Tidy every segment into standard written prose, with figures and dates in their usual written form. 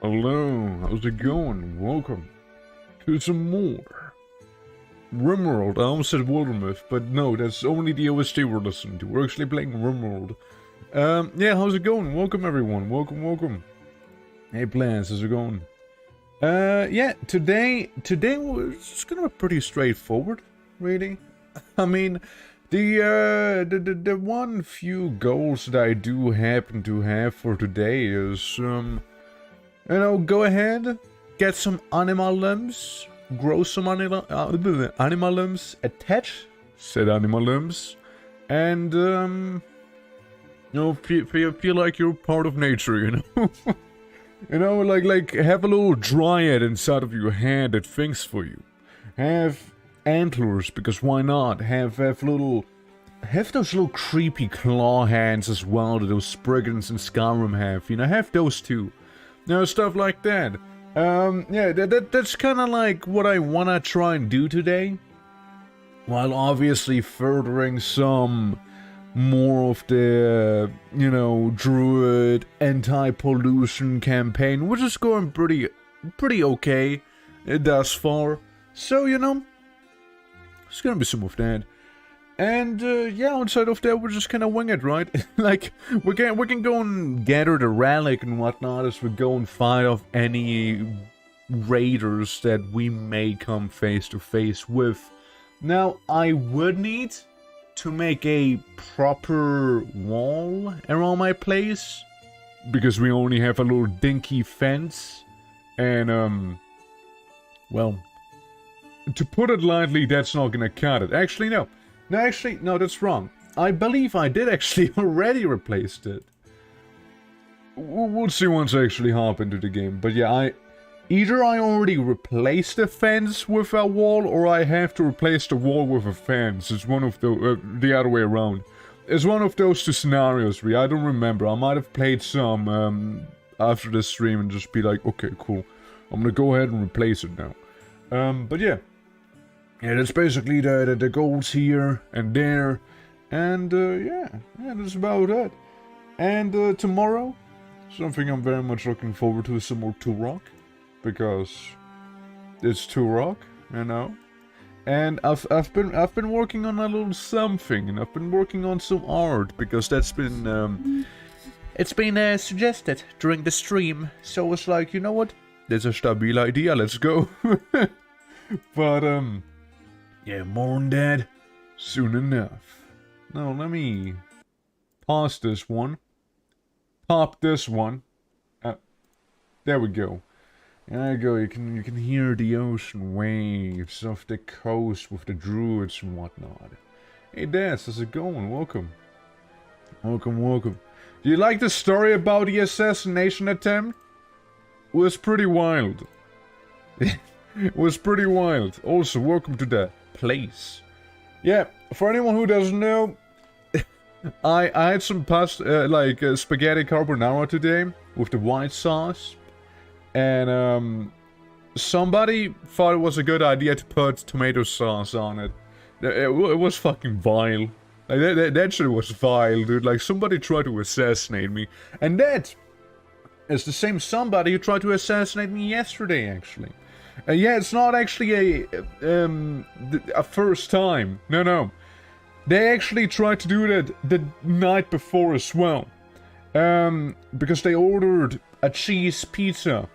Hello, how's it going? Welcome to some more RIMWORLD. I almost said Wildermyth, but no, that's only the OST we're listening to. We're actually playing RIMWORLD. Yeah, how's it going? Welcome everyone, welcome. Hey Plans, how's it going? Yeah, today it's gonna be pretty straightforward, really. I mean, the one few goals that I do happen to have for today is, go ahead, get some Anima limbs, grow some Anima limbs, attach said Anima limbs, and, feel like you're part of nature, you know? like have a little dryad inside of your hand that thinks for you. Have antlers, because why not? Have those little creepy claw hands as well that those Spriggans and Skyrim have, you know, have those too. Stuff like that. Yeah, that's kind of like what I wanna try and do today. While obviously furthering some more of the, Druid anti-pollution campaign, which is going pretty okay thus far. So, it's gonna be some of that. And, yeah, outside of that, we're just kind of wing it, right? Like, we can go and gather the relic and whatnot as we go and fight off any raiders that we may come face to face with. Now, I would need to make a proper wall around my place, because we only have a little dinky fence. And, well, to put it lightly, that's not gonna cut it. Actually, no. No, that's wrong. I believe I did actually already replace it. We'll see once I actually hop into the game. But yeah, either I already replaced the fence with a wall, or I have to replace the wall with a fence. It's one of the other way around. It's one of those two scenarios, really. I don't remember. I might have played some after the stream and just be like, okay, cool. I'm gonna go ahead and replace it now. But yeah. Yeah, that's basically the goals here and there. And, yeah, that's about it. And, tomorrow, something I'm very much looking forward to is some more Turok. Because it's Turok, you know. And I've been working on a little something, and I've been working on some art, because that's been, it's been, suggested during the stream. So it's like, you know what? There's a stabil idea, let's go. But, yeah, more on that soon enough. Now, let me pause this one. Pop this one. There we go. There you go. You can hear the ocean waves off the coast with the Druids and whatnot. Hey, Daz, how's it going? Welcome. Welcome. Do you like the story about the assassination attempt? It was pretty wild. It was pretty wild. Also, welcome to the place. Yeah, for anyone who doesn't know, I had some pasta, spaghetti carbonara today with the white sauce, and somebody thought it was a good idea to put tomato sauce on it. It was fucking vile. Like that shit was vile, dude. Like, somebody tried to assassinate me, and that is the same somebody who tried to assassinate me yesterday, actually. Yeah, it's not actually a first time. No. They actually tried to do that the night before as well. Because they ordered a cheese pizza.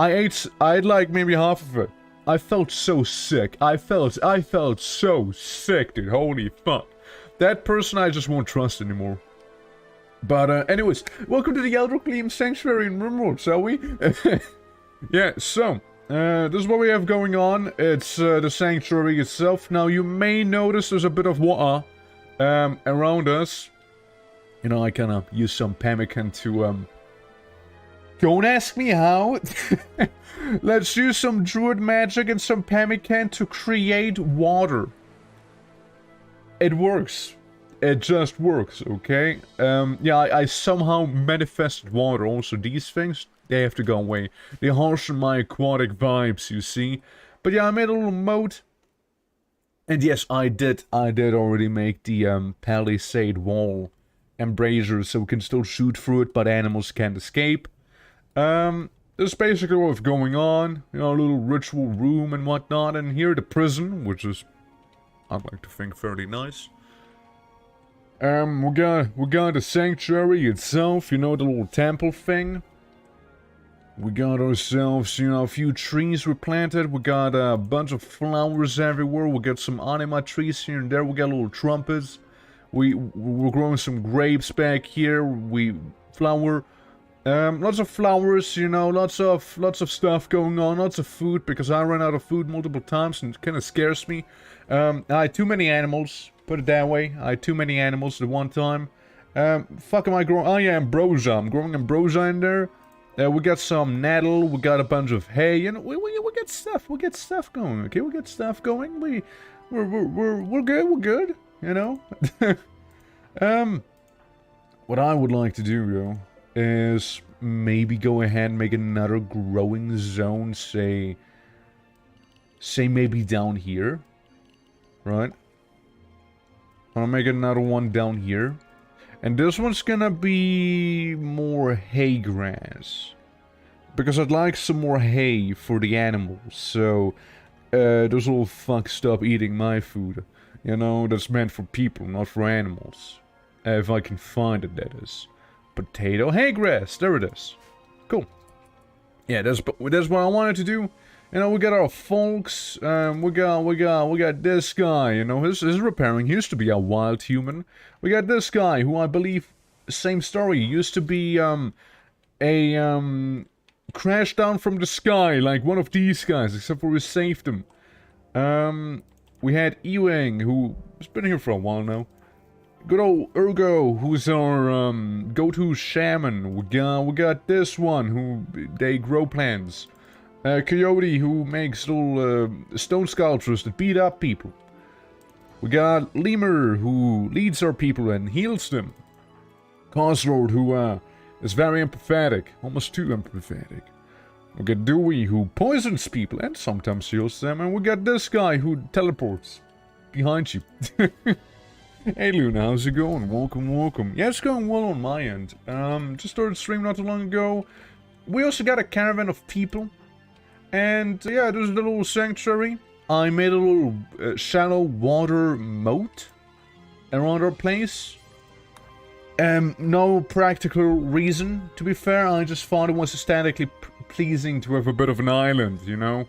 I ate like maybe half of it. I felt so sick. I felt so sick, dude. Holy fuck. That person I just won't trust anymore. But anyways, welcome to the Eldrocleam Sanctuary in RIMWORLD, shall we? Yeah, so, this is what we have going on. It's the sanctuary itself. Now, you may notice there's a bit of water around us. You know, I kind of use some pemmican to, don't ask me how. Let's use some druid magic and some pemmican to create water. It works. It just works, okay? Yeah, I somehow manifested water. Also, these things, they have to go away. They harshen my aquatic vibes, you see. But yeah, I made a little moat. And yes, I did already make the palisade wall embrasure, so we can still shoot through it, but animals can't escape. This is basically what's going on. You know, a little ritual room and whatnot. And here the prison, which is, I'd like to think, fairly nice. We got the sanctuary itself, you know, the little temple thing. We got ourselves, you know, a few trees we planted. We got a bunch of flowers everywhere. We got some Anima trees here and there. We got little trumpets. We're growing some grapes back here. Lots of flowers, you know, lots of stuff going on, lots of food, because I ran out of food multiple times and it kind of scares me. I had too many animals, put it that way. I had too many animals at one time. Fuck am I growing? Oh yeah, ambrosia. I'm growing ambrosia in there. We got some nettle, we got a bunch of hay, you know, we get stuff, going, okay? We get stuff going, we're good, you know? What I would like to do, though, is maybe go ahead and make another growing zone, say maybe down here, right? I'll make another one down here. And this one's gonna be more hay grass. Because I'd like some more hay for the animals, so those little fucks stop eating my food. You know, that's meant for people, not for animals. If I can find it, that is. Potato hay grass, there it is. Cool. Yeah, that's what I wanted to do. You know, we got our folks, we got this guy, you know, his repairing, he used to be a wild human. We got this guy, who I believe, same story, used to be, crashed down from the sky, like one of these guys, except for we saved him. We had ENG, who has been here for a while now. Good old Ergo, who's our, go-to shaman. We got this one, who, they grow plants. Coyote, who makes little stone sculptures that beat up people. We got Lemur, who leads our people and heals them. Cosslord, who is very empathetic, almost too empathetic. We got Dewey, who poisons people and sometimes heals them. And we got this guy who teleports behind you. Hey Luna, how's it going? Welcome. Yeah, it's going well on my end. Just started streaming not too long ago. We also got a caravan of people. And yeah, there's a little sanctuary. I made a little shallow water moat around our place. No practical reason, to be fair. I just thought it was aesthetically pleasing to have a bit of an island, you know?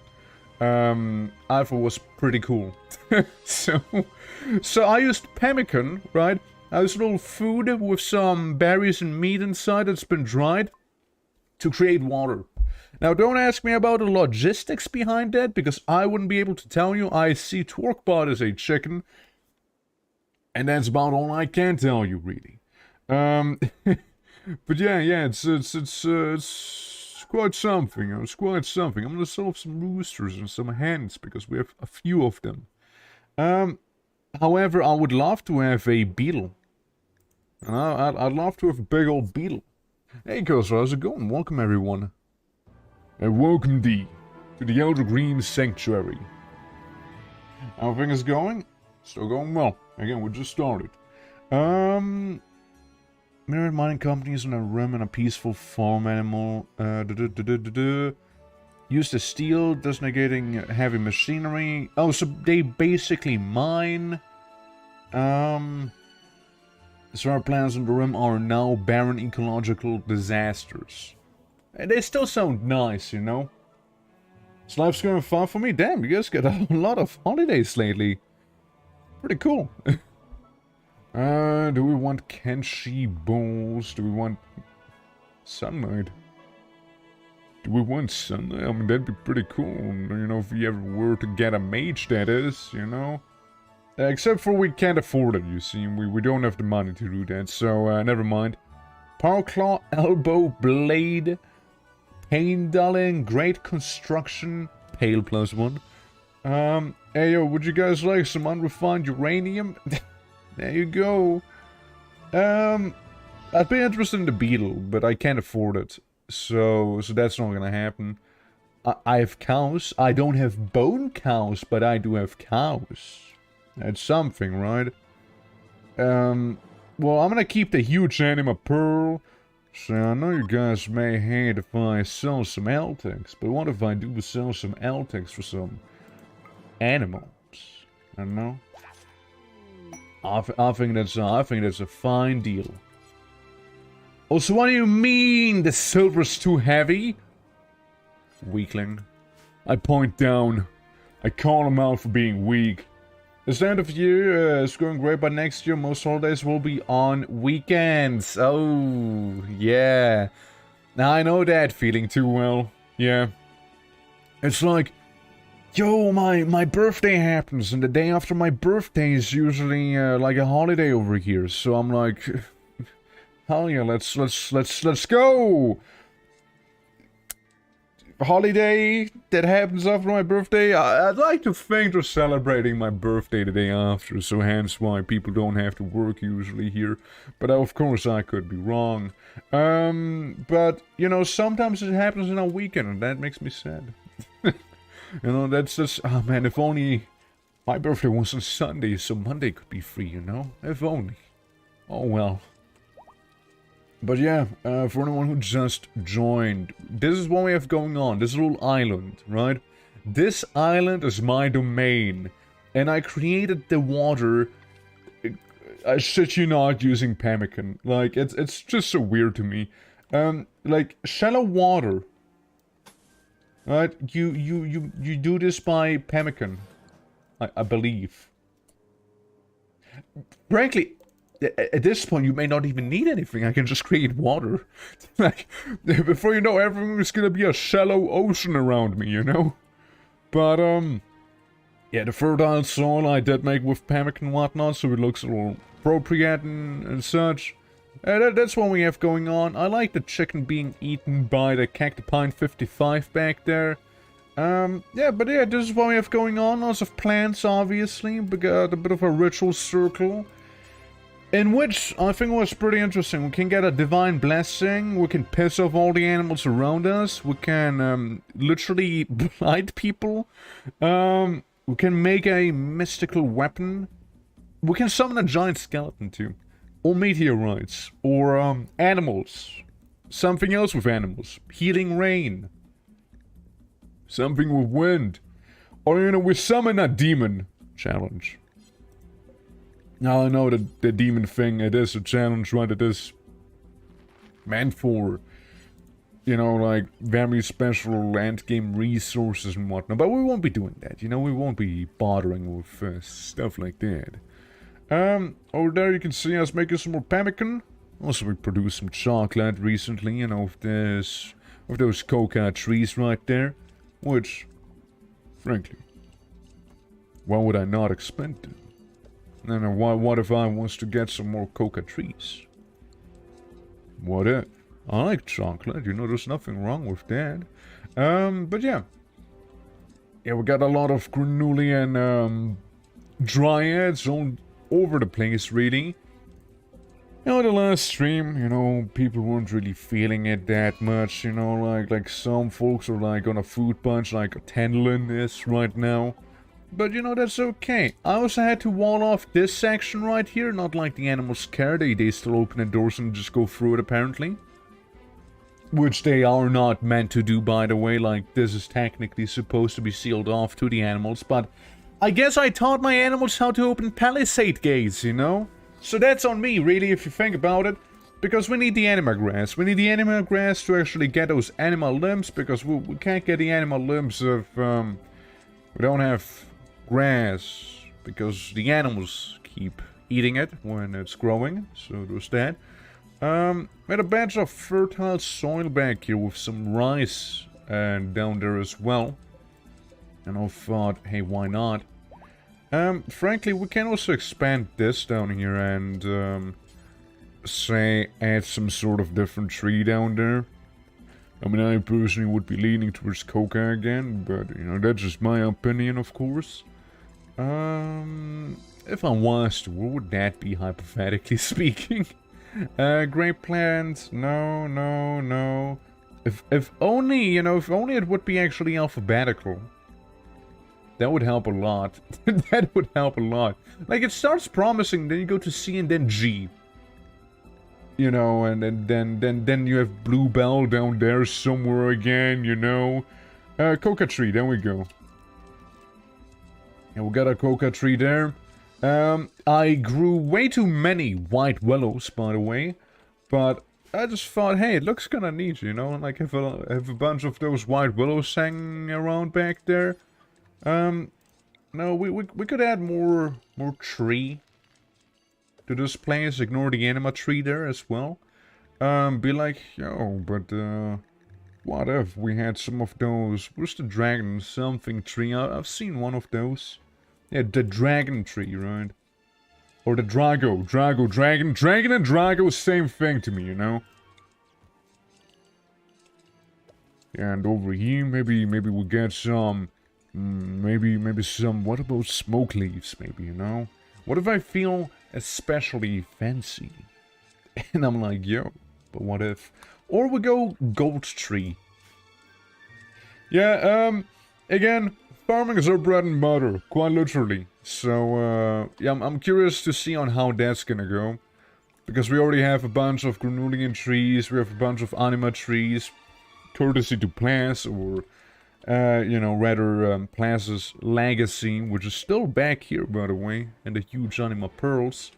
I thought it was pretty cool. So I used pemmican, right? I used a little food with some berries and meat inside that's been dried to create water. Now, don't ask me about the logistics behind that, because I wouldn't be able to tell you. I see Torquebot as a chicken, and that's about all I can tell you, really. But yeah, it's quite something. It's quite something. I'm gonna sell off some roosters and some hens because we have a few of them. However, I would love to have a beetle. I'd love to have a big old beetle. Hey, Kosa, how's it going? Welcome, everyone. And welcome thee to the Elder Green Sanctuary. How everything is going? Still going well. Again, we just started. Mirrored mining companies on a rim and a peaceful farm animal. Use the steel, thus negating heavy machinery. Oh, so they basically mine. Solar plants on the rim are now barren ecological disasters. And they still sound nice, you know? Is life's going fun for me? Damn, you guys got a lot of holidays lately. Pretty cool. Do we want Kenshi bowls? Do we want sunlight? Do we want sunlight? I mean, that'd be pretty cool, you know, if we ever were to get a mage, that is, you know? Except for we can't afford it, you see. We don't have the money to do that, so never mind. Power Claw, Elbow, Blade, Pain Dulling, Great Construction, Pale +1. Hey yo, would you guys like some unrefined uranium? There you go. I'd be interested in the beetle, but I can't afford it. So that's not gonna happen. I have cows. I don't have bone cows, but I do have cows. That's something, right? Well, I'm gonna keep the huge Anima Pearl. So I know you guys may hate if I sell some Eltex, but what if I do sell some Eltex for some animals? I don't know. I think that's a fine deal. Oh, so what do you mean the silver's too heavy? Weakling. I point down. I call him out for being weak. This end of year is going great, but next year most holidays will be on weekends. Oh, yeah. Now I know that feeling too well. Yeah. It's like, yo, my birthday happens, and the day after my birthday is usually like a holiday over here. So I'm like, hell yeah, let's go. Holiday that happens after my birthday. I'd like to think they're celebrating my birthday the day after, so hence why people don't have to work usually here. But of course I could be wrong. But you know, sometimes it happens in a weekend, and that makes me sad. You know, that's just, oh man, if only my birthday was on Sunday, so Monday could be free, you know? If only. Oh well. But yeah, for anyone who just joined, this is what we have going on. This little island, right? This island is my domain. And I created the water, I shit you not, using pemmican. Like, it's just so weird to me. Like, shallow water. Right? You do this by pemmican. I believe. Frankly, at this point, you may not even need anything. I can just create water. Like, before you know, everything is gonna be a shallow ocean around me, you know? But, yeah, the fertile soil I did make with pemmican and whatnot, so it looks a little appropriate and such. That's what we have going on. I like the chicken being eaten by the Cactipine 55 back there. Yeah, but yeah, this is what we have going on. Lots of plants, obviously. We got a bit of a ritual circle. In which, I think was pretty interesting. We can get a divine blessing, we can piss off all the animals around us, we can, literally blight people, we can make a mystical weapon, we can summon a giant skeleton too, or meteorites, or, animals, something else with animals, healing rain, something with wind, or, you know, we summon a demon challenge. Now I know that the demon thing, it is a challenge, right? It is meant for, you know, like, very special end game resources and whatnot. But we won't be doing that, you know? We won't be bothering with stuff like that. Over there you can see us making some more pemmican. Also, we produced some chocolate recently, you know, with those coca trees right there. Which, frankly, why would I not expect it? And what if I was to get some more coca trees? What if? I like chocolate, you know, there's nothing wrong with that. But yeah. Yeah, we got a lot of Granulian, dryads all over the place, really. You know, the last stream, you know, people weren't really feeling it that much, you know, like some folks are like on a food punch like Tenlin is right now. But, you know, that's okay. I also had to wall off this section right here, not like the animals care. They still open the doors and just go through it, apparently. Which they are not meant to do, by the way. Like, this is technically supposed to be sealed off to the animals. But I guess I taught my animals how to open palisade gates, you know? So that's on me, really, if you think about it. Because we need the anima grass. We need the anima grass to actually get those animal limbs. Because we can't get the animal limbs if we don't have grass, because the animals keep eating it when it's growing, so there's that. We had a bunch of fertile soil back here with some rice and down there as well. And I thought, hey, why not? Frankly, we can also expand this down here and say add some sort of different tree down there. I mean, I personally would be leaning towards coca again, but, you know, that's just my opinion, of course. If I was to, what would that be, hypothetically speaking? Grape plant, no. If only, you know, if only it would be actually alphabetical. That would help a lot. That would help a lot. Like, it starts promising, then you go to C and then G. You know, and then you have bluebell down there somewhere again, you know. Coca tree, there we go. And we got a coca tree there. I grew way too many white willows, by the way. But I just thought, hey, it looks kind of neat, you know? Like, have a bunch of those white willows hanging around back there. No, we could add more tree to this place. Ignore the anima tree there as well. Be like, yo, but what if we had some of those? Where's the dragon something tree? I've seen one of those. Yeah, the dragon tree, right? Or the dragon, and drago, same thing to me, you know. And over here, maybe we'll get some, maybe some. What about smoke leaves? Maybe, you know. What if I feel especially fancy? And I'm like, yo, but what if? Or we go gold tree. Yeah, again, farming is our bread and butter, quite literally. So, yeah, I'm curious to see on how that's gonna go. Because we already have a bunch of granulian trees, we have a bunch of anima trees, courtesy to Plants, or, you know, rather, Plants' legacy, which is still back here, by the way, and the huge anima pearls.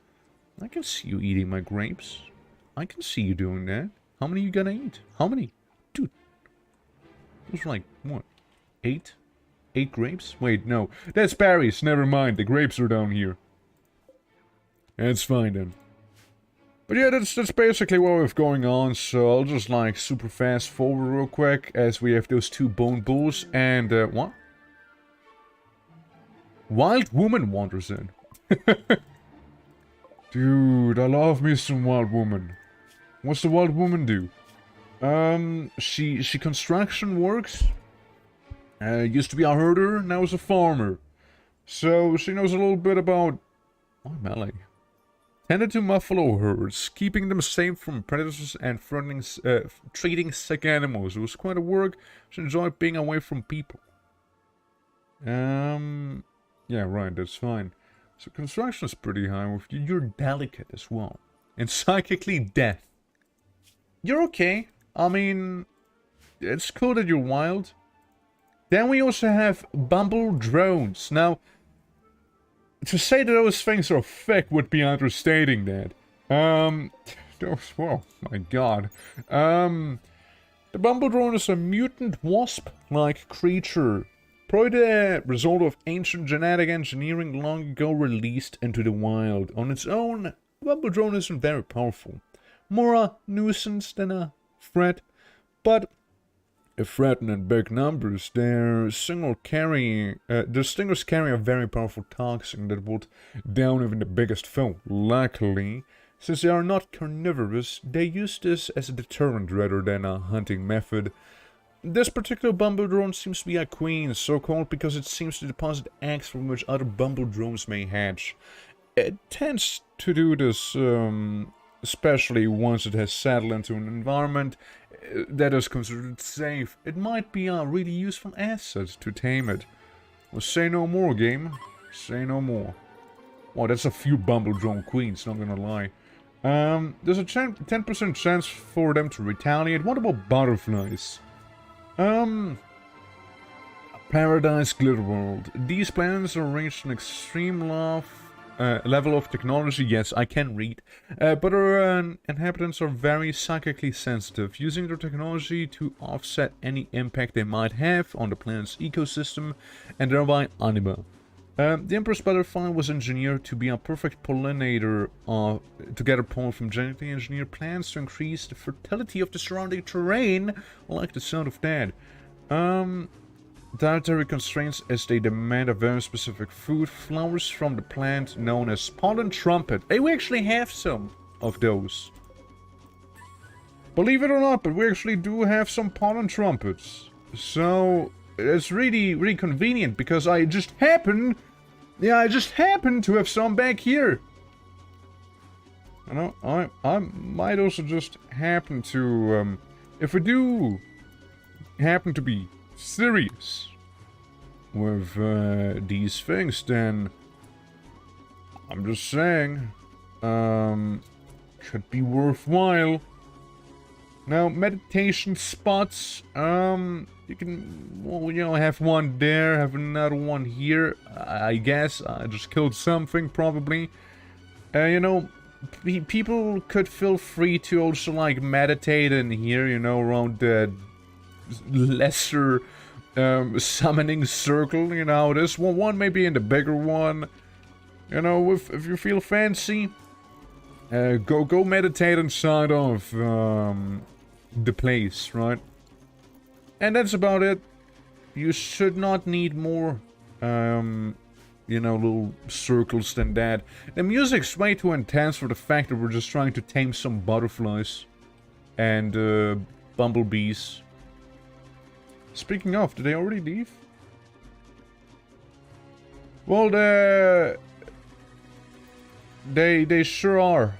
I can see you eating my grapes. I can see you doing that. How many you gonna eat? How many? Dude. Those are like, what? 8? 8 grapes? Wait, no. That's berries. Never mind. The grapes are down here. That's fine then. But yeah, that's basically what we have going on. So I'll just like super fast forward real quick as we have those 2 bone bulls and what? Wild woman wanders in. Dude, I love me some wild woman. What's the wild woman do? She construction works. Used to be a herder, now is a farmer. So she knows a little bit about melee. Tended to buffalo herds, keeping them safe from predators and treating sick animals. It was quite a work. She enjoyed being away from people. Yeah, right, that's fine. So construction is pretty high with you. You're delicate as well. And psychically death. You're okay. I mean, it's cool that you're wild. Then we also have bumble drones. Now, to say that those things are thick would be understating that. Oh my god. The bumble drone is a mutant wasp-like creature. Probably the result of ancient genetic engineering long ago released into the wild. On its own, bumble drone isn't very powerful. More a nuisance than a threat. But if threatened in big numbers, their stingers carry a very powerful toxin that would down even the biggest foe. Luckily, since they are not carnivorous, they use this as a deterrent rather than a hunting method. This particular bumble drone seems to be a queen, so called because it seems to deposit eggs from which other bumble drones may hatch. It tends to do this, especially once it has settled into an environment that is considered safe. It might be a really useful asset to tame it. Well, say no more, game. Say no more. Well, that's a few bumble drone queens, not gonna lie. There's a 10% chance for them to retaliate. What about butterflies? Paradise Glitter World. These planets are reached an extreme level of technology. Yes, I can read. But our inhabitants are very psychically sensitive, using their technology to offset any impact they might have on the planet's ecosystem, and thereby Anima. The Empress Butterfly was engineered to be a perfect pollinator to gather pollen from genetically engineered plants to increase the fertility of the surrounding terrain. I like the sound of that. Dietary constraints as they demand a very specific food. Flowers from the plant known as pollen trumpet. Hey, we actually have some of those. Believe it or not, but we actually do have some pollen trumpets. So it's really convenient because I just happen to have some back here. You know, I might also just happen to, if we do happen to be serious with these things, then I'm just saying, could be worthwhile. Now, meditation spots, you can, well, you know, have one there, have another one here, I guess. I just killed something, probably. You know, people could feel free to also, like, meditate in here, you know, around the lesser summoning circle, you know. This one maybe in the bigger one. You know, if you feel fancy, go meditate inside of the place, right? And that's about it. You should not need more, you know, little circles than that. The music's way too intense for the fact that we're just trying to tame some butterflies and bumblebees. Speaking of, did they already leave? Well, they sure are.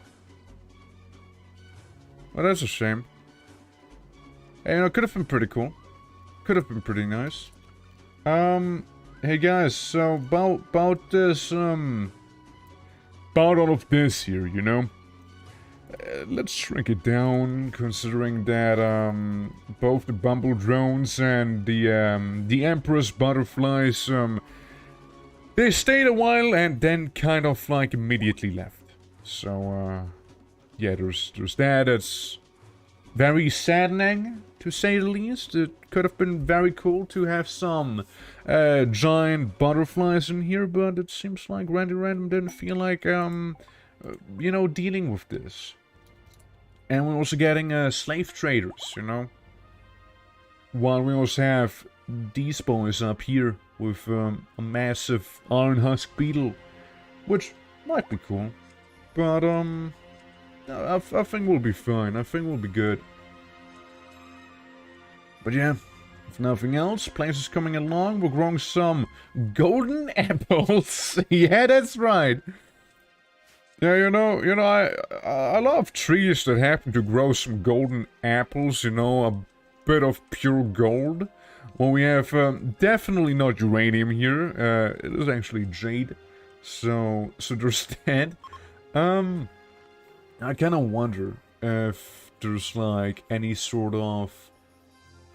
Well, that's a shame. Hey, you know, it could have been pretty cool. Could have been pretty nice. Hey guys, so about this, about all of this here, you know? Let's shrink it down, considering that, both the Bumble drones and the Empress butterflies, they stayed a while and then kind of, like, immediately left. So, yeah, there's that. It's very saddening, to say the least. It could have been very cool to have some giant butterflies in here, but it seems like Randy Random didn't feel like, you know, dealing with this. And we're also getting slave traders, you know. While we also have these boys up here with a massive iron husk beetle, which might be cool. But, I think we'll be fine. I think we'll be good. But yeah, if nothing else, place is coming along. We're growing some golden apples. Yeah, that's right. Yeah, you know, I love trees that happen to grow some golden apples, you know, a bit of pure gold. Well, we have definitely not uranium here. It is actually jade. So there's that. I kind of wonder if there's like any sort of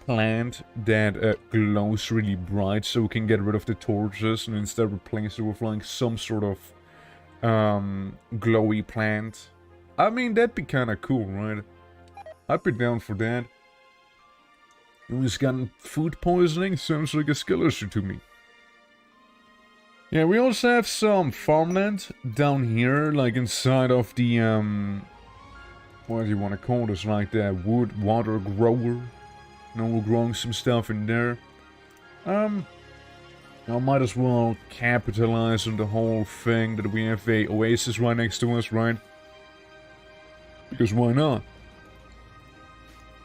plant that glows really bright, so we can get rid of the torches and instead replace it with like some sort of glowy plant. I mean, that'd be kind of cool, right? I'd be down for that. Who's gotten food poisoning? Sounds like a skill issue to me. Yeah, we also have some farmland down here, like inside of the, what do you want to call this, like the wood water grower. You know, we're growing some stuff in there. I might as well capitalize on the whole thing that we have a oasis right next to us, right? Because why not?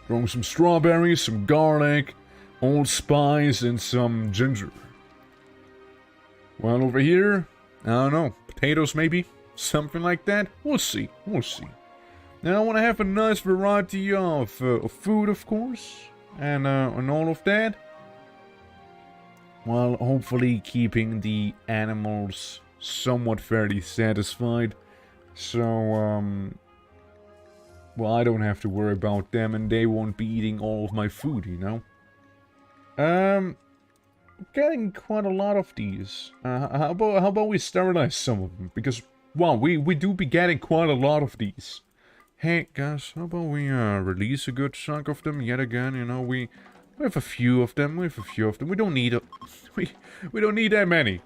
Growing some strawberries, some garlic, allspice, and some ginger. Well, over here, I don't know, potatoes maybe? Something like that? We'll see, we'll see. Now I want to have a nice variety of food, of course, and all of that. While hopefully keeping the animals somewhat fairly satisfied. So, well, I don't have to worry about them and they won't be eating all of my food, you know? Getting quite a lot of these. How about we sterilize some of them? Because, well, we do be getting quite a lot of these. Hey, guys, how about we release a good chunk of them yet again? You know, we have a few of them. We don't need a... we don't need that many.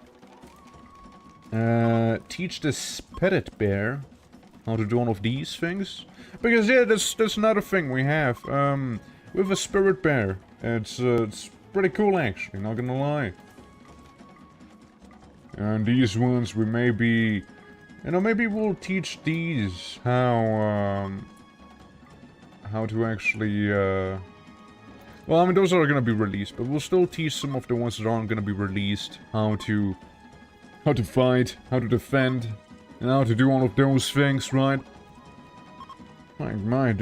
Teach the spirit bear how to do all of these things. Because, yeah, that's another thing we have. We have a spirit bear. It's pretty cool, actually, not gonna lie. And these ones, we maybe... You know, maybe we'll teach these how to actually, well, I mean, those are gonna be released, but we'll still teach some of the ones that aren't gonna be released how to fight, how to defend, and how to do all of those things, right? My,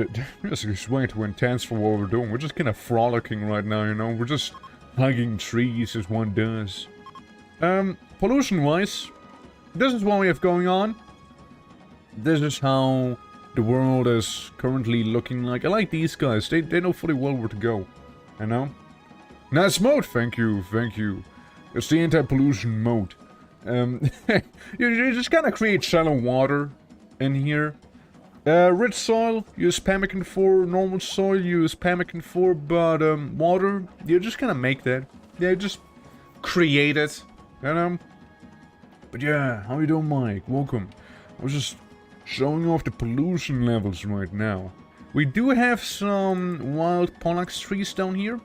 this is way too intense for what we're doing. We're just kind of frolicking right now, you know? We're just hugging trees as one does. Pollution-wise, this is what we have going on. This is how the world is currently looking like. I like these guys. They know fully well where to go. You know? Nice mode, thank you, thank you. It's the anti-pollution mode. You just kind of create shallow water in here. Rich soil, use pemmican for. Normal soil, use pemmican for. But water, you just kind of make that. Yeah, just create it. You know? But yeah, how you doing, Mike? Welcome. I was just showing off the pollution levels right now. We do have some wild pollax trees down here,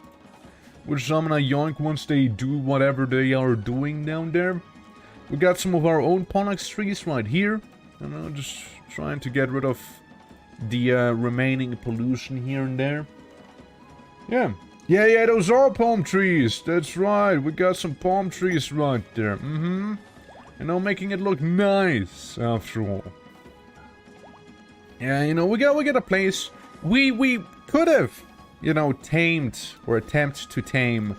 which I'm gonna yoink once they do whatever they are doing down there. We got some of our own pollax trees right here, and I'm just trying to get rid of the remaining pollution here and there. Yeah, those are palm trees. That's right. We got some palm trees right there. You know, making it look nice after all. Yeah, you know, we got a place. We could have, you know, tamed or attempt to tame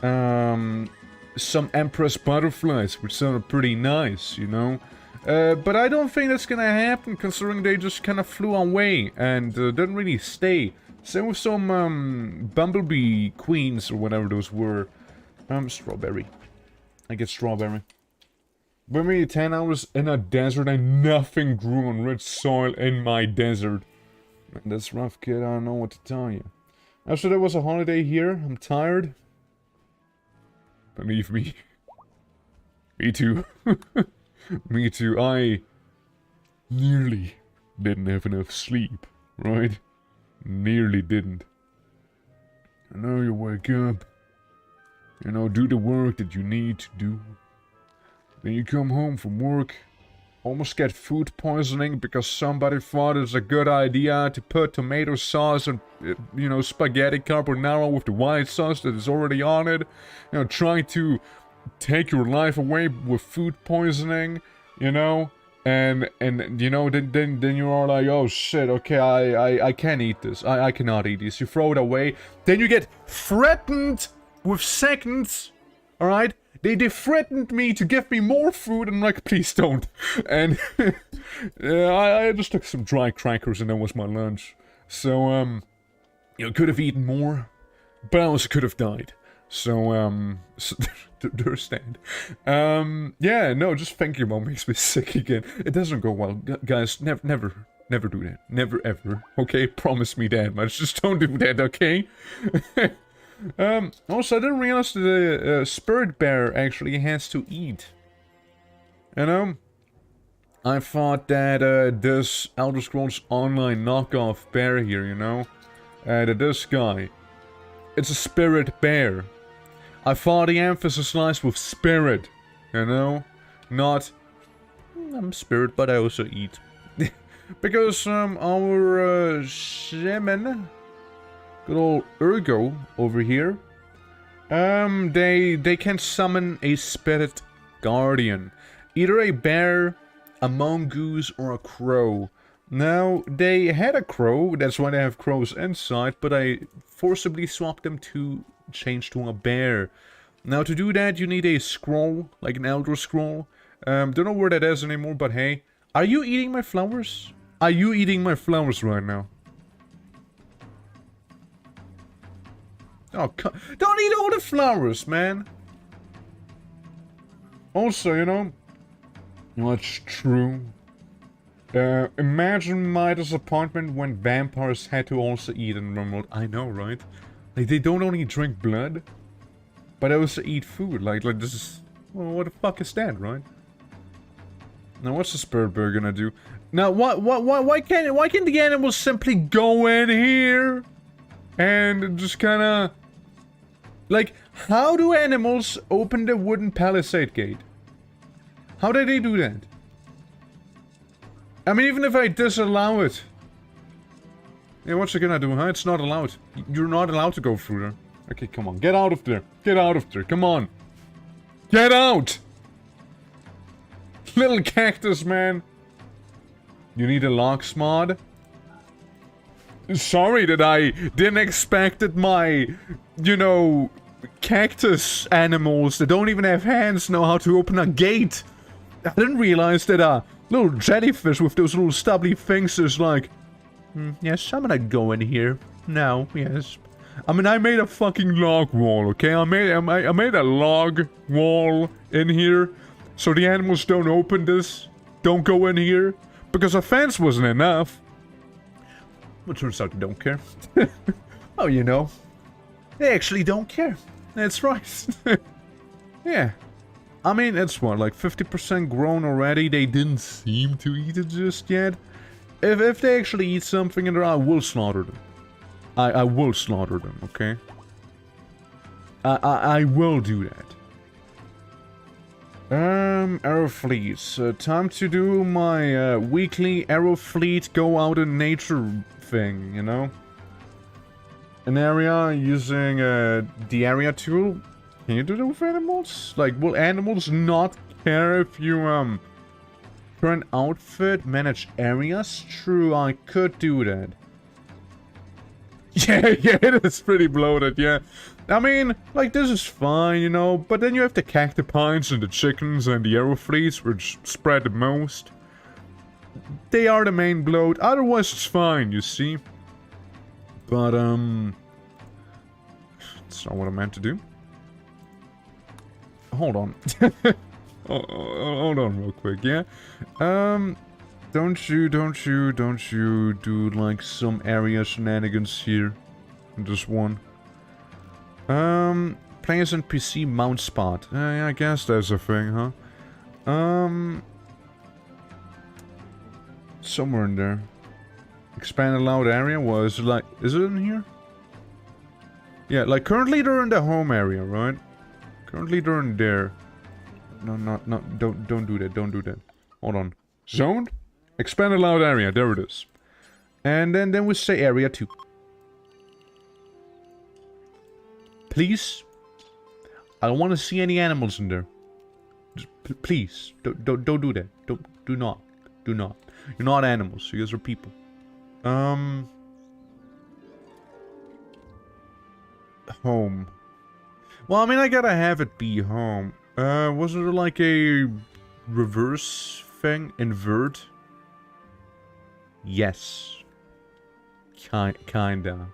some empress butterflies, which sounded pretty nice, you know. But I don't think that's gonna happen, considering they just kind of flew away and didn't really stay. Same with some bumblebee queens or whatever those were. Strawberry. I get strawberry. With me 10 hours in a desert and nothing grew on rich soil in my desert. That's rough, kid. I don't know what to tell you. After there was a holiday here, I'm tired. Believe me. Me too. Me too. I nearly didn't have enough sleep, right? Nearly didn't. I know you wake up, you know, do the work that you need to do. Then you come home from work, almost get food poisoning because somebody thought it's a good idea to put tomato sauce and, you know, spaghetti carbonara with the white sauce that is already on it. You know, trying to take your life away with food poisoning, you know, and you know, then you're all like, oh shit, okay, I can't eat this. I cannot eat this. You throw it away. Then you get threatened with seconds, alright? They threatened me to give me more food, and I'm like, please don't. And I just took some dry crackers, and that was my lunch. So, you know, could have eaten more, but I also could have died. So, so understand. Yeah, no, just thinking about makes me sick again. It doesn't go well, guys. Never do that. Never ever. Okay, promise me that much. Just don't do that, okay? Also, I didn't realize that the spirit bear actually has to eat. You know? I thought that this Elder Scrolls Online knockoff bear here, you know? That this guy, it's a spirit bear. I thought the emphasis lies with spirit, you know? Not, I'm spirit, but I also eat. Because our shaman, good old Ergo over here, they can summon a spirit guardian. Either a bear, a mongoose, or a crow. Now, they had a crow, that's why they have crows inside, but I forcibly swapped them to change to a bear. Now, to do that, you need a scroll, like an Elder Scroll. Don't know where that is anymore, but hey. Are you eating my flowers? Are you eating my flowers right now? Oh, don't eat all the flowers, man. Also, you know, it's true. Imagine my disappointment when vampires had to also eat in RIMWORLD. I know, right? Like, they don't only drink blood, but they also eat food. Like this is... Well, what the fuck is that, right? Now, what's the spirit bear gonna do? Now, why can't the animals simply go in here and just kinda... Like, how do animals open the wooden palisade gate? How do they do that? I mean, even if I disallow it... Yeah, what's it gonna do, huh? It's not allowed. You're not allowed to go through there. Okay, come on. Get out of there. Get out of there. Come on. Get out! Little cactus, man. You need a locks mod? Sorry that I didn't expect that my, you know, cactus animals that don't even have hands know how to open a gate. I didn't realize that a little jellyfish with those little stubbly things is like, yes, I'm gonna go in here. No, yes. I mean, I made a fucking log wall, okay? I made a log wall in here, so the animals don't open this, don't go in here, because a fence wasn't enough. Well, turns out they don't care. Oh, you know, they actually don't care. That's right. Yeah. I mean, it's what, like 50% grown already? They didn't seem to eat it just yet. If they actually eat something in there, I will slaughter them. I will slaughter them, okay? I will do that. Arrow fleets. Time to do my weekly arrow fleet go out in nature thing, you know? An area using the area tool. Can you do that with animals? Like, will animals not care if you turn outfit, manage areas? True, I could do that. Yeah, it is pretty bloated, yeah. I mean, like, this is fine, you know, but then you have the cactipines and the chickens and the arrow fleets, which spread the most. They are the main bloat, otherwise it's fine, you see. But, that's not what I meant to do. Hold on. Hold on real quick, yeah? Don't you do, like, some area shenanigans here? Just one. Players and PC mount spot. Yeah, I guess that's a thing, huh? Somewhere in there. Expand allowed area was, like... Is it in here? Yeah, like, currently they're in the home area, right? Currently they're in there. No, don't do that, don't do that. Hold on. Zoned? Expand allowed area, there it is. And then we say area 2. Please? I don't want to see any animals in there. Just, please, don't do that. Do not. You're not animals, you guys are people. Home. Well, I mean, I gotta have it be home. Wasn't there like a reverse thing? Invert? Yes. Kinda.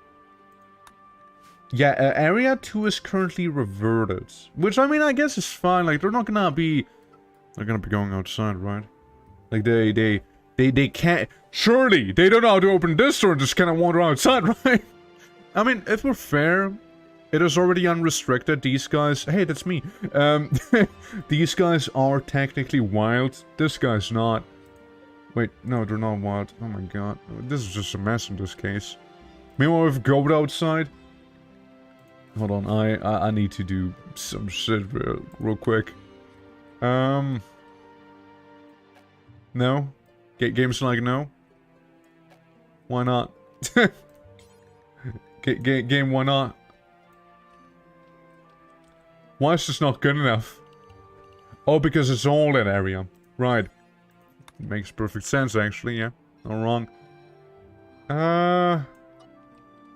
Yeah, area 2 is currently reverted. Which, I mean, I guess is fine. Like, they're not gonna be... They're gonna be going outside, right? Like, they can't... Surely, they don't know how to open this door and just kind of wander outside, right? I mean, if we're fair... It is already unrestricted. These guys... Hey, that's me. These guys are technically wild. This guy's not. Wait, no, they're not wild. Oh my god. This is just a mess in this case. Meanwhile, we've goat outside. Hold on, I need to do some shit real quick. No? Game's like no? Why not? Game, why not? Why is this not good enough? Oh, because it's all that area. Right. Makes perfect sense, actually, yeah. Not wrong.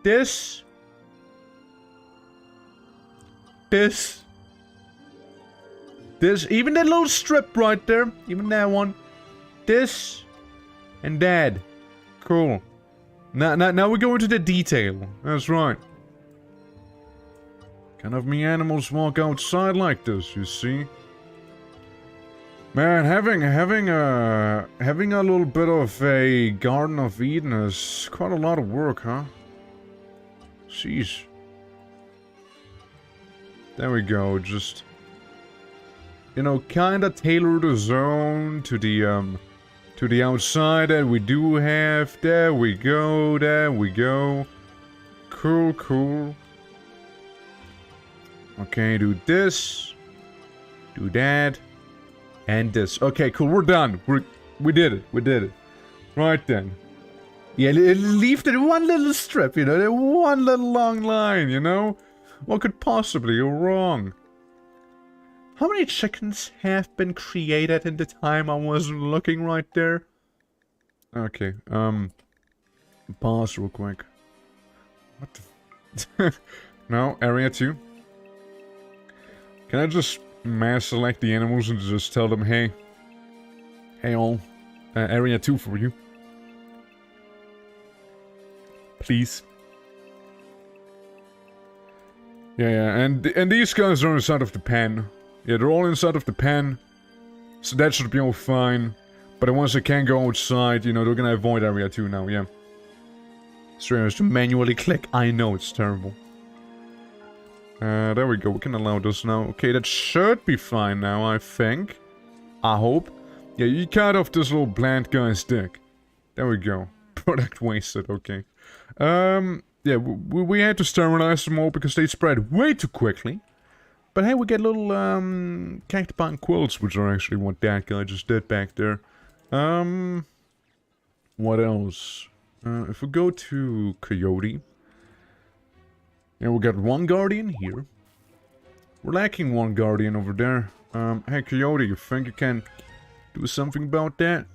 This. Even that little strip right there. Even that one. This. And that. Cool. Now we go into the detail. That's right. Kind of me animals walk outside like this, you see? Man, having a little bit of a Garden of Eden is quite a lot of work, huh? Jeez. There we go, just... You know, kinda tailor the zone to the outside that we do have. There we go, there we go. Cool. Okay, do this. Do that. And this. Okay, cool, we're done. We did it. Right then. Yeah, leave that one little strip, you know, that one little long line, you know? What could possibly go wrong? How many chickens have been created in the time I wasn't looking right there? Okay, pause real quick. What the... No, area 2. Can I just mass select the animals and just tell them, hey all, Area 2 for you. Please. Yeah, and these guys are inside of the pen. Yeah, they're all inside of the pen. So that should be all fine. But the ones that can't go outside, you know, they're gonna avoid Area 2 now, yeah. Strange to manually click. I know, it's terrible. There we go, we can allow this now. Okay, that should be fine now, I think. I hope. Yeah, you cut off this little bland guy's dick. There we go. Product wasted, okay. Yeah, we had to sterilize them all because they spread way too quickly. But hey, we get little, cacti quills, which are actually what that guy just did back there. What else? If we go to Coyote... Yeah, we got one Guardian here. We're lacking one Guardian over there. Hey Coyote, you think you can do something about that?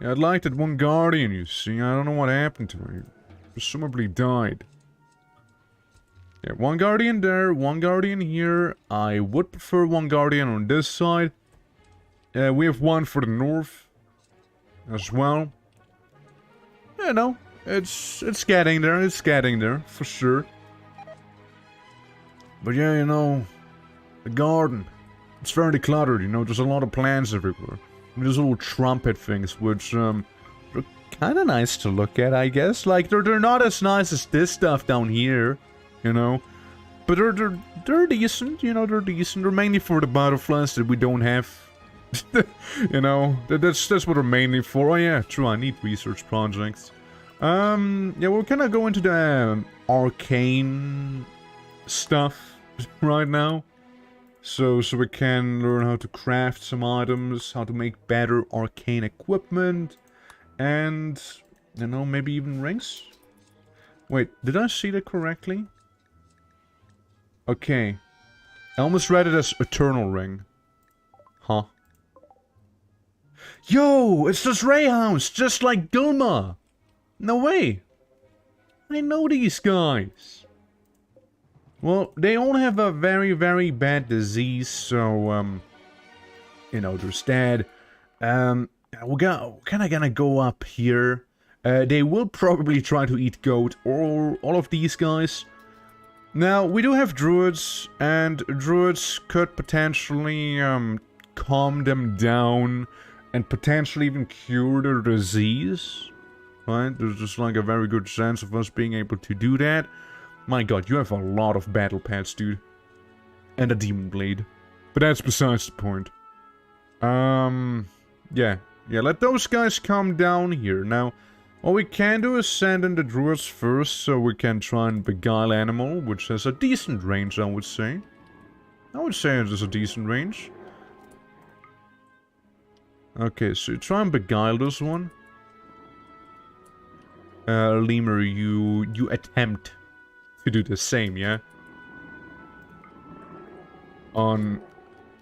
Yeah, I'd like that one Guardian, you see. I don't know what happened to him. Presumably died. Yeah, one Guardian there, one Guardian here. I would prefer one Guardian on this side. We have one for the north as well. Yeah, no, it's getting there, for sure. But yeah, you know, the garden, it's very cluttered, you know, there's a lot of plants everywhere. These little trumpet things, which, they're kinda nice to look at, I guess. Like, they're not as nice as this stuff down here, you know. But they're decent, you know, they're decent. They're mainly for the butterflies that we don't have. You know, that's what they're mainly for. Oh yeah, true, I need research projects. Yeah, we'll kinda go into the arcane stuff right now. So we can learn how to craft some items, how to make better arcane equipment, and, you know, maybe even rings? Wait, did I see that correctly? Okay. I almost read it as Eternal Ring. Huh? Yo! It's this Ray House, just like Gulma! No way! I know these guys! Well, they all have a very, very bad disease, so, you know, there's that. We're kinda gonna go up here. They will probably try to eat goat, or all of these guys. Now, we do have Druids, and Druids could potentially, calm them down, and potentially even cure their disease. Right? There's just like a very good chance of us being able to do that. My god, you have a lot of battle pets, dude. And a demon blade. But that's besides the point. Yeah, let those guys come down here. Now, what we can do is send in the Druids first, so we can try and beguile Animal, which has a decent range, I would say. I would say it is a decent range. Okay, so try and beguile this one. Lemur, you attempt to do the same, yeah? On...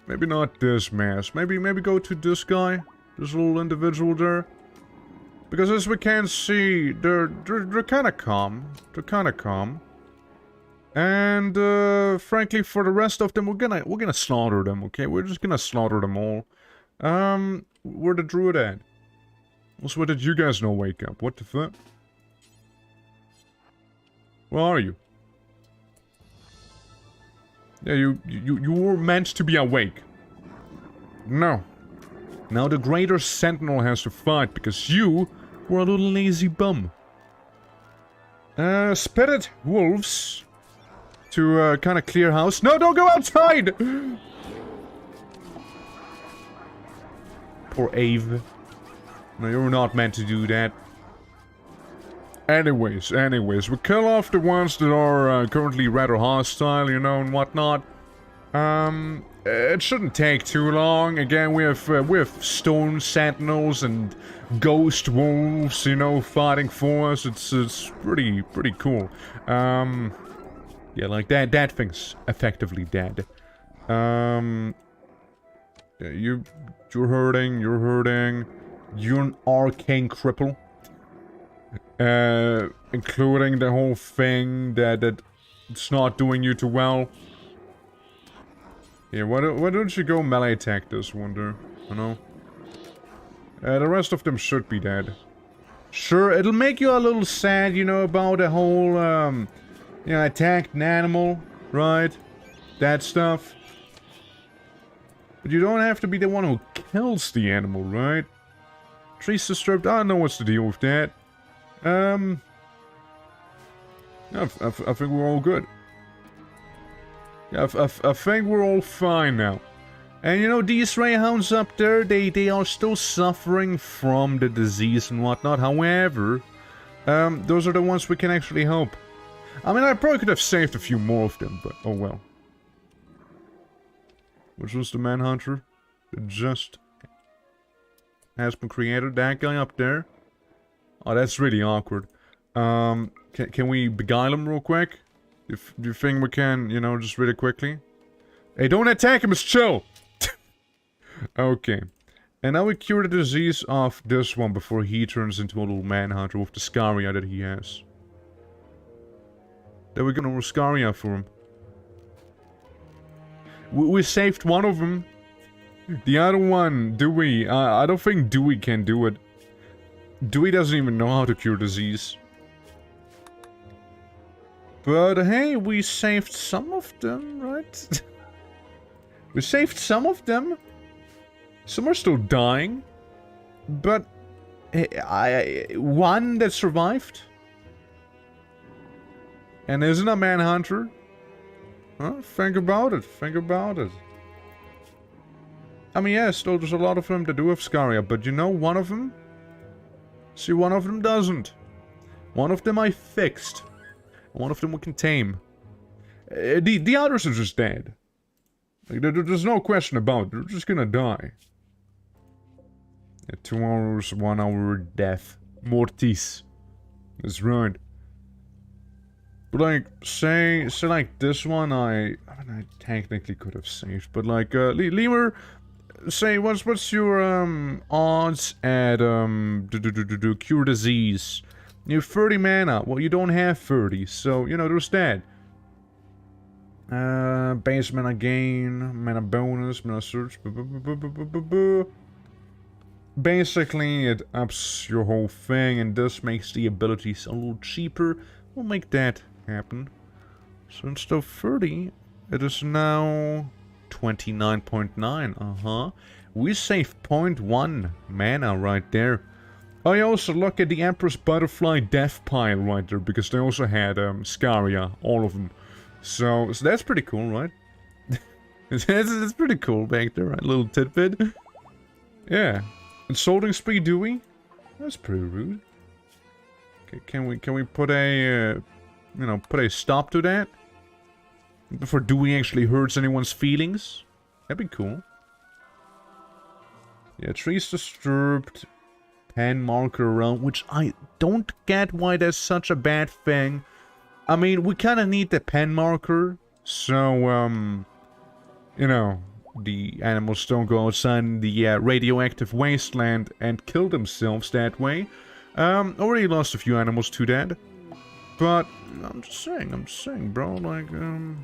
maybe not this mass. Maybe go to this guy. This little individual there. Because as we can see, they're kinda calm. They're kinda calm. And, frankly, for the rest of them, we're gonna slaughter them, okay? We're just gonna slaughter them all. Where the Druid at? Also, what did you guys know wake up? What the fuck? Where are you? Yeah, you were meant to be awake. No. Now the Greater Sentinel has to fight because you were a little lazy bum. Spirit wolves to kind of clear house. No, don't go outside! Poor Ave. No, you're not meant to do that. Anyways, we kill off the ones that are currently rather hostile, you know, and whatnot. It shouldn't take too long. Again, we have stone sentinels and ghost wolves, you know, fighting for us. It's pretty cool. Yeah, like that thing's effectively dead. Yeah, you're hurting. You're an arcane cripple. Including the whole thing that it's not doing you too well. Yeah, why don't you go melee attack this one there, you know? The rest of them should be dead. Sure, it'll make you a little sad, you know, about the whole, you know, attacked an animal, right? That stuff. But you don't have to be the one who kills the animal, right? Trees disturbed, I don't know what's the deal with that. I think we're all good. Yeah, I think we're all fine now. And you know, these greyhounds up there, they are still suffering from the disease and whatnot. However, those are the ones we can actually help. I mean, I probably could have saved a few more of them, but oh well. Which was the manhunter that just has been created? That guy up there? Oh, that's really awkward. Can we beguile him real quick? Do you think we can, you know, just really quickly? Hey, don't attack him, it's chill! Okay. And now we cure the disease of this one before he turns into a little manhunter with the scaria that he has. Then we're gonna scaria for him. We saved one of them. The other one, Dewey, I don't think Dewey can do it. Dewey doesn't even know how to cure disease. But hey, we saved some of them, right? We saved some of them. Some are still dying. But one that survived. And isn't a manhunter. Huh? Think about it. Think about it. I mean, yeah, still there's a lot of them that do have scaria, but you know, one of them? See, one of them doesn't. One of them I fixed. One of them we can tame. The others are just dead. Like, there's no question about it. They're just gonna die. Yeah, 2 hours, 1 hour death. Mortis. That's right. But like, say like this one, I technically could have saved, but like, Lemur, say, what's your, odds at, cure disease? You have 30 mana, well, you don't have 30, so, you know, there's that. Base mana gain, mana bonus, mana search, basically, it ups your whole thing, and this makes the abilities a little cheaper. We'll make that happen. So instead of 30, it is now 29.9. We saved 0.1 mana right there. I also look at the Empress Butterfly death pile right there, because they also had scaria, all of them. So that's pretty cool, right? that's pretty cool back there, right? Little tidbit. Yeah. Insulting speed, do we? That's pretty rude. Okay, can we put a you know, put a stop to that? Before Dewey actually hurts anyone's feelings? That'd be cool. Yeah, trees disturbed. Pen marker around, which I don't get why that's such a bad thing. I mean, we kind of need the pen marker, so, you know, the animals don't go outside in the radioactive wasteland and kill themselves that way. Already lost a few animals to that. But, I'm just saying, bro, like, you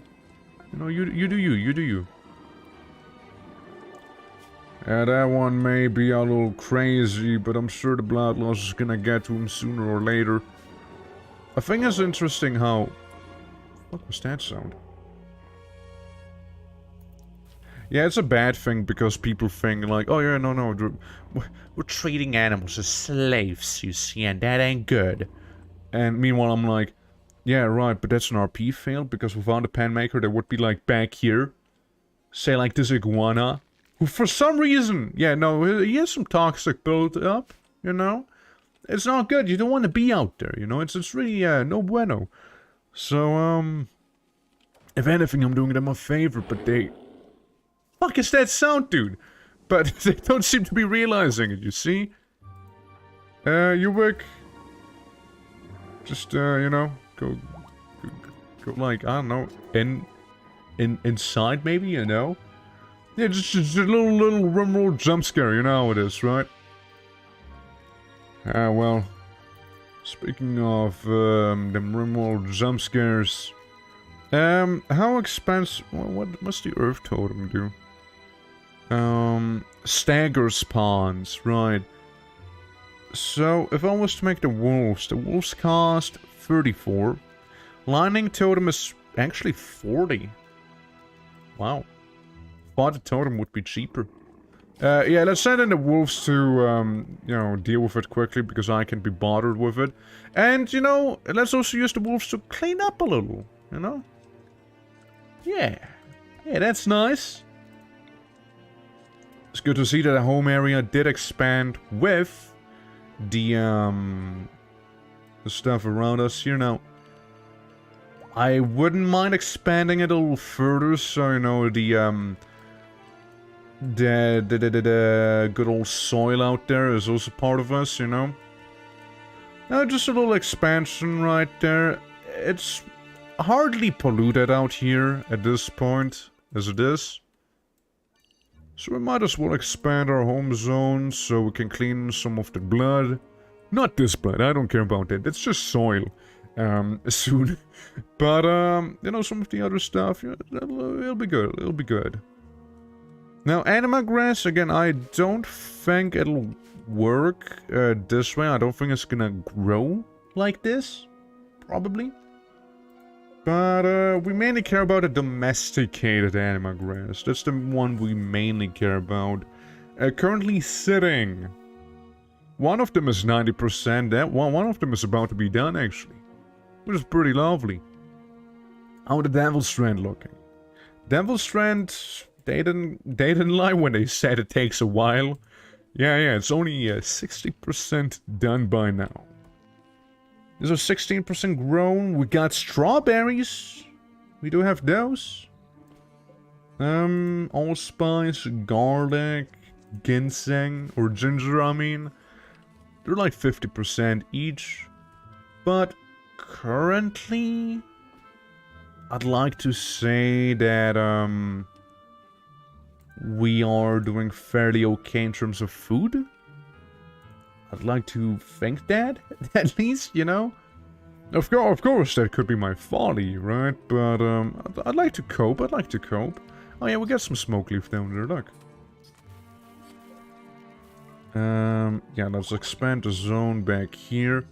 know, you do you. That one may be a little crazy, but I'm sure the blood loss is gonna get to him sooner or later. I think it's interesting how... What was that sound? Yeah, it's a bad thing because people think like, oh yeah, no, we're treating animals as slaves, you see, and that ain't good. And meanwhile, I'm like, yeah, right, but that's an RP fail, because without a pen maker, there would be like back here, say like this iguana, who for some reason, yeah, no, he has some toxic build up, you know? It's not good, you don't want to be out there, you know? It's really, no bueno. So, if anything, I'm doing them a favor, but they... Fuck is that sound, dude? But they don't seem to be realizing it, you see? Uwick... Just, you know, go like, I don't know, inside maybe, you know? Yeah, just a little RIMWORLD jump scare, you know how it is, right? Well, speaking of, them RIMWORLD jump scares, how expensive, what's the Earth Totem do? Stagger spawns, right. So, if I was to make the wolves cost 34. Lightning totem is actually 40. Wow. Thought the totem would be cheaper. Yeah, let's send in the wolves to, you know, deal with it quickly, because I can be bothered with it. And, you know, let's also use the wolves to clean up a little, you know? Yeah. Yeah, that's nice. It's good to see that the home area did expand with the stuff around us here. Now, I wouldn't mind expanding it a little further, so, you know, the good old soil out there is also part of us, you know? Now, just a little expansion right there. It's hardly polluted out here at this point, as it is. So we might as well expand our home zone so we can clean some of the blood. Not this blood, I don't care about that. It's just soil. Soon. But, you know, some of the other stuff, yeah, it'll be good. It'll be good. Now, Anima grass, again, I don't think it'll work this way. I don't think it's gonna grow like this. Probably. But, we mainly care about a domesticated anima grass. That's the one we mainly care about. Currently sitting. One of them is 90%. One of them is about to be done, actually. Which is pretty lovely. How the Devil Strand looking? Devil Strand, they didn't lie when they said it takes a while. Yeah, it's only 60% done by now. These are 16% grown. We got strawberries. We do have those. Allspice, garlic, ginseng, or ginger, I mean. They're like 50% each. But currently, I'd like to say that, we are doing fairly okay in terms of food. I'd like to think that, at least, you know? Of course, that could be my folly, right? But, I'd like to cope, Oh yeah, we got some smoke leaf down there, look. Yeah, let's expand the zone back here.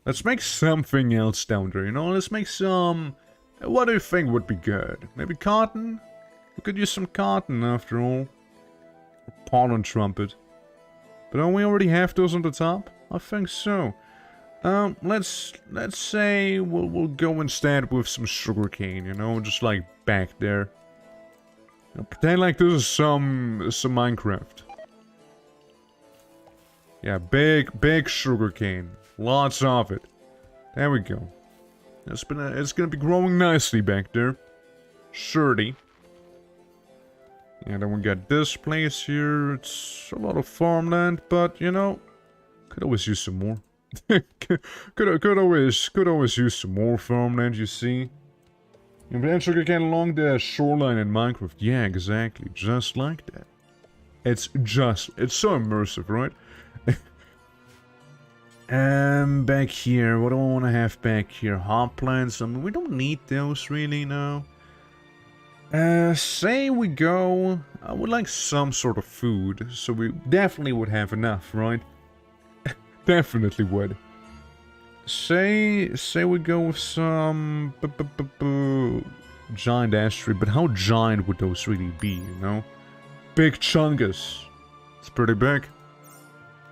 Let's make something else down there, you know? Let's make some... What do you think would be good? Maybe cotton? We could use some cotton, after all. Pollen trumpet. But don't we already have those on the top? I think so. Let's say we'll go instead with some sugarcane, you know, just like back there. You know, pretend like this is some Minecraft. Yeah, big sugarcane, lots of it. There we go. It's gonna be growing nicely back there. Surely. And then we got this place here. It's a lot of farmland, but you know, could always use some more. could always use some more farmland. You see, and then sugarcane along the shoreline in Minecraft. Yeah, exactly, just like that. It's so immersive, right? Back here, what do I want to have back here? Hot plants. I mean, we don't need those really now. Say we go... I would like some sort of food, so we definitely would have enough, right? Definitely would. Say we go with some... giant ash tree, but how giant would those really be, you know? Big chungus. It's pretty big.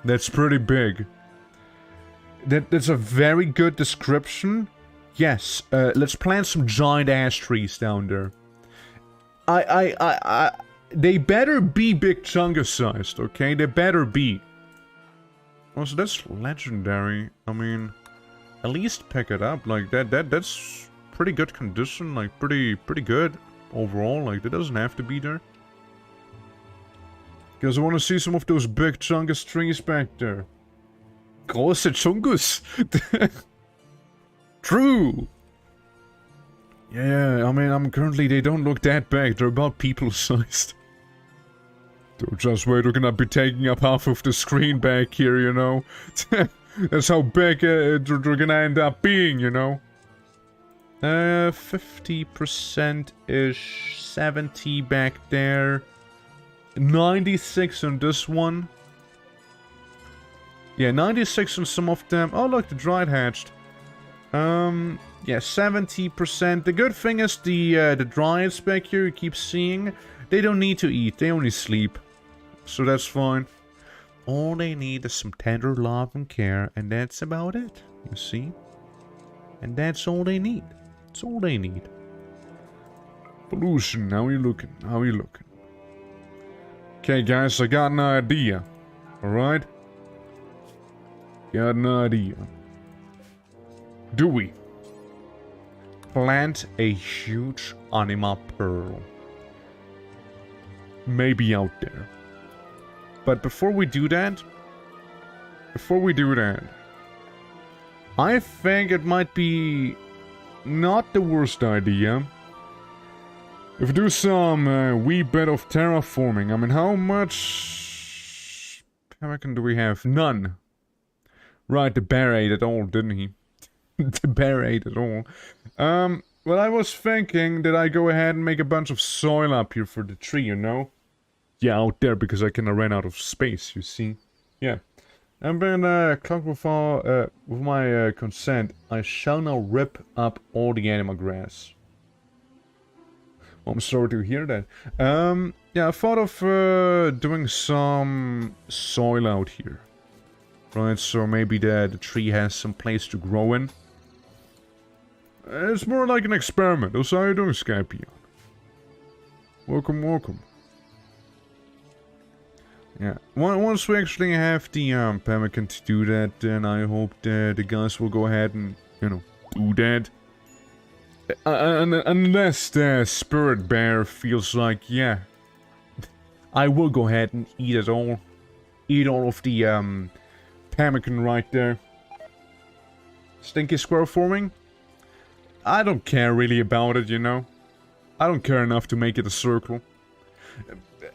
That's pretty big. That's a very good description. Yes, let's plant some giant ash trees down there. They better be big chungus sized, okay? They better be. Also, that's legendary. I mean, at least pick it up. Like, that's pretty good condition. Like, pretty good overall. Like, it doesn't have to be there. Because I want to see some of those big chungus trees back there. Große Chungus. True. Yeah, I mean, currently they don't look that big. They're about people-sized. So just wait, we're gonna be taking up half of the screen back here, you know? That's how big they're gonna end up being, you know? 50%-ish, 70 back there. 96 on this one. Yeah, 96 on some of them. Oh, look, the Druid hatched. Yeah, 70%. The good thing is the Druids back here you keep seeing, they don't need to eat. They only sleep. So that's fine. All they need is some tender love and care, and that's about it, you see? And that's all they need. That's all they need. Pollution, how you looking? How you looking? Okay, guys, I got an idea. Alright? Got an idea. Do we plant a huge Anima pearl? Maybe out there. But before we do that, I think it might be not the worst idea if we do some wee bit of terraforming. I mean, how much pemmican do we have? None. Right, the bear ate it all, didn't he? The bear ate it all. Well, I was thinking that I go ahead and make a bunch of soil up here for the tree, you know? Yeah, out there, because I kinda ran out of space, you see? Yeah. And then, with my consent, I shall now rip up all the Anima grass. I'm sorry to hear that. Yeah, I thought of doing some soil out here. Right, so maybe the tree has some place to grow in. It's more like an experiment. Also, how are you doing, Skypion? Welcome, welcome. Yeah, once we actually have the pemmican to do that, then I hope that the guys will go ahead and, you know, do that. Unless the spirit bear feels like, yeah, I will go ahead and eat it all. Eat all of the pemmican right there. Stinky square forming? I don't care really about it, you know. I don't care enough to make it a circle.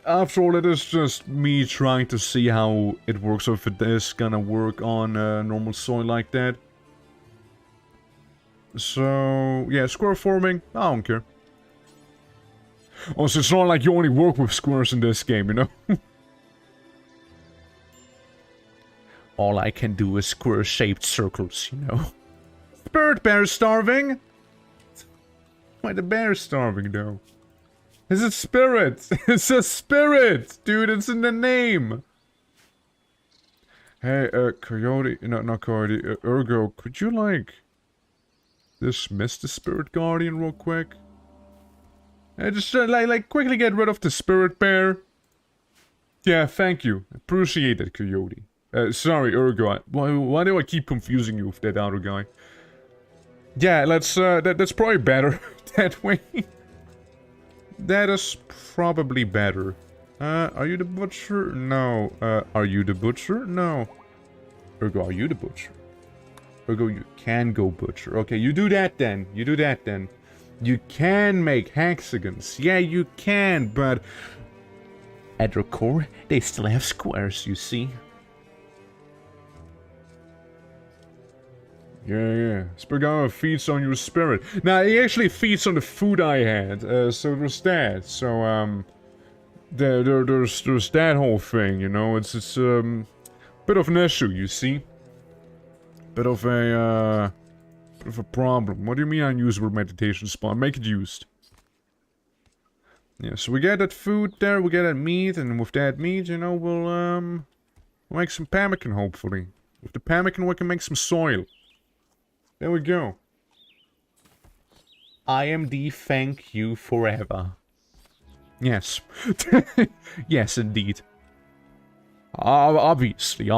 After all, it is just me trying to see how it works, or if it is gonna work on normal soil like that. So, yeah, square forming, I don't care. Also, it's not like you only work with squares in this game, you know? All I can do is square-shaped circles, you know? Spirit bear starving? Why the bear starving, though? It's a spirit! It's a spirit! Dude, it's in the name! Hey, Coyote... No, not Coyote. Ergo, could you, like... dismiss the Spirit Guardian real quick? Just, like, quickly get rid of the Spirit Bear. Yeah, thank you. Appreciate it, Coyote. Sorry, Ergo. Why do I keep confusing you with that other guy? Yeah, let's, that's probably better that way. That is probably better. Are you the butcher? No. Are you the butcher? No. Ergo, are you the butcher? Ergo, you can go butcher. Okay, you do that then. You do that then. You can make hexagons. Yeah, you can, but... at their core, they still have squares, you see. Yeah. Spagano feeds on your spirit. Now, he actually feeds on the food I had, so there's that. So, there's that whole thing, you know. It's bit of an issue, you see. Bit of a problem. What do you mean unusable meditation spawn? Make it used. Yeah, so we get that food there, we get that meat, and with that meat, you know, we'll make some pemmican, hopefully. With the pemmican, we can make some soil. There we go. IMD, thank you forever. Yes. Yes, indeed. Obviously.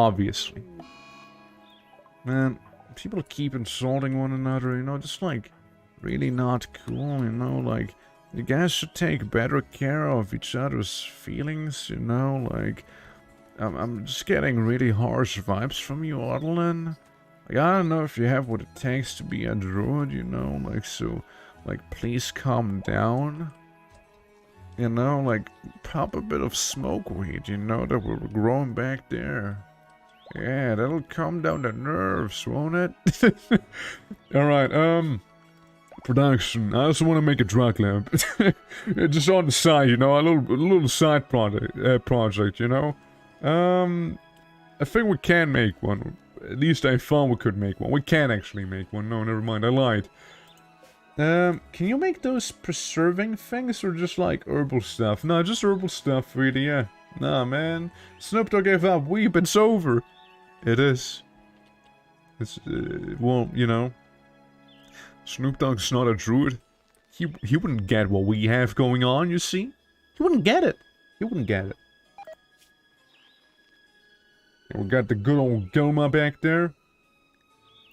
Man, people keep insulting one another, you know, just like, really not cool, you know, like, you guys should take better care of each other's feelings, you know, like, I'm just getting really harsh vibes from you, Adeline. Like, I don't know if you have what it takes to be a druid, you know, like, so, like, please calm down. You know, like, pop a bit of smoke weed, you know, that we're growing back there. Yeah, that'll calm down the nerves, won't it? Alright, production. I also want to make a drug lamp. Just on the side, you know, a little side project, you know? I think we can make one. At least I thought we could make one. We can actually make one. No, never mind. I lied. Can you make those preserving things or just like herbal stuff? No, just herbal stuff, really, yeah. Nah, man. Snoop Dogg gave up. Weep, it's over. It is. It's, well, you know. Snoop Dogg's not a druid. He wouldn't get what we have going on, you see? He wouldn't get it. He wouldn't get it. And we got the good old Goma back there.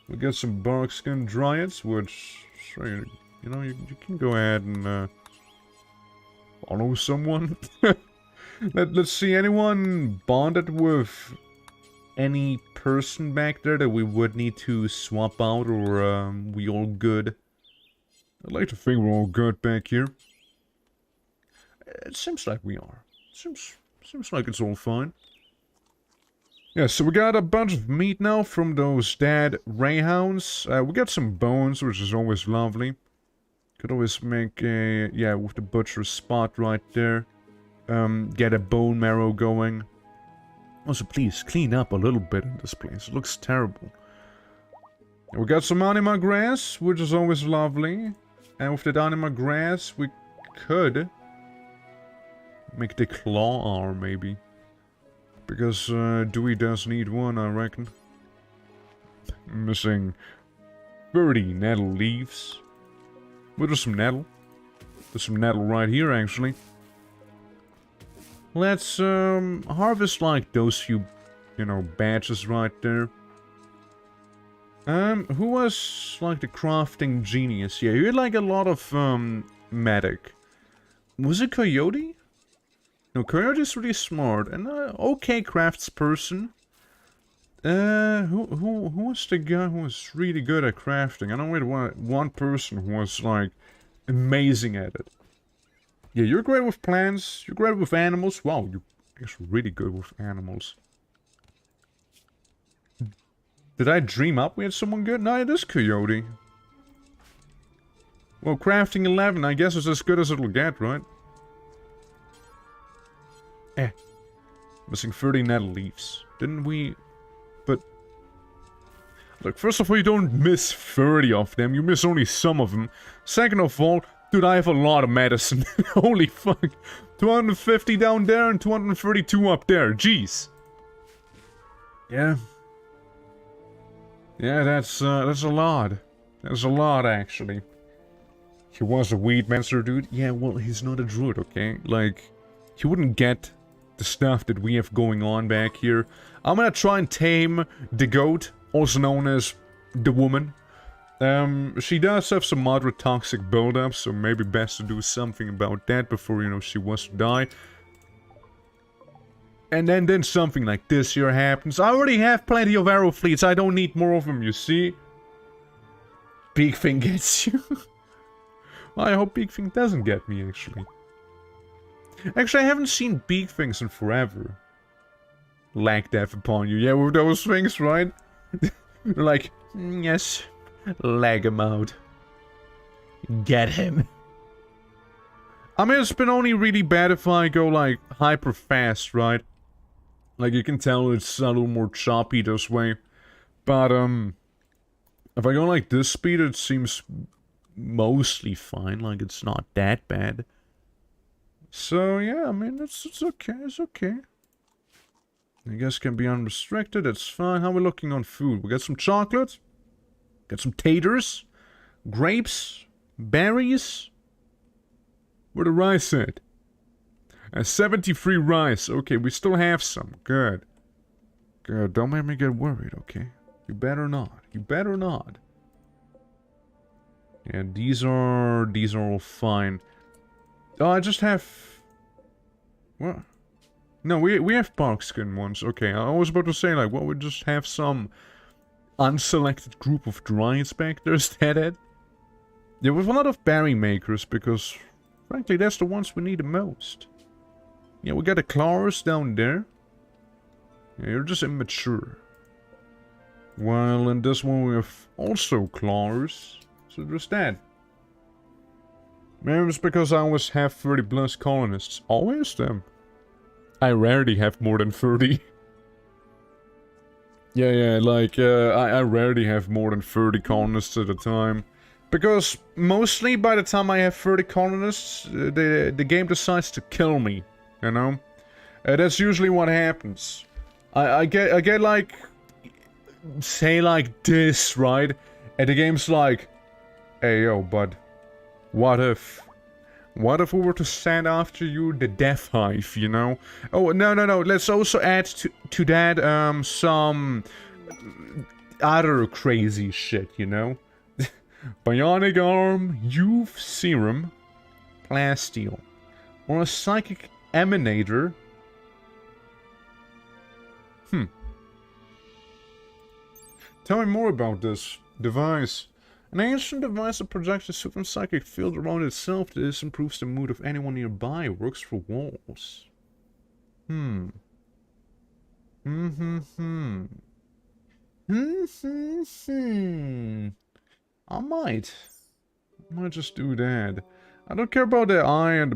We got some barkskin Dryads, which... Sure, you know, you can go ahead and, follow someone. Let's see, anyone bonded with any person back there that we would need to swap out, or, we all good? I'd like to think we're all good back here. It seems like we are. Seems like it's all fine. Yeah, so we got a bunch of meat now from those dead Greyhounds. We got some bones, which is always lovely. Could always make a... yeah, with the butcher's spot right there. Get a bone marrow going. Also, please, clean up a little bit in this place. It looks terrible. And we got some Anima grass, which is always lovely. And with that Anima grass, we could... make the claw arm, maybe. Because Dewey does need one, I reckon. Missing 30 nettle leaves. Well, there's some nettle. There's some nettle right here, actually. Let's harvest like those few, you know, batches right there. Who was like the crafting genius? Yeah, you had like a lot of medic. Was it Coyote? No, Coyote's really smart and okay craftsperson. Who was the guy who was really good at crafting? I know we had one person who was like amazing at it. Yeah, you're great with plants. You're great with animals. Wow, you're actually really good with animals. Did I dream up we had someone good? No, it is Coyote. Well, crafting 11, I guess it's as good as it'll get, right? Missing 30 nettle leaves. Didn't we... But... Look, first of all, you don't miss 30 of them. You miss only some of them. Second of all, dude, I have a lot of medicine. Holy fuck. 250 down there and 232 up there. Jeez. Yeah. Yeah, that's a lot. That's a lot, actually. He was a weed monster, dude. Yeah, well, he's not a druid, okay? Like, he wouldn't get the stuff that we have going on back here. I'm gonna try and tame the goat, also known as the woman. She does have some moderate toxic buildup, so maybe best to do something about that before, you know, she was to die. And then something like this here happens. I already have plenty of arrow fleets, I don't need more of them, you see? Big Thing gets you. I hope Big Thing doesn't get me, actually. Actually, I haven't seen big things in forever. Lag death upon you. Yeah, with those things, right? Like, yes, lag him out. Get him. I mean, it's been only really bad if I go, like, hyper fast, right? Like, you can tell it's a little more choppy this way. But, if I go like this speed, it seems mostly fine. Like, it's not that bad. So, yeah, I mean, it's okay, it's okay. I guess can be unrestricted, it's fine. How are we looking on food? We got some chocolate. Got some taters. Grapes. Berries. Where the rice at? 73 rice. Okay, we still have some. Good. Good, don't make me get worried, okay? You better not. You better not. Yeah, these are all fine. Oh, I just have... What? No, we have barkskin ones. Okay, I was about to say, like, well, we just have some unselected group of Dryads back there. Is that it? Yeah, we have a lot of berry makers, because, frankly, that's the ones we need the most. Yeah, we got the clawers down there. Yeah, you're just immature. Well, in this one we have also clawers. So there's that. Maybe it's because I always have 30 plus colonists. Always them. I rarely have more than 30. Yeah, like, I rarely have more than 30 colonists at a time. Because mostly by the time I have 30 colonists, the game decides to kill me, you know? That's usually what happens. I get like, say like this, right? And the game's like, hey yo, bud, what if? What if we were to send after you the Death Hive, you know? Oh, no, let's also add to that, some other crazy shit, you know? Bionic Arm, Youth Serum, Plasteel, or a Psychic Emanator. Tell me more about this device. An ancient device that projects a certain psychic field around itself. This improves the mood of anyone nearby. Works for walls. I might just do that. I don't care about the eye and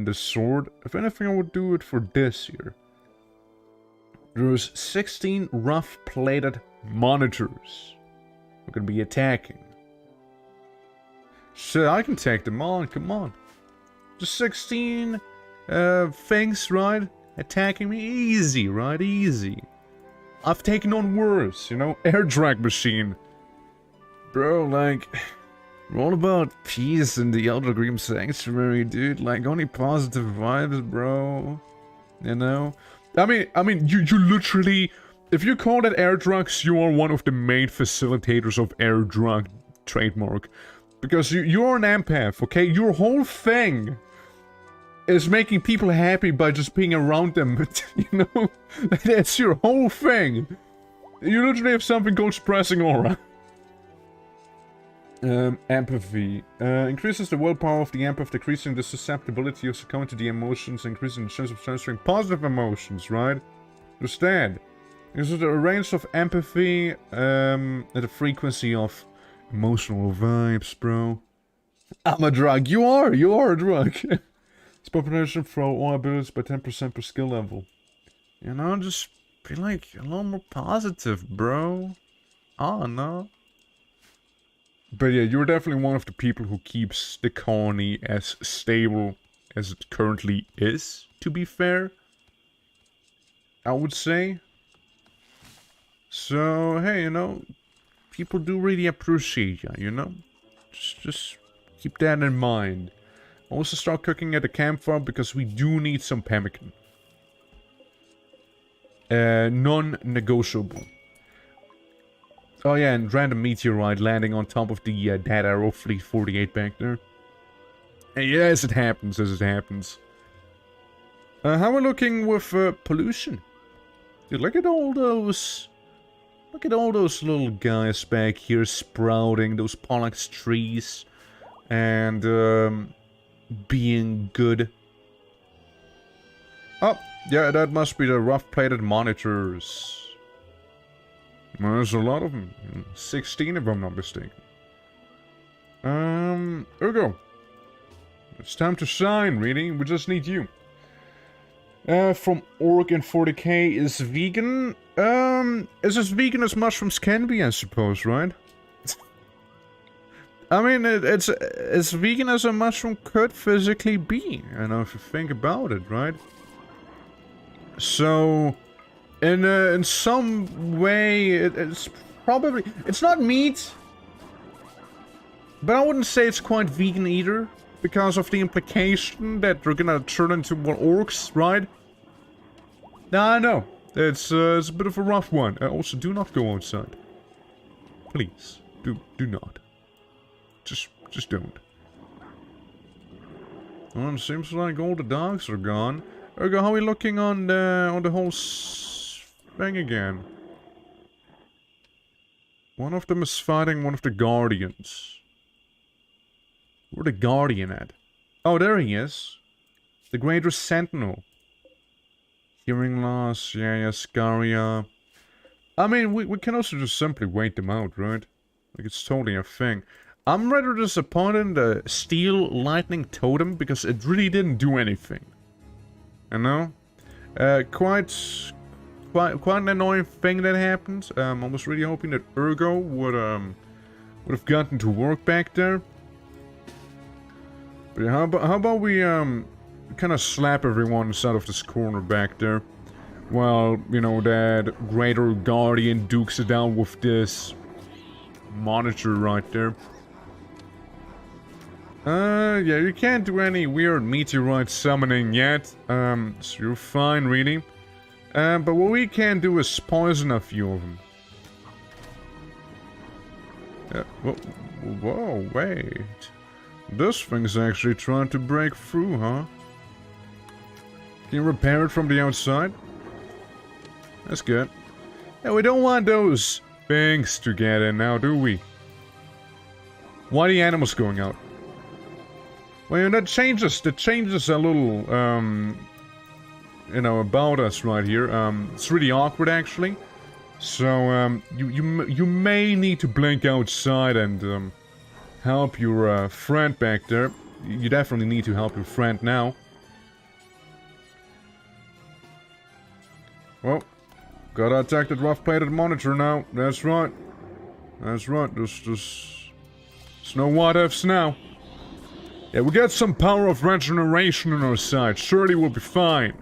the sword. If anything, I would do it for this here. There's 16 rough-plated monitors. We're gonna be attacking. Shit, I can take them on, come on. Just 16 things, right? Attacking me easy, right? Easy. I've taken on worse, you know? Air drag machine. Bro, like, we're all about peace in the Elder Dream Sanctuary, dude. Like, only positive vibes, bro. You know? I mean, you literally... If you call that air drugs, you are one of the main facilitators of air drug trademark. Because you're an empath, okay? Your whole thing is making people happy by just being around them, you know? That's your whole thing. You literally have something called suppressing aura. Empathy. Increases the willpower of the empath, decreasing the susceptibility of succumbing to the emotions, increasing the chance of transferring positive emotions, right? Understand? This is a range of empathy, at a frequency of emotional vibes, bro. I'm a drug. You are a drug. It's population for all abilities by 10% per skill level. You know, just be like a little more positive, bro. Oh, no. But yeah, you're definitely one of the people who keeps the colony as stable as it currently is, to be fair. I would say. So, hey, you know, people do really appreciate you know? Just keep that in mind. Also start cooking at the campfire because we do need some pemmican. Non-negotiable. Oh yeah, and random meteorite landing on top of the dead arrow fleet 48 back there. And yes, it happens as it happens. How are we looking with pollution? Dude, look at all those... Look at all those little guys back here sprouting, those pollux trees, and being good. Oh, yeah, that must be the rough-plated monitors. Well, there's a lot of them. 16 if I'm not mistaken. Here we go. It's time to shine, really. We just need you. From Orc and 40k is vegan. Is as vegan as mushrooms can be, I suppose, right? I mean, it's as vegan as a mushroom could physically be, you know, if you think about it, right? So, in some way, it's probably... It's not meat, but I wouldn't say it's quite vegan either, because of the implication that they're gonna turn into more orcs, right? Nah, I know. It's a bit of a rough one. Also, do not go outside. Please, do not. Just don't. Well, it seems like all the dogs are gone. Ergo, how are we looking on the whole thing again? One of them is fighting one of the guardians. Where's the guardian at? Oh, there he is. The Greater Sentinel. Hearing loss, yeah, Scaria. I mean, we can also just simply wait them out, right? Like, it's totally a thing. I'm rather disappointed in the Steel Lightning Totem, because it really didn't do anything. You know? Quite quite an annoying thing that happened. I was really hoping that Ergo would have gotten to work back there. But yeah, how about we kind of slap everyone inside of this corner back there, while you know that Greater Guardian dukes it down with this monitor right there. Yeah, you can't do any weird meteorite summoning yet, so you're fine, really. But what we can do is poison a few of them. Whoa, wait. This thing's actually trying to break through, huh? Can you repair it from the outside? That's good. Yeah, we don't want those things to get in now, do we? Why are the animals going out? Well, you know, that changes a little, you know, about us right here. It's really awkward, actually. So, you may need to blink outside and, help your, friend back there. You definitely need to help your friend now. Well, gotta attack that rough-plated monitor now. That's right. That's right. There's no what-ifs now. Yeah, we got some power of regeneration on our side. Surely we'll be fine.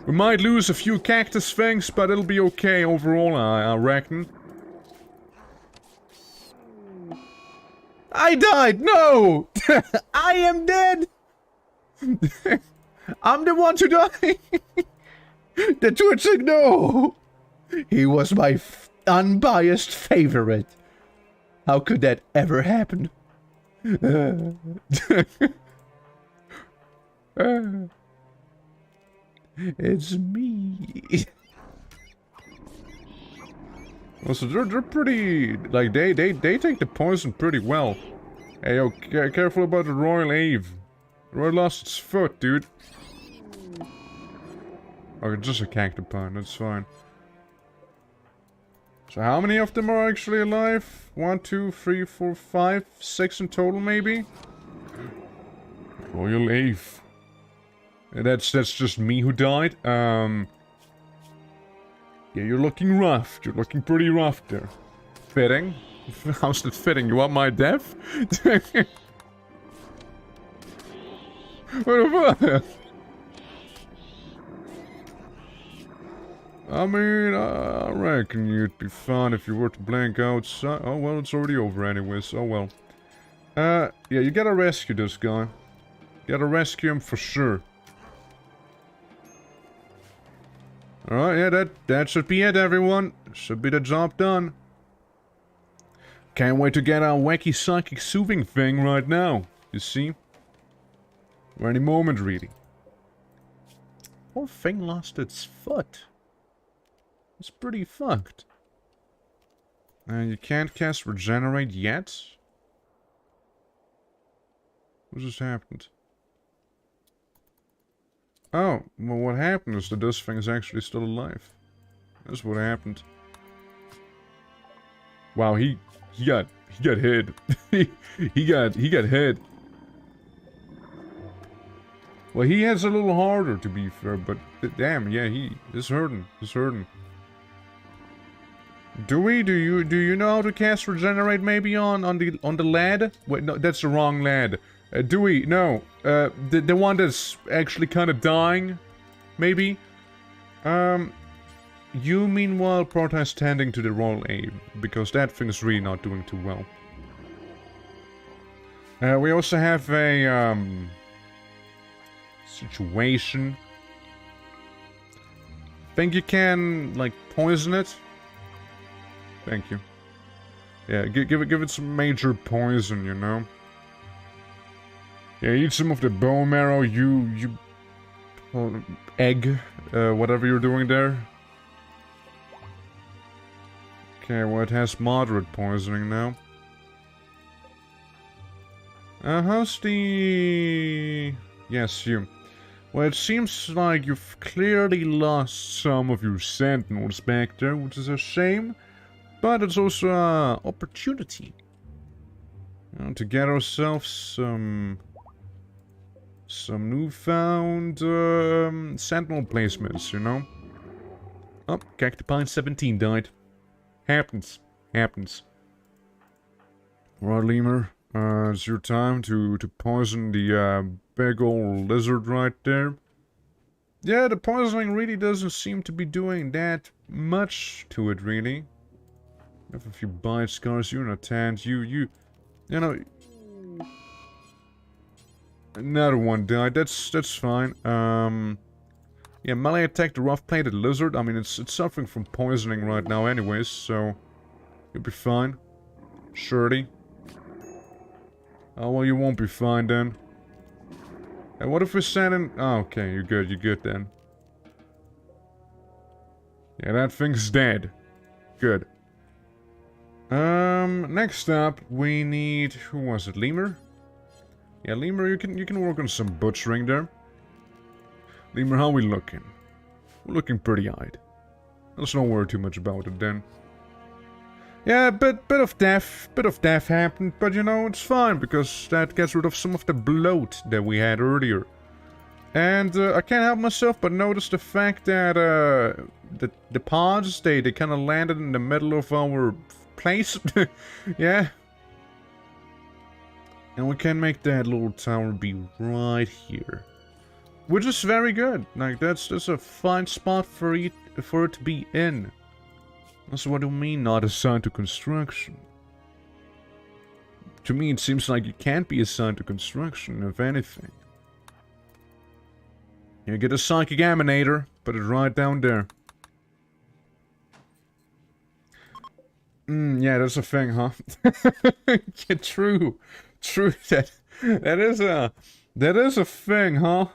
We might lose a few cactus things, but it'll be okay overall, I reckon. I died! No! I am dead! I'm the one to die! The twitching, no! He was my unbiased favorite. How could that ever happen? It's me. Also, they're pretty, like, they take the poison pretty well. Hey, yo, careful about the Royal Ave. The Royal lost its foot, dude. Okay, just a cactopine, that's fine. So how many of them are actually alive? 1, 2, 3, 4, 5, 6 in total, maybe? Royal Ave. That's just me who died. Yeah, you're looking rough. You're looking pretty rough there. Fitting? How's that fitting? You want my death? What the fuck? I mean, I reckon you'd be fine if you were to blink outside. Oh, well, it's already over anyways. Oh, well. Yeah, you gotta rescue this guy. You gotta rescue him for sure. Alright, yeah, that should be it, everyone. Should be the job done. Can't wait to get our wacky psychic soothing thing right now. You see? Or any moment, really. Poor thing lost its foot. It's pretty fucked. You can't cast Regenerate yet? What just happened? Oh, well, what happened is that this thing is actually still alive. That's what happened. Wow, he got hit. he got hit. Well, he has a little harder, to be fair, but damn, yeah, it's hurting. It's hurting. Do you know how to cast Regenerate maybe on the lad? Wait, no, that's the wrong lad. Dewey, no. The one that's actually kind of dying, maybe. You meanwhile protest tending to the Royal Aim, because that thing is really not doing too well. We also have a situation. Think you can like poison it? Thank you. Yeah, give it some major poison, you know. Yeah, eat some of the bone marrow, you egg, whatever you're doing there. Okay, well, it has moderate poisoning now. How's the... Yes, you. Well, it seems like you've clearly lost some of your sentinels back there, which is a shame. But it's also an opportunity. You know, to get ourselves some newfound sentinel placements, you know? Oh, Cactipine 17 died. Happens. Happens. Right, Lemur. It's your time to poison the big old lizard right there. Yeah, the poisoning really doesn't seem to be doing that much to it, really. You have a few bite scars, you're not tanned, you know... Another one died, that's fine. Yeah, melee attack the rough-plated lizard. I mean, it's suffering from poisoning right now anyways, so... You'll be fine. Surely. Oh, well, you won't be fine then. And what if we're sending... Oh, okay, you're good then. Yeah, that thing's dead. Good. Next up, we need... Who was it? Lemur? Yeah, Lemur, you can work on some butchering there. Lemur, how we looking? We're looking pretty eyed. Let's not worry too much about it then. Yeah, bit of death happened, but you know, it's fine, because that gets rid of some of the bloat that we had earlier. And I can't help myself but notice the fact that the pods, they kind of landed in the middle of our place. Yeah. And we can make that little tower be right here. Which is very good. Like, that's a fine spot for it to be in. That's what I mean, not assigned to construction. To me, it seems like you can't be assigned to construction, if anything. You get a psychic emanator, put it right down there. Yeah, that's a thing, huh? Yeah, true. True, that is a thing, huh?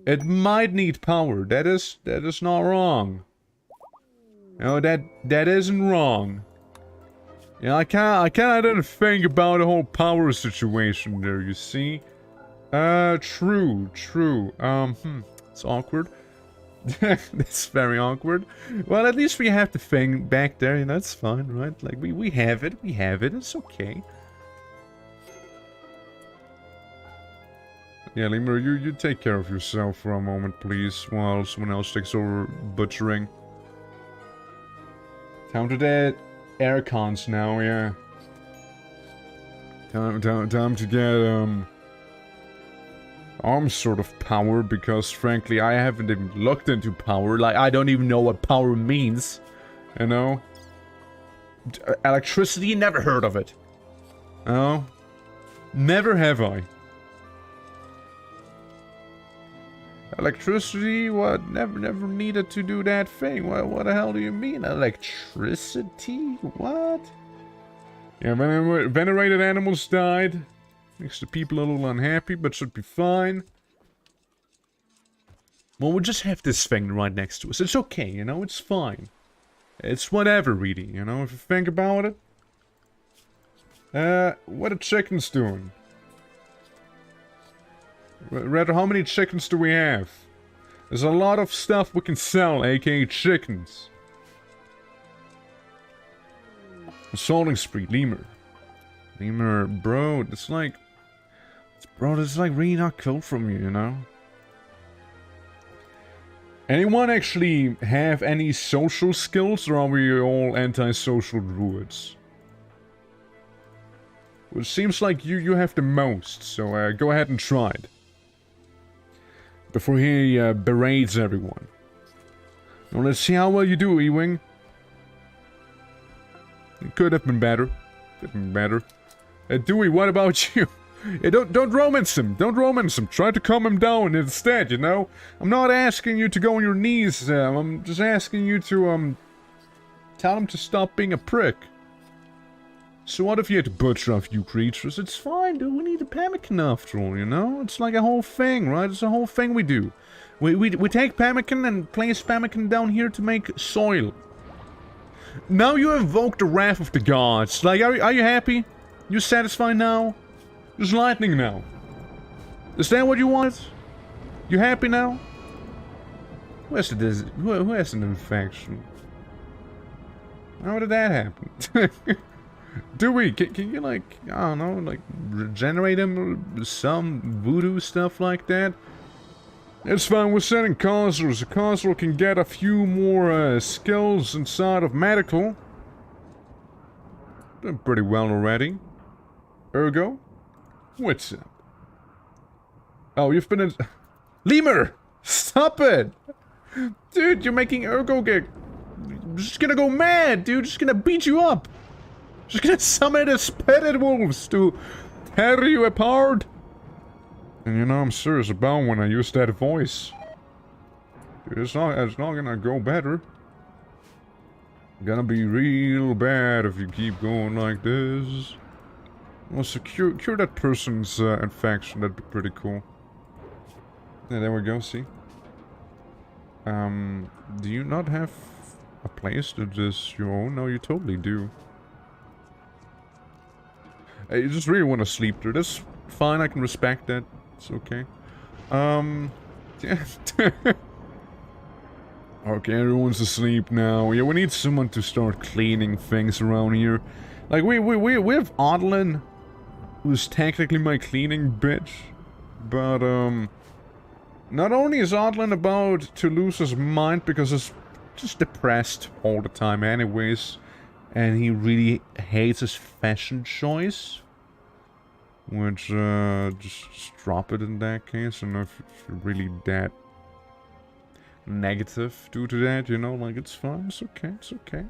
It might need power. That is not wrong. No, that isn't wrong. Yeah, I didn't think about the whole power situation there, you see. True. It's awkward. That's very awkward. Well, at least we have the thing back there, and that's fine, right? Like, we have it, it's okay. Yeah, Lemur, you take care of yourself for a moment, please, while someone else takes over butchering. Time to the air cons now, yeah. Time to get, arm sort of power, because frankly, I haven't even looked into power. Like, I don't even know what power means, you know? Electricity? Never heard of it. Oh? Never have I. Electricity? What? Never needed to do that thing. What the hell do you mean? Electricity? What? Yeah, venerated animals died. Makes the people a little unhappy, but should be fine. Well, we'll just have this thing right next to us. It's okay, you know? It's fine. It's whatever, really, you know? If you think about it. What are chickens doing? Rather, how many chickens do we have? There's a lot of stuff we can sell, aka chickens. Assaulting spree, Lemur. Lemur, bro, it's like... Bro, this is like really not cool from you, you know? Anyone actually have any social skills, or are we all anti-social druids? Well, it seems like you have the most, so go ahead and try it. Before he berates everyone. Now let's see how well you do, Ewing. It could have been better. Dewey, what about you? Don't romance him. Don't romance him. Try to calm him down instead, you know? I'm not asking you to go on your knees, I'm just asking you to, tell him to stop being a prick. So what if you had to butcher a few creatures? It's fine, dude. We need a pemmican after all, you know? It's like a whole thing, right? It's a whole thing we do. We take pemmican and place pemmican down here to make soil. Now you invoke the wrath of the gods. Like, are you happy? You satisfied now? There's lightning now. Is that what you want? You happy now? Who has an infection? How did that happen? Dewey, can you, like, I don't know, like, regenerate him, some voodoo stuff like that? It's fine, we're sending counselors. A counselor can get a few more skills inside of medical. Doing pretty well already. Ergo? What's up? Oh, you've been in... Lemur! Stop it! Dude, you're making Ergo get... Just gonna go mad, dude. Just gonna beat you up. Just gonna summon the spitted wolves to tear you apart. And you know, I'm serious about when I use that voice. Dude, it's not gonna go better. Gonna be real bad if you keep going like this. Also, cure that person's infection. That'd be pretty cool. Yeah, there we go, see? Do you not have a place that is your own? No, you totally do. You just really want to sleep there. That's fine, I can respect that. It's okay. Yeah. Okay, everyone's asleep now. Yeah, we need someone to start cleaning things around here. Like, we have Odlin, who's technically my cleaning bitch. But, not only is Odlin about to lose his mind because he's just depressed all the time anyways, and he really hates his fashion choice, which, just drop it in that case. I don't know if you're really that negative due to that, you know, like, it's fine, it's okay, it's okay.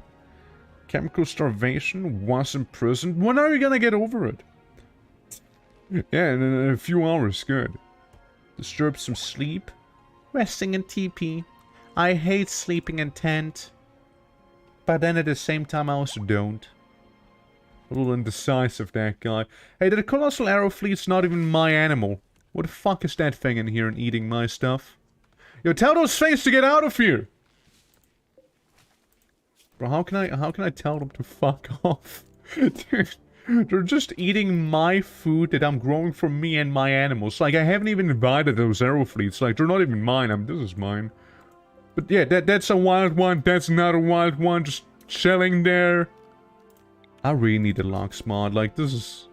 Chemical starvation, was imprisoned. When are you gonna get over it? Yeah, in a few hours, good. Disturb some sleep. Resting in TP. I hate sleeping in tent. But then at the same time I also don't. A little indecisive, that guy. Hey, the Colossal Arrow Fleet's not even my animal. What the fuck is that thing in here and eating my stuff? Yo, tell those things to get out of here! Bro, how can I tell them to fuck off? Dude, they're just eating my food that I'm growing for me and my animals. Like, I haven't even invited those arrow fleets. Like, they're not even mine. This is mine. But yeah, that's a wild one. That's not a wild one. Just chilling there. I really need a locks mod. Like, this is...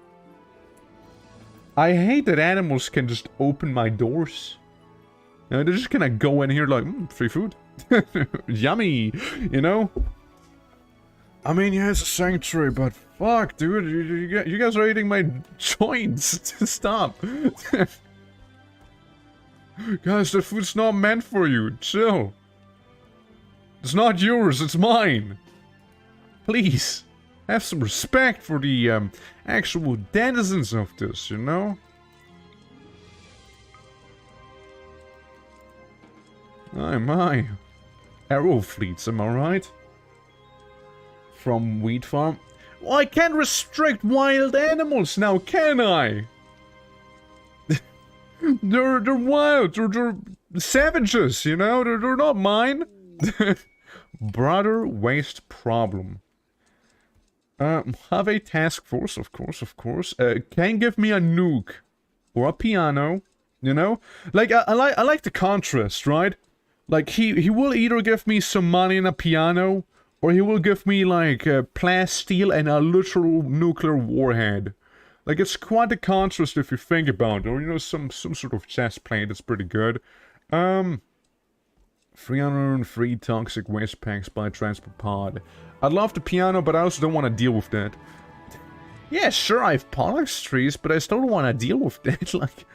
I hate that animals can just open my doors. You know, they're just gonna go in here like, free food. Yummy, you know? I mean, yeah, it's a sanctuary, but fuck, dude, you guys are eating my joints. Stop. Guys, the food's not meant for you. Chill. It's not yours, it's mine. Please, have some respect for the actual denizens of this, you know? My. Arrow fleets, am I right? From Wheat Farm. Well, I can't restrict wild animals now, can I? they're wild. They're savages, you know? They're not mine. Brother waste problem. Have a task force, of course. Can give me a nuke or a piano, you know? Like I like the contrast, right? Like he will either give me some money and a piano, or he will give me, like, plasteel and a literal nuclear warhead. Like, it's quite a contrast if you think about it. Or, you know, some sort of chest plate that's pretty good. 303 toxic waste packs by transport pod. I'd love the piano, but I also don't want to deal with that. Yeah, sure, I have pollux trees, but I still don't want to deal with that. Like...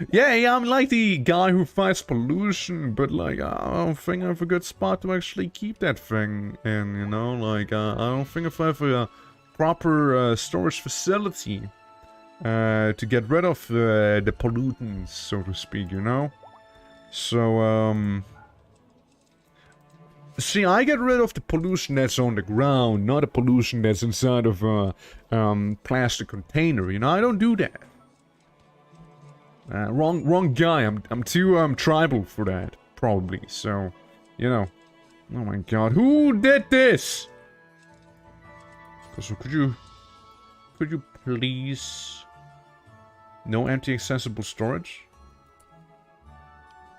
yeah, I'm like the guy who fights pollution, but like, I don't think I have a good spot to actually keep that thing in, you know? Like, I don't think if I have a proper storage facility to get rid of the pollutants, so to speak, you know? So, see, I get rid of the pollution that's on the ground, not the pollution that's inside of a plastic container, you know? I don't do that. Wrong guy. I'm too tribal for that, probably. So, you know. Oh my god, who did this? So could you please? No empty accessible storage?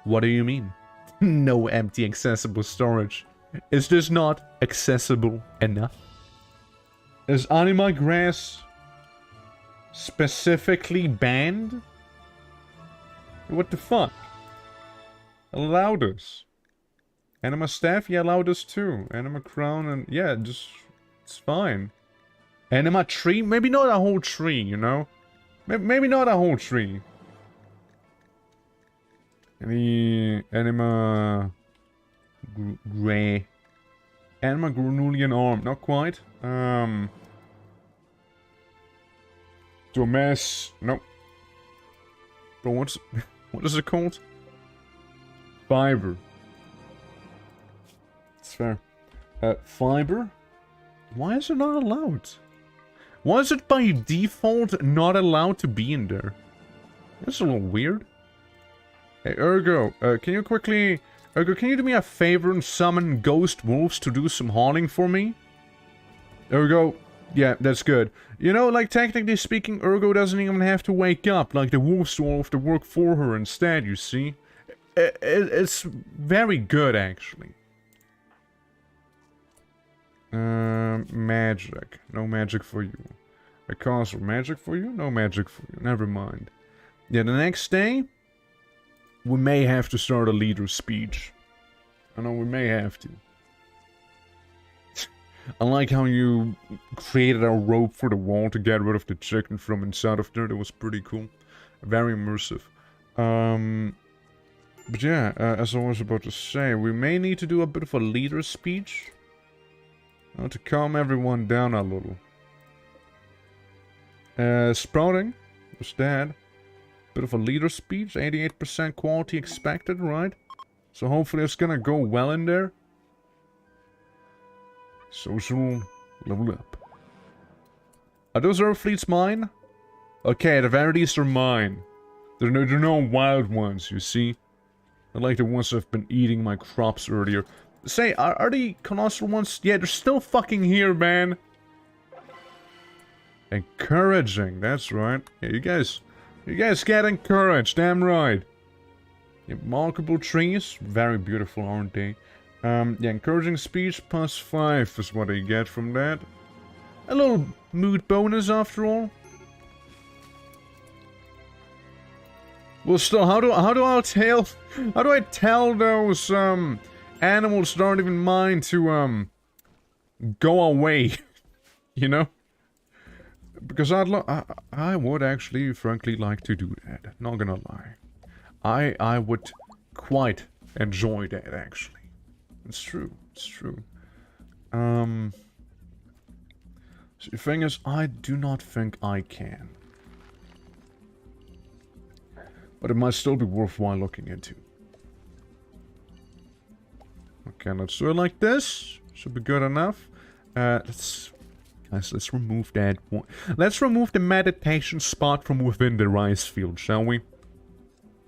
What do you mean? No empty accessible storage. Is this not accessible enough? Is Anima grass specifically banned? What the fuck? Allow this. Anima staff, yeah, allow this too. Anima crown and yeah, just it's fine. Anima tree, maybe not a whole tree, you know? Maybe not a whole tree. Any Anima gray. Anima Granulian arm, not quite. Domes, nope. But what is it called? Fiber. It's fair. Fiber? Why is it not allowed? Why is it by default not allowed to be in there? That's a little weird. Hey, Ergo, can you quickly... Ergo, can you do me a favor and summon ghost wolves to do some hauling for me? Ergo, yeah, that's good. You know, like, technically speaking, Ergo doesn't even have to wake up. Like, the wolves do all of the work for her instead, you see? It's very good, actually. Magic. No magic for you. A castle. Magic for you? No magic for you. Never mind. Yeah, the next day, we may have to start a leader's speech. I know we may have to. I like how you created a rope for the wall to get rid of the chicken from inside of there. That was pretty cool. Very immersive. But yeah, as I was about to say, we may need to do a bit of a leader's speech. To calm everyone down a little. Sprouting was dead. Bit of a leader's speech. 88% quality expected, right? So hopefully it's gonna go well in there. Social level up. Are those Earth fleets mine? Okay, at the very least they're mine. They're no wild ones, you see? They're like the ones that have been eating my crops earlier. Say, are the colossal ones? Yeah, they're still fucking here, man. Encouraging, that's right. Yeah, you guys get encouraged, damn right. Yeah, remarkable trees, very beautiful, aren't they? Yeah, encouraging speech +5 is what I get from that. A little mood bonus after all. Well, still, how do I tell those animals that aren't even mine to go away? You know? Because I would actually, frankly, like to do that. Not gonna lie, I would quite enjoy that actually. It's true. It's true. So the thing is, I do not think I can. But it might still be worthwhile looking into. Okay, let's do it like this. Should be good enough. Guys, let's remove that one. Let's remove the meditation spot from within the rice field, shall we?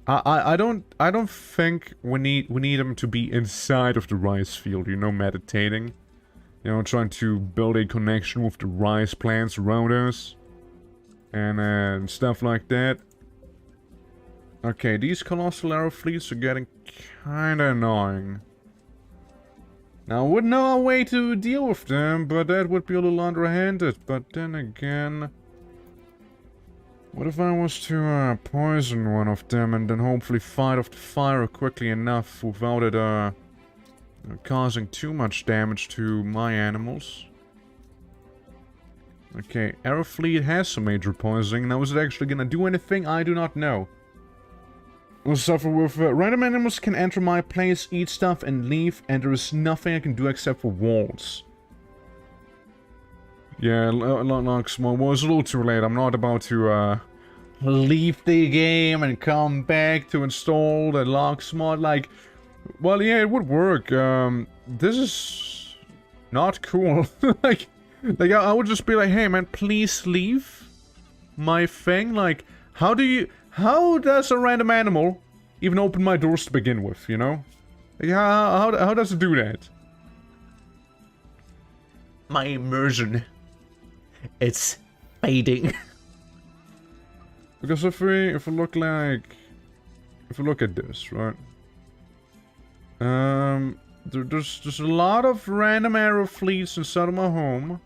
I don't think we need them to be inside of the rice field, you know, meditating. You know, trying to build a connection with the rice plants around us. And stuff like that. Okay, these colossal arrow fleets are getting kinda annoying. Now, I would know a way to deal with them, but that would be a little underhanded. But then again... What if I was to poison one of them and then hopefully fight off the fire quickly enough without it causing too much damage to my animals? Okay, Arrow Fleet has some major poisoning. Now, is it actually gonna do anything? I do not know. We'll suffer with... random animals can enter my place, eat stuff, and leave, and there is nothing I can do except for walls. Yeah, like small. Well, it's a little too late. I'm not about to leave the game and come back to install the lock mod. Like, well, yeah, it would work. This is not cool. like I would just be like, hey, man, please leave my thing. Like, how does a random animal even open my doors to begin with? You know, like, how does it do that? My immersion. It's fading. Because if we look at this, right? There's a lot of random arrow fleets inside of my home.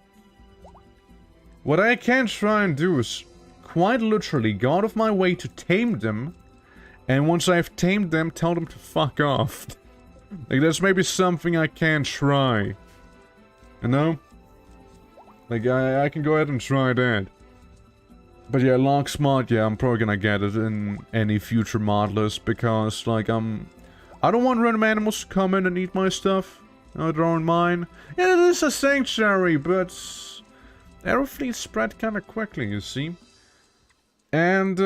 What I can try and do is quite literally go out of my way to tame them, And once I've tamed them, tell them to fuck off. Like, that's maybe something I can try. You know? Like, I can go ahead and try that. But yeah, Lock Smart, yeah, I'm probably gonna get it in any future mod list, because, like, I don't want random animals to come in and eat my stuff. No, they're on mine. Yeah, it is a sanctuary, but arrow fleets spread kinda quickly, you see. And,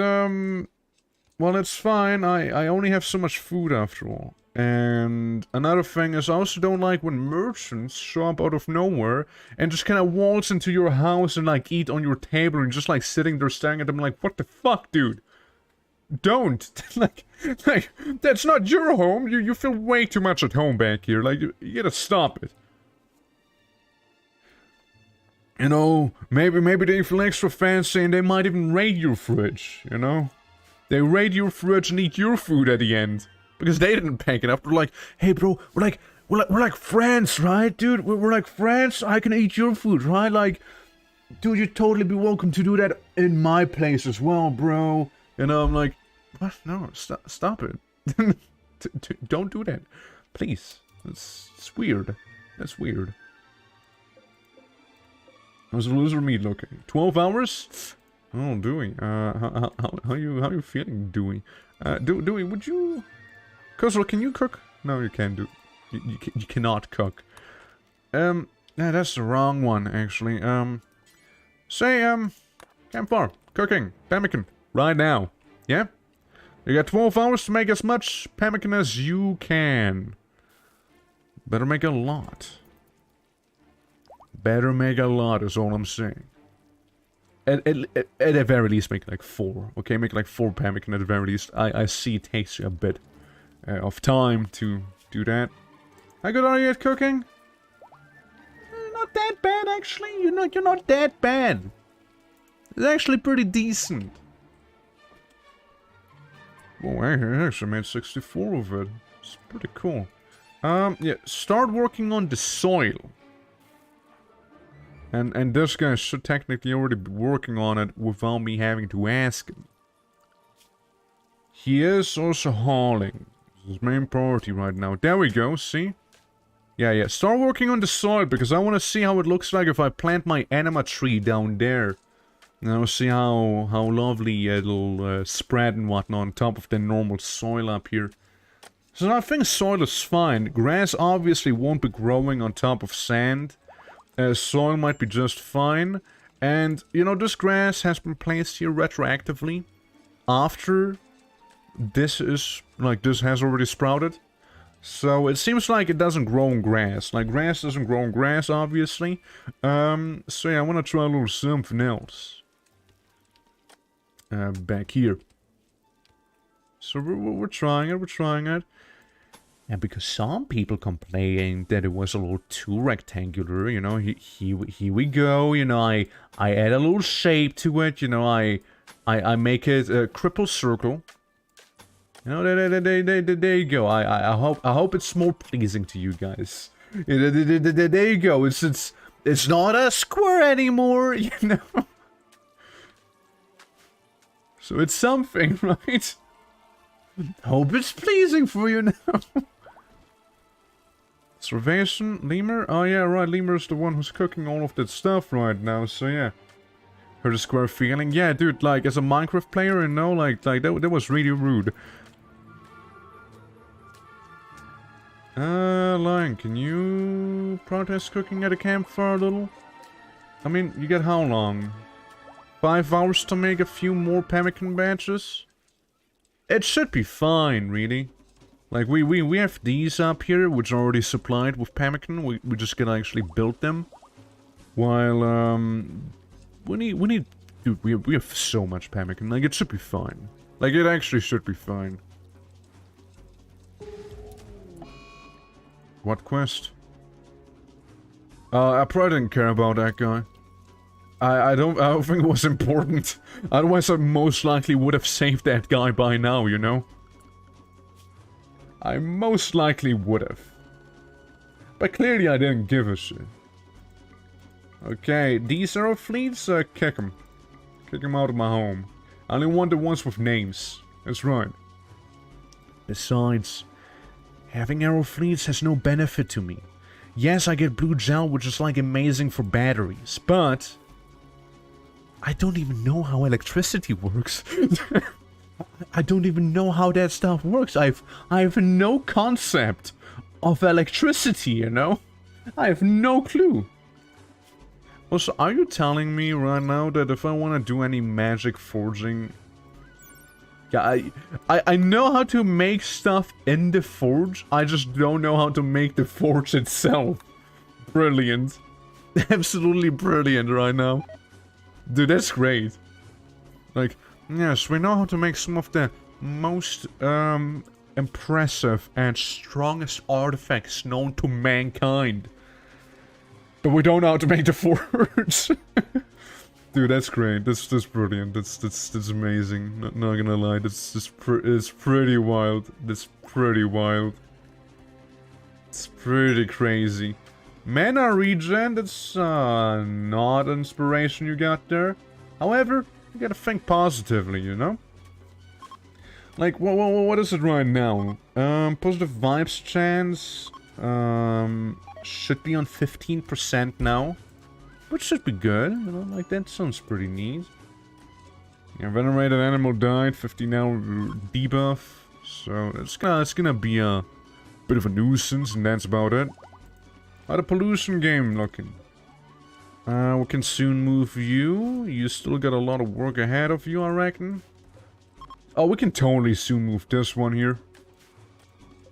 well, it's fine. I only have so much food after all. And another thing is, I also don't like when merchants show up out of nowhere and just kind of waltz into your house and like eat on your table and just like sitting there staring at them like, what the fuck, dude? Don't. like, that's not your home. You feel way too much at home back here. Like, you gotta stop it. You know, maybe they feel extra fancy and they might even raid your fridge, you know? They raid your fridge and eat your food at the end. Because they didn't pack it up. They're like, hey bro, we're like friends, right, dude? We're like friends. I can eat your food, right? Like, dude, you'd totally be welcome to do that in my place as well, bro. You know, I'm like, what? No, stop it. Don't do that, please. It's weird. That's weird. How's the loser meat looking? 12 hours? Oh, Dewey. How you feeling, Dewey? Dewey, would you? Kozro, can you cook? No, you can't do. You cannot cook. Yeah, that's the wrong one, actually. Campfire, cooking, pemmican, right now. Yeah? You got 12 hours to make as much pemmican as you can. Better make a lot. Better make a lot, is all I'm saying. At the very least, make like 4. Okay, make like 4 pemmican at the very least. I see it takes you a bit of time to do that. How good are you at cooking? Not that bad, actually. You're not that bad. It's actually pretty decent. Well, I actually made 64 of it. It's pretty cool. Yeah, start working on the soil. And this guy should technically already be working on it without me having to ask him. He is also hauling. His main priority right now. There we go, see? Yeah, start working on the soil, because I want to see how it looks like if I plant my Anima tree down there. And I'll see how lovely it'll spread and whatnot on top of the normal soil up here. So I think soil is fine. Grass obviously won't be growing on top of sand. Soil might be just fine. And, you know, this grass has been placed here retroactively. After this is, like, this has already sprouted. So it seems like it doesn't grow in grass. Like, grass doesn't grow in grass, obviously. So yeah, I want to try a little something else. Back here. So we're trying it. And because some people complained that it was a little too rectangular, you know, here we go, you know, I add a little shape to it, you know, I make it a cripple circle. You know, there you go. I hope it's more pleasing to you guys. There you go. It's not a square anymore, you know. So it's something, right? Hope it's pleasing for you now. Starvation, Lemur? Oh yeah, right, Lemur's the one who's cooking all of that stuff right now, so yeah. Heard a square feeling. Yeah, dude, like, as a Minecraft player, you know, like that was really rude. Lion, can you protest cooking at a campfire a little? I mean, you get how long? 5 hours to make a few more pemmican batches? It should be fine, really. Like, we have these up here, which are already supplied with pemmican. We just gotta actually build them. While, we need... Dude, we have so much pemmican. Like, it should be fine. Like, it actually should be fine. What quest? I probably didn't care about that guy. I don't think it was important. Otherwise, I most likely would have saved that guy by now, you know? I most likely would have. But clearly I didn't give a shit. Okay, these arrow fleets, kick them. Kick them out of my home. I only want the ones with names. That's right. Besides, having arrow fleets has no benefit to me. Yes, I get blue gel, which is like amazing for batteries, but I don't even know how electricity works. I don't even know how that stuff works. I have no concept of electricity, you know? I have no clue. Also, are you telling me right now that if I want to do any magic forging... Yeah, I know how to make stuff in the forge, I just don't know how to make the forge itself. Brilliant. Absolutely brilliant right now. Dude, that's great. Like, yes, we know how to make some of the most impressive and strongest artifacts known to mankind. But we don't know how to make the forge. Dude, that's great. That's brilliant. That's amazing. Not gonna lie. It's pretty wild. That's pretty wild. It's pretty crazy. Mana regen, that's not inspiration you got there. However, you gotta think positively, you know? Like, what is it right now? Positive vibes chance should be on 15% now. Which should be good, you know, like that sounds pretty neat. Yeah, venerated animal died, 50 now debuff. So it's gonna be a bit of a nuisance, and that's about it. How the pollution game looking? We can soon move you. You still got a lot of work ahead of you, I reckon. Oh, we can totally soon move this one here.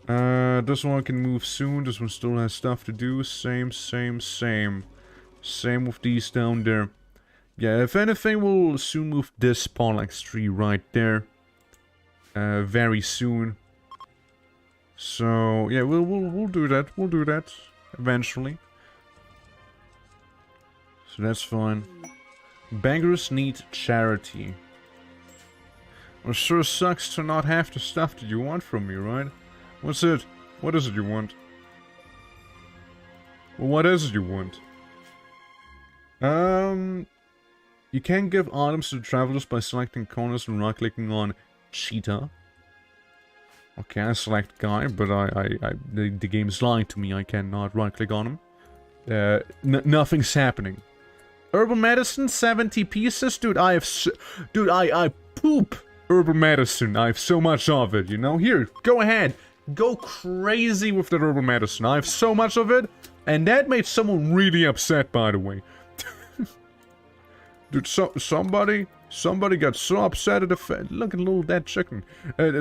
This one can move soon. This one still has stuff to do. Same. Same with these down there. Yeah, if anything, we'll soon move this Pollax tree right there. Very soon. So yeah, we'll do that. We'll do that eventually. So that's fine. Beggars need charity. Well, sure sucks to not have the stuff that you want from me, right? What's it? What is it you want? Well, what is it you want? You can give items to travelers by selecting corners and right-clicking on Cheetah. Okay, I select guy, but the game's lying to me. I cannot right-click on him. Nothing's happening. Herbal medicine, 70 pieces, dude. I poop herbal medicine. I have so much of it. You know. Here, go ahead, go crazy with the herbal medicine. I have so much of it, and that made someone really upset, by the way. Dude, somebody got so upset at the look at little dead chicken.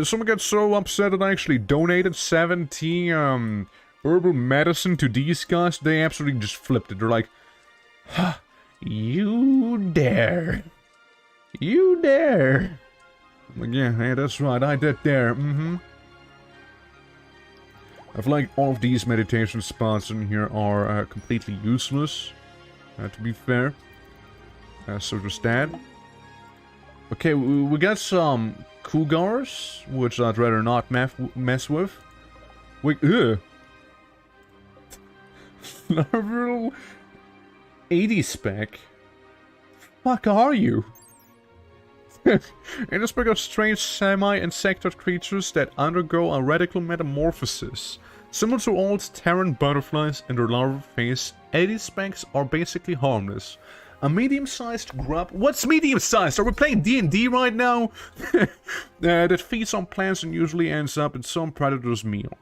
Someone got so upset that I actually donated 70 herbal medicine to these guys. They absolutely just flipped it. They're like, huh, you dare. You dare. I'm like, yeah, hey, that's right, I did dare. I feel like all of these meditation spots in here are completely useless, to be fair. So just that. Okay, we got some Cougars, which I'd rather not mess with. Wait, level 80 spec? Fuck are you? In this book of strange semi-insectoid creatures that undergo a radical metamorphosis. Similar to old Terran butterflies in their larval phase, 80 specs are basically harmless. A medium-sized grub? What's medium-sized? Are we playing D&D right now? That feeds on plants and usually ends up in some predator's meal.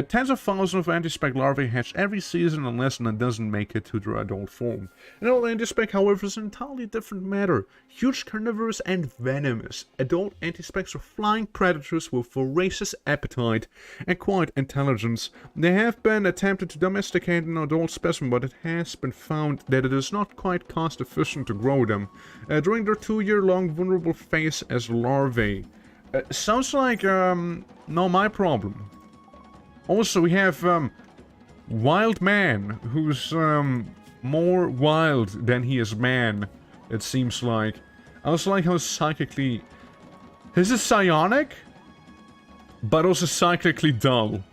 Tens of thousands of anti-spec larvae hatch every season unless one doesn't make it to their adult form. Adult anti-spec, however, is an entirely different matter. Huge carnivorous and venomous. Adult anti-specs are flying predators with voracious appetite and quiet intelligence. They have been attempted to domesticate an adult specimen, but it has been found that it is not quite cost efficient to grow them during their 2-year-long vulnerable phase as larvae. Sounds like not my problem. Also, we have Wild Man, who's more wild than he is man, it seems like. I also like how psychically... His is psionic, but also psychically dull.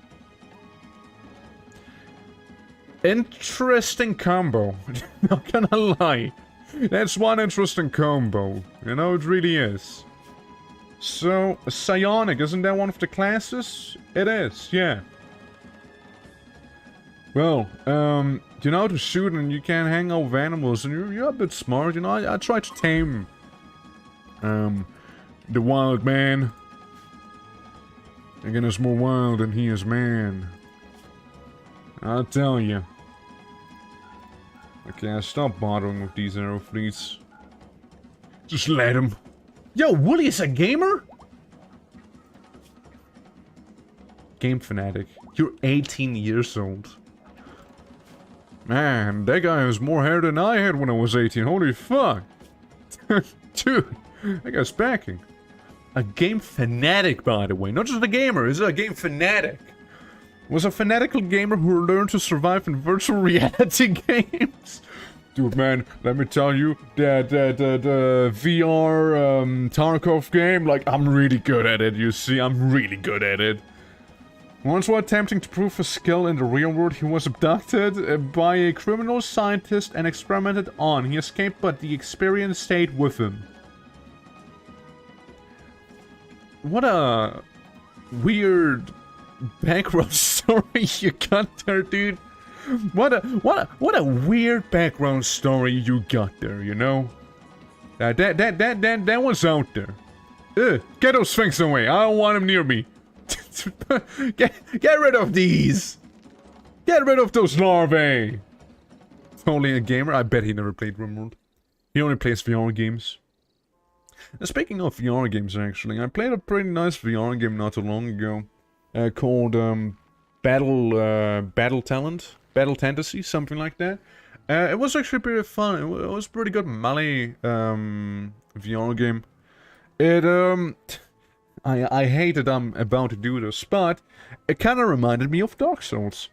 Interesting combo, not gonna lie. That's one interesting combo, you know, it really is. So, psionic, isn't that one of the classes? It is, yeah. Well, you know how to shoot and you can hang out with animals and you're a bit smart, you know, I tried to tame, the wild man. Again, it's more wild than he is man. I'll tell you. Okay, stop bothering with these arrow fleets. Just let him. Yo, Wooly is a gamer? Game fanatic. You're 18 years old. Man, that guy has more hair than I had when I was 18. Holy fuck. Dude, that guy's packing. A game fanatic, by the way. Not just a gamer, he's a game fanatic. Was a fanatical gamer who learned to survive in virtual reality games. Dude, man, let me tell you that the VR Tarkov game, like, I'm really good at it, you see, I'm really good at it. Once while attempting to prove his skill in the real world, he was abducted by a criminal scientist and experimented on. He escaped, but the experience stayed with him. What a weird background story you got there, dude. What a weird background story you got there, you know? That was out there. Ugh, get those things away. I don't want them near me. Get rid of these. Get rid of those larvae. Only a gamer? I bet he never played RIMWORLD. He only plays VR games. Speaking of VR games, actually, I played a pretty nice VR game not too long ago. Called Battle Fantasy, something like that. It was actually pretty fun. It was pretty good melee VR game. It I hate that I'm about to do this, but it kind of reminded me of Dark Souls.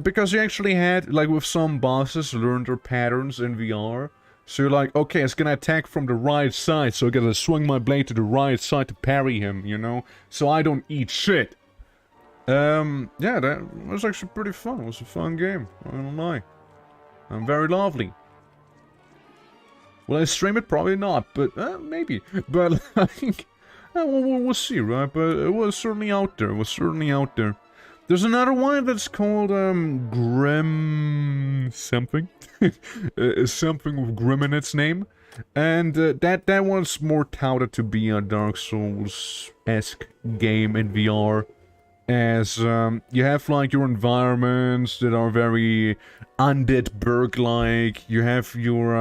Because you actually had, like with some bosses, learned their patterns in VR. So you're like, okay, it's gonna attack from the right side, so I gotta swing my blade to the right side to parry him, you know? So I don't eat shit. Yeah, that was actually pretty fun. It was a fun game, I don't lie. Very lovely. Will I stream it? Probably not, but maybe. But like, we'll see, right? But it was certainly out there. It was certainly out there. There's another one that's called Grim something, something with Grim in its name, and that one's more touted to be a Dark Souls-esque game in VR. As you have like your environments that are very undead burg-like. You have your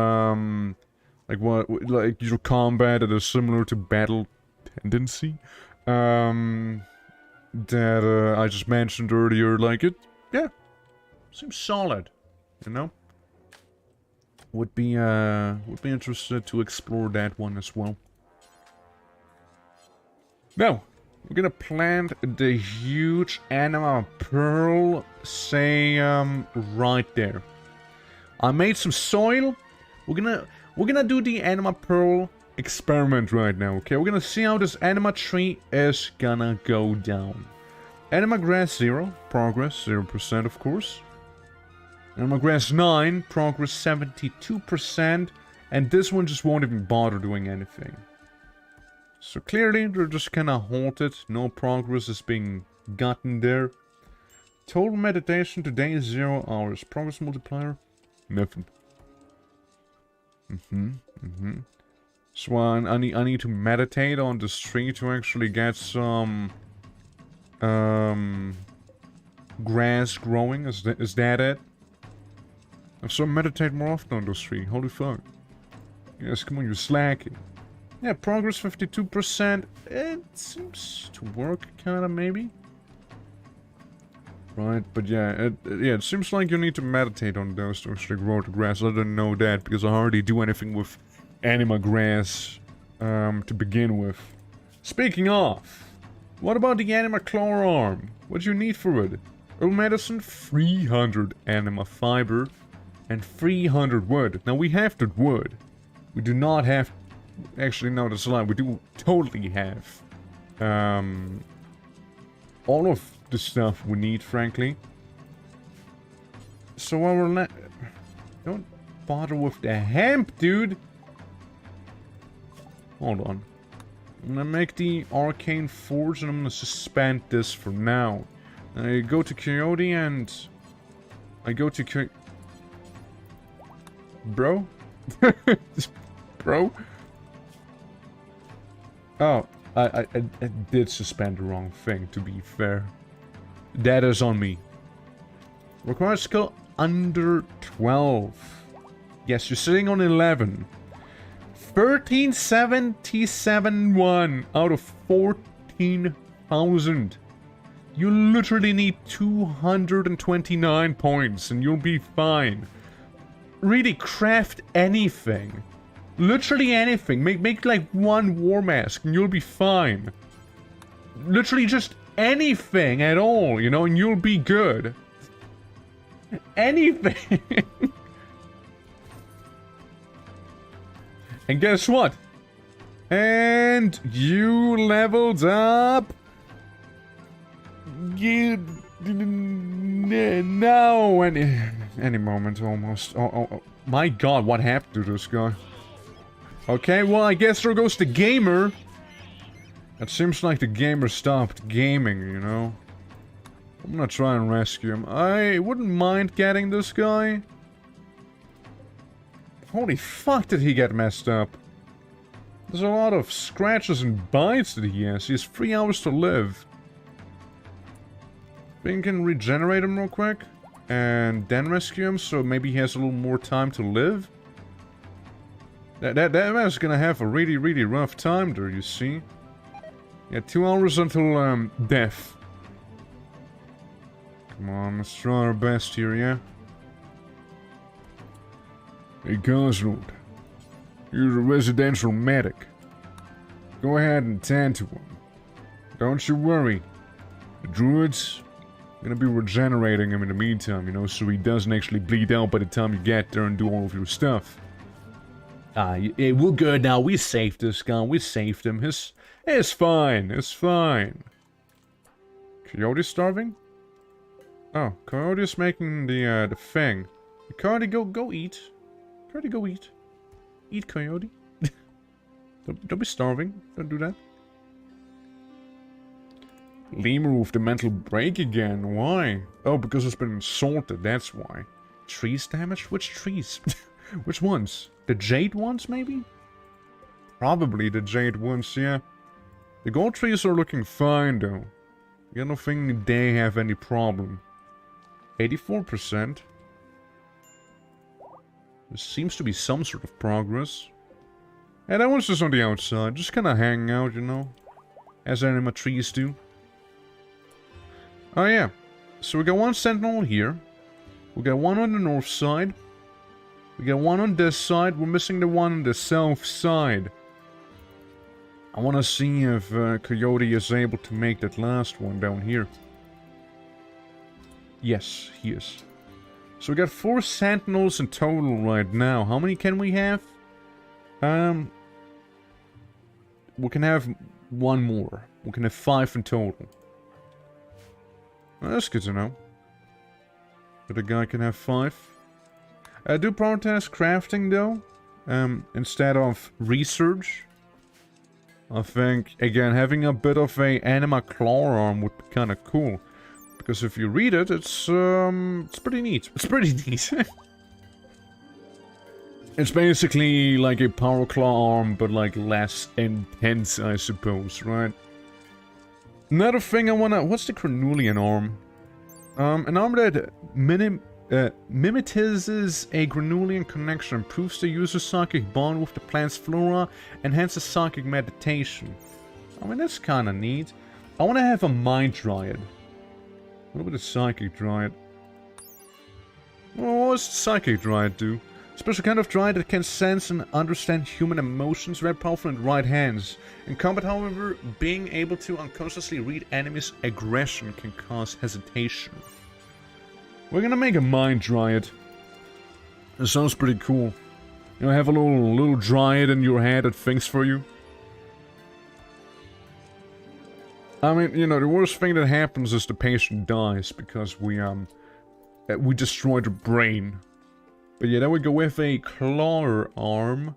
like your combat that is similar to Battle Tendency. That I just mentioned earlier. Like it, yeah, seems solid. You know, would be interested to explore that one as well. Now, we're gonna plant the huge Anima pearl, say, right there. I made some soil. We're gonna do the Anima pearl experiment right now, okay? We're gonna see how this Anima tree is gonna go down. Anima grass 0, progress 0%, of course. Anima grass 9, progress 72%, and this one just won't even bother doing anything. So clearly, they're just kinda halted. No progress is being gotten there. Total meditation today is 0 hours. Progress multiplier? Nothing. So I need to meditate on this tree to actually get some grass growing. Is that it? So meditate more often on this tree. Holy fuck. Yes, come on, you're slacking. Yeah, progress 52%. It seems to work, kinda, maybe. Right, but yeah, it seems like you need to meditate on those to actually grow the grass. I didn't know that, because I hardly do anything with Anima grass, to begin with. Speaking of, what about the Anima claw arm? What do you need for it? Herbal medicine, 300 Anima fiber, and 300 wood. Now we have the wood. We do not have... Actually, no, that's a lie. We do totally have all of the stuff we need, frankly. So while we're don't bother with the hemp, dude. Hold on. I'm gonna make the Arcane Forge and I'm gonna suspend this for now. I go to Coyote and... I go to Bro? Bro? Oh, I did suspend the wrong thing, to be fair. That is on me. Required skill under 12. Yes, you're sitting on 11. 1377 out of 14,000. You literally need 229 points and you'll be fine. Really, craft anything. Literally anything. Make like one war mask and you'll be fine. Literally just anything at all, you know, and you'll be good. Anything. And guess what? And you leveled up. You now any moment almost. Oh, my God! What happened to this guy? Okay, well I guess there goes the gamer. It seems like the gamer stopped gaming, you know. I'm gonna try and rescue him. I wouldn't mind getting this guy. Holy fuck, did he get messed up? There's a lot of scratches and bites that he has. He has 3 hours to live. We can regenerate him real quick. And then rescue him, so maybe he has a little more time to live. That man's gonna have a really, really rough time there, you see. Yeah, 2 hours until, death. Come on, let's try our best here, yeah? Hey, Cosworld. You're a residential medic. Go ahead and tend to him. Don't you worry. The Druids are gonna be regenerating him in the meantime, you know, so he doesn't actually bleed out by the time you get there and do all of your stuff. We're good now. We saved this guy. We saved him. It's fine. It's fine. Coyote starving? Oh, Coyote's making the thing. Coyote, go eat. Coyote, go eat. Eat, Coyote. don't be starving. Don't do that. Lemur with the mental break again. Why? Oh, because it's been insulted. That's why. Trees damaged? Which trees? Which ones? The jade ones, maybe? Probably the jade ones, yeah. The gold trees are looking fine, though. I don't think they have any problem. 84%. There seems to be some sort of progress. Yeah, that one's just on the outside. Just kind of hanging out, you know. As Anima trees do. Oh, yeah. So we got one sentinel here. We got one on the north side. We got one on this side. We're missing the one on the south side. I want to see if Coyote is able to make that last one down here. Yes, he is. So we got 4 sentinels in total right now. How many can we have? We can have 1 more. We can have 5 in total. Well, that's good to know. That a guy can have 5. I do prioritize crafting though, instead of research. I think, again, having a bit of a Anima claw arm would be kind of cool. Because if you read it, it's pretty neat. It's pretty neat. It's basically like a power claw arm, but like less intense, I suppose, right? Another thing I wanna... What's the Cornulian arm? An arm that mimetizes a Granulian connection, improves the user's psychic bond with the plant's flora, enhances psychic meditation. I mean, that's kinda neat. I wanna have a mind dryad. What about a psychic dryad? Well, what does the psychic dryad do? Special kind of dryad that can sense and understand human emotions, very powerful in right hands. In combat, however, being able to unconsciously read enemies' aggression can cause hesitation. We're gonna make a mind dryad. It sounds pretty cool. You know, have a little dryad in your head that thinks for you. I mean, you know, the worst thing that happens is the patient dies because we destroy the brain. But yeah, then we go with a claw arm.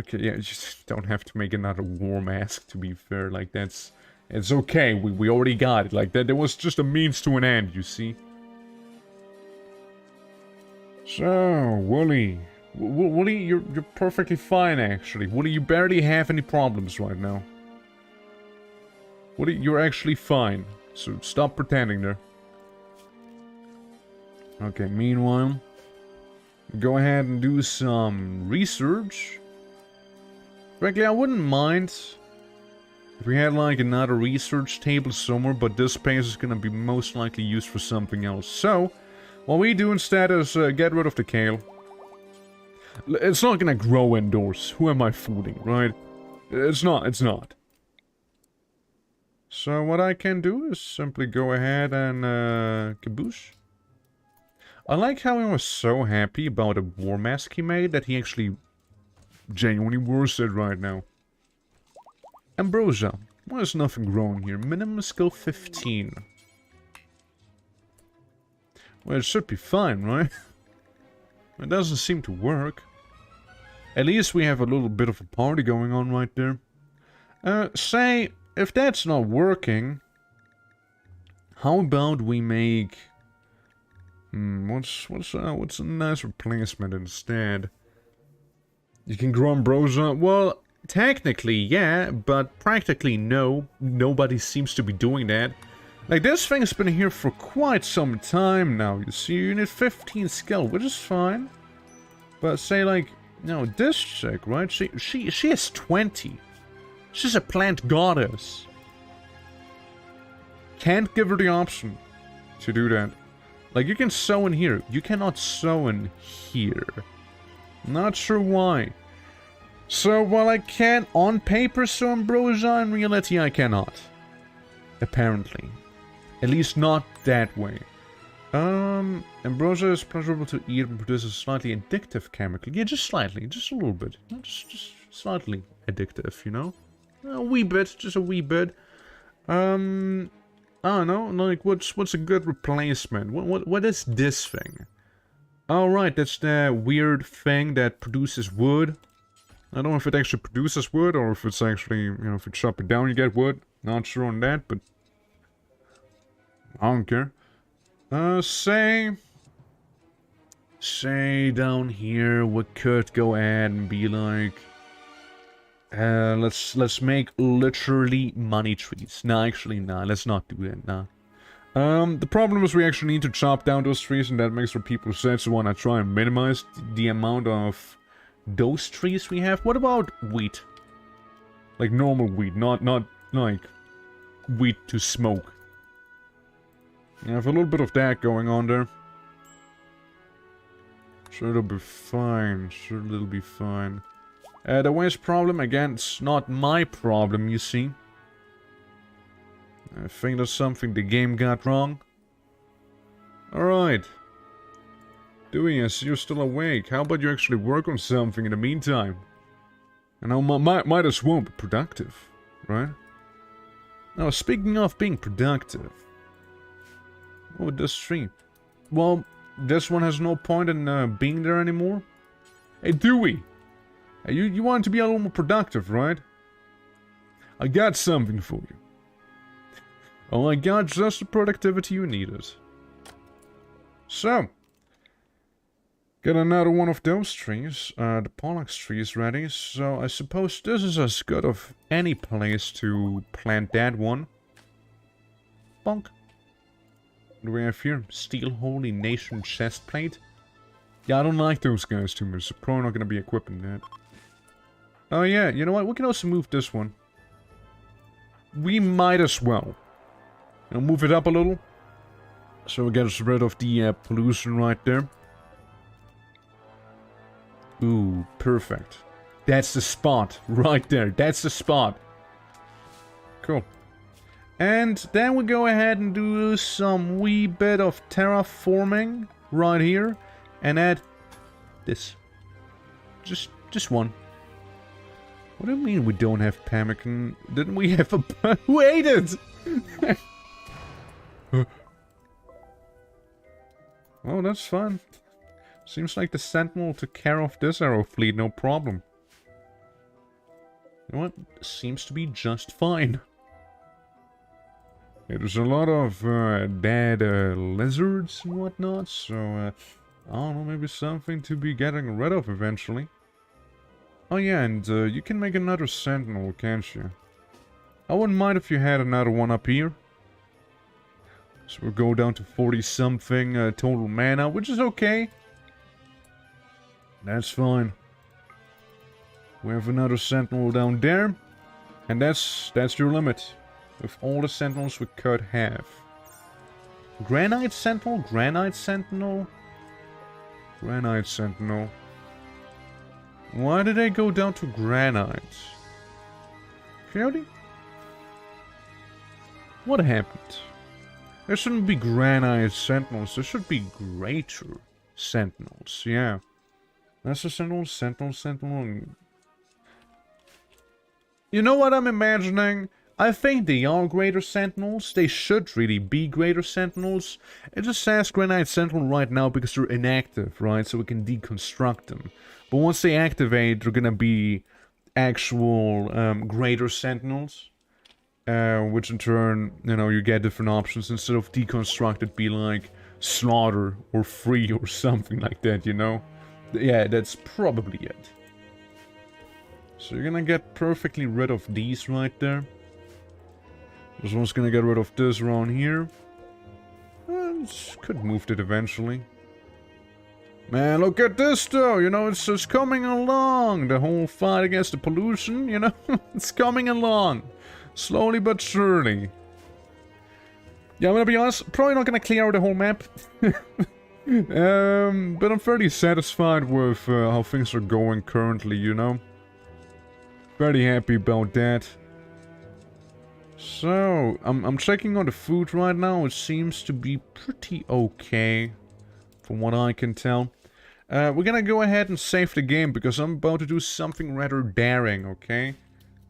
Okay, yeah, you just don't have to make another war mask, to be fair. Like, that's... It's okay, we already got it. Like, that was just a means to an end, you see? So, Wooly. Wooly, you're perfectly fine, actually. Wooly, you barely have any problems right now. Wooly, you're actually fine. So, stop pretending there. Okay, meanwhile... Go ahead and do some research. Frankly, I wouldn't mind if we had like another research table somewhere, but this space is gonna be most likely used for something else. So, what we do instead is get rid of the kale. It's not gonna grow indoors. Who am I fooling, right? It's not. So what I can do is simply go ahead and kaboosh. I like how he was so happy about a war mask he made that he actually genuinely wears it right now. Ambrosia. Why is nothing growing here? Minimum skill 15. Well, it should be fine, right? It doesn't seem to work. At least we have a little bit of a party going on right there. Say, if that's not working, how about we make... what's a nice replacement instead? You can grow ambrosia? Well, technically, yeah, but practically no. Nobody seems to be doing that. Like, this thing's been here for quite some time now, you see. You need 15 skill, which is fine. But say, like, no, this chick, right? She has 20. She's a plant goddess. Can't give her the option to do that. Like, you can sew in here. You cannot sew in here. Not sure why. So, while I can on paper sew ambrosia, in reality I cannot. Apparently. At least not that way. Ambrosia is pleasurable to eat and produces a slightly addictive chemical. Yeah, just slightly. Just a little bit. Just slightly addictive, you know? A wee bit. Just a wee bit. I don't know. Like, what's a good replacement? What is this thing? Oh, right. That's the weird thing that produces wood. I don't know if it actually produces wood or if it's actually, you know, if you chop it down you get wood. Not sure on that, but I don't care. Say down here we could go ahead and be like, let's make literally money trees. No, actually, nah, let's not do that, nah. The problem is we actually need to chop down those trees, and that makes for people sad, so I wanna try and minimize the amount of those trees we have. What about wheat? Like normal wheat, not like wheat to smoke. You have a little bit of that going on there. Sure, it'll be fine. Sure, it'll be fine. The waste problem, again, it's not my problem, you see. I think that's something the game got wrong. Alright. Dewey, I see you're still awake. How about you actually work on something in the meantime? And I might as well be productive, right? Now, speaking of being productive. What would this tree? Well, this one has no point in being there anymore. Hey, Dewey! Hey, you want to be a little more productive, right? I got something for you. Oh, I got just the productivity you needed. So, got another one of those trees. The Pollux tree is ready, so I suppose this is as good of any place to plant that one. Bonk. What do we have here? Steel Holy Nation chestplate. Yeah, I don't like those guys too much, so probably not gonna be equipping that. Oh yeah, you know what? We can also move this one. We might as well. You know, move it up a little. So it gets rid of the pollution right there. Ooh, perfect. That's the spot. Right there. That's the spot. Cool. And then we go ahead and do some wee bit of terraforming right here. And add this. Just one. What do you mean we don't have pemmican? Didn't we have a... Who ate it? Oh, that's fun. Seems like the Sentinel took care of this arrow fleet, no problem. You know what? Seems to be just fine. Yeah, there's a lot of dead lizards and whatnot, so I don't know, maybe something to be getting rid of eventually. Oh yeah, and you can make another sentinel, can't you? I wouldn't mind if you had another one up here. So we'll go down to 40-something total mana, which is okay. That's fine. We have another sentinel down there. And that's your limit. With all the sentinels we could have. Granite sentinel? Granite sentinel? Granite sentinel. Why did they go down to granite? Coyote? What happened? There shouldn't be granite sentinels. There should be greater sentinels. Yeah. That's a sentinel, sentinel. You know what I'm imagining? I think they are greater sentinels. They should really be greater sentinels. It just says granite sentinel right now because they're inactive, right? So we can deconstruct them. But once they activate, they're gonna be actual greater sentinels. Which in turn, you know, you get different options. Instead of deconstruct, it'd be like slaughter or free or something like that, you know? Yeah, that's probably it. So you're gonna get perfectly rid of these right there. This one's gonna get rid of this around here. Could move it eventually. Man, look at this though, you know, it's just coming along. The whole fight against the pollution, you know, it's coming along. Slowly but surely. Yeah, I'm gonna be honest, probably not gonna clear out the whole map. But I'm fairly satisfied with how things are going currently, you know. Very happy about that. So, I'm checking on the food right now. It seems to be pretty okay, from what I can tell. We're gonna go ahead and save the game, because I'm about to do something rather daring, okay?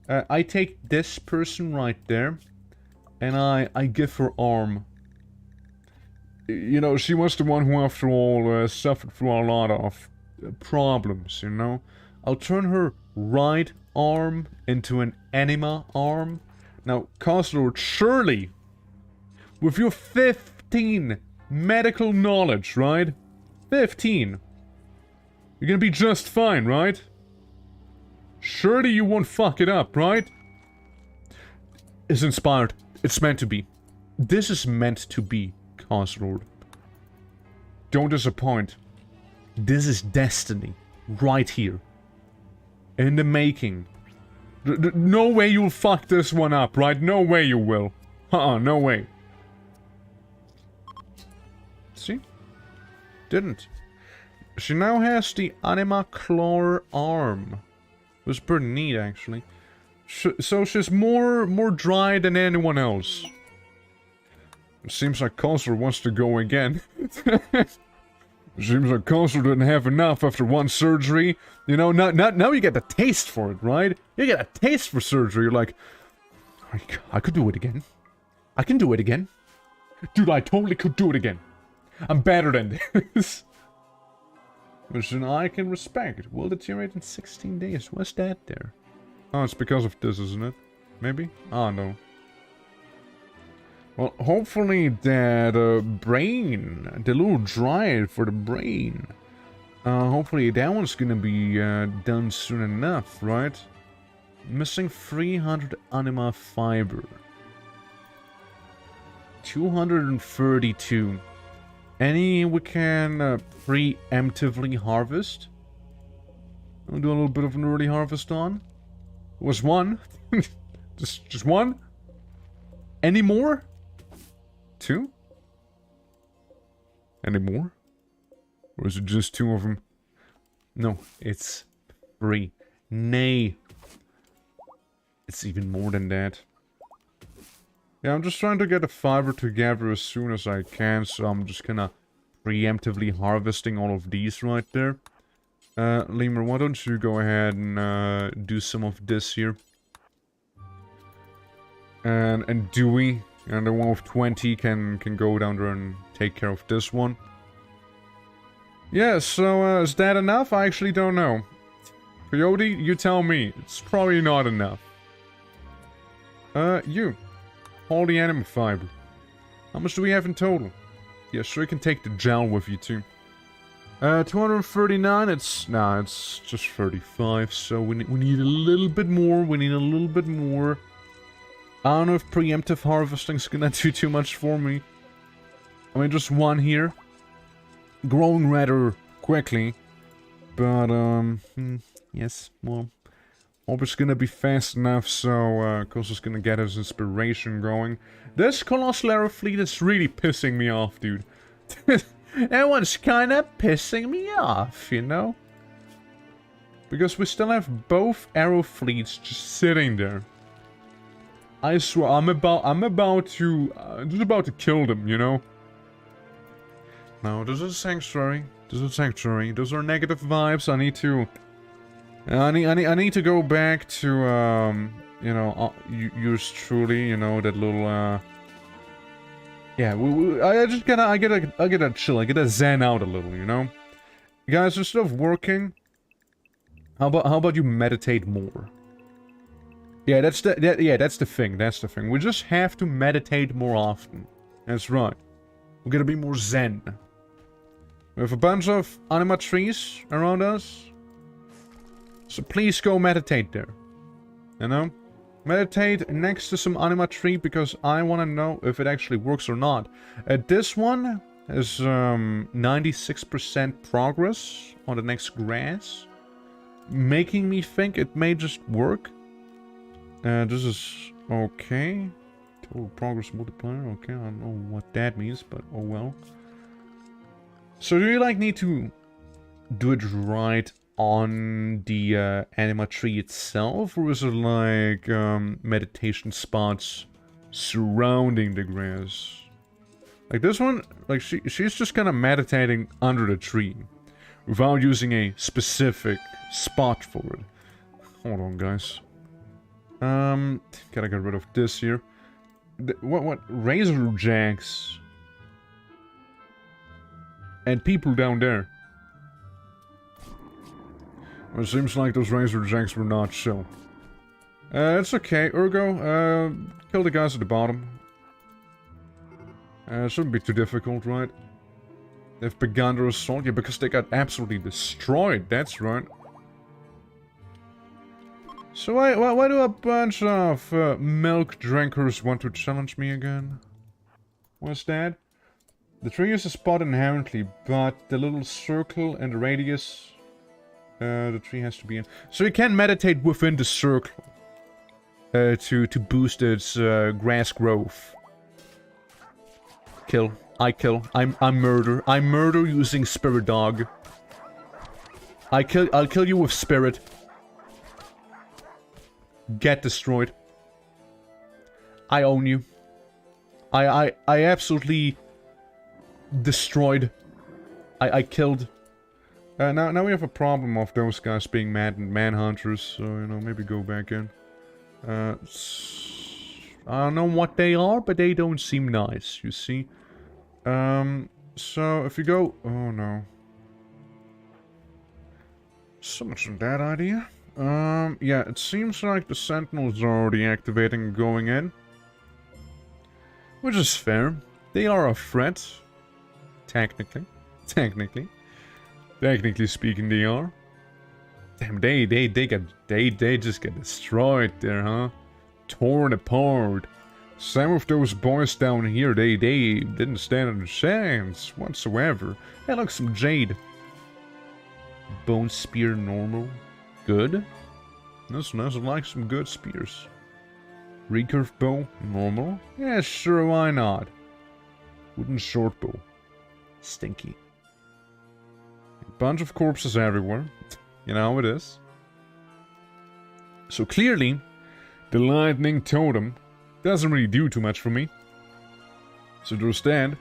I take this person right there, and I give her arm. You know, she was the one who, after all, suffered through a lot of problems, you know? I'll turn her right arm into an Anima arm. Now, Costlord, surely, with your 15 medical knowledge, right? 15. You're gonna be just fine, right? Surely you won't fuck it up, right? It's inspired. It's meant to be. This is meant to be, Costlord. Don't disappoint. This is destiny. Right here. In the making. No way you'll fuck this one up, right? No way you will. No way. See? Didn't. She now has the Anima claw arm. It was pretty neat, actually. So she's more dry than anyone else. It seems like Coulter wants to go again. Seems like Coulter didn't have enough after one surgery. You know, now you get the taste for it, right? You get a taste for surgery. You're like, I could do it again. I can do it again. Dude, I totally could do it again. I'm better than this. Which I can respect. Will deteriorate in 16 days. What's that there? Oh, it's because of this, isn't it? Maybe? Oh, no. Well, hopefully that brain, the little dryad for the brain, hopefully that one's gonna be done soon enough, right? Missing 300 Anima fiber. 232. Any we can preemptively harvest? I'll do a little bit of an early harvest on. It was one. just one? Any more? 2? Any more? Or is it just 2 of them? No, it's 3. Nay. It's even more than that. Yeah, I'm just trying to get the fiber together as soon as I can, so I'm just kinda preemptively harvesting all of these right there. Lemur, why don't you go ahead and do some of this here? And Dewey, and the one with 20 can go down there and take care of this one. Yeah, so is that enough? I actually don't know. Coyote, you tell me. It's probably not enough. You. Hold the anima fiber. How much do we have in total? Yeah, sure, you can take the gel with you too. 239, it's just 35, so we need a little bit more, I don't know if preemptive harvesting's gonna do too much for me. I mean, just one here. Growing rather quickly. But, yes, well, hope it's gonna be fast enough, so, cause it's gonna get us inspiration going. This Colossal Arrow Fleet is really pissing me off, dude. That one's kinda pissing me off, you know? Because we still have both arrow fleets just sitting there. I swear, I'm about to kill them, you know? No, this is a sanctuary. Those are negative vibes. I need to go back to, you know, yours truly, you know, that little, yeah, I gotta chill, I gotta zen out a little, you know? Guys, instead of working, how about you meditate more? Yeah, that's the thing, we just have to meditate more often. That's right. We're gonna be more zen. We have a bunch of anima trees around us. So please go meditate there. You know? Meditate next to some anima tree because I want to know if it actually works or not. This one has 96% progress on the next grass. Making me think it may just work. This is okay. Total progress multiplier. Okay, I don't know what that means, but oh well. So do you like need to do it right on the anima tree itself, or is it like meditation spots surrounding the grass? Like this one, like she's just kind of meditating under the tree without using a specific spot for it. Hold on, guys. Gotta get rid of this here. What razor jacks and people down there. Well, it seems like those razor jacks were not chill. It's okay. Urgo, kill the guys at the bottom. Shouldn't be too difficult, right? They've begun their assault. Yeah, because they got absolutely destroyed. That's right. So why do a bunch of milk drinkers want to challenge me again? What's that? The tree is a spot inherently, but the little circle and the radius... the tree has to be in. So you can meditate within the circle to boost its grass growth. Kill. I kill. I murder. I murder using Spirit Dog. I'll kill you with Spirit. Get destroyed. I own you. I absolutely destroyed. I killed. Now we have a problem of those guys being manhunters, so, you know, maybe go back in. I don't know what they are, but they don't seem nice, you see. So, if you go... Oh, no. So much on that idea. Yeah, it seems like the Sentinels are already activating and going in. Which is fair. They are a threat. Technically. Technically speaking, they are. Damn, they just get destroyed there, huh? Torn apart. Some of those boys down here, they didn't stand a chance whatsoever. Hey, look, some jade. Bone spear normal. Good. That's nice. I like some good spears. Recurve bow normal. Yeah, sure, why not? Wooden short bow. Stinky. Bunch of corpses everywhere. You know how it is. So clearly, the lightning totem doesn't really do too much for me. So there's that.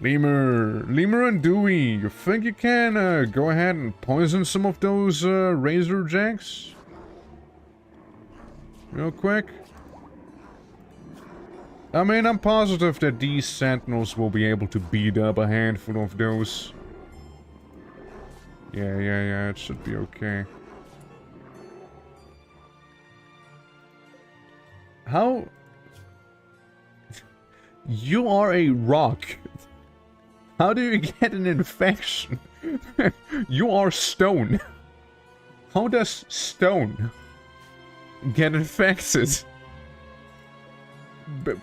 Lemur and Dewey, you think you can go ahead and poison some of those razor jacks? Real quick. I mean, I'm positive that these sentinels will be able to beat up a handful of those. Yeah, it should be okay. How? You are a rock. How do you get an infection? You are stone. How does stone get infected?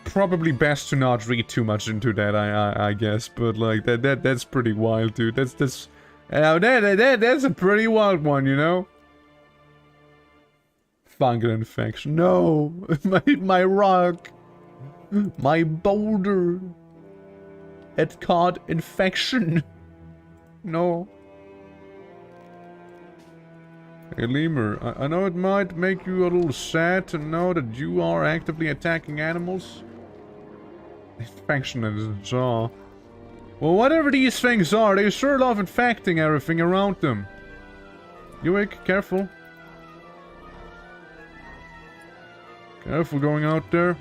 Probably best to not read too much into that, I guess. But like that's pretty wild, dude. That's a pretty wild one, you know. Fungal infection. No, my rock, my boulder. It caught infection. No. Hey, Lemur, I know it might make you a little sad to know that you are actively attacking animals. Infection in his jaw. Well, whatever these things are, they sure love infecting everything around them. Uick, careful. Careful going out there.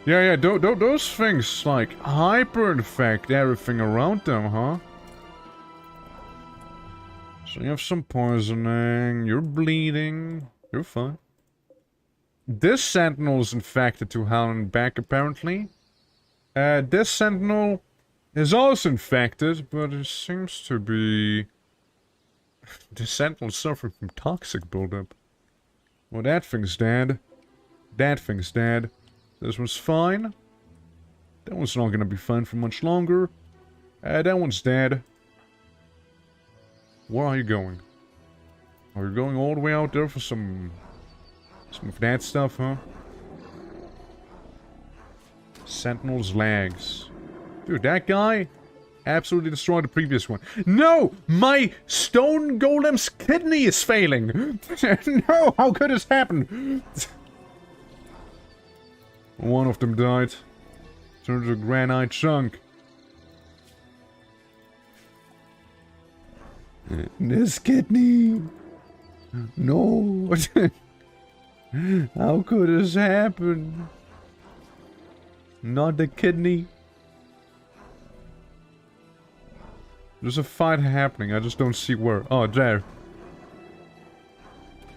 Yeah, those things, like, hyper-infect everything around them, huh? So you have some poisoning, you're bleeding, you're fine. This sentinel is infected to hell and back, apparently. This sentinel is also infected, but it seems to be... The sentinel suffering from toxic buildup. Well, that thing's dead. That thing's dead. This one's fine. That one's not gonna be fine for much longer. That one's dead. Where are you going? Are you going all the way out there for some of that stuff, huh? Sentinel's legs. Dude, that guy absolutely destroyed the previous one. No! My stone golem's kidney is failing! No! How could this happen? One of them died. Turned to a granite chunk. This kidney! No! How could this happen? Not the kidney. There's a fight happening, I just don't see where. Oh, there.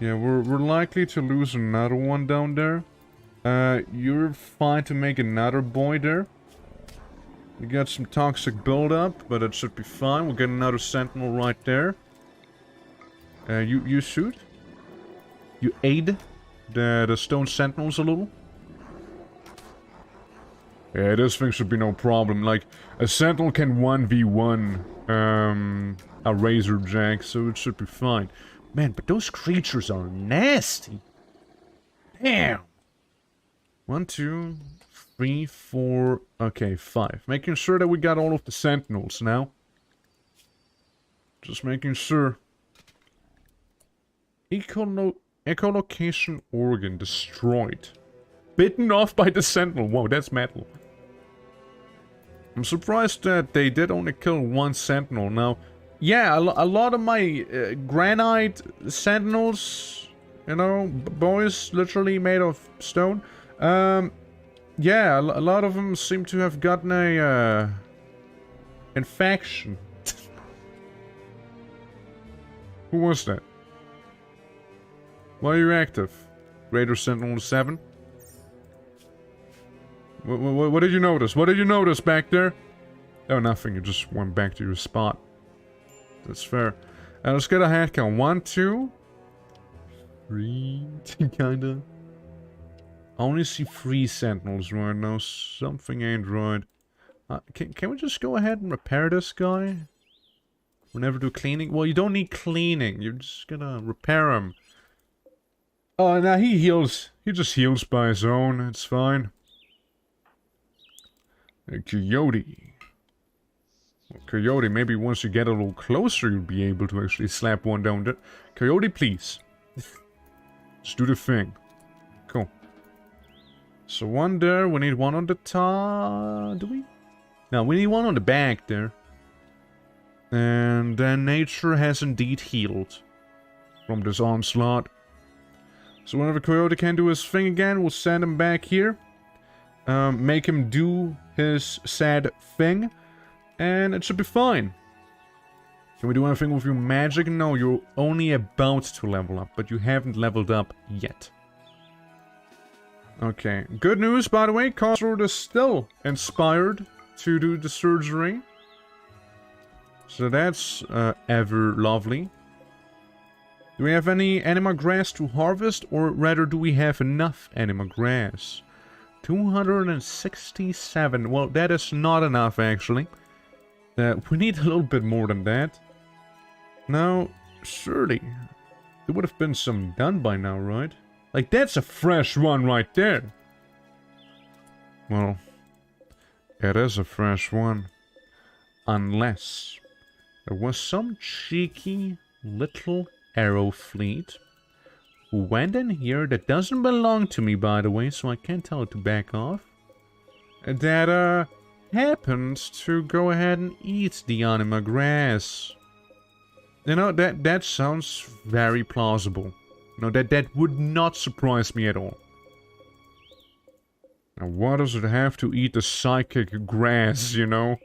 Yeah, we're likely to lose another one down there. You're fine to make another boy there. We got some toxic buildup, but it should be fine. We'll get another sentinel right there. You shoot? You aid the stone sentinels a little? Yeah, this thing should be no problem. Like, a sentinel can 1v1 a razor jack, so it should be fine. Man, but those creatures are nasty. Damn. 1, 2, 3, 4... Okay, 5. Making sure that we got all of the sentinels now. Just making sure. Echolocation organ destroyed. Bitten off by the sentinel. Whoa, that's metal. I'm surprised that they did only kill one sentinel. Now, yeah, a lot of my granite sentinels, you know, boys literally made of stone. Yeah, a lot of them seem to have gotten a infection. Who was that? Why are you active? Greater Sentinel 7? What did you notice? What did you notice back there? Oh, nothing. You just went back to your spot. That's fair. Let's get a head count. 1, 2, 3, kinda. I only see 3 sentinels right now. Something ain't right. Can we just go ahead and repair this guy? We'll never do cleaning. Well, you don't need cleaning. You're just gonna repair him. Oh, now he heals. He just heals by his own. It's fine. A coyote. Well, coyote, maybe once you get a little closer, you'll be able to actually slap one down there. Coyote, please. Just do the thing. Cool. So one there, we need one on the top, do we? No, we need one on the back there. And then nature has indeed healed from this onslaught. So whenever Coyote can do his thing again, we'll send him back here. Make him do his sad thing. And it should be fine. Can we do anything with your magic? No, you're only about to level up, but you haven't leveled up yet. Okay, good news, by the way, Cosworth is still inspired to do the surgery. So that's ever lovely. Do we have any Anima grass to harvest, or rather do we have enough Anima grass? 267, well that is not enough actually. We need a little bit more than that. Now, surely, there would have been some done by now, right? Like, that's a fresh one right there. Well, it is a fresh one. Unless there was some cheeky little arrow fleet who went in here that doesn't belong to me, by the way, so I can't tell it to back off. That, happened to go ahead and eat the Anima grass. You know, that sounds very plausible. No, that would not surprise me at all. Now, why does it have to eat the psychic grass, you know?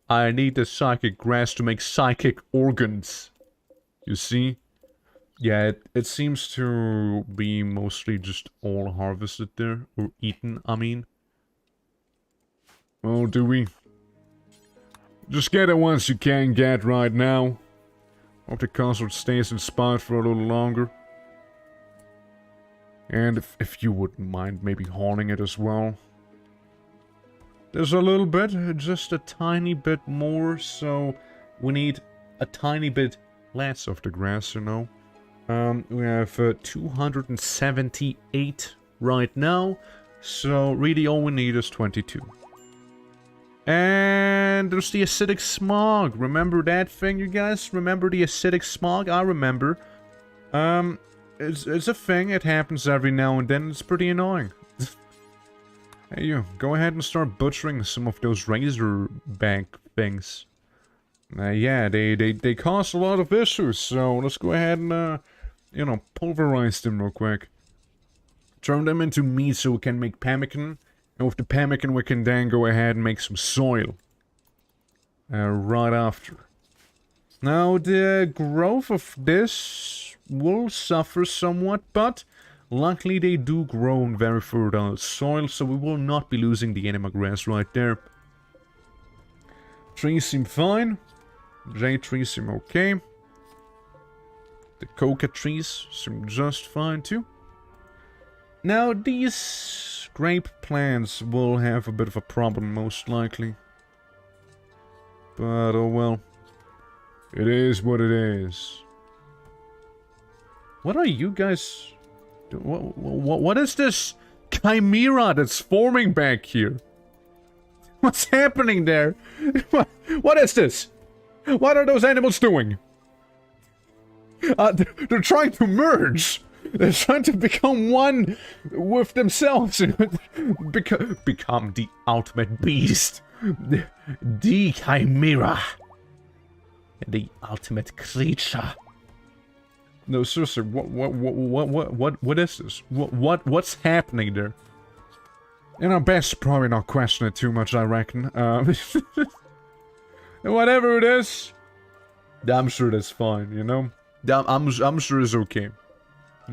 I need the psychic grass to make psychic organs. You see? Yeah, it seems to be mostly just all harvested there. Or eaten, I mean. Oh, do we? Just get it once you can get right now. Hope the Cosworth stays inspired for a little longer. And if you wouldn't mind maybe horning it as well. There's a little bit, just a tiny bit more, so we need a tiny bit less of the grass, you know. We have 278 right now, so really all we need is 22. And there's the acidic smog. Remember that thing, you guys? Remember the acidic smog? I remember. It's a thing. It happens every now and then. It's pretty annoying. Hey, you. Go ahead and start butchering some of those razorback things. Yeah, they cause a lot of issues. So let's go ahead and, you know, pulverize them real quick. Turn them into meat so we can make pemmican. And with the pemmican we can then go ahead and make some soil. Right after. Now, the growth of this will suffer somewhat, but luckily they do grow in very fertile soil, so we will not be losing the Anima grass right there. Trees seem fine. Jade trees seem okay. The coca trees seem just fine too. Now, these grape plants will have a bit of a problem, most likely. But, oh well. It is what it is. What are you guys... What is this chimera that's forming back here? What's happening there? What is this? What are those animals doing? They're trying to merge. They're trying to become one with themselves. Become the ultimate beast. The chimera. The ultimate creature. No, seriously, what is this? What's happening there? You know, best probably not question it too much, I reckon. Whatever it is, I'm sure that's fine, you know? I'm sure it's okay.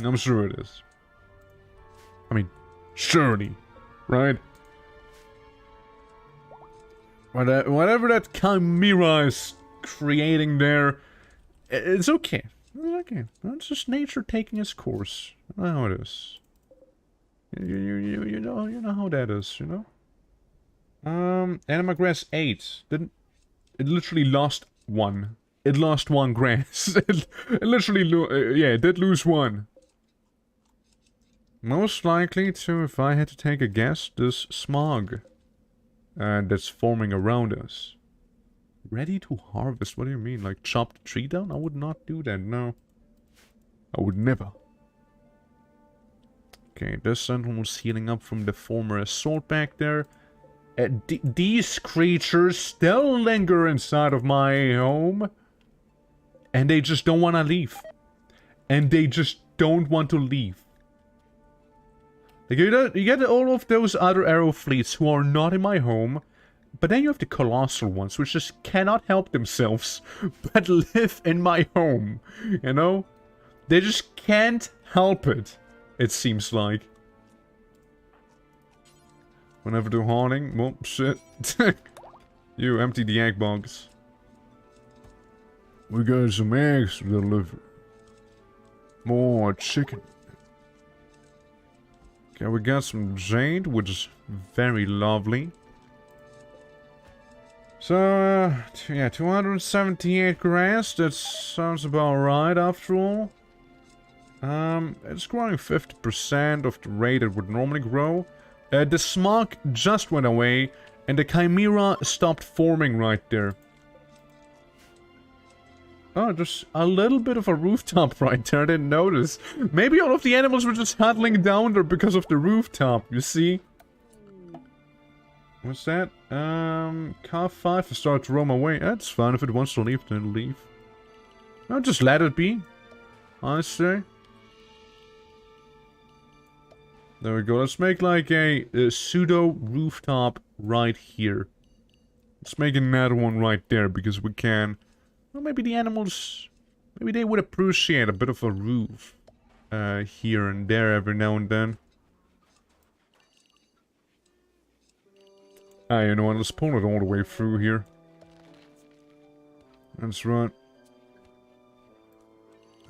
I'm sure it is. I mean, surely, right? Whatever that chimera is creating there, it's okay. It's okay. It's just nature taking its course. I know how it is. You know how that is, you know? Anima grass 8. It literally lost one. It lost one grass. it literally, yeah, it did lose one. Most likely to, if I had to take a guess, this smog that's forming around us. Ready to harvest? What do you mean? Like chop the tree down? I would not do that, no. I would never. Okay, this sentinel was healing up from the former assault back there. These creatures still linger inside of my home. And they just don't want to leave. And they just don't want to leave. Like, you get all of those other arrow fleets who are not in my home But then you have the colossal ones, which just cannot help themselves but live in my home, you know? They just can't help it, it seems like. Whenever they're haunting, well, shit. You empty the egg box. We got some eggs to deliver. More chicken. Okay, we got some jade, which is very lovely. So, yeah, 278 grass, that sounds about right after all. It's growing 50% of the rate it would normally grow. The smog just went away, and the chimera stopped forming right there. Oh, there's a little bit of a rooftop right there, I didn't notice. Maybe all of the animals were just huddling down there because of the rooftop, you see? What's that? Car 5 has started to roam away. That's fine, if it wants to leave, then leave. No, just let it be, I say. There we go, let's make like a pseudo rooftop right here. Let's make another one right there, because we can. Well, maybe the animals, maybe they would appreciate a bit of a roof here and there every now and then. Ah, you know what, let's pull it all the way through here. That's right.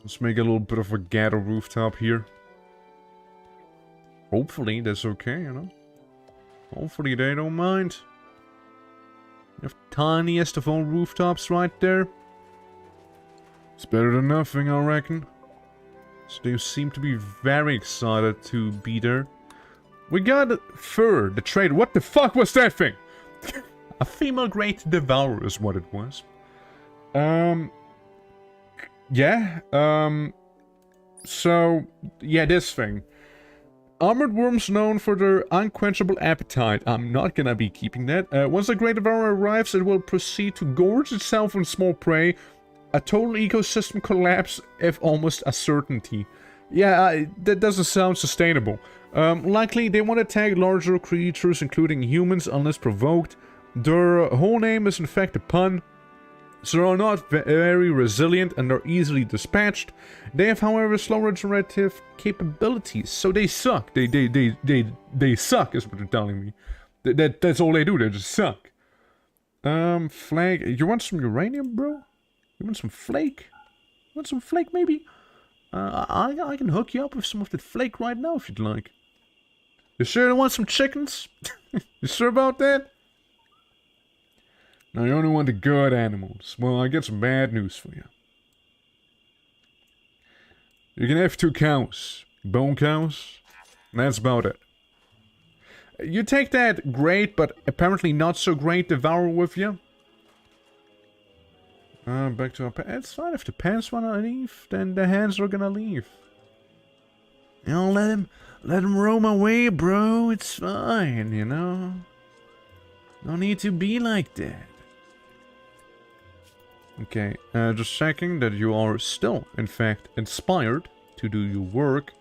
Let's make a little bit of a ghetto rooftop here. Hopefully that's okay, you know. Hopefully they don't mind. You have tiniest of all rooftops right there. It's better than nothing, I reckon. So they seem to be very excited to be there. We got Fur, the trader. What the fuck was that thing? A female great devourer is what it was. Yeah. So, yeah, this thing. Armored worms known for their unquenchable appetite. I'm not gonna be keeping that. Once the great devourer arrives, it will proceed to gorge itself on small prey. A total ecosystem collapse, if almost a certainty. Yeah, that doesn't sound sustainable. Likely, they want to attack larger creatures, including humans, unless provoked. Their whole name is in fact a pun. So they are not very resilient and are easily dispatched. They have, however, slow regenerative capabilities, so they suck. They suck, is what they're telling me. That's all they do. They just suck. Flag. You want some uranium, bro? You want some flake? You want some flake, maybe? I can hook you up with some of that flake right now if you'd like. You sure you want some chickens? You sure about that? Now, you only want the good animals. Well, I got some bad news for you. You can have 2 cows. Bone cows. And that's about it. You take that great, but apparently not so great devourer with you. Back to our pants. It's fine. If the pants wanna leave, then the hands are gonna leave. You know, let them roam away, bro. It's fine, you know. No need to be like that. Okay, just checking that you are still, in fact, inspired to do your work.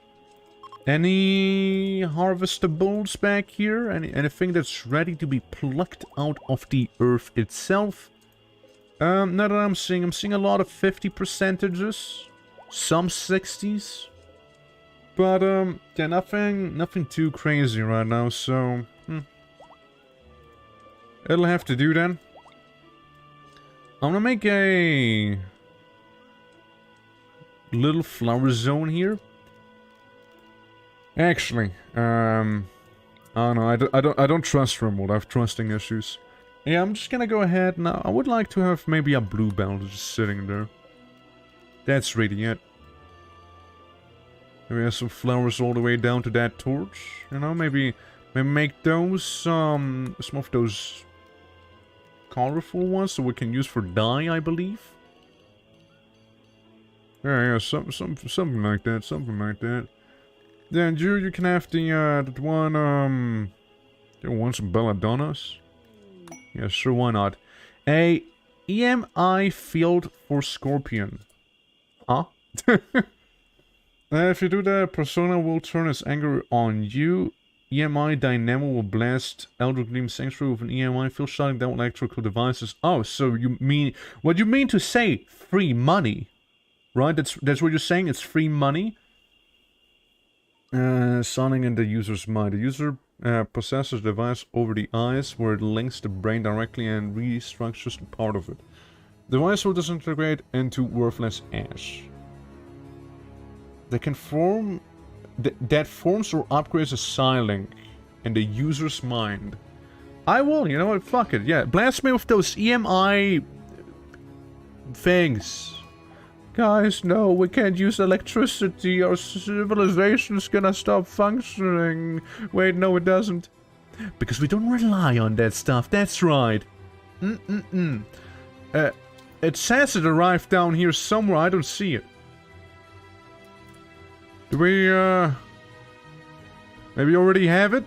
Any harvestables back here? Anything that's ready to be plucked out of the earth itself? Not that I'm seeing a lot of 50%, some 60s. But, yeah, nothing too crazy right now, so, it'll have to do then. I'm gonna make a little flower zone here. Actually, I don't know, I don't trust RIMWORLD, I have trusting issues. Yeah, I'm just gonna go ahead now. I would like to have maybe a bluebell just sitting there. That's really it. Maybe have some flowers all the way down to that torch. You know, maybe make those some of those colorful ones so we can use for dye, I believe. Yeah, something like that, something like that. Then you can have that one, you want some belladonnas? Yeah, sure, why not? A EMI field for Scorpion. Huh? If you do that, Persona will turn its anger on you. EMI Dynamo will blast Elder Gleam Sanctuary with an EMI field, shutting down electrical devices. Oh, so you mean... What you mean to say free money? Right? That's what you're saying? It's free money? Signing in the user's mind. The user possesses the device over the eyes, where it links the brain directly and restructures the part of it. The device will disintegrate into worthless ash. They can form... that forms or upgrades a Psylink in the user's mind. I will, you know what, fuck it, yeah. Blast me with those EMI... things. Guys, no, we can't use electricity. Our civilization's gonna stop functioning. Wait, no it doesn't. Because we don't rely on that stuff, that's right. It says it arrived down here somewhere, I don't see it. Do we, maybe already have it?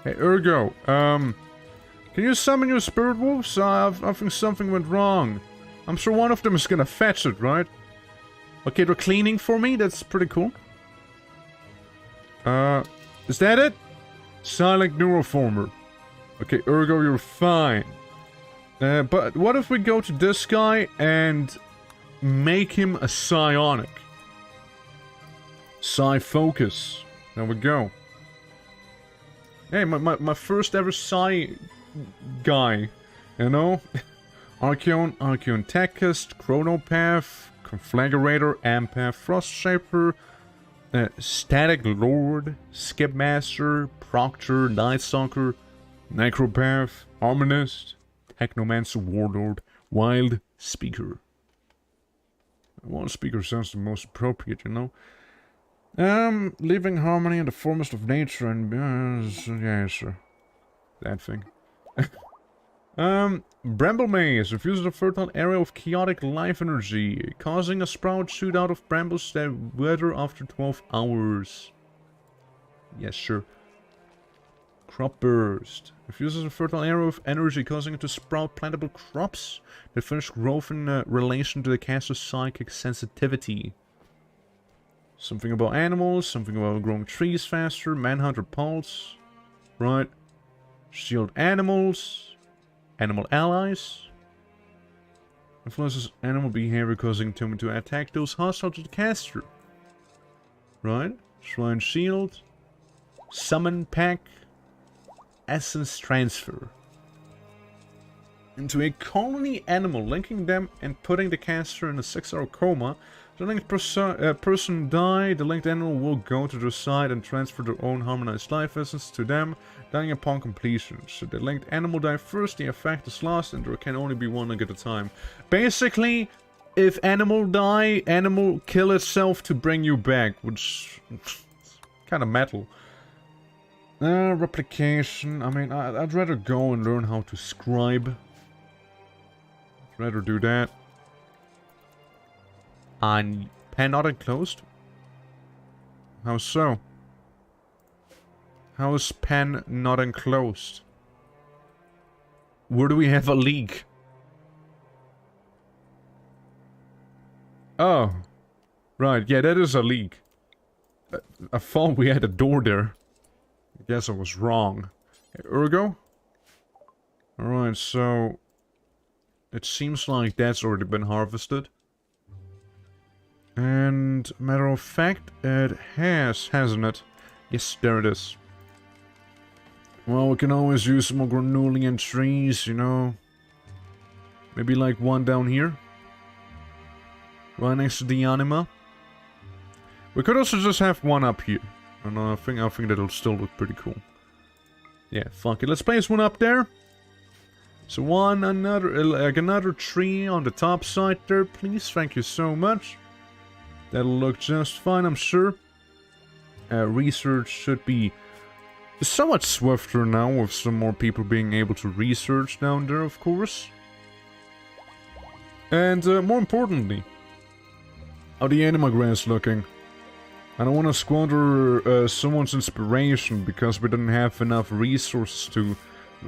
Hey, Ergo, can you summon your spirit wolves? I think something went wrong. I'm sure one of them is gonna fetch it, right? Okay, they're cleaning for me, that's pretty cool. Is that it? Silent Neuroformer. Okay, Ergo, you're fine. But what if we go to this guy and make him a psionic? Psi Focus. There we go. Hey, my first ever Psi guy. You know? Archeon Techist, Chronopath, Conflagrator, Empath, Frostshaper, Static Lord, Skipmaster, Proctor, Nightstalker, Necropath, Harmonist, Technomancer, Warlord, Wild Speaker. Wild Speaker sounds the most appropriate, you know? Leaving harmony in the foremost of nature and... yeah, sure. That thing. Bramble Maze infuses a fertile area of chaotic life energy, causing a sprout shoot out of brambles that wither after 12 hours. Yes, sure. Crop Burst infuses a fertile area of energy, causing it to sprout plantable crops that finish growth in relation to the caster's psychic sensitivity. Something about animals, something about growing trees faster, Manhunter Pulse, right? Shield animals, animal allies. Influences animal behavior, causing them to attack those hostile to the caster. Right? Shrine Shield, Summon Pack, Essence Transfer. Into a colony animal, linking them and putting the caster in a 6-hour coma. The linked person die, the linked animal will go to their side and transfer their own harmonized life essence to them, dying upon completion. Should the linked animal die first, the effect is lost and there can only be one link at a time. Basically, if animal die, animal kill itself to bring you back, which is kind of metal. Replication, I mean, I'd rather go and learn how to scribe. I'd rather do that. And pen not enclosed? How so? How is pen not enclosed? Where do we have a leak? Oh. Right, yeah, that is a leak. I thought we had a door there. I guess I was wrong. Hey, Ergo? Alright, so... it seems like that's already been harvested. And, matter of fact, it has, hasn't it? Yes, there it is. Well, we can always use some more granulian trees, you know. Maybe like one down here. Right next to the Anima. We could also just have one up here. And I think that'll still look pretty cool. Yeah, fuck it. Let's place one up there. So another tree on the top side there, please. Thank you so much. That'll look just fine, I'm sure. Research should be somewhat swifter now, with some more people being able to research down there, of course. And more importantly, how the Anima grass looking? I don't want to squander someone's inspiration because we didn't have enough resources to,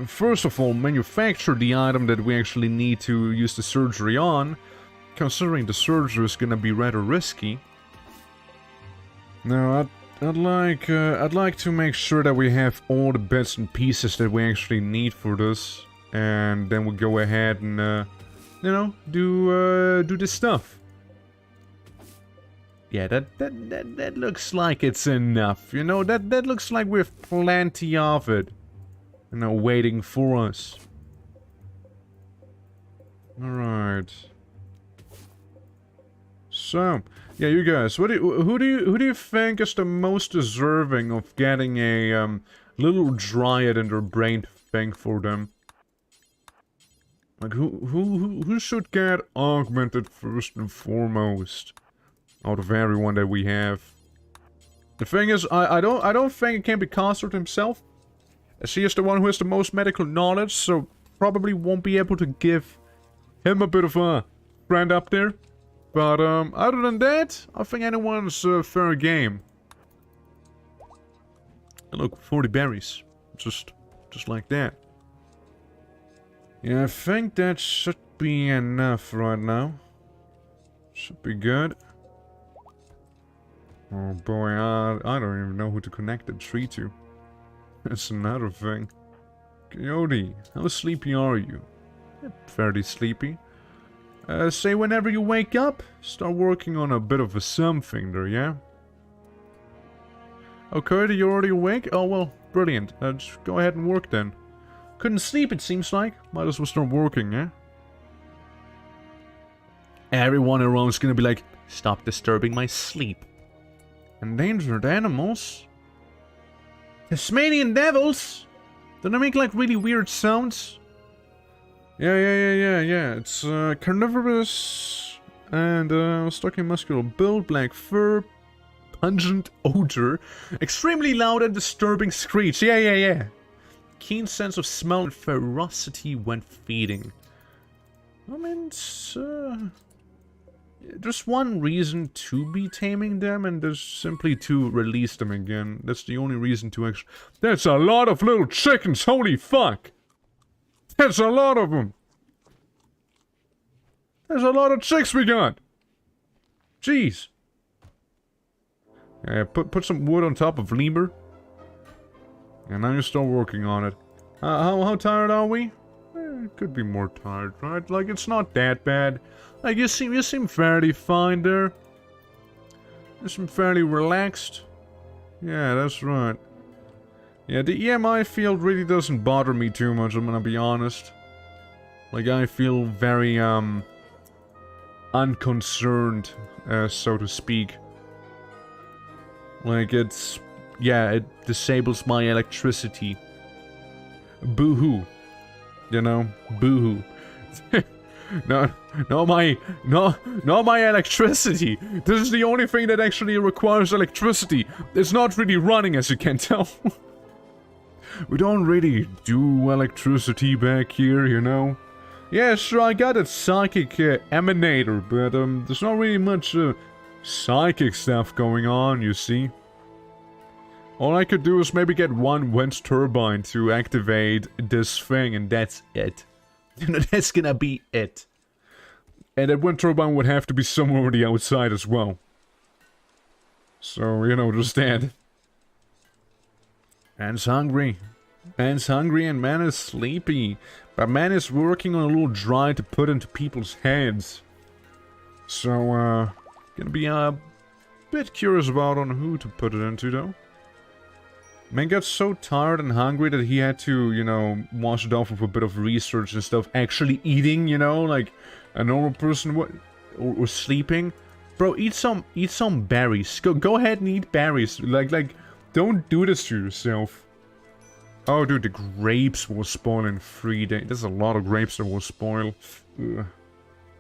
first of all, manufacture the item that we actually need to use the surgery on. Considering the surgery is gonna be rather risky. Now, I'd like to make sure that we have all the bits and pieces that we actually need for this, and then we'll go ahead and, you know, do this stuff. Yeah, that looks like it's enough, you know, that looks like we have plenty of it, you know, waiting for us. Alright. So, yeah, you guys, who do you think is the most deserving of getting a little dryad in their brain thing for them? Like who should get augmented first and foremost out of everyone that we have? The thing is, I don't think it can be Costard himself, as he is the one who has the most medical knowledge, so probably won't be able to give him a bit of a friend up there. But, other than that, I think anyone's fair game. And look, 40 berries. Just like that. Yeah, I think that should be enough right now. Should be good. Oh boy, I don't even know who to connect the tree to. That's another thing. Coyote, how sleepy are you? Fairly sleepy. Say whenever you wake up, start working on a bit of a something there, yeah? Okay, you're already awake? Oh, well, brilliant. Just go ahead and work then. Couldn't sleep, it seems like. Might as well start working, yeah? Everyone around's gonna be like, stop disturbing my sleep. Endangered animals? Tasmanian devils? Do they make, like, really weird sounds? Yeah. It's carnivorous and stocky muscular build, black fur, pungent odor, extremely loud and disturbing screech. Yeah. Keen sense of smell and ferocity when feeding. I mean, it's, there's one reason to be taming them, and there's simply to release them again. That's the only reason to actually... That's a lot of little chickens, holy fuck! That's a lot of them! There's a lot of chicks we got! Jeez! Yeah, put some wood on top of lemur. And now you start working on it. How tired are we? Could be more tired, right? Like, it's not that bad. Like, you seem fairly fine there. You seem fairly relaxed. Yeah, that's right. Yeah, the EMI field really doesn't bother me too much, I'm gonna be honest. Like, I feel very, unconcerned, so to speak. Like, it's... Yeah, it disables my electricity. Boo-hoo. You know? Boo-hoo. Not my electricity. This is the only thing that actually requires electricity. It's not really running, as you can tell. We don't really do electricity back here, you know? Yeah, sure, I got a psychic emanator, but there's not really much psychic stuff going on, you see. All I could do is maybe get one wind turbine to activate this thing, and that's it. You know, that's gonna be it. And that wind turbine would have to be somewhere on the outside as well. So, you know, just that. Man's hungry. Man's hungry and man is sleepy. But man is working on a little dry to put into people's heads. So, gonna be a bit curious about on who to put it into, though. Man got so tired and hungry that he had to, you know, wash it off with a bit of research and stuff. Actually eating, you know, like a normal person would, or sleeping. Bro, eat some berries. Go ahead and eat berries. Like, don't do this to yourself. Oh, dude, the grapes will spoil in 3 days. There's a lot of grapes that will spoil. Ugh.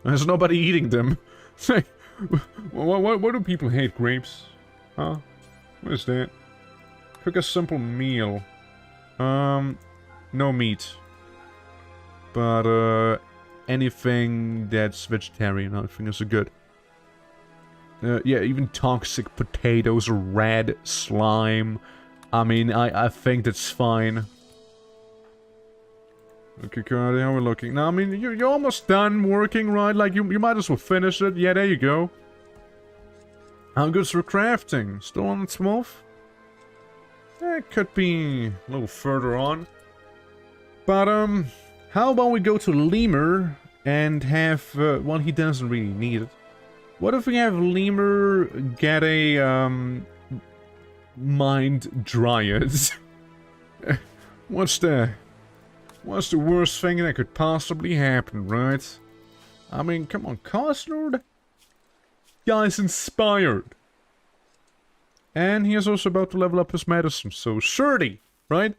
There's nobody eating them. Like, why do people hate grapes? Huh? What is that? Cook a simple meal. No meat. But, anything that's vegetarian, I think is good. Yeah, even toxic potatoes or red slime. I mean, I think that's fine. Okay, Cardi, how are we looking? Now, I mean, you're almost done working, right? Like, you might as well finish it. Yeah, there you go. How good's for crafting? Still on its 12? It could be a little further on. But, how about we go to Lemur and have, well, he doesn't really need it. What if we have Lemur get a, Mind Dryads? What's the worst thing that could possibly happen, right? I mean, come on, Cosnord? Guy's inspired. And he is also about to level up his medicine, so surety, right?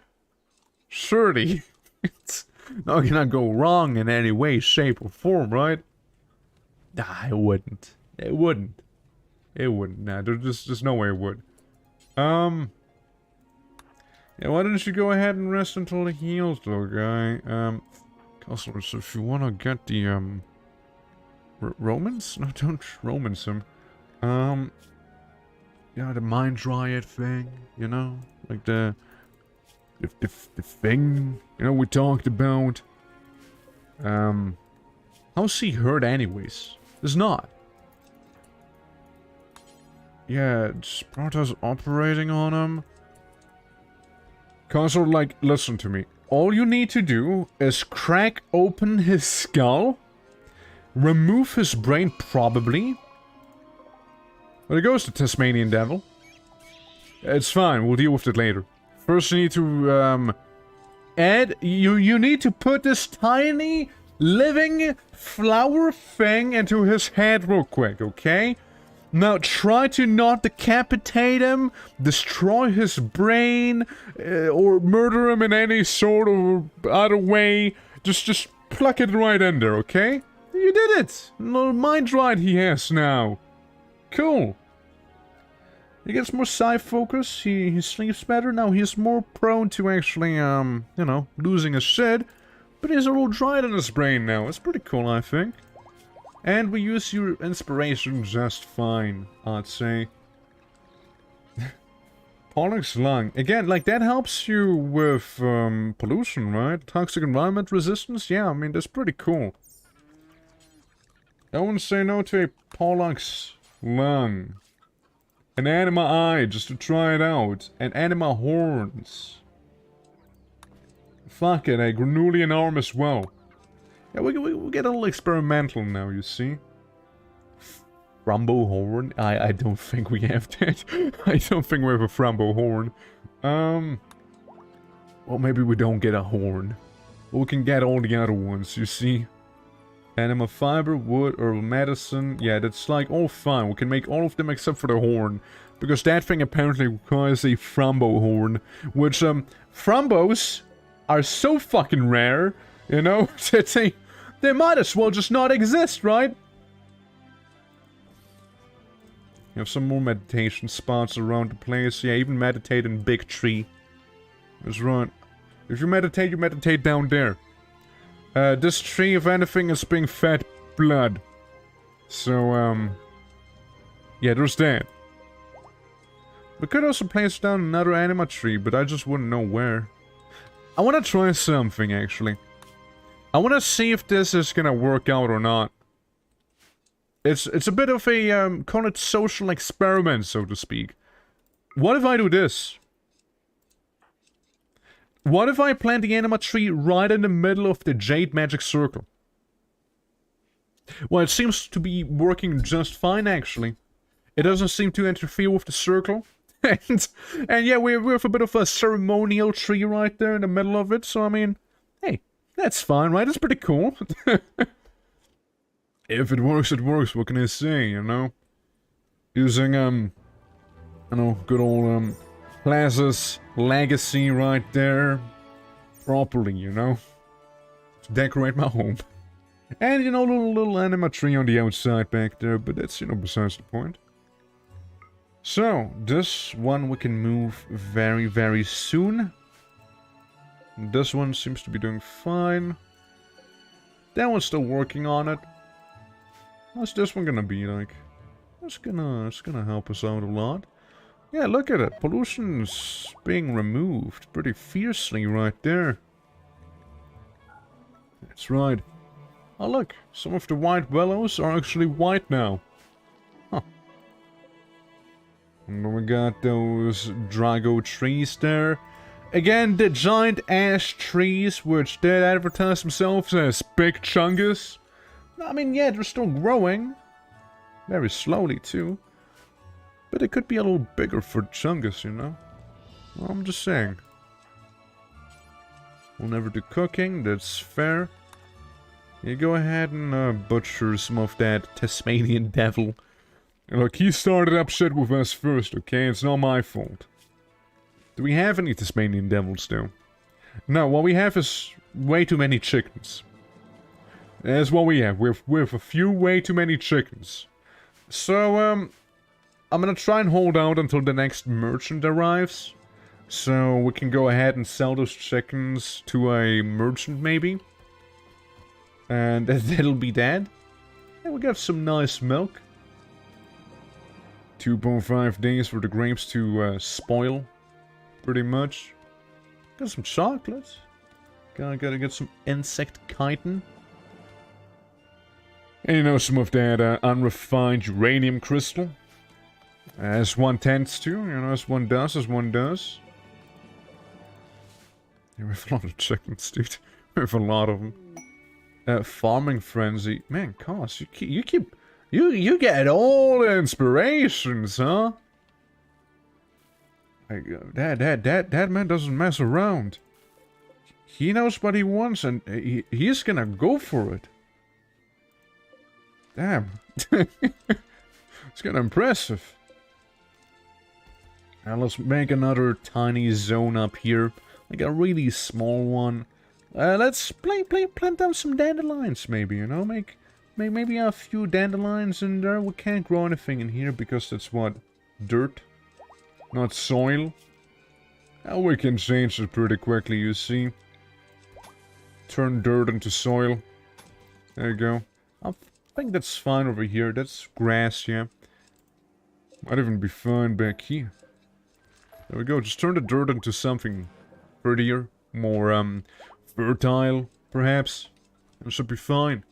Surety. It's not gonna go wrong in any way, shape, or form, right? Nah, it wouldn't. It wouldn't. It wouldn't. Nah, there's no way it would. Yeah, why don't you go ahead and rest until it heals, though, guy? Also, so if you wanna get the, Romans? No, don't Romans him. Yeah, the Mind Dryad thing, you know? Like the thing, you know, we talked about. How's he hurt anyways? It's not. Yeah, Sparta's operating on him. Consort, like, listen to me. All you need to do is crack open his skull, remove his brain, probably. But it goes to Tasmanian Devil. It's fine, we'll deal with it later. First you need to, add... You need to put this tiny, living flower thing into his head real quick, okay? Now try to not decapitate him, destroy his brain, or murder him in any sort of other way. Just pluck it right in there, okay? You did it! No mind right he has now. Cool. He gets more side focus, he sleeps better, now he's more prone to actually, you know, losing his shit. But he's a little dried in his brain now, it's pretty cool, I think. And we use your inspiration just fine, I'd say. Pollux Lung. Again, like, that helps you with, pollution, right? Toxic environment resistance? Yeah, I mean, that's pretty cool. I wouldn't say no to a Pollux Lung. An Anima Eye, just to try it out. And Anima Horns. Fuck it, a Granulian Arm as well. Yeah, we get a little experimental now, you see. Frumbo Horn? I don't think we have that. I don't think we have a Frumbo Horn. Well, maybe we don't get a horn. But we can get all the other ones, you see. Anima Fiber, Wood, Herbal Medicine. Yeah, that's like all fine. We can make all of them except for the horn. Because that thing apparently requires a Frumbo Horn. Which, Frumbos are so fucking rare. You know, they might as well just not exist, right? You have some more meditation spots around the place. Yeah, even meditate in Big Tree. That's right. If you meditate down there. This tree, if anything, is being fed blood. So, yeah, there's that. We could also place down another Anima tree, but I just wouldn't know where. I want to try something, actually. I want to see if this is gonna work out or not. It's a bit of a, call it social experiment, so to speak. What if I do this? What if I plant the Anima tree right in the middle of the Jade Magic Circle? Well, it seems to be working just fine, actually. It doesn't seem to interfere with the circle. and yeah, we have a bit of a ceremonial tree right there in the middle of it, so I mean, hey. That's fine, right? That's pretty cool. If it works, it works. What can I say, you know? Using, you know, good old, Plaza's legacy right there. Properly, you know? To decorate my home. And, you know, little Anima tree on the outside back there. But that's, you know, besides the point. So, this one we can move very, very soon. This one seems to be doing fine. That one's still working on it. What's this one gonna be like? It's gonna help us out a lot. Yeah, look at it. Pollution's being removed pretty fiercely right there. That's right. Oh look, some of the white willows are actually white now. Huh. And then we got those Drago trees there. Again, the giant ash trees, which did advertise themselves as big chungus. I mean, yeah, they're still growing. Very slowly, too. But it could be a little bigger for chungus, you know? Well, I'm just saying. We'll never do cooking, that's fair. You go ahead and butcher some of that Tasmanian devil. Look, he started up shit with us first, okay? It's not my fault. Do we have any Tasmanian devils, though? No, what we have is way too many chickens. That's what we have. We have a few way too many chickens. So, I'm gonna try and hold out until the next merchant arrives. So we can go ahead and sell those chickens to a merchant, maybe. And that'll be that. And we got some nice milk. 2.5 days for the grapes to spoil. Pretty much. Got some chocolate. Gotta get some insect chitin. And you know, some of that unrefined uranium crystal. As one tends to, you know, as one does. Yeah, we have a lot of chickens, dude. We have a lot of them. Farming frenzy. Man, Cos, you get all the inspirations, huh? Like, that man doesn't mess around. He knows what he wants, and he's gonna go for it. Damn. It's kinda impressive. Now let's make another tiny zone up here. Like a really small one. Let's plant down some dandelions, maybe, you know? Maybe a few dandelions in there. We can't grow anything in here because that's what? Dirt? Not soil? We can change it pretty quickly, you see. Turn dirt into soil. There you go. I think that's fine over here. That's grass, yeah. Might even be fine back here. There we go. Just turn the dirt into something prettier, more fertile, perhaps. It should be fine.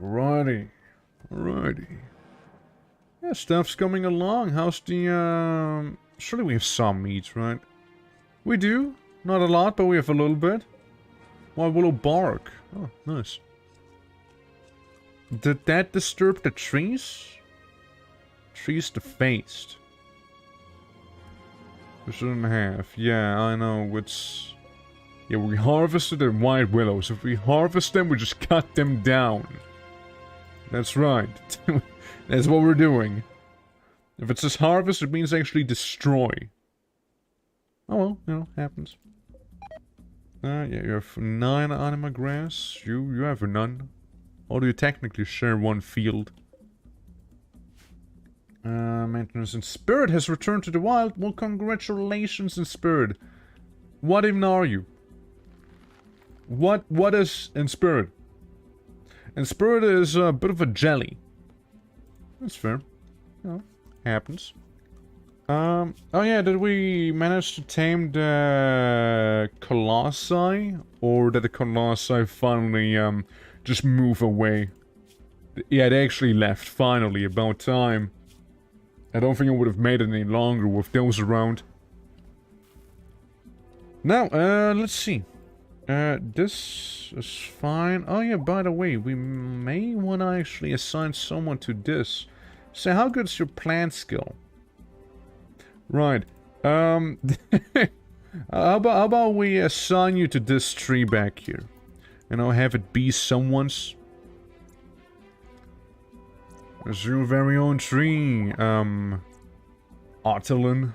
Alrighty. Yeah, stuff's coming along. How's the surely we have some meat, right? We do. Not a lot, but we have a little bit. Why willow bark? Oh, nice. Did that disturb the trees? Trees defaced. We shouldn't have. Yeah, I know. It's... Yeah, we harvested the white willows. If we harvest them, we just cut them down. That's right. That's what we're doing. If it says harvest, it means actually destroy. Oh well, you know, happens. Yeah, you have 9 anima grass. You have none. Although you technically share one field. Maintenance in Spirit has returned to the wild. Well, congratulations in Spirit. What even are you? What is in Spirit? In Spirit is a bit of a jelly. That's fair. You know, happens. Oh yeah, did we manage to tame the Colossi? Or did the Colossi finally just move away? Yeah, they actually left, finally, about time. I don't think I would have made it any longer with those around. Now, let's see. This is fine. Oh yeah, by the way, we may want to actually assign someone to this. So how good's your plant skill? Right. How about we assign you to this tree back here? And I'll have it be someone's. It's your very own tree, Otterlin.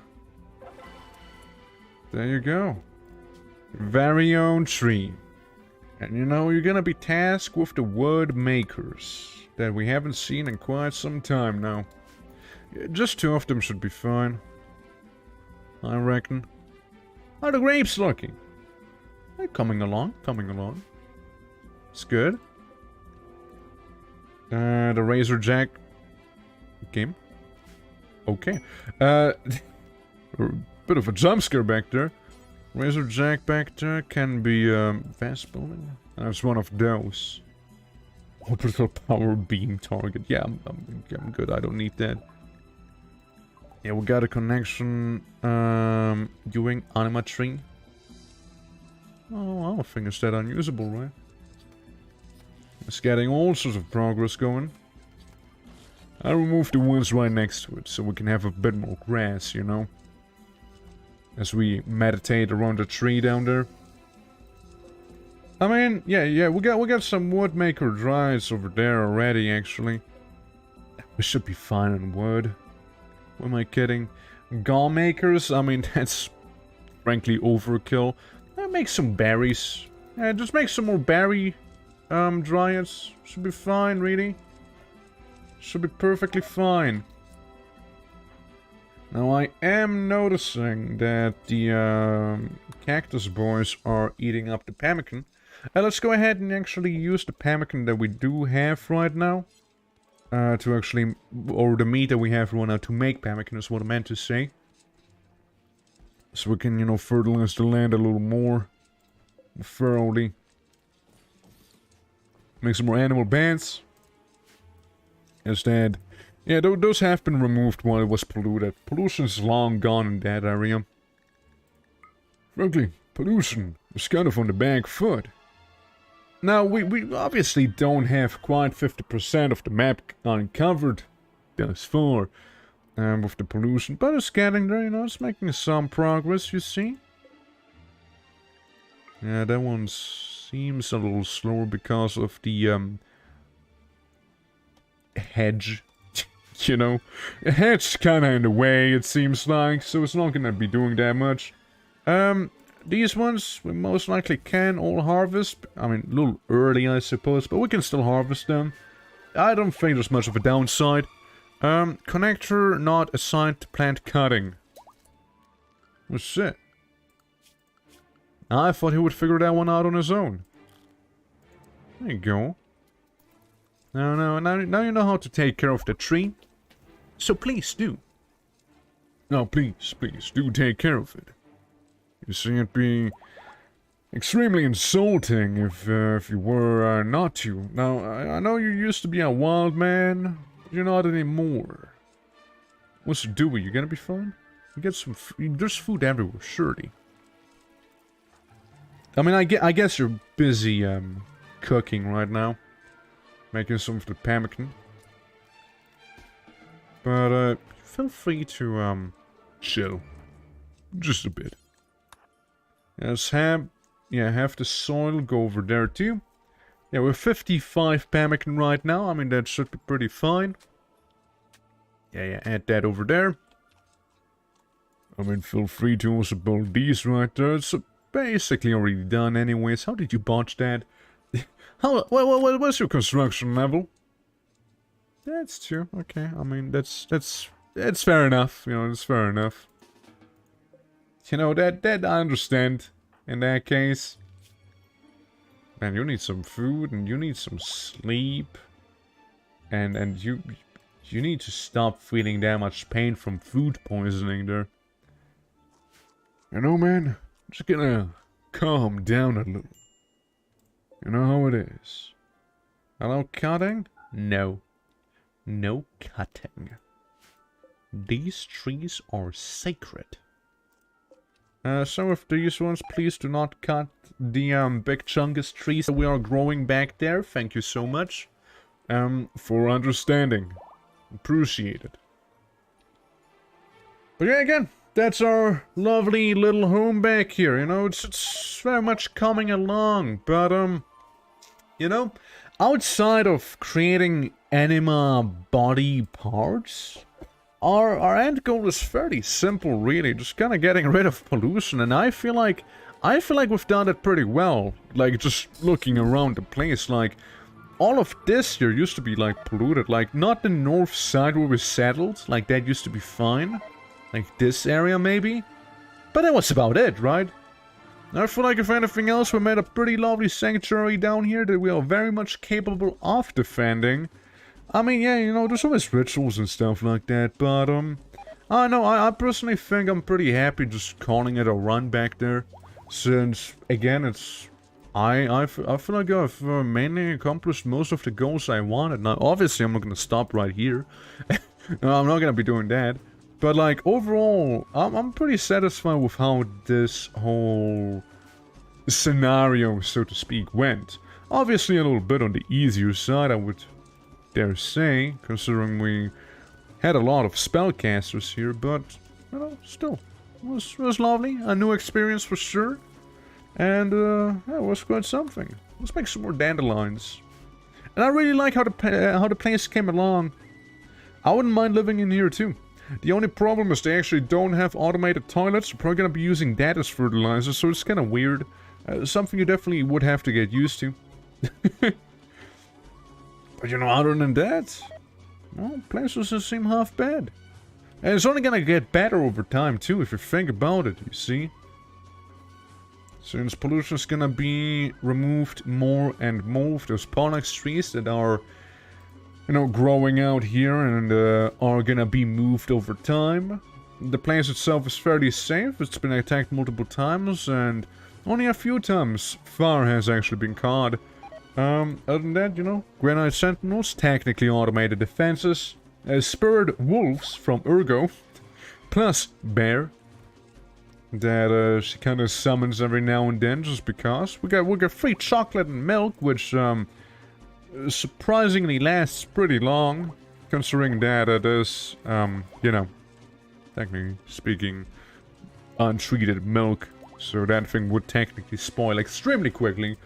There you go. Very own tree. And you know, you're gonna be tasked with the wood makers that we haven't seen in quite some time now. Just 2 of them should be fine, I reckon. How are the grapes looking? They're coming along. It's good. The Razor Jack game. Okay. Bit of a jump scare back there. Razor Jack back there can be fast building. That's one of those. Orbital power beam target. Yeah, I'm good. I don't need that. Yeah, we got a connection doing Anima tree. Oh, I don't think it's that unusable, right? It's getting all sorts of progress going. I removed the ones right next to it, so we can have a bit more grass, you know? As we meditate around the tree down there. I mean, yeah, we got some woodmaker Druids over there already, actually. We should be fine on wood. What am I kidding? Gall makers? I mean, that's frankly overkill. Make some berries. Yeah, just make some more berry Dryads. Should be fine, really. Should be perfectly fine. Now, I am noticing that the cactus boys are eating up the pemmican. Let's go ahead and actually use the pemmican that we do have right now. To actually... or the meat that we have right now to make pemmican is what I meant to say. So we can, you know, fertilize the land a little more. Thoroughly. Make some more animal bands. Instead... yeah, those have been removed while it was polluted. Pollution is long gone in that area. Frankly, pollution is kind of on the back foot. Now, we obviously don't have quite 50% of the map uncovered thus far with the pollution, but it's getting there, you know, it's making some progress, you see. Yeah, that one seems a little slower because of the hedge. You know, a hedge kind of in the way, it seems like, so it's not gonna be doing that much. These ones we most likely can all harvest. I mean, a little early, I suppose, but we can still harvest them. I don't think there's much of a downside. Connector not assigned to plant cutting. What's it? I thought he would figure that one out on his own. There you go. Now you know how to take care of the tree. So please do. No, please do take care of it. You see, it'd be extremely insulting if you were not to. Now, I know you used to be a wild man, but you're not anymore. What's it doing? You gonna be fine? You get some. There's food everywhere, surely. I mean, I guess you're busy cooking right now, making some of the pemmican. But feel free to chill, just a bit. Let's have the soil go over there too. Yeah, we're 55 pemmican right now. I mean, that should be pretty fine. Yeah, add that over there. I mean, feel free to also build these right there. It's basically already done anyways. How did you botch that? What's your construction level? That's 2. Okay, I mean, that's fair enough. You know, it's fair enough. You know, that I understand in that case. Man, you need some food and you need some sleep. And you need to stop feeling that much pain from food poisoning there. You know, man, I'm just gonna calm down a little. You know how it is. Hello, cutting? No. No cutting. These trees are sacred. Some of these ones, please do not cut the big chungus trees that we are growing back there. Thank you so much for understanding. Appreciate it. But yeah, again, that's our lovely little home back here. You know, it's very much coming along. But, you know, outside of creating Anima body parts, our end goal is fairly simple, really. Just kind of getting rid of pollution, and I feel like we've done it pretty well. Like, just looking around the place, like, all of this here used to be, like, polluted. Like, not the north side where we settled. Like, that used to be fine. Like, this area, maybe. But that was about it, right? I feel like, if anything else, we made a pretty lovely sanctuary down here that we are very much capable of defending. I mean, yeah, you know, there's always rituals and stuff like that, but, I know, I personally think I'm pretty happy just calling it a run back there, since, again, it's, I feel like I've mainly accomplished most of the goals I wanted. Now, obviously, I'm not gonna stop right here. No, I'm not gonna be doing that, But like overall, I'm pretty satisfied with how this whole scenario, so to speak, went. Obviously a little bit on the easier side, I would dare say, considering we had a lot of spellcasters here, but, you know, still, it was lovely, a new experience for sure, and, yeah, it was quite something. Let's make some more dandelions. And I really like how the place came along. I wouldn't mind living in here too. The only problem is they actually don't have automated toilets. We're probably gonna be using that as fertilizer, so it's kind of weird. Something you definitely would have to get used to. But you know, other than that, well, places doesn't seem half bad. And it's only gonna get better over time too, if you think about it, you see. Since pollution's gonna be removed more and more of those pollux trees that are, you know, growing out here and are gonna be moved over time. The place itself is fairly safe. It's been attacked multiple times and only a few times fire has actually been caught. Other than that, you know, Granite Sentinels, technically automated defenses, Spurred Wolves from Urgo, plus Bear, that she kind of summons every now and then just because. We got free chocolate and milk, which surprisingly lasts pretty long, considering that it is, you know, technically speaking, untreated milk. So that thing would technically spoil extremely quickly.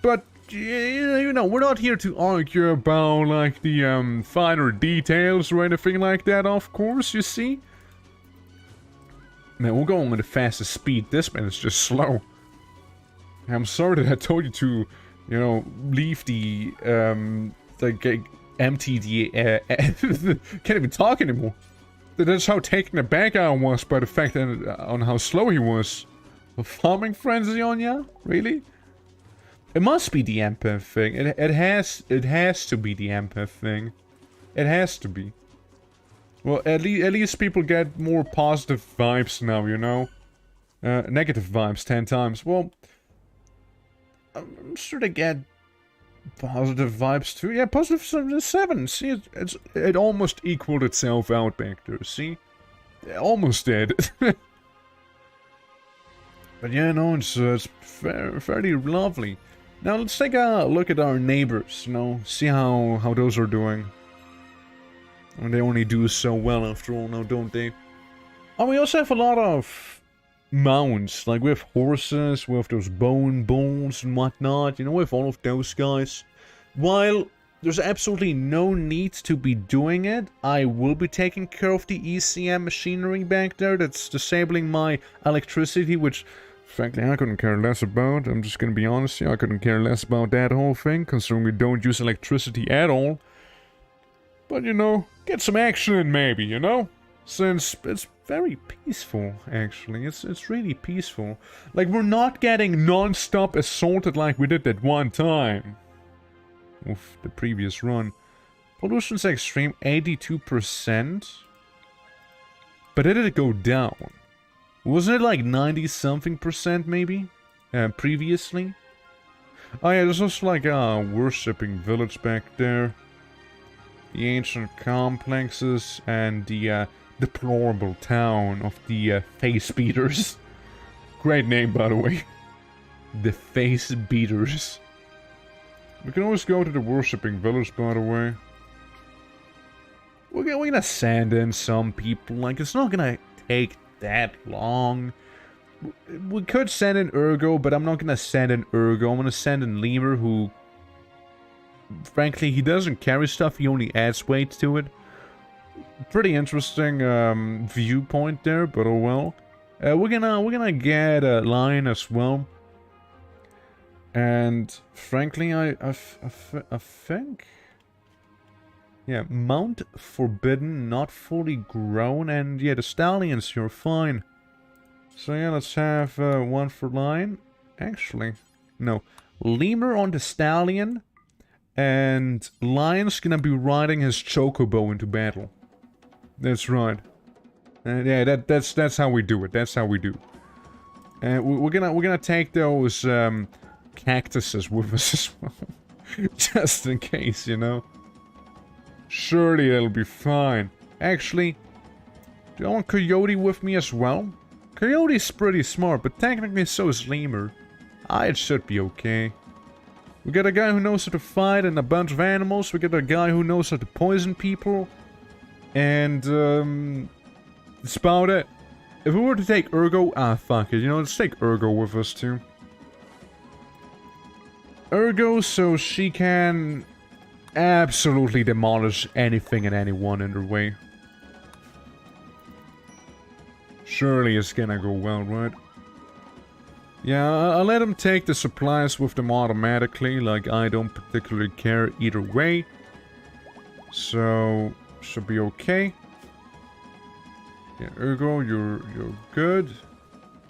But, you know, we're not here to argue about, like, the, finer details or anything like that, of course, you see? Man, we're going at the fastest speed. This man is just slow. I'm sorry that I told you to, you know, leave the, empty the, can't even talk anymore. That's how taken aback I was by the fact that, on how slow he was. A farming frenzy on ya? Really? It must be the empath thing. It has to be the empath thing. It has to be. Well, at least people get more positive vibes now, you know? Negative vibes 10 times. Well, I'm sure they get positive vibes too. Yeah, positive 7. See, it almost equaled itself out back there, see? It almost did. But yeah, no, it's fairly lovely. Now let's take a look at our neighbors, you know, see how those are doing. And they only do so well after all now, don't they? And we also have a lot of mounts, like we have horses, we have those bone bulls and whatnot, you know, we have all of those guys. While there's absolutely no need to be doing it, I will be taking care of the ECM machinery back there that's disabling my electricity, which frankly I couldn't care less about. I'm just gonna be honest here, I couldn't care less about that whole thing, considering we don't use electricity at all. But you know, get some action in maybe, you know? Since it's very peaceful, actually. It's really peaceful. Like, we're not getting non-stop assaulted like we did that one time. Oof, the previous run. Pollution's extreme, 82%. But did it go down? Wasn't it like 90-something% maybe? Previously? Oh yeah, there's also like a worshipping village back there. The ancient complexes and the deplorable town of the face beaters. Great name, by the way. The face beaters. We can always go to the worshipping village, by the way. We're gonna send in some people. Like, it's not gonna take that long. We could send in Urgo, but I'm not gonna send in Urgo. I'm gonna send in Lemur, who, frankly, he doesn't carry stuff, he only adds weight to it. Pretty interesting viewpoint there, but oh well. We're gonna get a lion as well. And frankly, I think, yeah, Mount Forbidden, not fully grown, and yeah, the stallions, you're fine. So yeah, let's have one for lion. Actually, no, Lemur on the stallion. And Lion's gonna be riding his chocobo into battle. That's right. Yeah, that's how we do it. That's how we do. And we're gonna take those cactuses with us as well, just in case, you know. Surely it'll be fine. Actually, Do I want Coyote with me as well? Coyote's pretty smart, but technically so is Lemur. It should be okay. We got a guy who knows how to fight and a bunch of animals. We got a guy who knows how to poison people. And, that's about it. If we were to take Ergo... fuck it. You know, let's take Ergo with us, too. Ergo, so she can absolutely demolish anything and anyone in her way. Surely it's gonna go well, right? Yeah, I'll let him take the supplies with them automatically. Like, I don't particularly care either way. So, should be okay. Yeah, Ergo, you're good.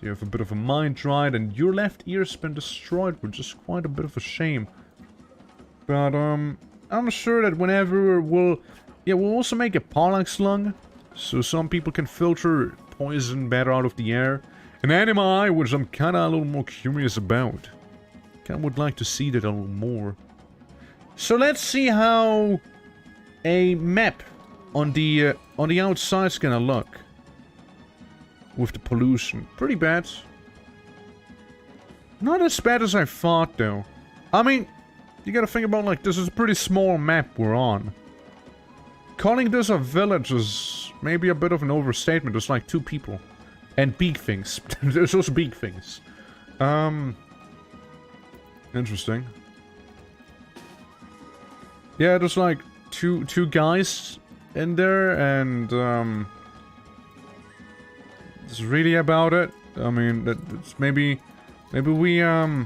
You have a bit of a mind dried, and your left ear's been destroyed, which is quite a bit of a shame. But, I'm sure that whenever we'll also make a Pollax lung, so some people can filter poison better out of the air. An Anima, which I'm kinda a little more curious about. Kinda would like to see that a little more. So let's see how a map on the outside's gonna look. With the pollution. Pretty bad. Not as bad as I thought, though. I mean, you gotta think about, like, this is a pretty small map we're on. Calling this a village is maybe a bit of an overstatement. There's like 2 people. And big things. There's also big things. Interesting. Yeah, there's like two guys in there, and it's really about it. I mean, it's maybe we I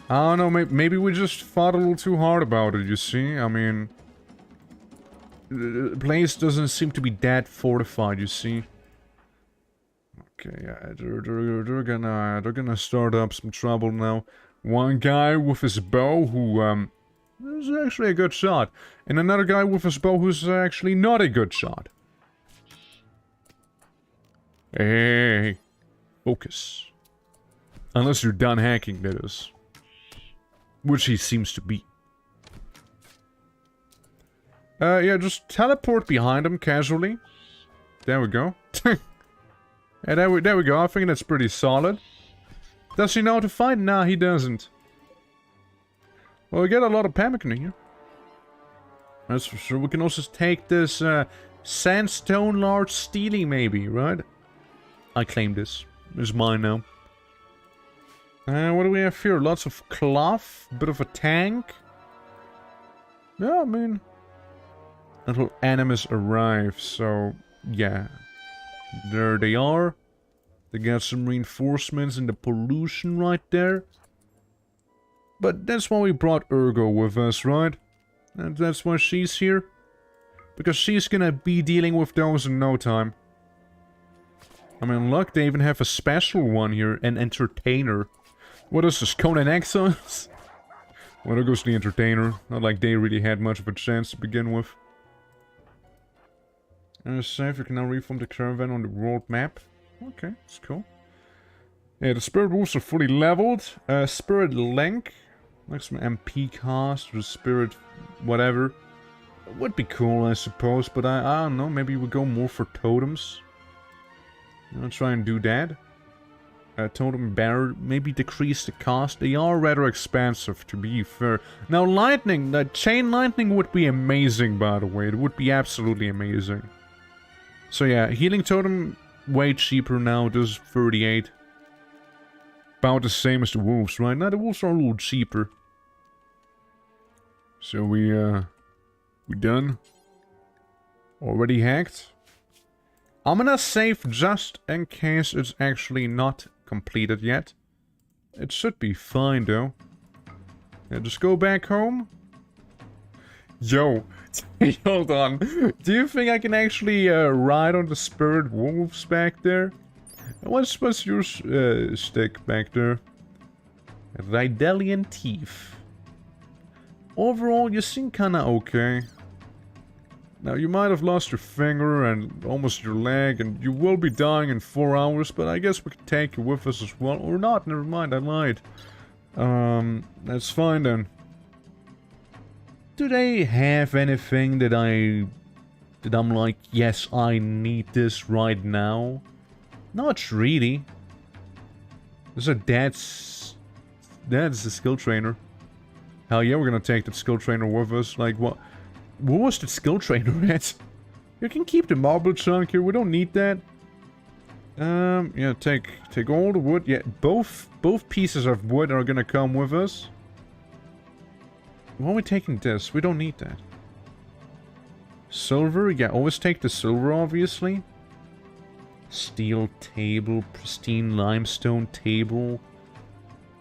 don't know. Maybe we just thought a little too hard about it. You see, I mean, the place doesn't seem to be that fortified. You see. Okay, yeah, they're gonna start up some trouble now. One guy with his bow who is actually a good shot, and another guy with his bow who's actually not a good shot. Hey, focus. Unless you're done hacking, that is. Which he seems to be. Yeah, just teleport behind him casually. There we go. Yeah, there we go. I think that's pretty solid. Does he know how to fight? Nah, he doesn't. Well, we get a lot of pemmican here. That's for sure. We can also take this sandstone large steely, maybe, right? I claim this. It's mine now. What do we have here? Lots of cloth. Bit of a tank. Yeah, I mean... Until Animus arrives, so... Yeah. There they are. They got some reinforcements in the pollution right there. But that's why we brought Ergo with us, right? And that's why she's here. Because she's gonna be dealing with those in no time. I mean, look, they even have a special one here. An entertainer. What is this, Conan Exiles? Well, there goes the entertainer. Not like they really had much of a chance to begin with. Save, you can now reform the caravan on the world map. Okay, that's cool. Yeah, the spirit wolves are fully leveled. Spirit link. Like some MP cost or spirit whatever. Would be cool, I suppose, but I don't know. Maybe we go more for totems. I'll try and do that. Totem bearer, maybe decrease the cost. They are rather expensive, to be fair. Now, lightning, chain lightning would be amazing, by the way. It would be absolutely amazing. So yeah, healing totem, way cheaper now. This is 38. About the same as the wolves, right? Now, the wolves are a little cheaper. So we done? Already hacked? I'm gonna save just in case it's actually not completed yet. It should be fine though. Yeah, just go back home. Yo, hold on. Do you think I can actually ride on the spirit wolves back there? What's your stick back there? Rydelian teeth. Overall, you seem kinda okay. Now, you might have lost your finger and almost your leg, and you will be dying in 4 hours, but I guess we can take you with us as well. Or not, never mind, I lied. That's fine then. Do they have anything that I that I'm like, yes, I need this right now? Not really. So that's the skill trainer. Hell yeah, we're gonna take that skill trainer with us. Like, what was the skill trainer at? You can keep the marble chunk here, we don't need that. Yeah, take all the wood. Yeah, both pieces of wood are gonna come with us. Why are we taking this? We don't need that. Silver, yeah, always take the silver, obviously. Steel table, pristine limestone table.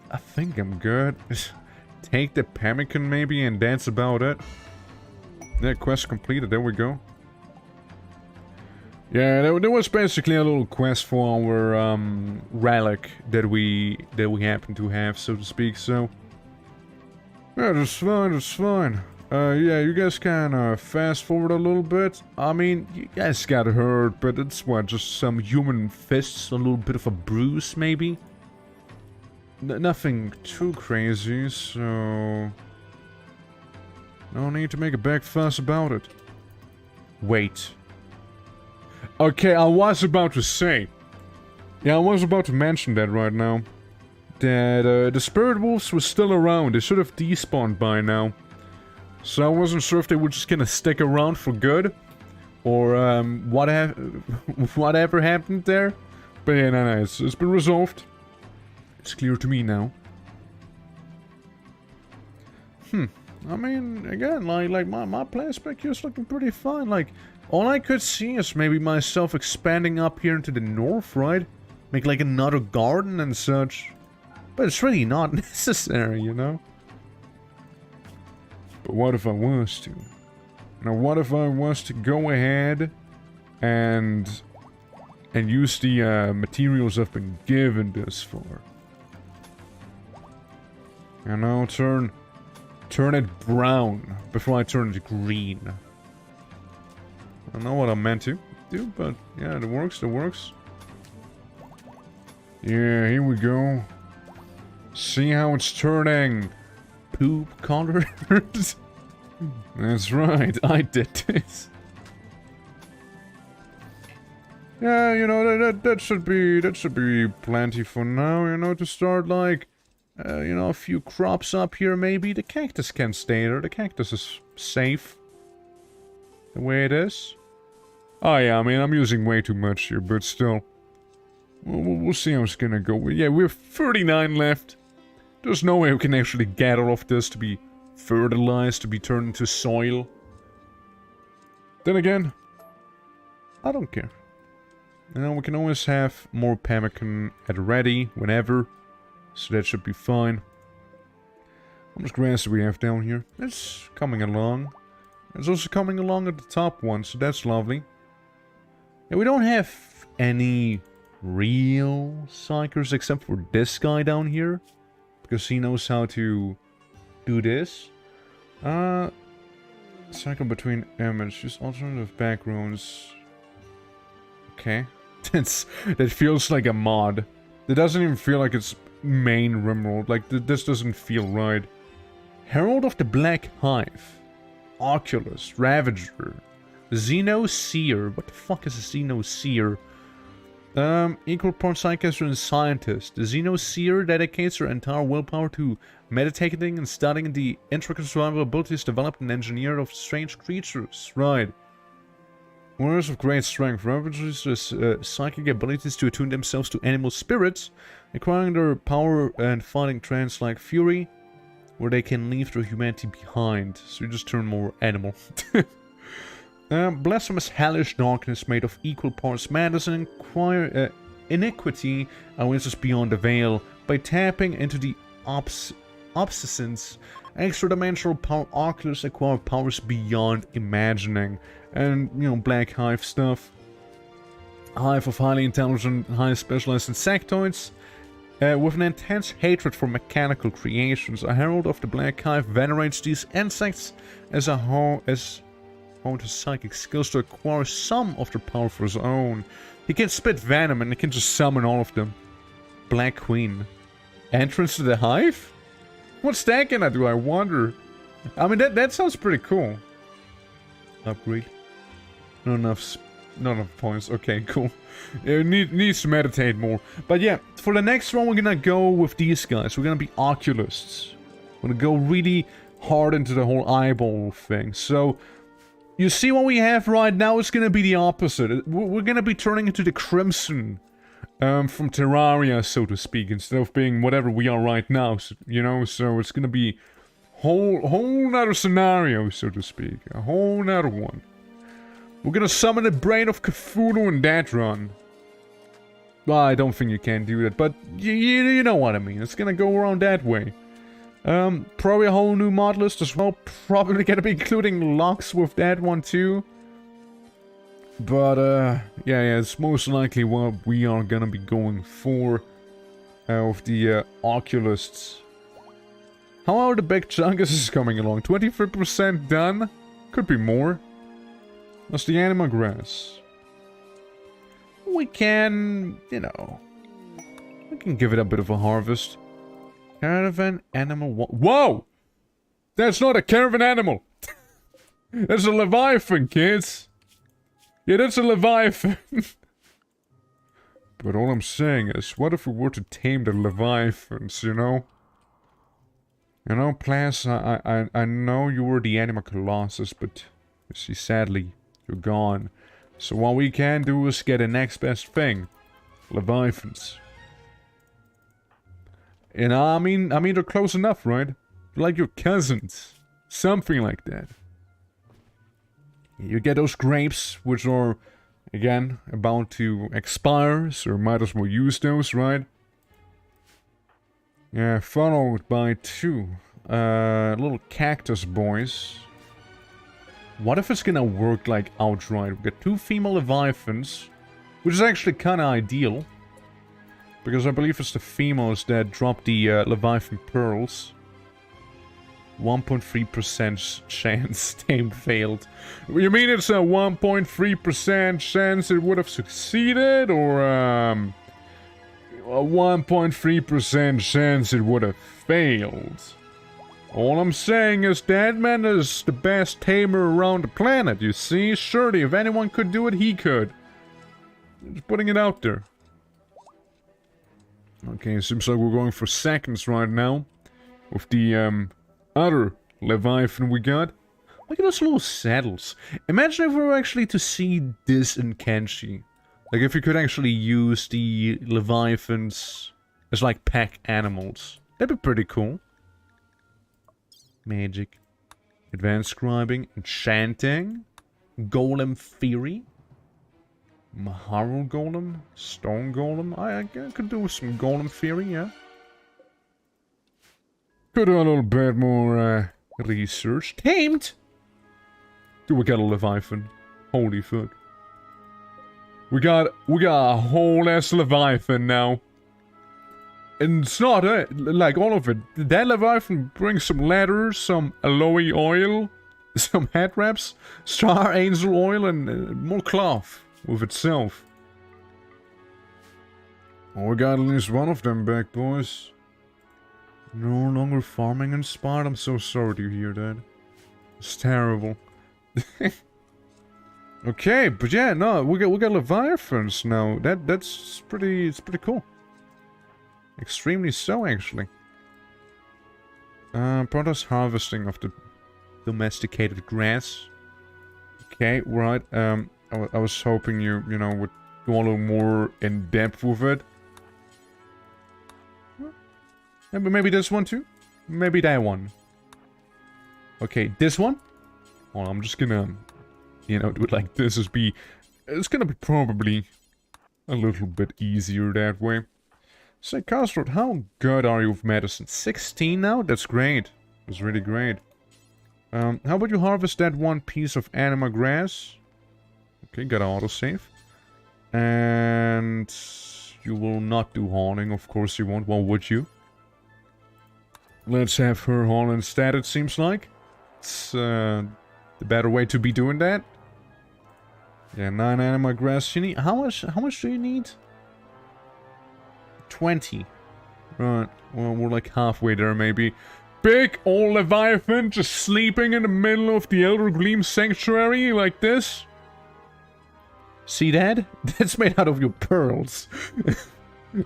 I think I'm good. Take the pemmican maybe, and that's about it. Yeah, quest completed, there we go. Yeah, there was basically a little quest for our relic that we happen to have, so to speak. So yeah, that's fine. That's fine. Yeah, you guys can fast forward a little bit. I mean, you guys got hurt, but it's what, just some human fists, a little bit of a bruise, maybe. Nothing too crazy, so no need to make a big fuss about it. Wait. Okay, I was about to say. Yeah, I was about to mention that right now. That the spirit wolves were still around. They should have despawned by now. So I wasn't sure if they were just gonna stick around for good. Or whatever happened there. But yeah, no, it's been resolved. It's clear to me now. I mean, again, like my place back here is looking pretty fine. Like, all I could see is maybe myself expanding up here into the north, right? Make like another garden and such. But it's really not necessary, you know? But what if I was to? Now, what if I was to go ahead and use the materials I've been given this for? You know, turn it brown before I turn it green. I don't know what I meant to do, but yeah, it works, it works. Yeah, here we go. See how it's turning poop color? That's right, I did this. Yeah, you know, that should be plenty for now, you know, to start like, you know, a few crops up here maybe. The cactus can stay there, the cactus is safe. The way it is. Oh yeah, I mean, I'm using way too much here, but still. We'll see how it's gonna go. Yeah, we have 39 left. There's no way we can actually get all of this to be fertilized, to be turned into soil. Then again, I don't care. You know, we can always have more pemmican at ready, whenever. So that should be fine. How much grass do we have down here? It's coming along. It's also coming along at the top one, so that's lovely. Yeah, we don't have any real psychers except for this guy down here. Because he knows how to do this. Cycle between images, alternative backgrounds. Okay. That feels like a mod. It doesn't even feel like it's main RIMWORLD. Like, this doesn't feel right. Herald of the Black Hive. Oculus. Ravager. Xenoseer. What the fuck is a Xenoseer? Equal parts psychic and scientist. The Xenoseer dedicates her entire willpower to meditating and studying the intricate survival abilities developed and engineered of strange creatures. Right. Warriors of great strength. Ravagers psychic abilities to attune themselves to animal spirits, acquiring their power and fighting trance like fury, where they can leave their humanity behind. So you just turn more animal. Blasphemous hellish darkness made of equal parts madness and iniquity awaits beyond the veil. By tapping into the obsessence, extra-dimensional power Oculus acquire powers beyond imagining. And, you know, Black Hive stuff. Hive of highly intelligent, highly specialized insectoids. With an intense hatred for mechanical creations, a herald of the Black Hive venerates these insects as a home to psychic skills to acquire some of their power for his own. He can spit venom and he can just summon all of them. Black Queen. Entrance to the Hive? What's that gonna do, I wonder? I mean, that sounds pretty cool. Upgrade. Not enough points. Okay, cool. It needs to meditate more. But yeah, for the next one, we're gonna go with these guys. We're gonna be oculists. We're gonna go really hard into the whole eyeball thing. So, you see what we have right now? It's gonna be the opposite. We're gonna be turning into the Crimson from Terraria, so to speak, instead of being whatever we are right now. So, you know, so it's gonna be whole nother scenario, so to speak. A whole nother one. We're gonna summon the brain of Cthulhu in that run. Well, I don't think you can do that, but you know what I mean. It's gonna go around that way. Probably a whole new mod list as well. Probably gonna be including locks with that one too. But, yeah, it's most likely what we are gonna be going for with the Oculists. How are the big chungus coming along? 23% done? Could be more. That's the Anima grass. We can, you know, we can give it a bit of a harvest. Caravan animal. Whoa! That's not a caravan animal! That's a Leviathan, kids! Yeah, that's a Leviathan! But all I'm saying is, what if we were to tame the Leviathans, you know? You know, Plas, I know you were the Anima Colossus, but you see, sadly, you're gone. So what we can do is get the next best thing. Leviathans. You know, I mean they're close enough, right? They're like your cousins. Something like that. You get those grapes, which are, again, about to expire, so might as well use those, right? Yeah, followed by 2 little cactus boys. What if it's gonna work like outright? We got 2 female Leviathans, which is actually kinda ideal. Because I believe it's the females that drop the Leviathan pearls. 1.3% chance tame failed. You mean it's a 1.3% chance it would have succeeded? Or a 1.3% chance it would have failed? All I'm saying is that man is the best tamer around the planet, you see? Surely, if anyone could do it, he could. Just putting it out there. Okay, it seems like we're going for seconds right now. With the, other Leviathan we got. Look at those little saddles. Imagine if we were actually to see this in Kenshi. Like, if you could actually use the Leviathans as, like, pack animals. That'd be pretty cool. Magic. Advanced scribing. Enchanting. Golem theory. Maharu golem. Stone golem. I could do some golem theory, yeah. Could do a little bit more research. Tamed! Do we got a Leviathan? Holy fuck. We got a whole ass Leviathan now. And it's not like all of it. That Leviathan brings some leather, some aloe oil, some head wraps, star angel oil, and more cloth with itself. Oh, we got at least one of them back, boys. No longer farming inspired? I'm so sorry to hear that. It's terrible. Okay, but yeah, no, we got Leviathans now. It's pretty cool. Extremely so, actually. Product harvesting of the domesticated grass. Okay, right. I was hoping you know, would go a little more in depth with it. Maybe this one too? Maybe that one. Okay, this one? Well, I'm just gonna, you know, do it like this. It's gonna be probably a little bit easier that way. Say, Cosrod, how good are you with medicine? 16 now? That's great. That's really great. How about you harvest that one piece of anima grass? Okay, got an autosave. And you will not do hauling, of course you won't. Why would you? Let's have her haul instead, it seems like. It's the better way to be doing that. Yeah, 9 anima grass. You need how much do you need? 20. Right. Well, we're like halfway there maybe. Big old Leviathan just sleeping in the middle of the Elder Gleam Sanctuary like this. See that? That's made out of your pearls.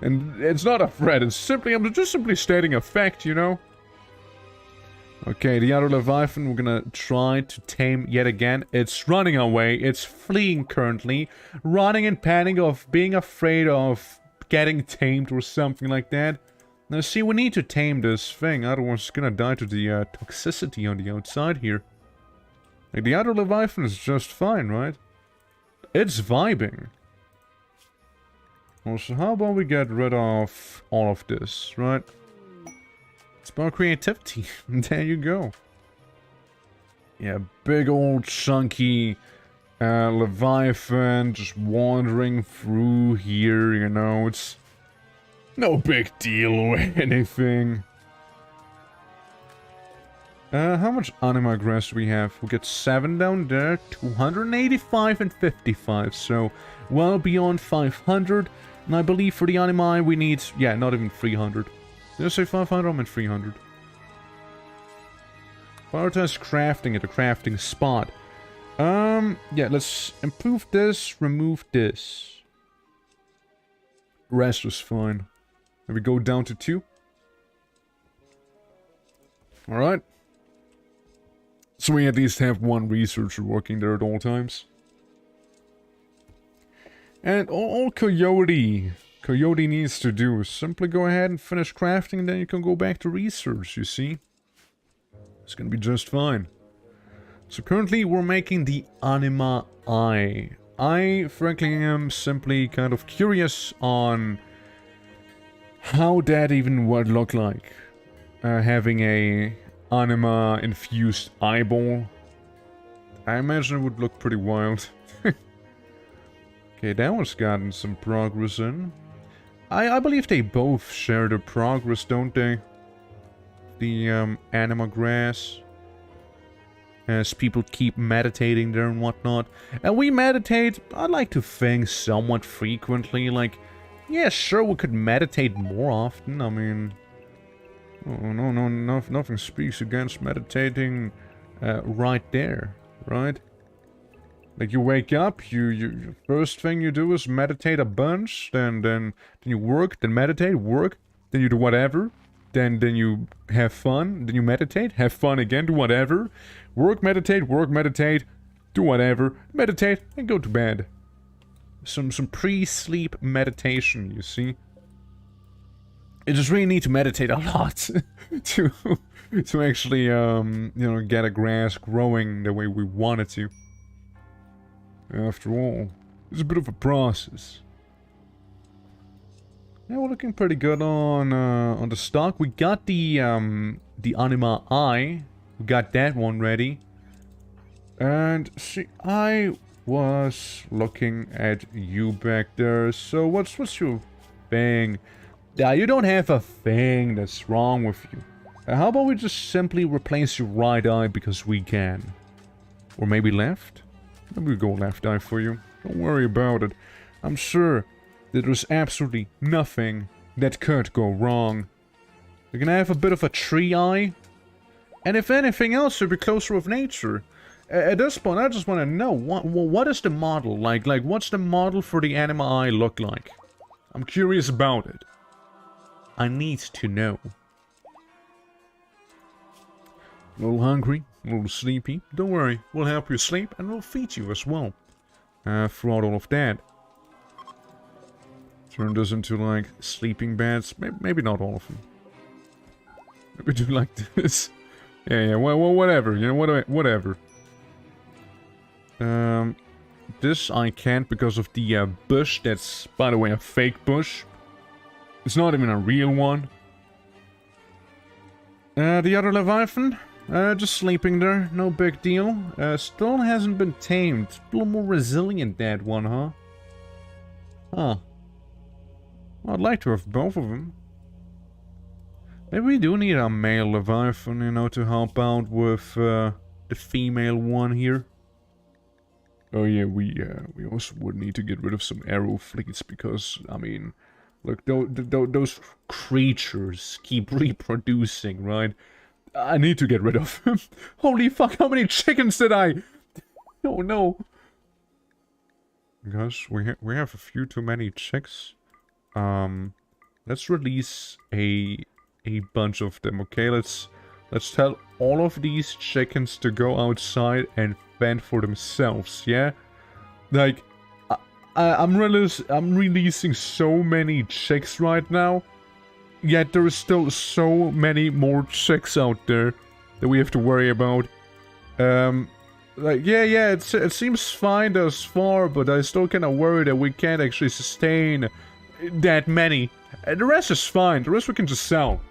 And it's not a threat, it's simply, I'm just simply stating a fact, you know? Okay, the other Leviathan we're gonna try to tame yet again. It's running away, it's fleeing currently. Running in panic of being afraid of getting tamed or something like that. Now see, we need to tame this thing, otherwise it's gonna die to the toxicity on the outside here. Like, the other Leviathan is just fine, right? It's vibing. Also, how about we get rid of all of this, right? It's about creativity. There you go. Yeah, big old chunky Leviathan just wandering through here, you know, it's no big deal or anything. How much Anima grass do we have? We get 7 down there, 285 and 55, so well beyond 500. And I believe for the Anima we need, yeah, not even 300. Did I say 500? I meant 300. Prioritize crafting at a crafting spot. Yeah, let's improve this, remove this. Rest was fine. And we go down to 2. Alright. So we at least have one researcher working there at all times. And all Coyote needs to do is simply go ahead and finish crafting, and then you can go back to research, you see? It's gonna be just fine. So currently we're making the Anima Eye. I, frankly, am simply kind of curious on how that even would look like. Having a Anima infused eyeball. I imagine it would look pretty wild. Okay, that one's gotten some progress in. I believe they both share the progress, don't they? The Anima grass. As people keep meditating there and whatnot. And we meditate, I'd like to think, somewhat frequently. Like, yeah, sure, we could meditate more often. I mean, nothing speaks against meditating right there, right? Like, you wake up, you first thing you do is meditate a bunch, then you work, then meditate, work, then you do whatever, then you have fun, then you meditate, have fun again, do whatever, work, meditate, do whatever, meditate, and go to bed. Some pre-sleep meditation, you see. You just really need to meditate a lot to actually, you know, get a grass growing the way we want it to. After all, it's a bit of a process. Yeah, we're looking pretty good on the stock. We got the Anima Eye. We got that one ready. And see, I was looking at you back there. So what's your thing? Yeah, you don't have a thing that's wrong with you. How about we just simply replace your right eye because we can? Or maybe left? Maybe we go left eye for you. Don't worry about it. I'm sure that there's absolutely nothing that could go wrong. You're gonna have a bit of a tree eye. And if anything else, you'll be closer with nature. At this point, I just want to know, what is the model? Like, what's the model for the Anima Eye look like? I'm curious about it. I need to know. A little hungry, a little sleepy. Don't worry, we'll help you sleep and we'll feed you as well. Throughout all of that. Turn this into, like, sleeping beds. Maybe not all of them. Maybe do like this. Yeah, well, whatever, you know, whatever. This I can't because of the bush. That's, by the way, a fake bush. It's not even a real one. The other Leviathan, just sleeping there, no big deal. Still hasn't been tamed. A little more resilient, that one, huh? Huh. Well, I'd like to have both of them. Maybe we do need a male Leviathan, you know, to help out with the female one here. Oh yeah, we also would need to get rid of some arrow fleets because, I mean, look, those creatures keep reproducing, right? I need to get rid of them. Holy fuck, how many chickens did I... Oh no. Because we have a few too many chicks. Let's release a bunch of them, okay? Let's tell all of these chickens to go outside and fend for themselves, yeah? Like, I'm releasing so many chicks right now, yet there is still so many more chicks out there that we have to worry about. Like, yeah, it seems fine thus far, but I still kinda worry that we can't actually sustain that many. The rest is fine, the rest we can just sell.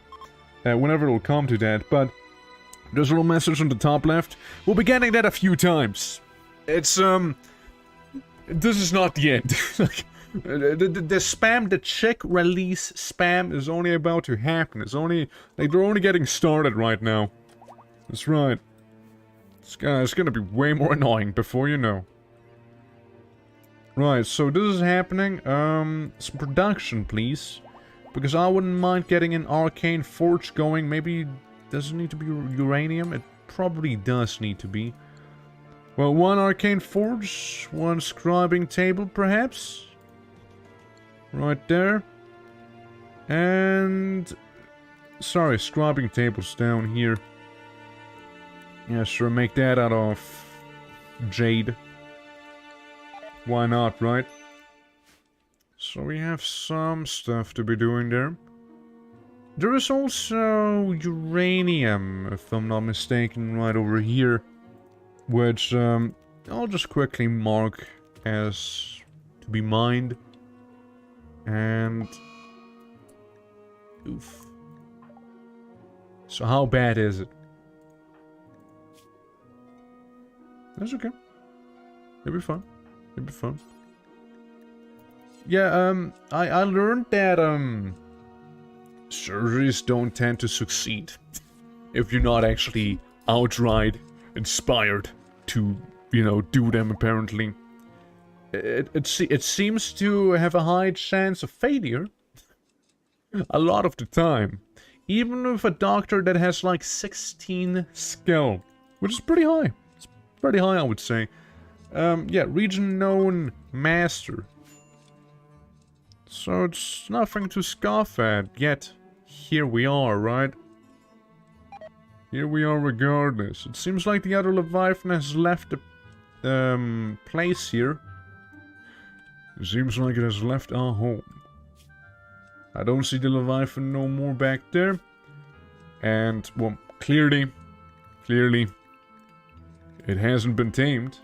Whenever it'll come to that, but there's a little message on the top left. We'll be getting that a few times. It's, this is not the end. Like, the spam, the chick release spam is only about to happen. It's only, like, they're only getting started right now. That's right. It's gonna be way more annoying before you know. Right, so this is happening. Some production, please. Because I wouldn't mind getting an arcane forge going. Maybe, does it need to be uranium? It probably does need to be. Well, one arcane forge, one scribing table, perhaps? Right there. And... sorry, scribing table's down here. Yeah, sure, make that out of jade. Why not, right? So we have some stuff to be doing there. There is also uranium, if I'm not mistaken, right over here. Which, I'll just quickly mark as to be mined. And... oof. So how bad is it? That's okay. It'll be fun. It'll be fun. Yeah, I learned that, surgeries don't tend to succeed if you're not actually outright inspired to, you know, do them, apparently. It seems to have a high chance of failure. A lot of the time. Even with a doctor that has like 16 skill. Which is pretty high. It's pretty high, I would say. Yeah, region known master. So it's nothing to scoff at, yet here we are, right? Here we are regardless. It seems like the other Leviathan has left the place here. It seems like it has left our home. I don't see the Leviathan no more back there. And, well, clearly, it hasn't been tamed.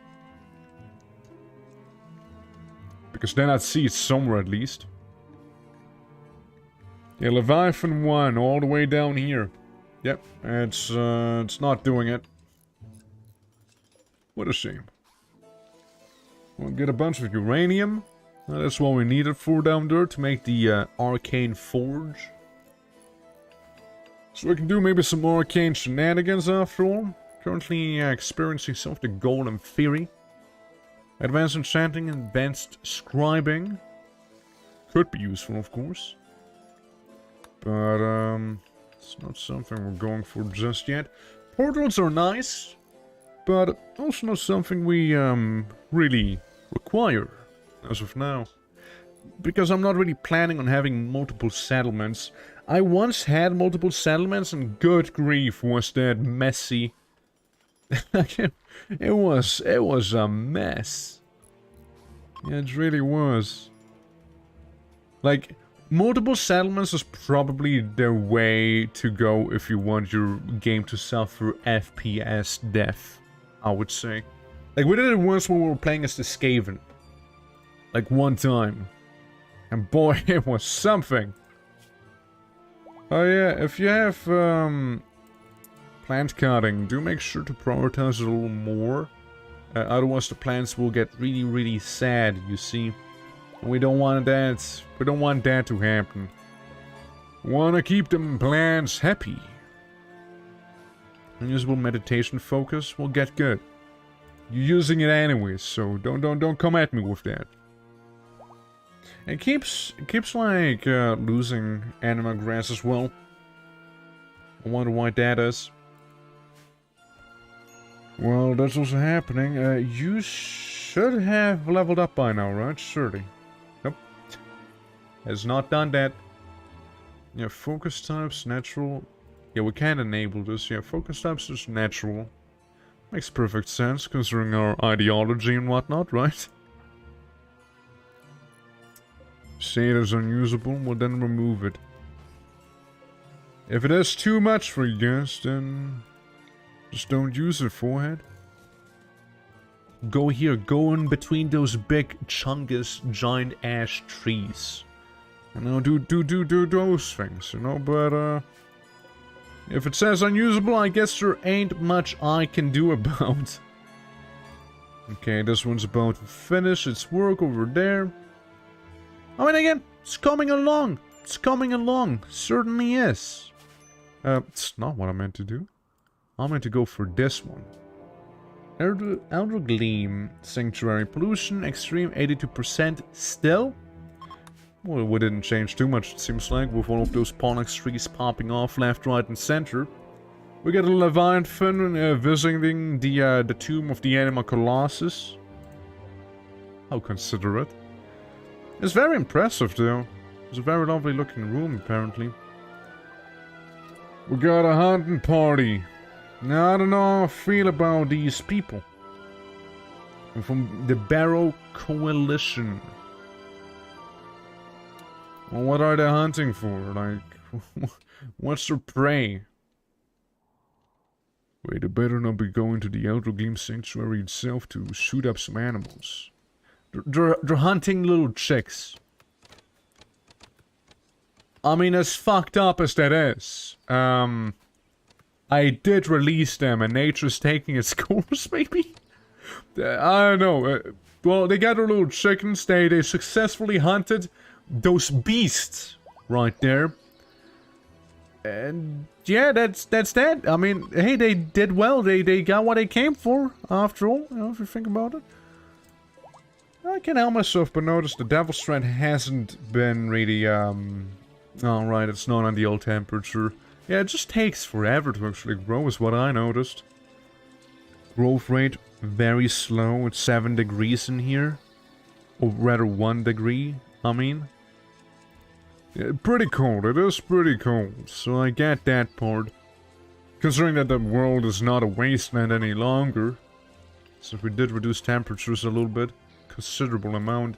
Because then I'd see it somewhere at least. Yeah, Leviathan 1 all the way down here. Yep, it's not doing it. What a shame. We'll get a bunch of uranium. That's what we need it for down there to make the arcane forge. So we can do maybe some arcane shenanigans after all. Currently experiencing some of the golden theory. Advanced enchanting and advanced scribing. Could be useful, of course. But, it's not something we're going for just yet. Portals are nice, but also not something we, really require as of now. Because I'm not really planning on having multiple settlements. I once had multiple settlements and good grief was that messy. It was a mess. Yeah, it really was. Like, multiple settlements is probably the way to go if you want your game to suffer FPS death, I would say. Like, we did it once when we were playing as the Skaven. Like, one time. And boy, it was something. Oh yeah, if you have, plant cutting, do make sure to prioritize it a little more. Otherwise the plants will get really, really sad, you see. And we don't want that. We don't want that to happen. We want to keep them plants happy. Unusable meditation focus will get good. You're using it anyways, so don't come at me with that. It keeps like losing anima grass as well. I wonder why that is. Well, that's also happening. You should have leveled up by now, right? Surely. Nope. Has not done that. Yeah, focus types, natural. Yeah, we can enable this. Yeah, focus types is natural. Makes perfect sense, considering our ideology and whatnot, right? Say it is unusable, well then remove it. If it is too much for you guys, then just don't use it, forehead. Go here, go in between those big, chungus, giant ash trees. You know, do those things, you know, but, if it says unusable, I guess there ain't much I can do about. Okay, this one's about to finish its work over there. I mean, again, it's coming along. It's coming along. Certainly is. It's not what I meant to do. I meant to go for this one. Elder Gleam, Sanctuary, Pollution, Extreme, 82% still. Well, we didn't change too much, it seems like, with all of those Pollux trees popping off left, right, and center. We got a Leviathan visiting the tomb of the Anima Colossus. How considerate. It's very impressive, though. It's a very lovely looking room, apparently. We got a hunting party. Now, I don't know how I feel about these people. I'm from the Barrow Coalition. Well, what are they hunting for? Like, what's their prey? Wait, they better not be going to the Elder Gleam Sanctuary itself to shoot up some animals. They're hunting little chicks. I mean, as fucked up as that is, I did release them and nature's taking its course, maybe? I don't know. Well, they got their little chickens. They successfully hunted those beasts right there. And yeah, that's that. I mean, hey, they did well. They got what they came for, after all, you know, if you think about it. I can't help myself but notice the Devil's Strand hasn't been really, alright, it's not on the old temperature. Yeah, it just takes forever to actually grow, is what I noticed. Growth rate, very slow. It's 7 degrees in here. Or rather, 1 degree, I mean. Yeah, pretty cold, it is pretty cold, so I get that part. Considering that the world is not a wasteland any longer. So we did reduce temperatures a little bit. Considerable amount.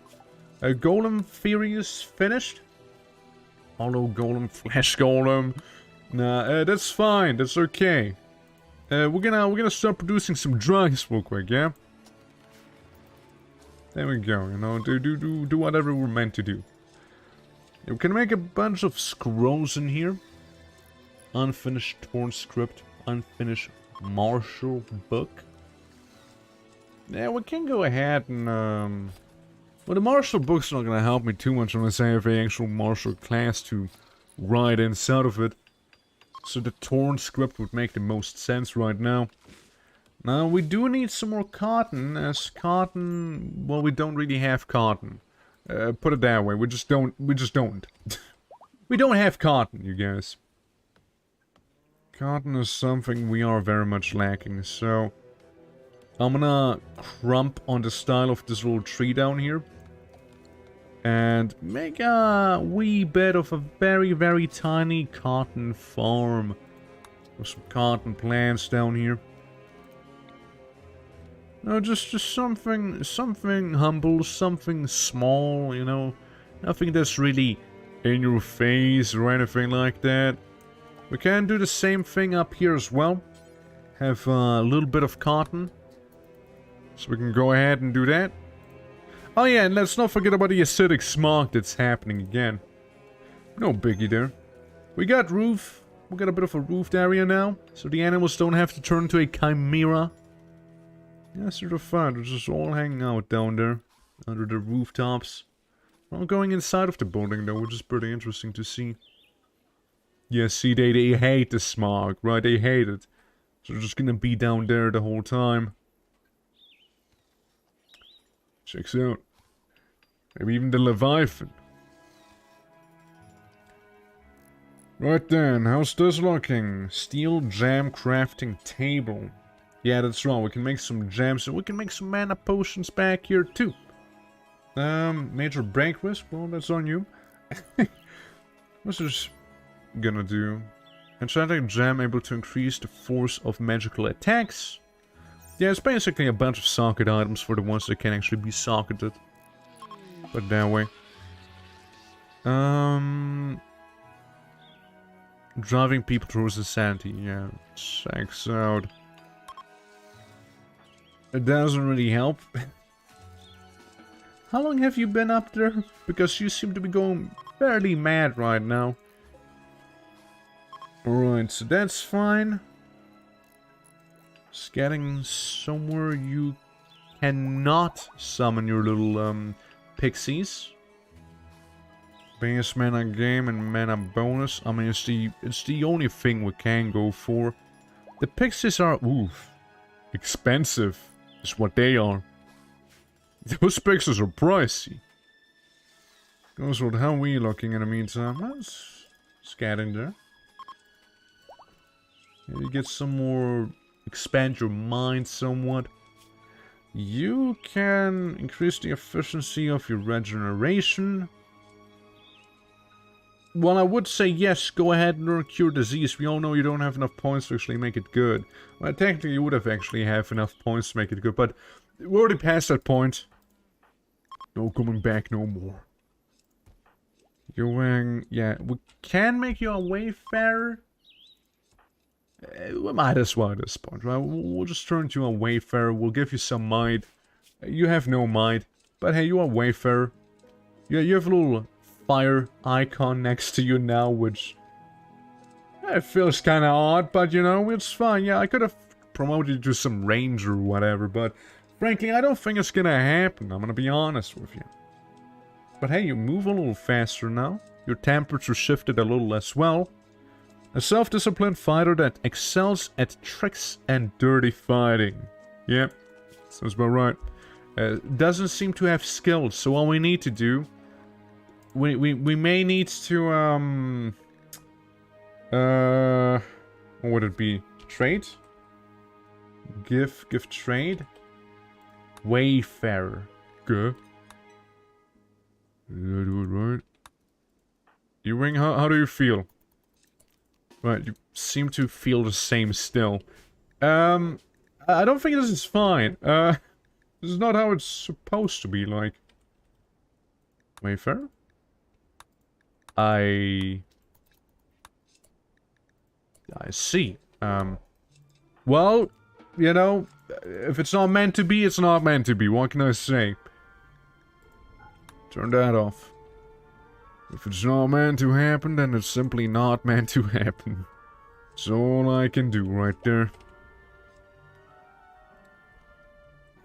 Golem Theory is finished. Hollow Golem, Flesh Golem. Nah, that's fine, that's okay. We're gonna start producing some drugs real quick, yeah? There we go, you know, do whatever we're meant to do. We can make a bunch of scrolls in here. Unfinished Torn Script, unfinished Martial Book. Yeah, we can go ahead and, well, the martial book's not gonna help me too much unless I have an actual martial class to ride inside of it. So the Torn Script would make the most sense right now. Now, we do need some more cotton, as cotton, well, we don't really have cotton. Put it that way, we just don't. We don't have cotton, you guys. Cotton is something we are very much lacking, so I'm gonna crump on the style of this little tree down here. And make a wee bit of a very, very tiny cotton farm. With some cotton plants down here. No, just something humble, something small, you know. Nothing that's really in your face or anything like that. We can do the same thing up here as well. Have a little bit of cotton. So we can go ahead and do that. Oh yeah, and let's not forget about the acidic smog that's happening again. No biggie there. We got roof. We got a bit of a roofed area now. So the animals don't have to turn into a chimera. Yeah, sort of fun. They're just all hanging out down there. Under the rooftops. We're not going inside of the building though, which is pretty interesting to see. Yeah, see, they hate the smog, right? They hate it. So they're just gonna be down there the whole time. Checks out. Maybe even the Leviathan. Right then, how's this looking? Steel jam crafting table. Yeah, that's right. We can make some gems and we can make some mana potions back here too. Major break risk. Well, that's on you. What's this gonna do? Enchanting gem able to increase the force of magical attacks. Yeah, it's basically a bunch of socket items for the ones that can actually be socketed. Put it that way. Driving people towards insanity. Yeah, checks out. It doesn't really help. How long have you been up there? Because you seem to be going fairly mad right now. Alright, so that's fine. Just getting somewhere you cannot summon your little pixies. Base mana game and mana bonus. I mean, it's the only thing we can go for. The pixies are expensive. Is what they are. Those pixies are pricey. Goes with how we looking in the meantime. Let's get in there. Maybe get some more. Expand your mind somewhat. You can increase the efficiency of your regeneration. Well, I would say yes, go ahead and learn Cure Disease. We all know you don't have enough points to actually make it good. Well, technically you would have actually have enough points to make it good, but we're already past that point. No coming back no more. Going, yeah, we can make you a Wayfarer. We might as well at this point, right? We'll just turn you a Wayfarer. We'll give you some might. You have no might, but hey, you are Wayfarer. You have a little fire icon next to you now, which it feels kind of odd, but you know, it's fine. Yeah, I could have promoted you to some ranger or whatever, but frankly, I don't think it's gonna happen. I'm gonna be honest with you. But hey, you move a little faster now. Your temperature shifted a little as well. A self-disciplined fighter that excels at tricks and dirty fighting. Yep, sounds about right. Doesn't seem to have skills, so all we need to do... We may need to, what would it be? Trade? Give trade? Wayfarer. Good. Did I do it right? Ewing, how do you feel? Right, you seem to feel the same still. I don't think this is fine. This is not how it's supposed to be, like. Wayfarer? I see. Well, you know, if it's not meant to be, it's not meant to be. What can I say? Turn that off. If it's not meant to happen, then it's simply not meant to happen. That's all I can do right there.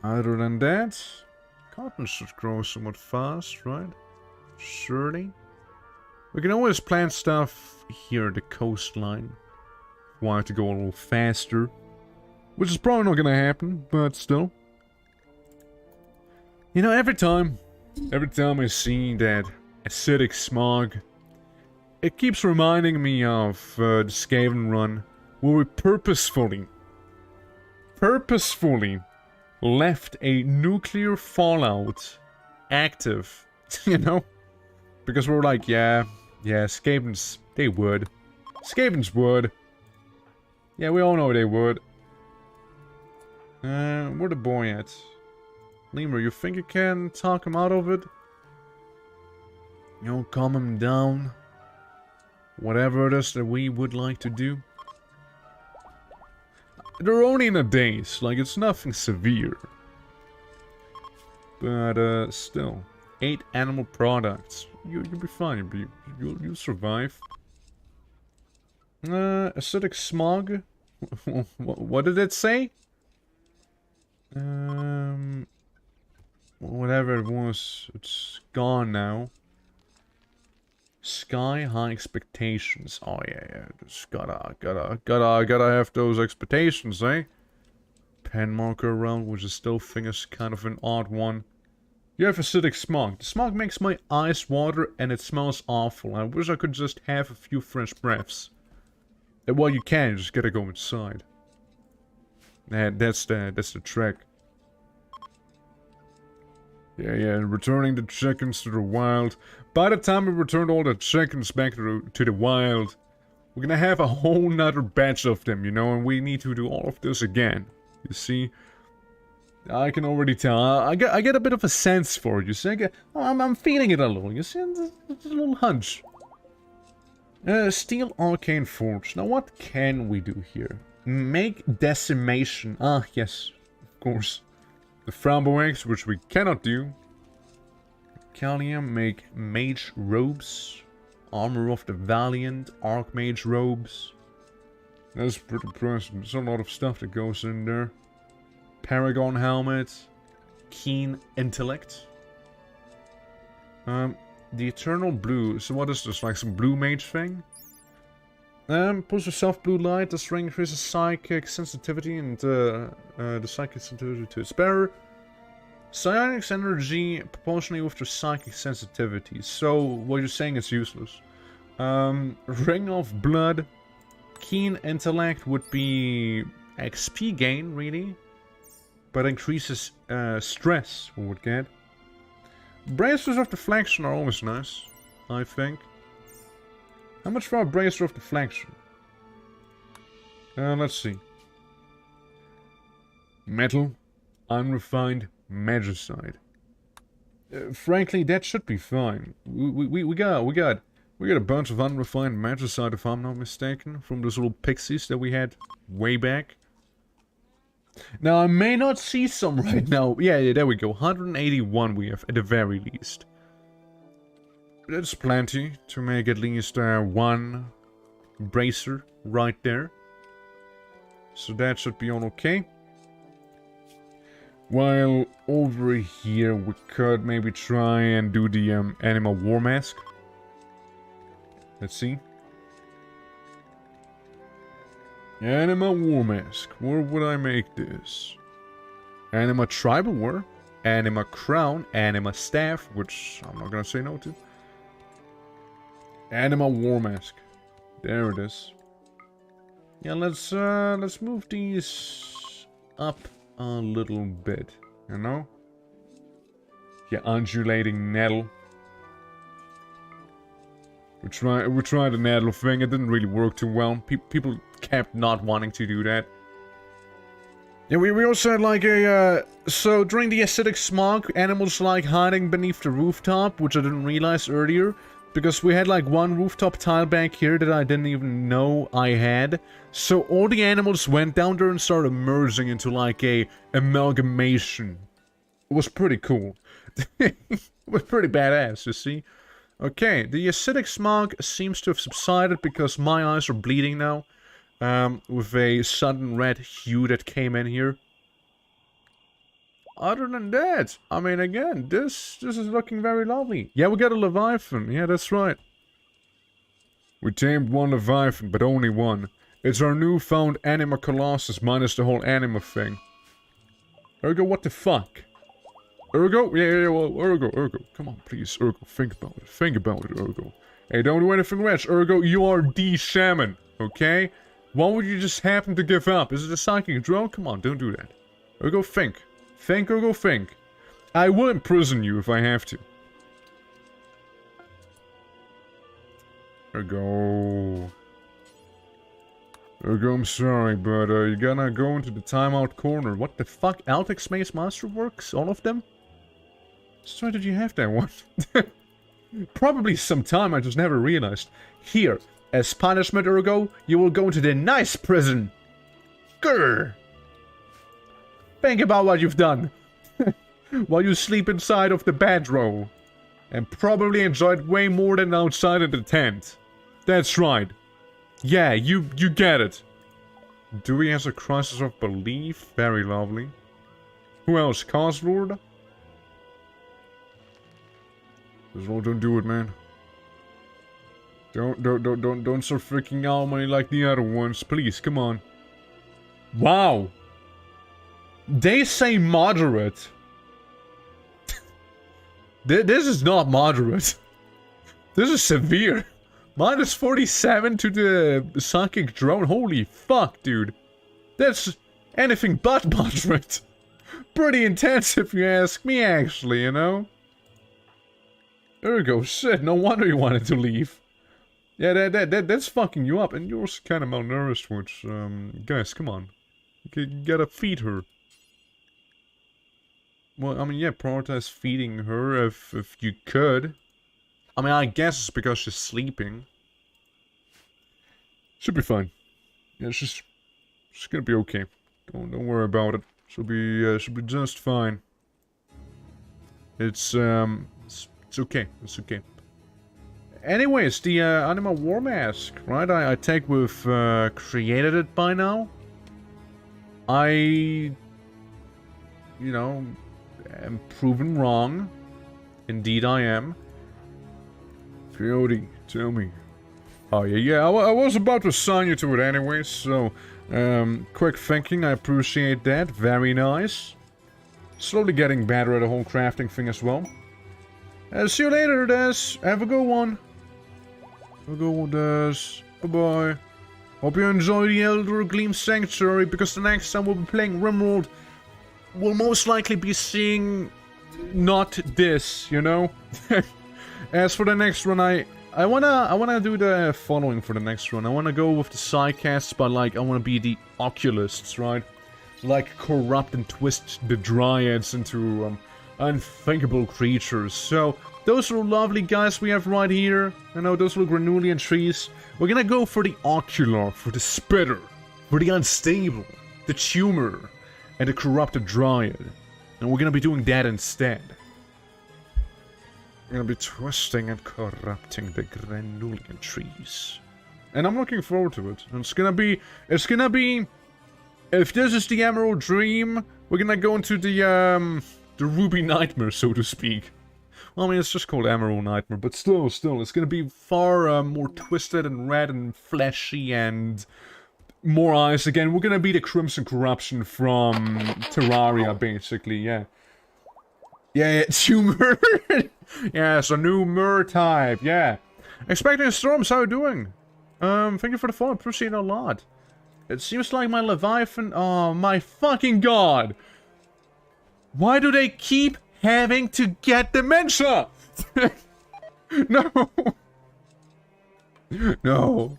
Other than that, cotton should grow somewhat fast, right? Surely. We can always plant stuff here at the coastline. Want it to go a little faster. Which is probably not gonna happen, but still. You know, every time I see that acidic smog, it keeps reminding me of the Skaven run, where we purposefully left a nuclear fallout active, you know? Because we're like, yeah, Skavens, they would. Skavens would. Yeah, we all know they would. Where the boy at? Lemur, you think you can talk him out of it? You know, calm him down? Whatever it is that we would like to do? They're only in a daze, like it's nothing severe. But, still. 8 animal products. You'll be fine, you'll survive. Acidic smog? What did it say? Whatever it was, it's gone now. Sky high expectations. Oh yeah, just gotta have those expectations, eh? Pen marker around, which I still think is kind of an odd one. You have acidic smog. The smog makes my eyes water and it smells awful. I wish I could just have a few fresh breaths. And well, you can, you just gotta go inside. That's the trick. Yeah, returning the chickens to the wild. By the time we return all the chickens back to the wild, we're gonna have a whole nother batch of them, you know, and we need to do all of this again. You see? I can already tell. I get a bit of a sense for it, you see? I'm feeling it a little, you see? It's a little hunch. Steel Arcane Forge. Now what can we do here? Make Decimation. Ah, yes. Of course. The Frambo eggs, which we cannot do. Callium, make Mage Robes. Armor of the Valiant. Archmage Robes. That's pretty impressive. There's a lot of stuff that goes in there. Paragon Helmet. Keen Intellect. The Eternal Blue. So what is this? Like some blue mage thing? Pulls yourself blue light. This ring increases psychic sensitivity and the psychic sensitivity to its bearer. Psionic's energy proportionally with the psychic sensitivity. So what you're saying is useless. Ring of Blood. Keen Intellect would be XP gain, really. But increases stress, we would get. Bracers of Deflection are always nice, I think. How much for a Bracer of Deflection? Let's see. Metal, unrefined magicite. Frankly, that should be fine. We got a bunch of unrefined magicite, if I'm not mistaken, from those little pixies that we had way back. Now, I may not see some right now. Yeah, there we go. 181 we have, at the very least. That's plenty to make at least one bracer right there. So that should be on okay. While over here, we could maybe try and do the Anima War Mask. Let's see. Anima War Mask. Where would I make this? Anima Tribal War. Anima Crown. Anima Staff, which I'm not gonna say no to. Anima War Mask. There it is. Yeah, let's move these up a little bit, you know? Yeah, undulating nettle. We tried the nettle thing, it didn't really work too well. People kept not wanting to do that. Yeah, we also had like a, so during the acidic smog, animals like hiding beneath the rooftop, which I didn't realize earlier. Because we had like one rooftop tile back here that I didn't even know I had. So all the animals went down there and started merging into like a amalgamation. It was pretty cool. It was pretty badass, you see. Okay, the acidic smog seems to have subsided because my eyes are bleeding now. With a sudden red hue that came in here. Other than that, I mean, again, this is looking very lovely. Yeah, we got a Leviathan. Yeah, that's right. We tamed one Leviathan, but only one. It's our newfound Anima Colossus minus the whole Anima thing. Ergo, what the fuck? Ergo? Yeah, well, Ergo. Come on, please, Ergo, think about it. Think about it, Ergo. Hey, don't do anything rash. Ergo, you are the shaman, okay? Why would you just happen to give up? Is it a psychic drone? Come on, don't do that. Ergo, think. Think, Ergo, think. I will imprison you if I have to. Ergo, I'm sorry, but you're gonna go into the timeout corner. What the fuck? Altex Maze Masterworks? All of them? So why did you have that one? Probably some time, I just never realized. Here, as punishment, Ergo, you will go into the nice prison. Grr! Think about what you've done. While you sleep inside of the bedroll. And probably enjoyed way more than outside of the tent. That's right. Yeah, you get it. Dewey has a crisis of belief. Very lovely. Who else? Caslord? Don't do it, man. Don't start freaking out money like the other ones. Please, come on. Wow. They say moderate. This is not moderate. This is severe. -47 to the psychic drone. Holy fuck, dude. That's anything but moderate. Pretty intense if you ask me, actually, you know? There we go. Shit, no wonder you wanted to leave. Yeah, that's fucking you up, and you're kind of malnourished, which, guys, come on. You gotta feed her. Well, I mean, yeah, prioritize feeding her if you could. I mean, I guess it's because she's sleeping. Should be fine. Yeah, she's gonna be okay. Don't worry about it. She'll be just fine. It's okay. It's okay. Anyways, the Anima War Mask, right? I take we've created it by now. You know, am proven wrong. Indeed I am. Fiody, tell me. Oh yeah, I was about to assign you to it anyway, so... quick thinking, I appreciate that. Very nice. Slowly getting better at the whole crafting thing as well. See you later, Des. Have a good one. Have a good one, Des. Bye-bye. Hope you enjoy the Elder Gleam Sanctuary, because the next time we'll be playing RIMWORLD, we'll most likely be seeing... not this, you know? As for the next run, I wanna do the following for the next run. I wanna go with the Psycasts, but like, I wanna be the Oculists, right? Like, corrupt and twist the Dryads into, unthinkable creatures. So, those are lovely guys we have right here. You know, those little Granulian trees. We're gonna go for the Ocular, for the Spitter, for the Unstable, the Tumor, and the Corrupted Dryad. And we're gonna be doing that instead. We're gonna be twisting and corrupting the Granulian trees. And I'm looking forward to it. And it's gonna be, if this is the Emerald Dream, we're gonna go into the Ruby Nightmare, so to speak. Well, I mean, it's just called Emerald Nightmare, but still, it's gonna be far more twisted and red and fleshy and more eyes again. We're gonna be the Crimson Corruption from Terraria, basically, yeah. Yeah, tumor. Yeah, it's a new Mer type, yeah. Expecting Storms, how you doing? Thank you for the follow, appreciate it a lot. It seems like my Leviathan... Oh, my fucking god! Why do they keep having to get dementia? No! No.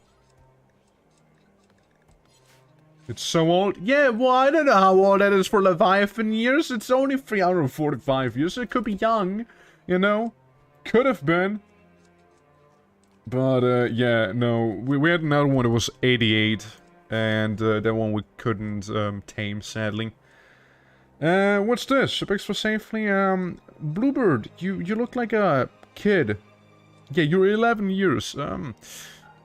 It's so old. Yeah, well, I don't know how old that is for Leviathan years. It's only 345 years. It could be young, you know? Could have been. But, yeah, no. We had another one that was 88. And that one we couldn't tame, sadly. What's this? Picks for safely. Bluebird, you look like a kid. Yeah, you're 11 years.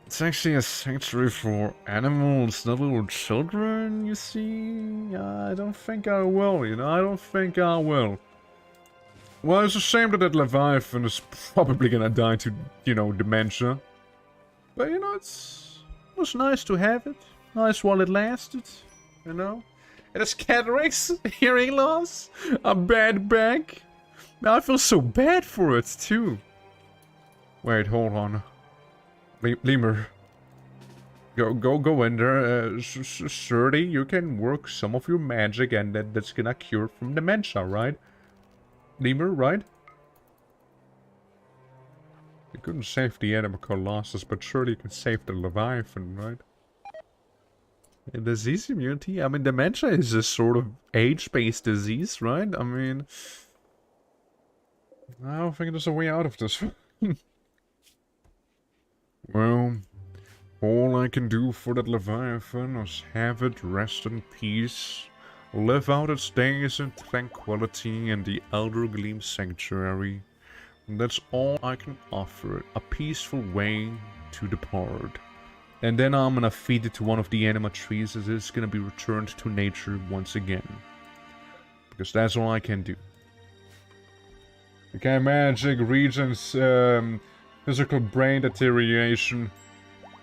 It's actually a sanctuary for animals, not little children, you see? I don't think I will, you know? I don't think I will. Well, it's a shame that that Leviathan is probably gonna die to, you know, dementia. But, you know, it was nice to have it. Nice while it lasted, you know? It has cataracts, hearing loss, a bad back. I feel so bad for it, too. Wait, hold on. Lemur. Go in there. Surely you can work some of your magic and that's gonna cure from dementia, right? Lemur, right? You couldn't save the Anima Colossus, but surely you can save the Leviathan, right? And disease immunity? I mean, dementia is a sort of age-based disease, right? I mean... I don't think there's a way out of this. Well... all I can do for that Leviathan is have it rest in peace, live out its days in tranquility in the Elder Gleam Sanctuary. And that's all I can offer it, a peaceful way to depart. And then I'm gonna feed it to one of the Anima trees as it's gonna be returned to nature once again. Because that's all I can do. Okay, magic, regions, physical brain deterioration.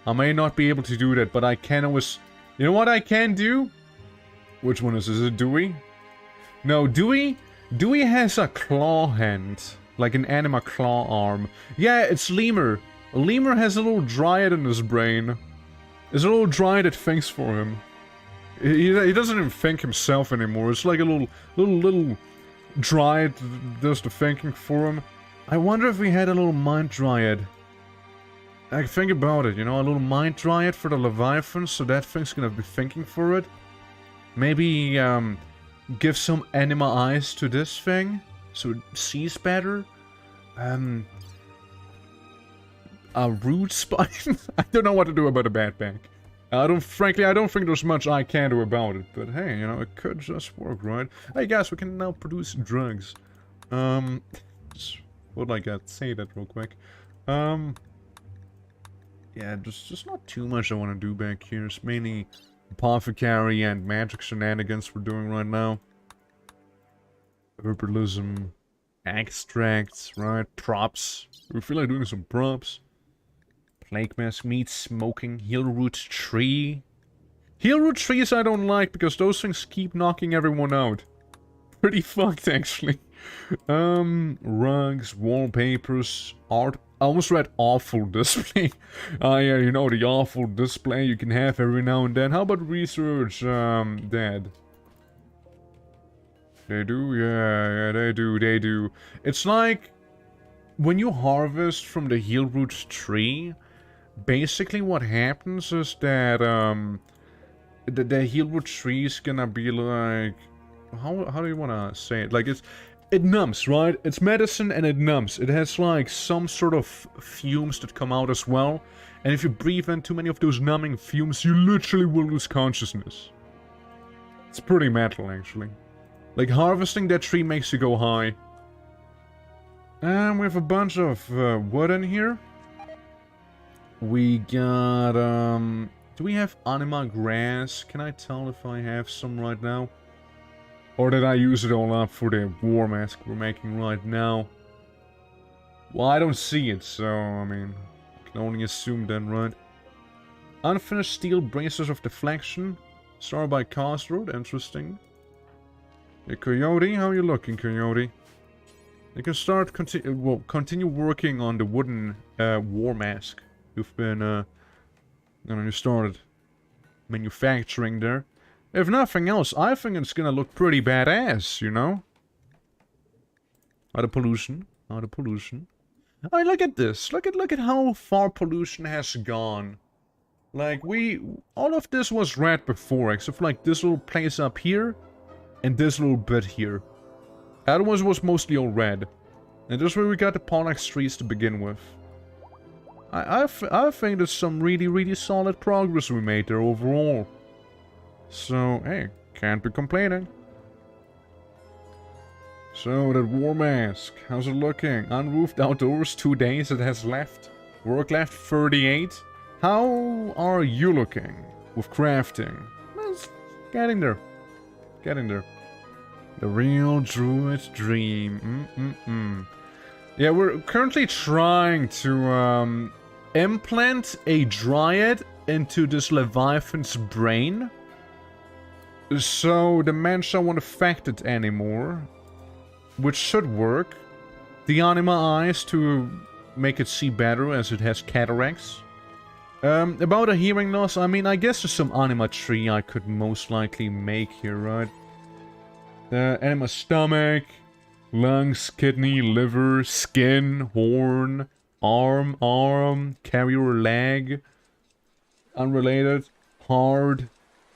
I may not be able to do that, but I can always... You know what I can do? Which one is this? Is it Dewey? No, Dewey has a claw hand. Like an Anima claw arm. Yeah, it's Lemur. Lemur has a little dryad in his brain. There's a little dryad that thinks for him. He doesn't even think himself anymore. It's like a little dryad that does the thinking for him. I wonder if we had a little mind dryad. Like, think about it, you know, a little mind dryad for the Leviathan, so that thing's gonna be thinking for it. Maybe, give some anima eyes to this thing, so it sees better. A root spine? I don't know what to do about a bad back. Frankly, I don't think there's much I can do about it, but hey, you know, it could just work, right? Hey guys, we can now produce drugs. What I got? Say that real quick. Yeah, just not too much I want to do back here. It's mainly apothecary and magic shenanigans we're doing right now. Herbalism, extracts, right? Props. We feel like doing some props. Plague mask, meat, smoking, healroot tree. Healroot trees I don't like because those things keep knocking everyone out. Pretty fucked actually. Rugs, wallpapers, art. I almost read awful display. Yeah, you know, the awful display you can have every now and then. How about research, dead? They do? Yeah, they do. It's like, when you harvest from the healroot tree, basically what happens is that, the healroot tree is gonna be like, how do you wanna say it? Like, it numbs, right? It's medicine and it numbs. It has like some sort of fumes that come out as well. And if you breathe in too many of those numbing fumes, you literally will lose consciousness. It's pretty metal, actually. Like, harvesting that tree makes you go high. And we have a bunch of wood in here. We got, do we have anima grass? Can I tell if I have some right now? Or did I use it all up for the war mask we're making right now? Well, I don't see it, so, I mean, I can only assume then, right? Unfinished steel braces of deflection. Started by Crossroad, interesting. Hey, Coyote, how you looking, Coyote? You can start, continue working on the wooden war mask. You've been, you started manufacturing there. If nothing else, I think it's gonna look pretty badass, you know? Out of pollution. I mean, look at this. Look at how far pollution has gone. Like, all of this was red before, except for like this little place up here, and this little bit here. That was mostly all red. And this is where we got the Pollax trees to begin with. I think there's some really solid progress we made there overall. So, hey, can't be complaining. So, that war mask, how's it looking? Unroofed outdoors, 2 days it has left. Work left, 38. How are you looking with crafting? It's getting there. The real Druid dream. Yeah, we're currently trying to implant a Dryad into this Leviathan's brain. So the Mensa won't affect it anymore, which should work. The Anima eyes to make it see better as it has cataracts. About a hearing loss, I mean, I guess there's some Anima tree I could most likely make here, right? Anima stomach, lungs, kidney, liver, skin, horn, arm, carrier leg, unrelated, hard,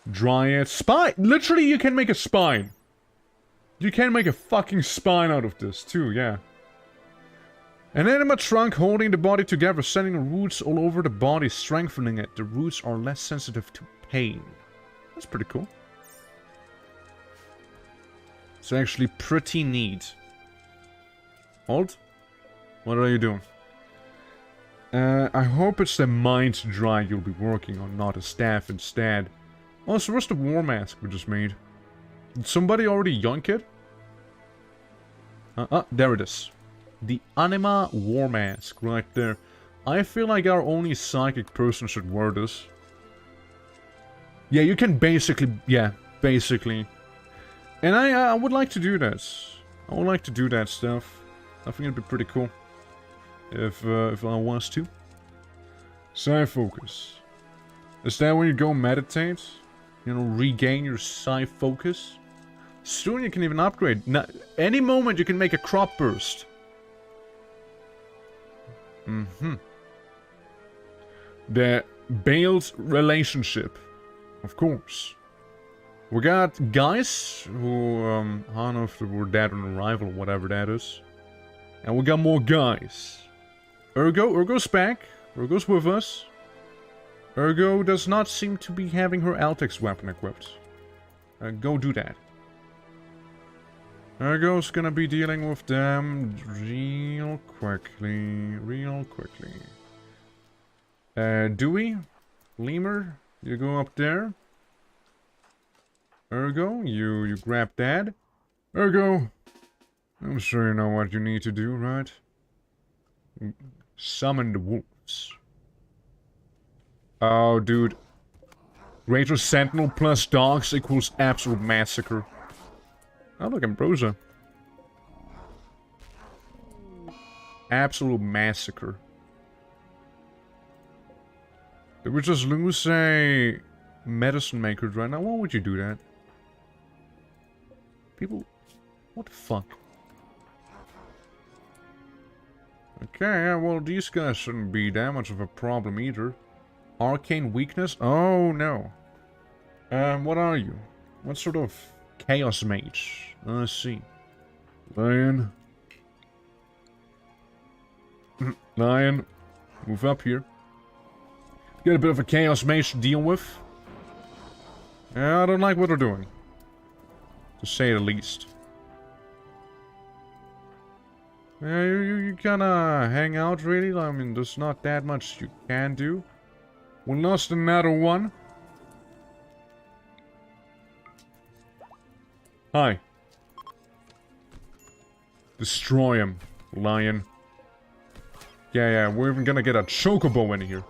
Dryad, spine! Literally, you can make a spine! You can make a fucking spine out of this, too, yeah. An anima trunk holding the body together, sending roots all over the body, strengthening it. The roots are less sensitive to pain. That's pretty cool. It's actually pretty neat. Hold. What are you doing? I hope it's the mind dry you'll be working on, not a staff instead. Oh, so where's the war mask we just made? Did somebody already yoink it? There it is. The Anima war mask, right there. I feel like our only psychic person should wear this. Yeah, you can basically... Yeah, basically. And I would like to do that. I would like to do that stuff. I think it'd be pretty cool. If I was to. Side focus. Is that when you go meditate? you know, regain your psi focus. Soon you can even upgrade. Any moment you can make a crop burst. The Bale's relationship. Of course. We got guys who, I don't know if they were dead on arrival or whatever that is. And we got more guys. Urgo's back. Urgo's with us. Urgo does not seem to be having her Altex weapon equipped. Go do that. Urgo's gonna be dealing with them real quickly. Dewey? Lemur? You go up there. Urgo, you grab that. Urgo! I'm sure you know what you need to do, right? Summon the wolves. Oh, dude. Greater Sentinel plus dogs equals absolute massacre. Oh, look, Ambrosia. Absolute massacre. Did we just lose a medicine maker right now? Why would you do that? People... What the fuck? Okay, yeah, well, these guys shouldn't be that much of a problem either. Arcane weakness? Oh, no. What are you? What sort of chaos mage? Let's see. Lion. Lion. Move up here. Get a bit of a chaos mage to deal with. Yeah, I don't like what they're doing. To say the least. Yeah, you kinda hang out, really. I mean, there's not that much you can do. We lost another one. Hi. Destroy him, lion. Yeah, we're even gonna get a chocobo in here.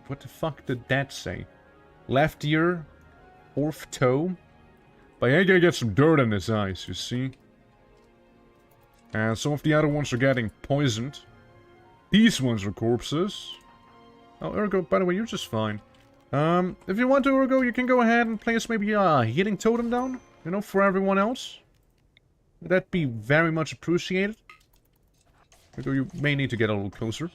What the fuck did that say? Left ear, fourth toe. But I gotta get some dirt in his eyes, you see. And some of the other ones are getting poisoned. These ones are corpses. Oh, Urgo, by the way, you're just fine. If you want to, Urgo, you can go ahead and place maybe a healing totem down. You know, for everyone else. That'd be very much appreciated. Urgo, you may need to get a little closer.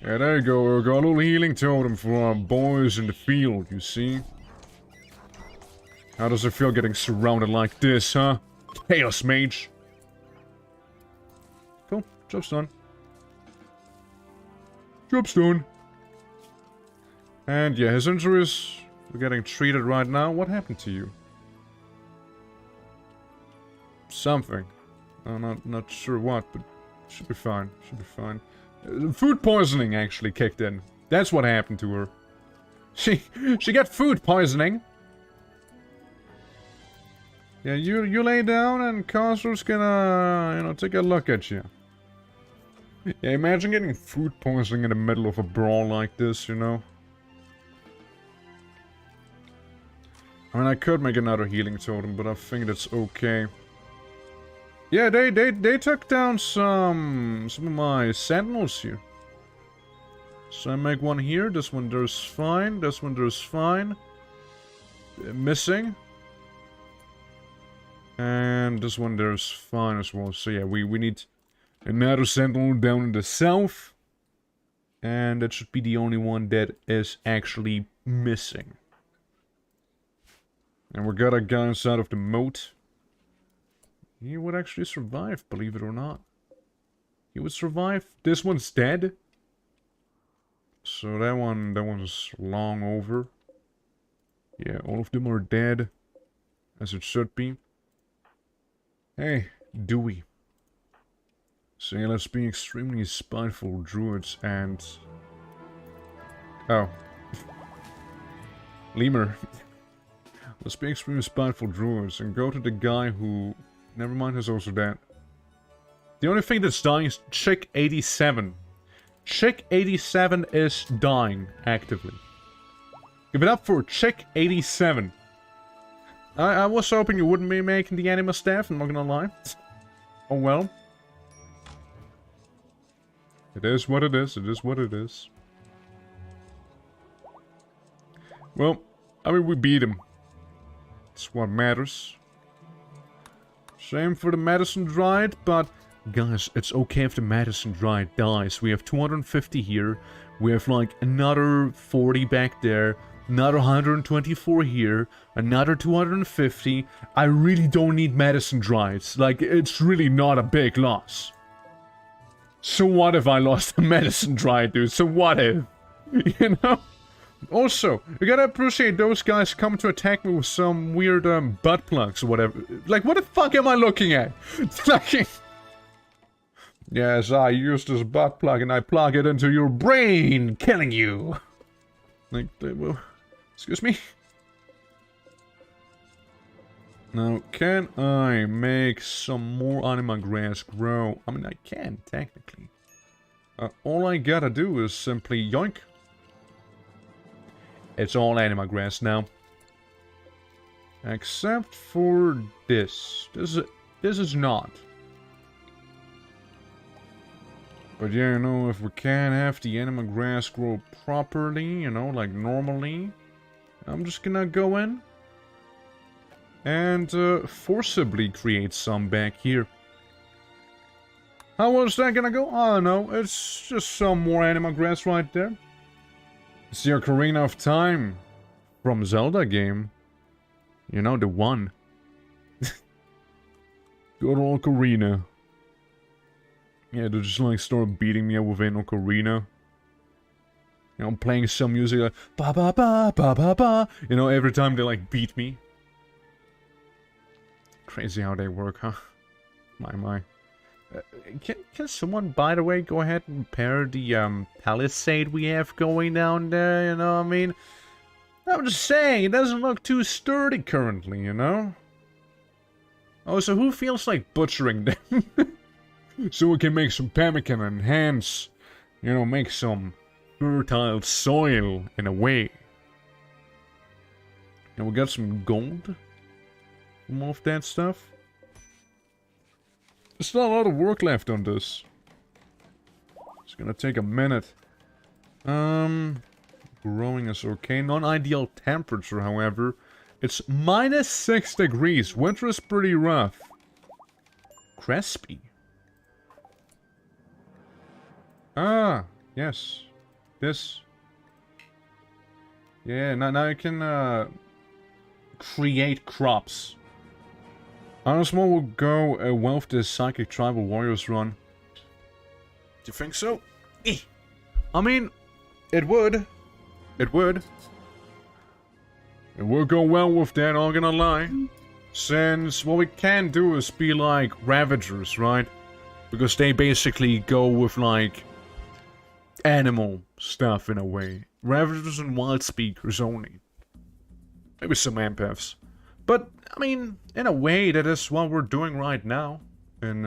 Yeah, there you go, Urgo. A little healing totem for our boys in the field, you see. How does it feel getting surrounded like this, huh? Chaos Mage. Cool. Job's done. Job's done. And yeah, his injuries are getting treated right now. What happened to you? Something. I'm not sure what, but should be fine. Should be fine. Food poisoning actually kicked in. That's what happened to her. She got food poisoning. Yeah, you lay down and Cosro's gonna, you know, take a look at you. Yeah, imagine getting food poisoning in the middle of a brawl like this, you know? I mean, I could make another healing totem, but I think that's okay. Yeah, they took down some of my sentinels here. So I make one here, this one there's fine, this one there's fine. Missing. And this one there's fine as well. So yeah, we need another sentinel down in the south. And that should be the only one that is actually missing. And we got a guy inside of the moat. He would actually survive, believe it or not. He would survive. This one's dead. So that one's long over. Yeah, all of them are dead. As it should be. Hey, Dewey. So yeah, let's be extremely spiteful druids and... Oh. Lemur. Let's be extremely spiteful druids and go to the guy who... Never mind, he's also dead. The only thing that's dying is Chick 87. Chick 87 is dying actively. Give it up for Chick 87. I was hoping you wouldn't be making the Anima staff, I'm not gonna lie. Oh well. It is what it is. It is what it is. Well, I mean, we beat him. That's what matters. Shame for the Medicine Druid, but... Guys, it's okay if the Medicine Druid dies. We have 250 here. We have, like, another 40 back there. Another 124 here. Another 250. I really don't need Medicine Druids. Like, it's really not a big loss. So what if I lost the Medicine Druid, dude? So what if? You know? Also, you gotta appreciate those guys coming to attack me with some weird, butt plugs or whatever. Like, what the fuck am I looking at? Like... Yes, I use this butt plug and I plug it into your brain, killing you. Like, well, excuse me? Now, can I make some more anima grass grow? I mean, I can, technically. All I gotta do is simply yoink. It's all anima grass now. Except for this. This is not. But yeah, you know, if we can't have the anima grass grow properly, you know, like normally, I'm just gonna go in and forcibly create some back here. How was that gonna go? I don't know, it's just some more anima grass right there. It's the Ocarina of Time from Zelda game. You know, the one. Good old Ocarina. Yeah, they just like start beating me up with an ocarina. You know, playing some music like ba ba ba ba ba ba. You know, every time they like beat me. Crazy how they work, huh? My. Can someone, by the way, go ahead and repair the palisade we have going down there? You know what I mean? I'm just saying, it doesn't look too sturdy currently, you know? Oh, so who feels like butchering them? So we can make some pemmican and hence, you know, make some fertile soil in a way. And we got some gold from all of that stuff. There's still a lot of work left on this. It's gonna take a minute. Growing is okay. Non-ideal temperature, however. It's -6 degrees. Winter is pretty rough. Crispy. Ah, yes. This. Yeah, now you can create crops. Honestly, will go well with the Psychic Tribal Warriors run. Do you think so? I mean, it would. It would. It would go well with that, not gonna lie. Since what we can do is be like Ravagers, right? Because they basically go with like animal stuff in a way. Ravagers and wild speakers only. Maybe some empaths. But, I mean, in a way, that is what we're doing right now. In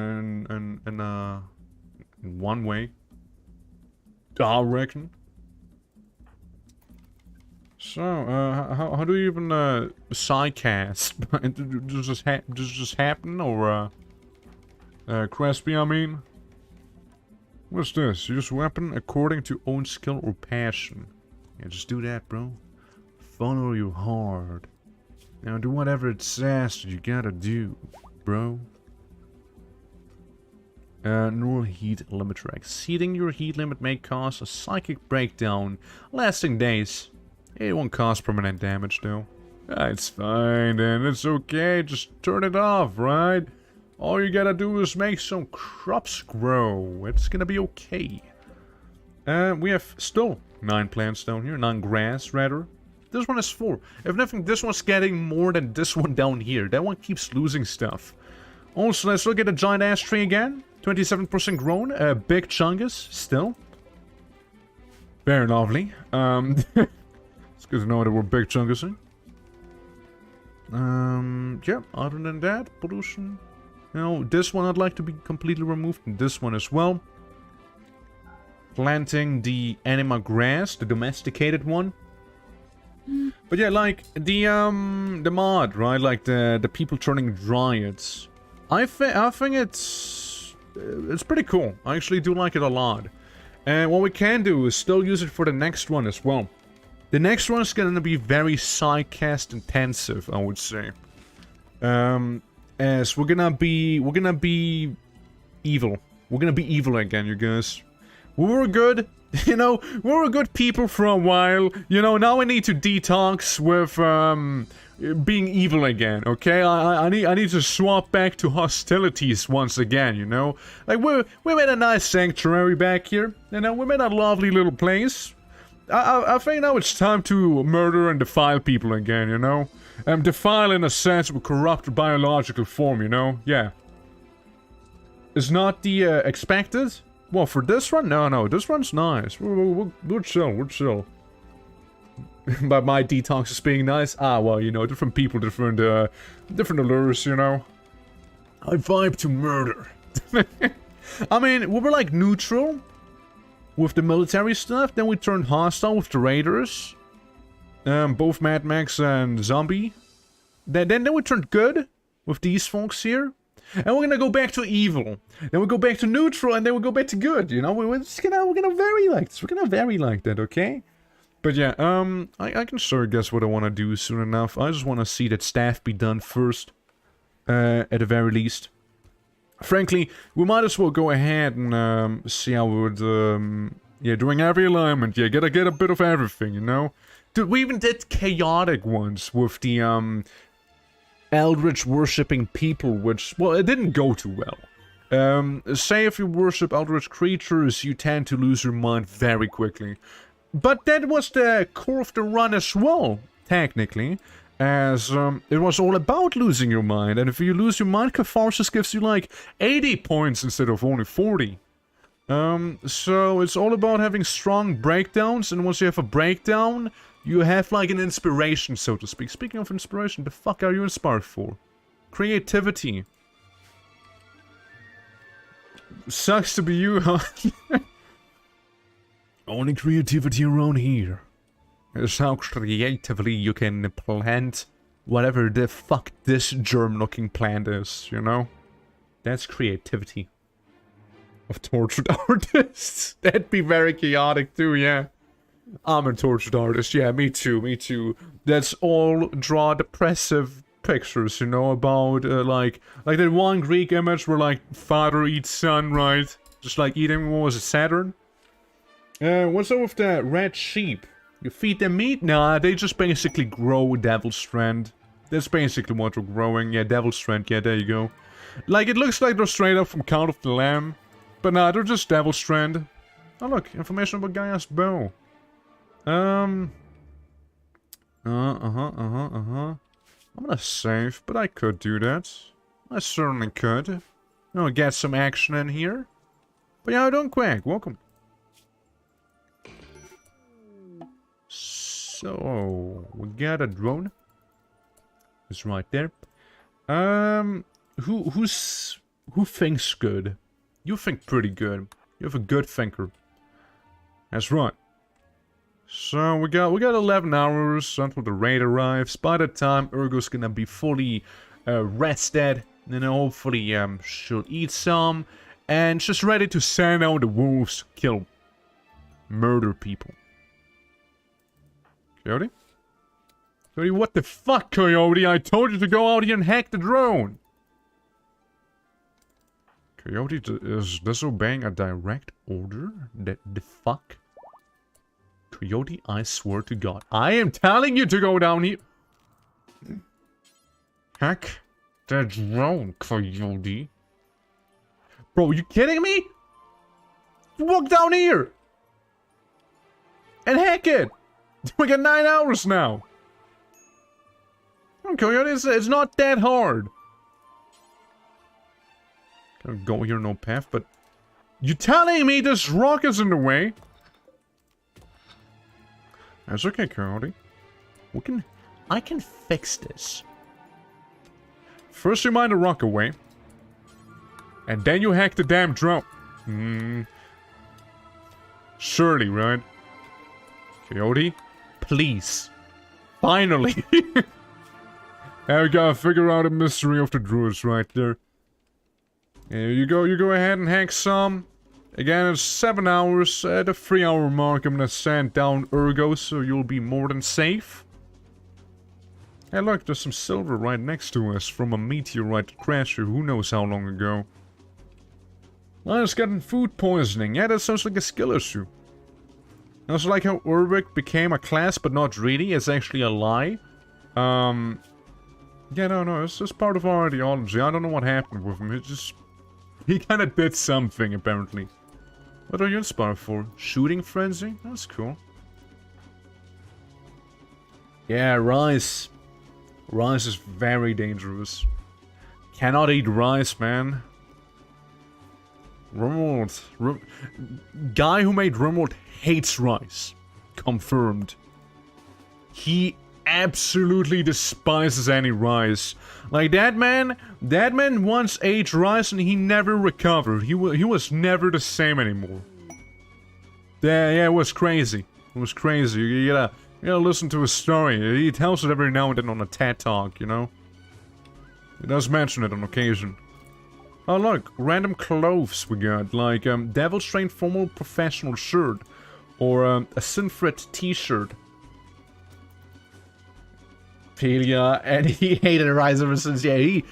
one way. I reckon. So, how do you even, sidecast? Does this just happen, or, Crispy, I mean? What's this? Use weapon according to own skill or passion. Yeah, just do that, bro. Follow your heart. Now do whatever it says that you gotta do, bro. Neural heat limiter. Exceeding your heat limit may cause a psychic breakdown, lasting days. It won't cause permanent damage, though. It's fine, then. It's okay. Just turn it off, right? All you gotta do is make some crops grow. It's gonna be okay. We have still 9 plants down here. 9 grass, rather. This one is 4. If nothing, this one's getting more than this one down here. That one keeps losing stuff. Also, let's look at the giant ash tree again. 27% grown. Big chungus, still. Very lovely. It's good to know that we're big chungus. Yeah, other than that, pollution. You know, this one I'd like to be completely removed, and this one as well. Planting the anima grass, the domesticated one. But yeah, like the mod, right? Like the people turning Druids. I think it's pretty cool. I actually do like it a lot. And what we can do is still use it for the next one as well. The next one is gonna be very sidecast intensive, I would say. As we're gonna be evil. We're gonna be evil again, you guys. We were good, you know, we were good people for a while. You know, now we need to detox with, being evil again, okay? I need to swap back to hostilities once again, you know? Like, we made a nice sanctuary back here, you know? We made a lovely little place. I think now it's time to murder and defile people again, you know? Defile in a sense with corrupt biological form, you know? Yeah. Is not the, expected? Well, for this one? No, this one's nice. We're chill. But my detox is being nice? Ah, well, you know, different people, different allures, you know? I vibe to murder. I mean, we were like neutral with the military stuff, then we turned hostile with the raiders. Both Mad Max and Zombie. Then we turned good with these folks here. And we're gonna go back to evil. Then we go back to neutral, and then we go back to good, you know? We're gonna vary like this. We're gonna vary like that, okay? But yeah, I can sure guess what I want to do soon enough. I just want to see that staff be done first. At the very least. Frankly, we might as well go ahead and, see how we would, yeah, doing every alignment. Yeah, get a bit of everything, you know? Dude, we even did chaotic ones with the, Eldritch worshipping people, which, well, it didn't go too well. Say if you worship Eldritch creatures, you tend to lose your mind very quickly. But that was the core of the run as well, technically. As, it was all about losing your mind. And if you lose your mind, Catharsis gives you like 80 points instead of only 40. So it's all about having strong breakdowns. And once you have a breakdown, you have like an inspiration, so to speak. Speaking of inspiration, the fuck are you inspired for? Creativity. Sucks to be you, huh? Only creativity around here is how creatively you can plant whatever the fuck this germ-looking plant is, you know? That's creativity. Of tortured artists. That'd be very chaotic too, yeah. I'm a tortured artist, yeah, me too. That's all draw depressive pictures, you know, about, like that one Greek image where, like, father eats son, right? Just like eating, what was it, Saturn? What's up with the red sheep? You feed them meat? Nah, they just basically grow Devil Strand. That's basically what they're growing. Yeah, Devil Strand, yeah, there you go. Like, it looks like they're straight up from Count of the Lamb. But nah, they're just Devil Strand. Oh look, information about Gaia's bow. I'm gonna save, but I could do that. I certainly could. I'll get some action in here. But yeah, don't quack, welcome. So, we got a drone. It's right there. Who thinks good? You think pretty good. You have a good thinker. That's right. So we got 11 hours until the raid arrives. By the time Urgo's gonna be fully rested, then hopefully she'll eat some, and just ready to send out the wolves, kill, murder people. Coyote? Coyote, what the fuck, Coyote? I told you to go out here and hack the drone! Coyote is disobeying a direct order? The fuck? Coyote, I swear to God. I am telling you to go down here! Hack the drone, Coyote. Bro, you kidding me? Walk down here! And hack it! We got 9 hours now. Okay, it's not that hard. Can't go here, no path, but you telling me this rock is in the way? That's okay, Coyote. I can fix this. First you mine the rock away, and then you hack the damn drone. Surely, right? Coyote? Please. Finally! Now we gotta figure out the mystery of the Druids right there. Here you go ahead and hack some. Again, it's 7 hours. At the 3-hour mark, I'm gonna send down Ergo, so you'll be more than safe. Hey look, there's some silver right next to us from a meteorite that crashed here who knows how long ago. Lions gotten food poisoning. Yeah, that sounds like a skill issue. And also like how Urwick became a class but not really. It's actually a lie. Yeah, no, it's just part of our ideology. I don't know what happened with him. He kind of did something, apparently. What are you inspired for? Shooting frenzy? That's cool. Yeah, rice. Rice is very dangerous. Cannot eat rice, man. RIMWORLD. Guy who made RIMWORLD hates rice. Confirmed. He absolutely despises any rice. Like that man once ate rice and he never recovered. He was never the same anymore. Yeah, it was crazy. It was crazy. You gotta listen to his story. He tells it every now and then on a TED Talk, you know? He does mention it on occasion. Oh look, random clothes we got, like Devil's Train formal professional shirt, or a Sinfret t-shirt. Pelia, and he hated rice ever since. Yeah, he,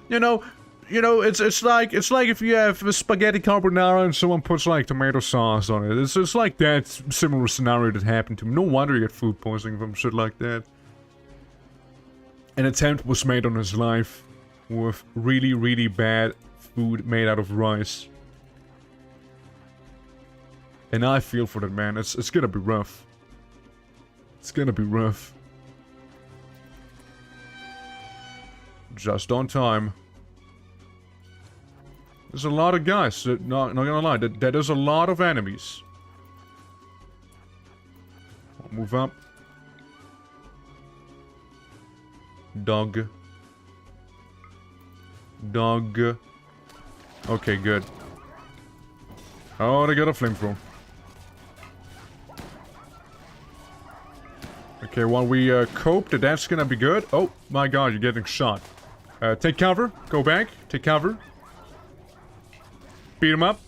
you know, it's like if you have a spaghetti carbonara and someone puts like tomato sauce on it. It's like that similar scenario that happened to him. No wonder he got food poisoning from shit like that. An attempt was made on his life with really, really bad food made out of rice. And I feel for that man. It's gonna be rough. It's gonna be rough. Just on time. There's a lot of guys. Not gonna lie. There's a lot of enemies. I'll move up. Dog. Okay, good. Oh, they got a flamethrower. Okay, while we cope, that's gonna be good. Oh my god, you're getting shot. Take cover. Go back. Take cover. Beat him up.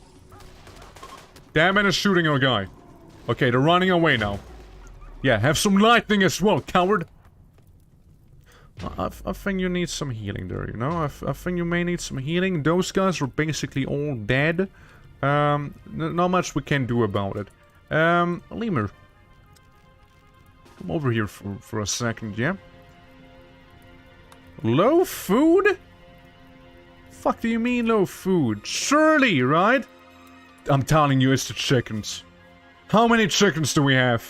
That man is shooting our guy. Okay, they're running away now. Yeah, have some lightning as well, coward. I think you need some healing there, you know? I think you may need some healing. Those guys are basically all dead. Not much we can do about it. Lemur. Come over here for a second, yeah? Low food? Fuck do you mean low food? Surely, right? I'm telling you, it's the chickens. How many chickens do we have?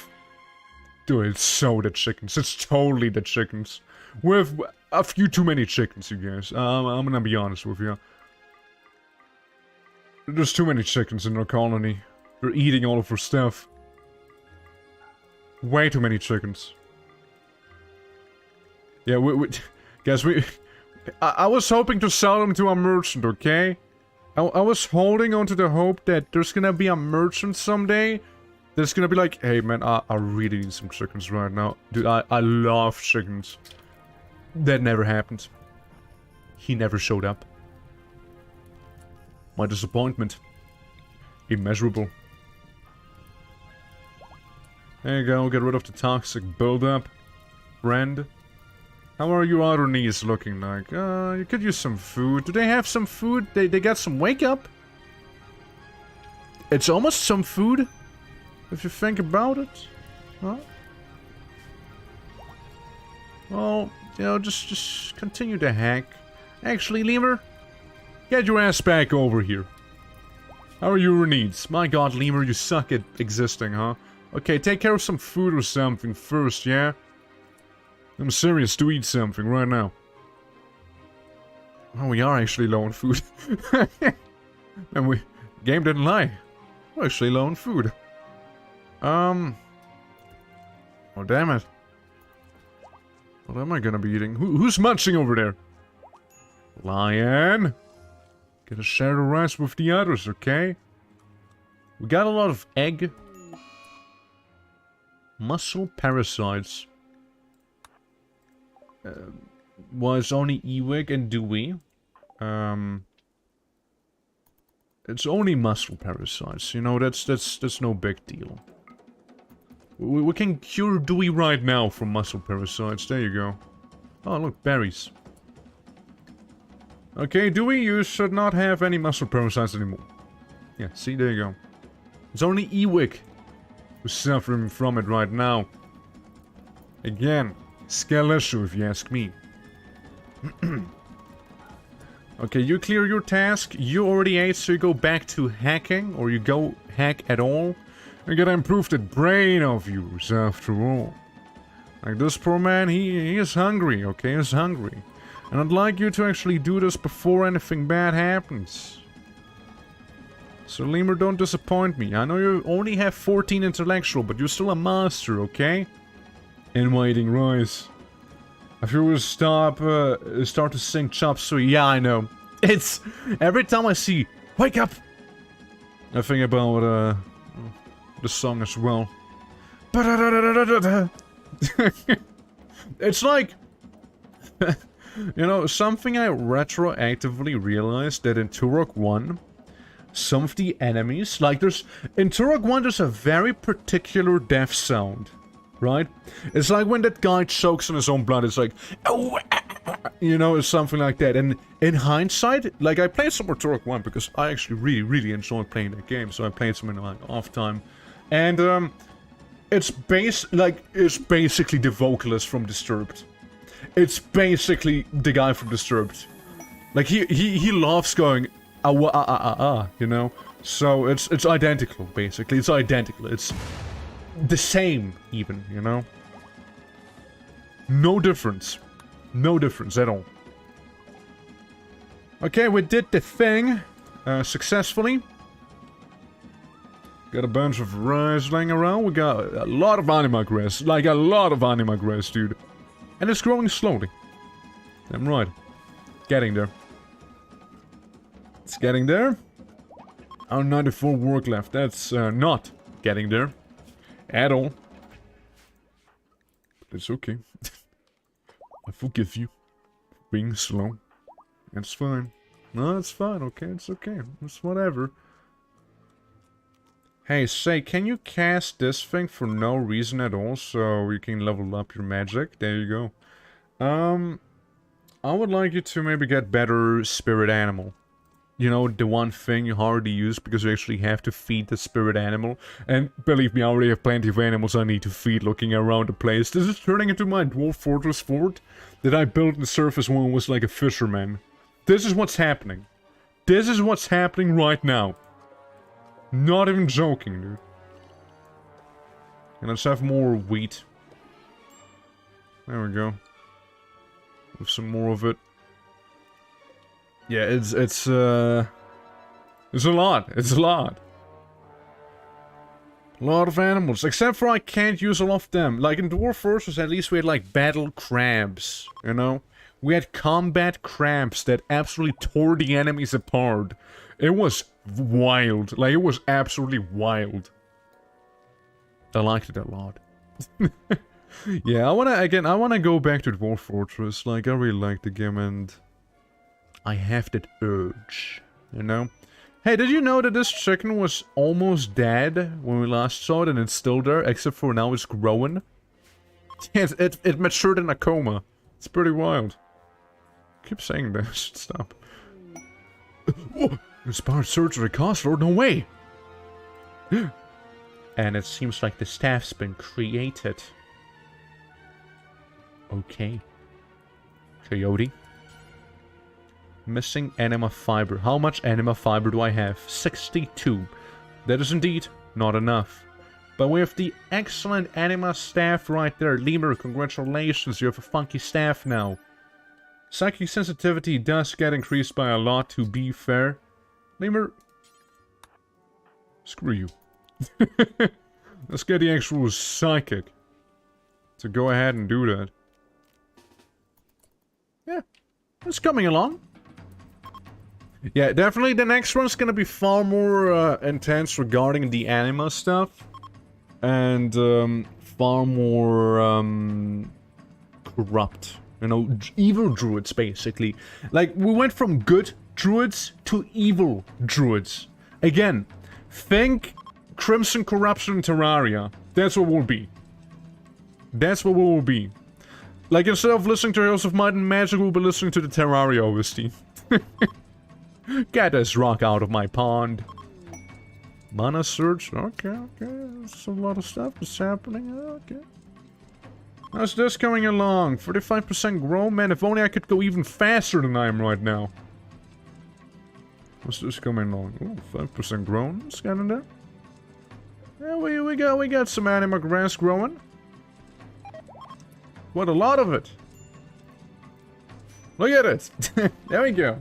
Dude, it's so the chickens. It's totally the chickens. With a few too many chickens, you guys. I'm gonna be honest with you. There's too many chickens in our colony. They're eating all of our stuff. Way too many chickens. Yeah, guys, I was hoping to sell them to a merchant, okay? I was holding on to the hope that there's gonna be a merchant someday that's gonna be like, hey man, I really need some chickens right now. Dude, I love chickens. That never happened. He never showed up. My disappointment. Immeasurable. There you go, get rid of the toxic buildup. Friend. How are your other knees looking like? You could use some food. Do they have some food? They got some wake up? It's almost some food. If you think about it. Huh? Well, you know, just continue to hack. Actually, Lemur, get your ass back over here. How are your needs? My god, Lemur, you suck at existing, huh? Okay, take care of some food or something first, yeah? I'm serious, to eat something right now. Oh, we are actually low on food. And game didn't lie. We're actually low on food. Oh, damn it. What am I gonna be eating? Who's munching over there? Lion! Gonna share the rice with the others, okay? We got a lot of egg. Muscle parasites. Was only Ewig and Dewey. It's only muscle parasites, you know, that's no big deal. We can cure Dewey right now from muscle parasites, there you go. Oh, look, berries. Okay, Dewey, you should not have any muscle parasites anymore. Yeah, see, there you go. It's only Ewick who's suffering from it right now. Again, skill issue if you ask me. Okay, you clear your task, you already ate, so you go back to hacking, or you go hack at all. You gotta improve that brain of yours, after all. Like this poor man, he is hungry, okay, he's hungry. And I'd like you to actually do this before anything bad happens. So Lemur, don't disappoint me. I know you only have 14 intellectual, but you're still a master, okay? In eating rice. If you will start to sing chop suey, yeah, I know. It's every time I see wake up, I think about the song as well. It's like, you know, something I retroactively realized that in Turok 1, some of the enemies, like in Turok 1 there's a very particular death sound. Right? It's like when that guy chokes on his own blood, it's like, oh, you know, it's something like that. And in hindsight, like, I played some more Turok 1 because I actually really enjoyed playing that game, so I played some in my off time. And, it's basically the vocalist from Disturbed. It's basically the guy from Disturbed. Like, he loves going, you know? So, it's identical, basically. It's identical. It's the same, even, you know? No difference. No difference at all. Okay, we did the thing successfully. Got a bunch of rice laying around. We got a lot of anima grass. Like, a lot of anima grass, dude. And it's growing slowly. I'm right. Getting there. It's getting there. Our 94 work left. That's not getting there. At all. But it's okay. I forgive you. Being slow. It's fine. No, it's fine, okay? It's okay. It's whatever. Hey, say, can you cast this thing for no reason at all so you can level up your magic? There you go. I would like you to maybe get better spirit animal. You know, the one thing you hardly use because you actually have to feed the spirit animal. And believe me, I already have plenty of animals I need to feed looking around the place. This is turning into my dwarf fortress fort that I built in the surface when I was like a fisherman. This is what's happening. This is what's happening right now. Not even joking, dude. And let's have more wheat. There we go. With some more of it. Yeah, it's a lot. It's a lot. A lot of animals. Except for I can't use a lot of them. Like in Dwarf Fortress, at least we had like battle crabs, you know? We had combat crabs that absolutely tore the enemies apart. It was wild. Like, it was absolutely wild. I liked it a lot. Yeah, I wanna go back to Dwarf Fortress. Like, I really like the game and I have that urge, you know? Hey, did you know that this chicken was almost dead when we last saw it and it's still there, except for now it's growing? Yes, it matured in a coma. It's pretty wild. I keep saying that, I should stop. Whoa! Inspired surgery cost, Lord, no way! And it seems like the staff's been created. Okay. Coyote. Missing anima fiber. How much anima fiber do I have? 62. That is indeed not enough. But we have the excellent anima staff right there. Lemur, congratulations, you have a funky staff now. Psychic sensitivity does get increased by a lot, to be fair. Lemur, screw you. Let's get the actual psychic to go ahead and do that. Yeah, it's coming along. Yeah, definitely the next one's gonna be far more intense regarding the anima stuff. And far more corrupt. You know, evil druids, basically. Like, we went from good druids to evil druids. Again, think Crimson Corruption in Terraria. That's what we'll be. That's what we will be. Like, instead of listening to Heroes of Might and Magic, we'll be listening to the Terraria OST. Get this rock out of my pond. Mana Surge. Okay, okay. There's a lot of stuff that's happening. Okay. How's this coming along? 45% grow? Man, if only I could go even faster than I am right now. What's this coming along? Oh, 5% grown. It's getting there. Yeah, we got some Anima grass growing. What a lot of it. Look at it. There we go.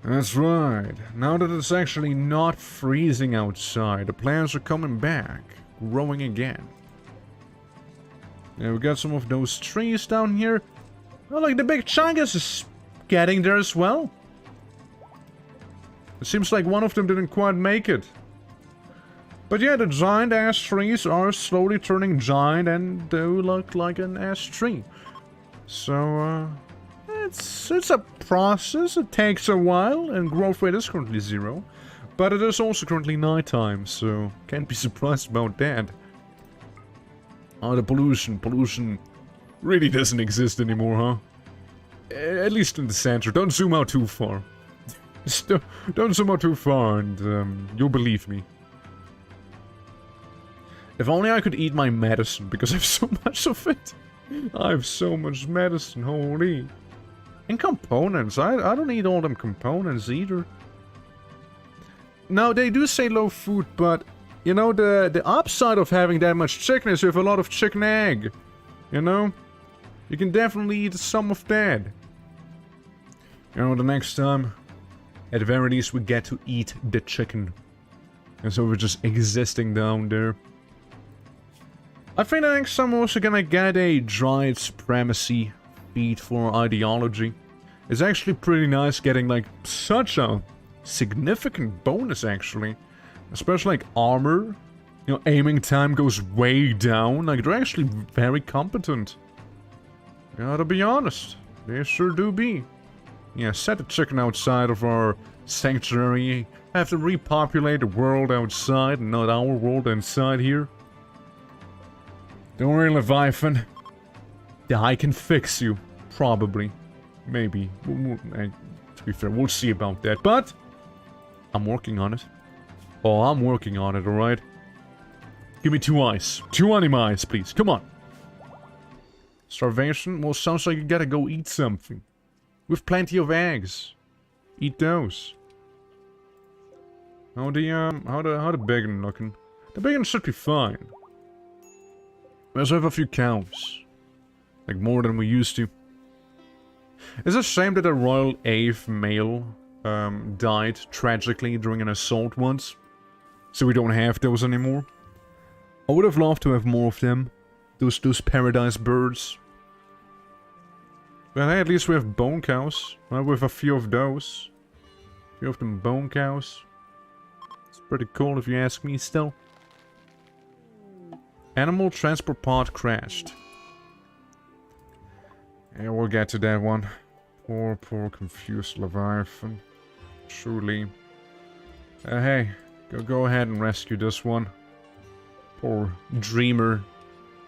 That's right. Now that it's actually not freezing outside, the plants are coming back, growing again. Yeah, we got some of those trees down here. Oh, like the big Chungus is getting there as well. It seems like one of them didn't quite make it. But yeah, the giant ash trees are slowly turning giant and do look like an ash tree. So, it's a process. It takes a while, and growth rate is currently 0. But it is also currently nighttime, so can't be surprised about that. Oh, the pollution. Pollution really doesn't exist anymore, huh? At least in the center. Don't zoom out too far. Just don't zoom out too far, and you'll believe me. If only I could eat my medicine, because I have so much of it. I have so much medicine, holy. And components. I don't need all them components either. Now, they do say low food, but... You know, the upside of having that much chicken is you have a lot of chicken egg. You know? You can definitely eat some of that. You know, the next time, at the very least, we get to eat the chicken. And so we're just existing down there. I think the next time I'm also gonna get a Druid Supremacy feat for ideology. It's actually pretty nice getting, like, such a significant bonus, actually. Especially like armor, you know, aiming time goes way down. Like, they're actually very competent. Gotta be honest, they sure do be. Yeah, set the chicken outside of our sanctuary. Have to repopulate the world outside and not our world inside here. Don't worry, Leviathan. I can fix you. Probably. Maybe. To be fair, we'll see about that. But I'm working on it. Oh, I'm working on it, alright? Give me 2 eyes. 2 anima eyes, please. Come on. Starvation? Well, sounds like you gotta go eat something. We've plenty of eggs. Eat those. How the bacon looking? The bacon should be fine. We also have a few cows. Like, more than we used to. It's a shame that a Royal Ave male died tragically during an assault once. So we don't have those anymore. I would have loved to have more of them. Those paradise birds. But hey, at least we have bone cows. We have a few of those. A few of them bone cows. It's pretty cool if you ask me still. Animal transport pod crashed. Yeah, we'll get to that one. Poor confused Leviathan. Truly. Hey. Go ahead and rescue this one. Poor Dreamer.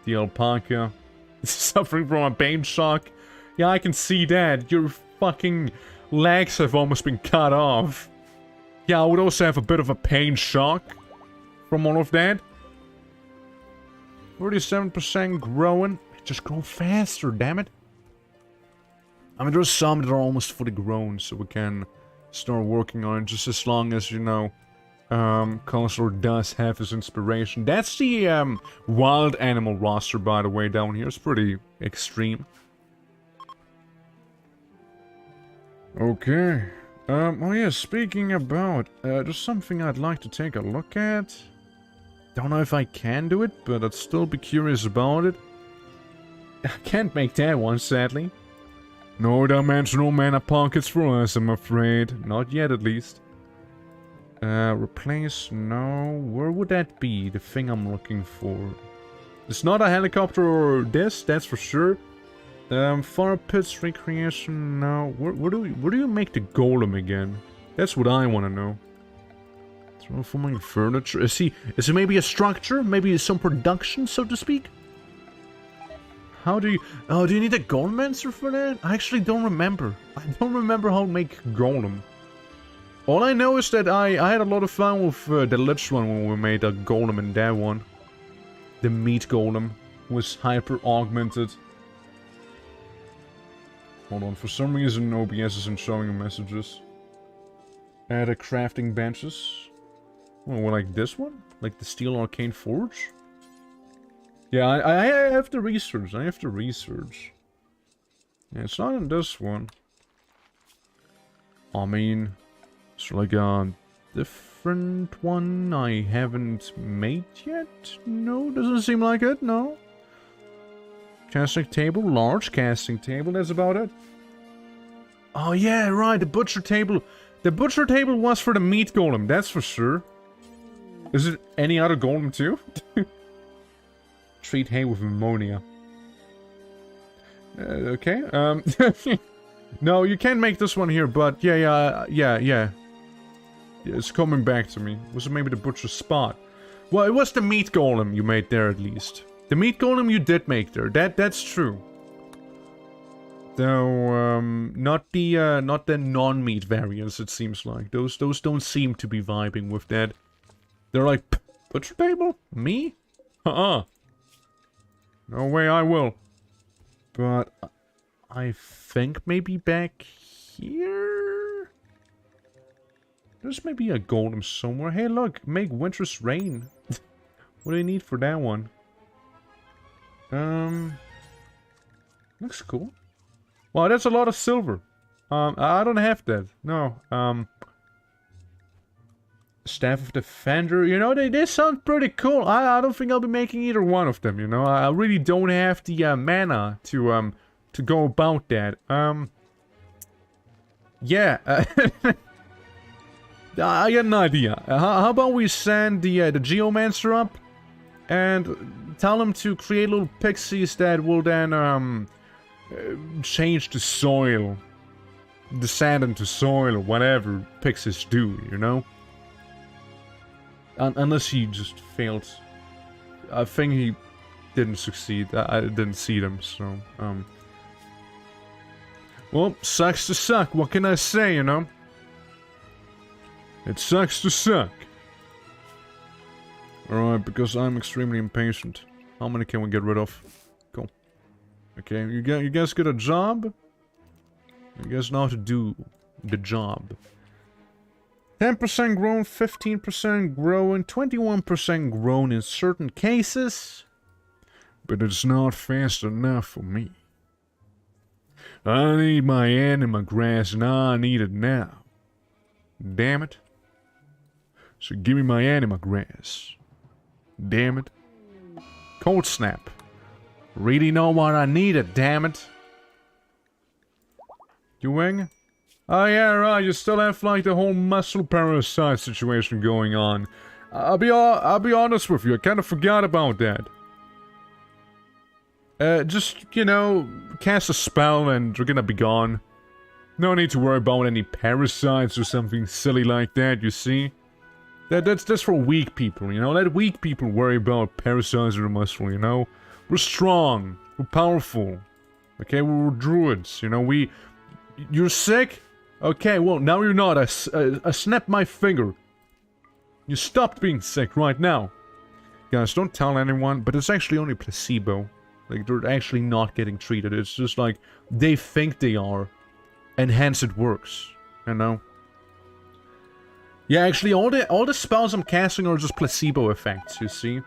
The alpaca. Suffering from a pain shock. Yeah, I can see that. Your fucking legs have almost been cut off. Yeah, I would also have a bit of a pain shock from all of that. 47% growing. Just grow faster, damn it. I mean, there's some that are almost fully grown, so we can start working on it just as long as, you know... Counselor does have his inspiration. That's the, wild animal roster, by the way, down here. It's pretty extreme. Okay. Oh yeah, speaking about, there's something I'd like to take a look at. Don't know if I can do it, but I'd still be curious about it. I can't make that one, sadly. No dimensional mana pockets for us, I'm afraid. Not yet, at least. Replace, no. Where would that be? The thing I'm looking for. It's not a helicopter or this, that's for sure. Fire pits recreation, no. Where do you make the golem again? That's what I want to know. Terraforming furniture. Is it maybe a structure? Maybe some production, so to speak? How do you... Oh, do you need a golem answer for that? I actually don't remember. I don't remember how to make golem. All I know is that I had a lot of fun with the Lich one when we made a golem in that one. The meat golem was hyper augmented. Hold on, for some reason OBS isn't showing messages. Add a crafting benches. Oh, well, like this one? Like the Steel Arcane Forge? Yeah, I have to research. Yeah, it's not in this one. I mean, it's like a different one I haven't made yet? No, doesn't seem like it, no. Casting table, large casting table, that's about it. Oh yeah, right, the butcher table. The butcher table was for the meat golem, that's for sure. Is it any other golem too? Treat hay with ammonia. Okay, no, you can't make this one here, but yeah. It's coming back to me. Was it maybe the butcher's spot? Well, it was the meat golem you made there at least. The meat golem you did make there. That's true. Though, not the non-meat variants, it seems like. Those don't seem to be vibing with that. They're like, butcher table? Me? No way I will. But I think maybe back here? There's maybe a golem somewhere. Hey look, make winter's rain. What do you need for that one? Looks cool. Wow, that's a lot of silver. I don't have that. No. Staff of Defender. You know, they sound pretty cool. I don't think I'll be making either one of them, you know. I really don't have the mana to go about that. Yeah. I got an idea. How about we send the Geomancer up and tell him to create little pixies that will then change the soil, the sand into soil, or whatever pixies do, you know? Unless he just failed. I think he didn't succeed. I didn't see them, so, well, sucks to suck. What can I say, you know? It sucks to suck. Alright, because I'm extremely impatient. How many can we get rid of? Cool. Okay, you guys get a job? You guys know how to do the job. 10% grown, 15% grown, 21% grown in certain cases. But it's not fast enough for me. I need my anima grass and I need it now. Damn it. So give me my anima grass. Damn it. Cold snap. Really know what I needed, damn it. Ewing? Oh yeah, right, you still have like the whole muscle parasite situation going on. I'll be honest with you, I kind of forgot about that. Just, you know, cast a spell and they're gonna be gone. No need to worry about any parasites or something silly like that, you see? That's for weak people, you know? Let weak people worry about parasites in the muscle, you know? We're strong, we're powerful. Okay, we're druids, you know, You're sick? Okay, well, now you're not. I snapped my finger. You stopped being sick right now. Guys, don't tell anyone, but it's actually only placebo. Like, they're actually not getting treated. It's just like, they think they are. And hence it works. You know? Yeah, actually, all the spells I'm casting are just placebo effects, you see?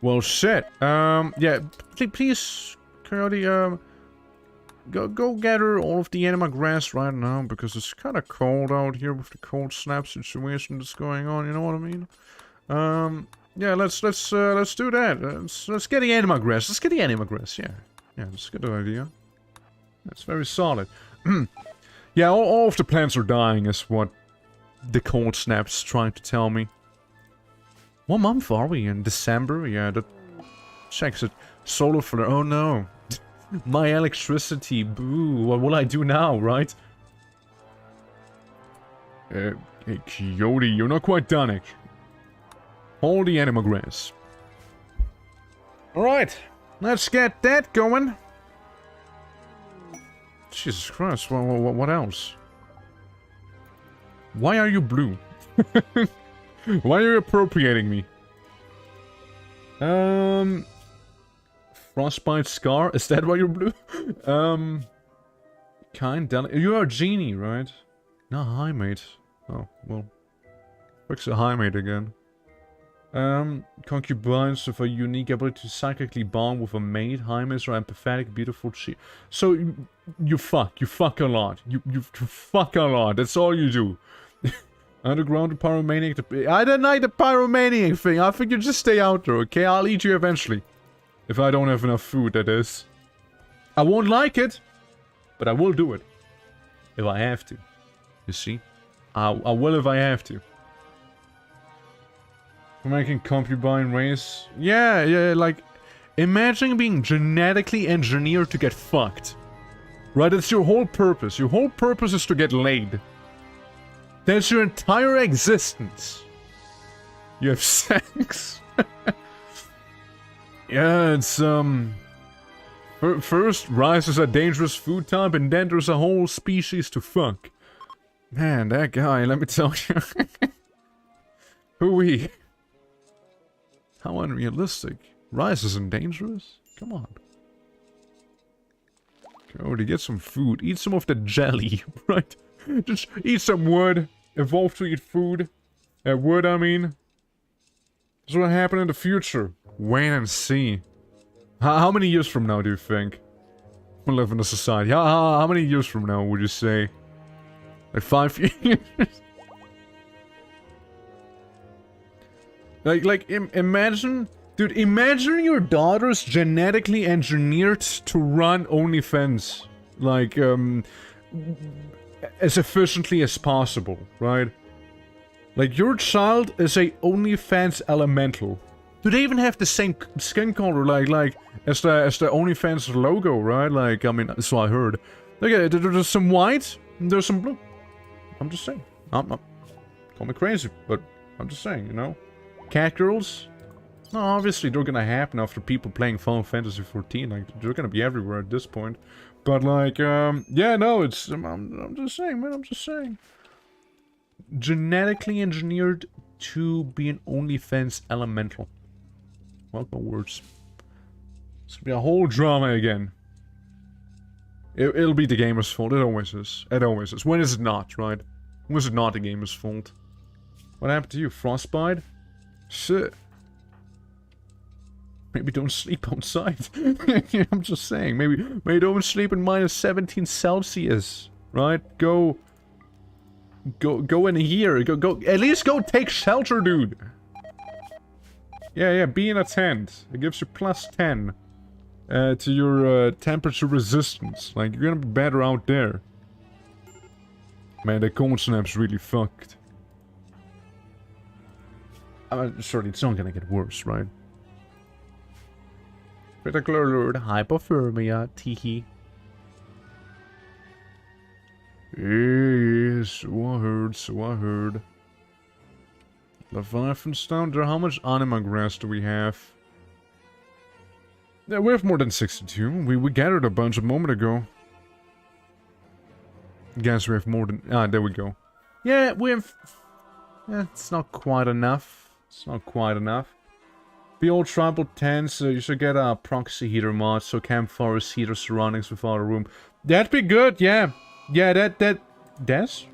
Well, shit. Yeah, please, Coyote, go gather all of the anima grass right now, because it's kind of cold out here with the cold snap situation that's going on, you know what I mean? Yeah, let's do that. Let's get the anima grass. Let's get the anima grass, yeah. Yeah, that's a good idea. That's very solid. Yeah, all of the plants are dying is what the cold snap's trying to tell me. What month are we in? December? Yeah, that checks it. Solar flare. Oh no. My electricity, boo. What will I do now, right? Hey, Coyote, you're not quite done, actually. Hold the Anima grass. Alright, let's get that going. Jesus Christ, what else? Why are you blue? Why are you appropriating me? Frostbite scar? Is that why you're blue? You are a genie, right? No, high mate. Oh, well. What's a high mate again? Concubines with a unique ability to psychically bond with a mate. High mates are empathetic, beautiful, So, you fuck a lot. You fuck a lot. That's all you do. Underground, the pyromaniac. I deny the pyromaniac thing. I think you just stay out there, okay? I'll eat you eventually. If I don't have enough food, that is. I won't like it, but I will do it. If I have to. You see? I will if I have to. We're making concubine race. Yeah, like... Imagine being genetically engineered to get fucked. Right? That's your whole purpose. Your whole purpose is to get laid. That's your entire existence. You have sex. Yeah, it's, First, rice is a dangerous food type, and then there's a whole species to fuck. Man, that guy, let me tell you. Hooey. How unrealistic. Rice isn't dangerous? Come on. Cody, get some food. Eat some of the jelly, right? Just eat some wood. Evolve to eat food. Wood, I mean. This will happen in the future. Wait and see. How many years from now do you think we'll live in a society? How many years from now would you say? Like 5 years? Imagine... Dude, imagine your daughter's genetically engineered to run OnlyFans. Like, as efficiently as possible, right? Like, your child is a OnlyFans elemental. Do they even have the same skin color, like, as the OnlyFans logo, right? Like, I mean, that's what I heard. Like, there's some white, and there's some blue. I'm just saying. Call me crazy, but I'm just saying, you know? Cat girls? No, obviously they're gonna happen after people playing Final Fantasy 14. Like, they're gonna be everywhere at this point. But, like, yeah, no, it's... I'm just saying, man, I'm just saying. Genetically engineered to be an OnlyFans elemental. Well, no words. It's gonna be a whole drama again. It'll be the gamer's fault. It always is. It always is. When is it not, right? When is it not the gamer's fault? What happened to you? Frostbite? Shit. Maybe don't sleep outside. I'm just saying. Maybe don't sleep in minus 17 Celsius. Right? Go in here. Go. At least go take shelter, dude. Yeah, be in a tent. It gives you plus 10 to your temperature resistance. Like, you're gonna be better out there. Man, the cold snap's really fucked. Surely it's not gonna get worse, right? Critical alert, hypothermia, teehee. Yeah, so I heard. Leviathan's down there. How much Anima grass do we have? Yeah, we have more than 62. We gathered a bunch a moment ago. Guess we have more than... Ah, there we go. Yeah, we have... Yeah, it's not quite enough. It's not quite enough. Be all tribal tents, you should get a proxy heater mod, so campfires heater surroundings without a room. That'd be good, yeah. Yeah, that's...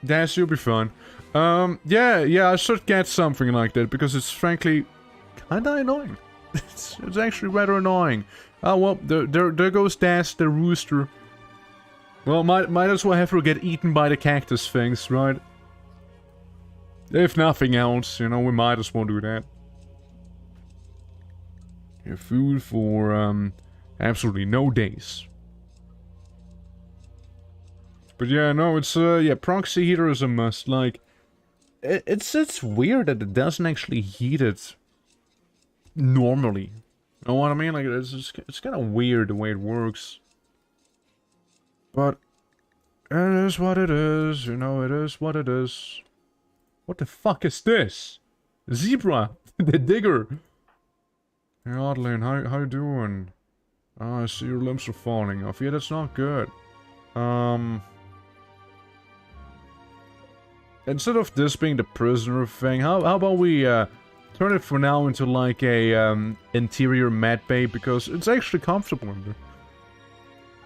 That should be fun. Yeah, I should get something like that, because it's frankly kinda annoying. It's actually rather annoying. Oh, well, there goes Dash, the rooster. Well, might as well have her get eaten by the cactus things, right? If nothing else, you know, we might as well do that. Have food for, absolutely no days. But yeah, no, it's, yeah, proxy heater is a must. Like, it's weird that it doesn't actually heat it normally. You know what I mean? Like, it's kind of weird the way it works. But it is what it is, you know, it is what it is. What the fuck is this? Zebra! The digger! Hey, Adeline, how you doing? Oh, I see your limbs are falling off. Yeah, that's not good. Instead of this being the prisoner thing, how about we, turn it for now into, like, a, interior mat bay, because it's actually comfortable in there.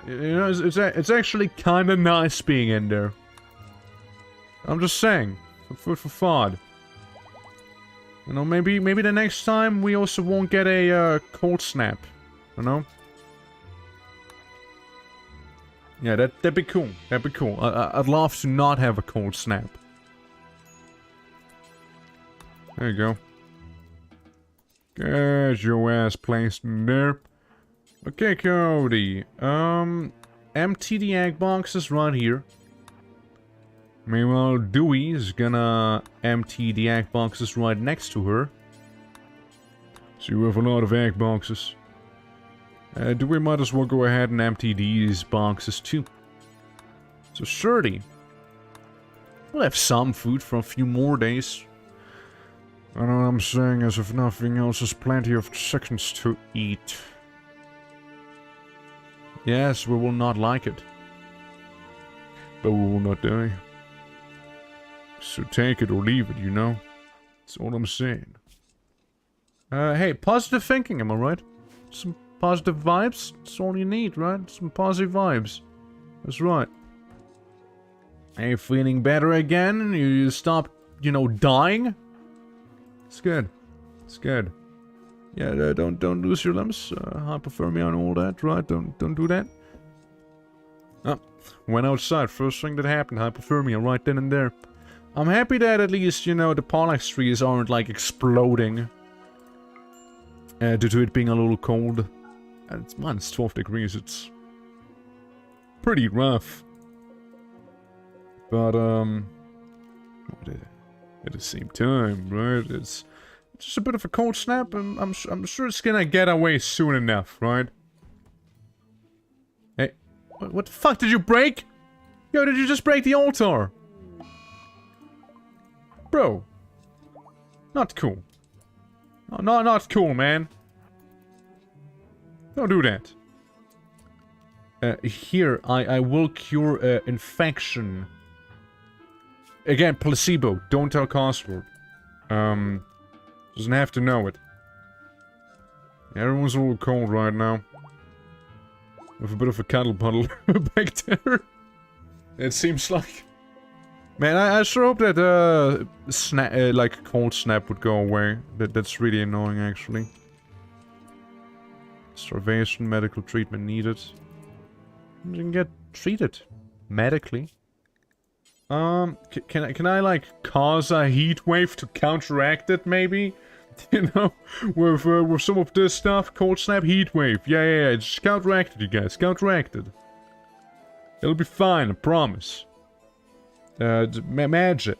You know, it's actually kinda nice being in there. I'm just saying. Food for thought. You know, maybe the next time we also won't get a, cold snap. You know? Yeah, that'd be cool. That'd be cool. I'd love to not have a cold snap. There you go. Get your ass placed in there. Okay, Cody. Empty the egg boxes right here. Meanwhile, Dewey is gonna empty the egg boxes right next to her. So you have a lot of egg boxes. Dewey might as well go ahead and empty these boxes too. So surely, we'll have some food for a few more days. I know what I'm saying, as if nothing else, there's plenty of chickens to eat. Yes, we will not like it. But we will not die. So take it or leave it, you know? That's all I'm saying. Hey, positive thinking, am I right? Some positive vibes? That's all you need, right? Some positive vibes. That's right. Are you feeling better again? You stopped, you know, dying? It's good. It's good. Yeah, don't lose your limbs. Hypothermia and all that, right? Don't do that. Oh, went outside. First thing that happened, hypothermia right then and there. I'm happy that at least, you know, the Pollax trees aren't like exploding. Due to it being a little cold. And it's minus 12 degrees. It's pretty rough. But at the same time, right? It's just a bit of a cold snap, and I'm sure it's gonna get away soon enough, right? Hey, what the fuck did you break? Yo, did you just break the altar? Bro, not cool. No, not cool, man. Don't do that. Here, I will cure infection. Again, placebo. Don't tell Cosworth. Doesn't have to know it. Everyone's a little cold right now. With a bit of a cuddle puddle back there. It seems like. Man, I sure hope that like cold snap would go away. That's really annoying, actually. Starvation, medical treatment needed. You can get treated medically. Can I like cause a heat wave to counteract it, maybe? You know, with some of this stuff, cold snap, heat wave. Yeah, just counteract it, you guys, counteract it. It'll be fine, I promise. Magic.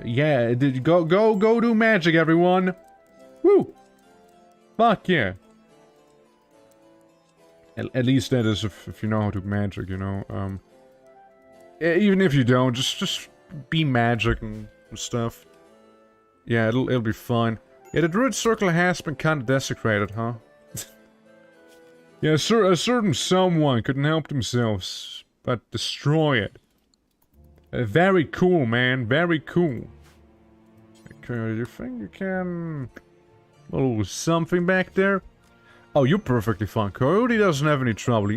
Yeah, go do magic, everyone. Woo! Fuck yeah. At least that is if you know how to magic, you know. Even if you don't, just be magic and stuff. Yeah, it'll be fine. Yeah, the Druid circle has been kind of desecrated, huh? Yeah, a certain someone couldn't help themselves but destroy it. Very cool, man. Very cool. Okay, you think you can... a little something back there? Oh, you're perfectly fine. Coyote doesn't have any trouble.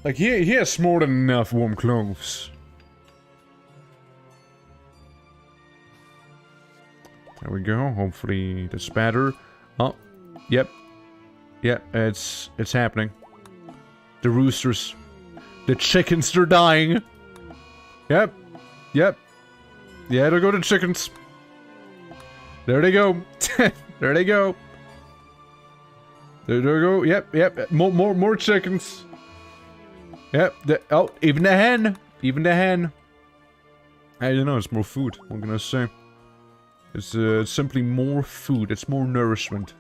Like, he has more than enough warm clothes. There we go. Hopefully that's better. Oh, yep. Yep, it's happening. The roosters. The chickens, they're dying. Yep. Yeah, there go the chickens. There they go. There they go. There they go. Yep. More chickens. Yep. Oh, even the hen. Even the hen. Hey, you know, it's more food. What can I say? It's simply more food. It's more nourishment.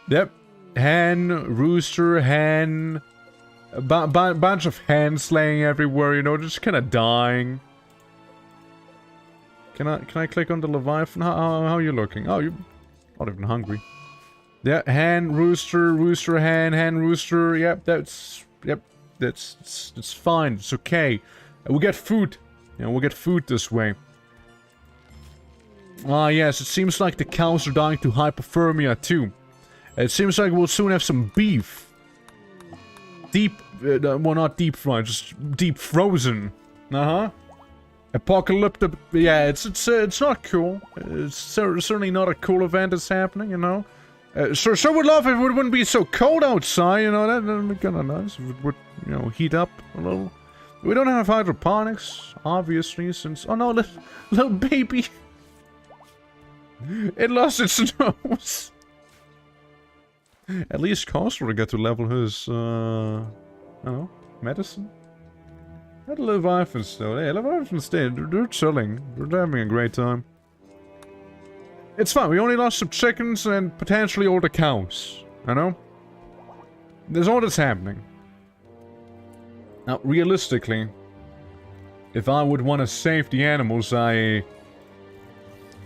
Yep. Hen, rooster, hen. A bunch of hens laying everywhere, you know, just kind of dying. Can I click on the Leviathan? How are you looking? Oh, you're not even hungry. Yeah, hen, rooster, rooster, hen, rooster. Yep, that's fine. It's okay. We'll get food. Yeah, we'll get food this way. Ah, yes, it seems like the cows are dying to hypothermia too. It seems like we'll soon have some beef. Deep, well, not deep fried, just deep frozen. Uh-huh. Apocalyptic, yeah, it's not cool. It's certainly not a cool event that's happening, you know. Sure would love if it wouldn't be so cold outside, you know, that'd be kinda nice if it would, you know, heat up a little. We don't have hydroponics, obviously, since, oh no, little baby. It lost its nose. At least Coster got to level his, I don't know, medicine? Not Leviathans though. Hey, Leviathans they're chilling. They're having a great time. It's fine, we only lost some chickens and potentially all the cows. You know? There's all that's happening. Now, realistically, if I would want to save the animals, I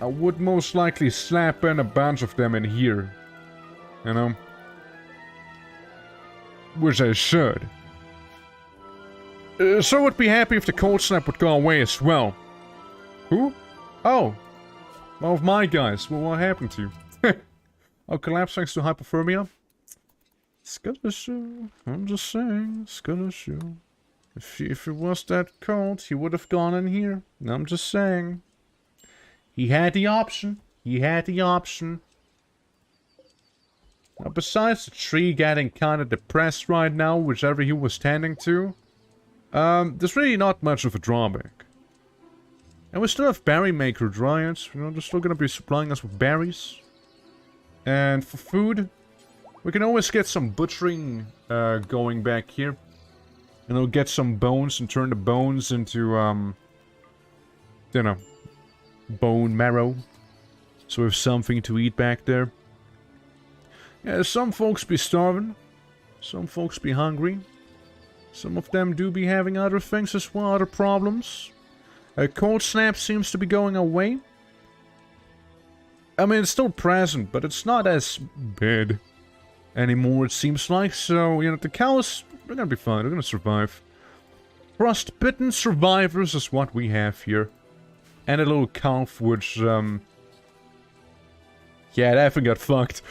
would most likely slap in a bunch of them in here. You know? Which I should. So would be happy if the cold snap would go away as well. Who? Oh. One of my guys. Well, what happened to you? Oh, collapse thanks to hypothermia? It's gonna show. I'm just saying. It's gonna show. If it was that cold, he would have gone in here. I'm just saying. He had the option. He had the option. Now, besides the tree getting kind of depressed right now, whichever he was tending to, there's really not much of a drawback. And we still have berry maker Dryads, you know, they're still gonna be supplying us with berries. And for food, we can always get some butchering going back here. And we'll get some bones and turn the bones into, you know, bone marrow. So we have something to eat back there. Yeah, some folks be starving. Some folks be hungry. Some of them do be having other things as well, other problems. A cold snap seems to be going away. I mean, it's still present, but it's not as bad anymore, it seems like. So, you know, the cows, they're gonna be fine. They're gonna survive. Frostbitten survivors is what we have here. And a little calf, which, yeah, that thing got fucked.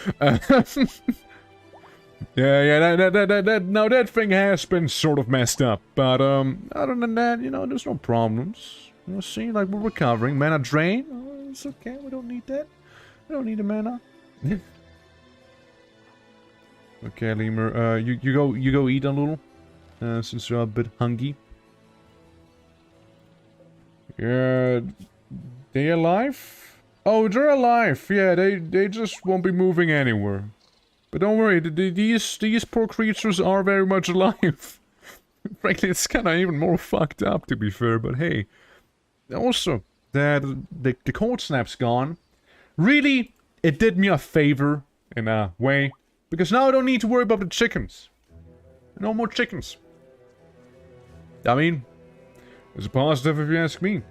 Yeah, that thing has been sort of messed up. But, other than that, you know, there's no problems. You see, like, we're recovering. Mana drain? Oh, it's okay, we don't need that. We don't need the mana. Okay, Lemur, you go eat a little. Since you're a bit hungry. Yeah, they alive? Oh, they're alive. Yeah, they just won't be moving anywhere. But don't worry, these poor creatures are very much alive. Frankly, it's kind of even more fucked up, to be fair. But hey, also the cold snap's gone. Really, it did me a favor in a way, because now I don't need to worry about the chickens. No more chickens. I mean, it's a positive if you ask me.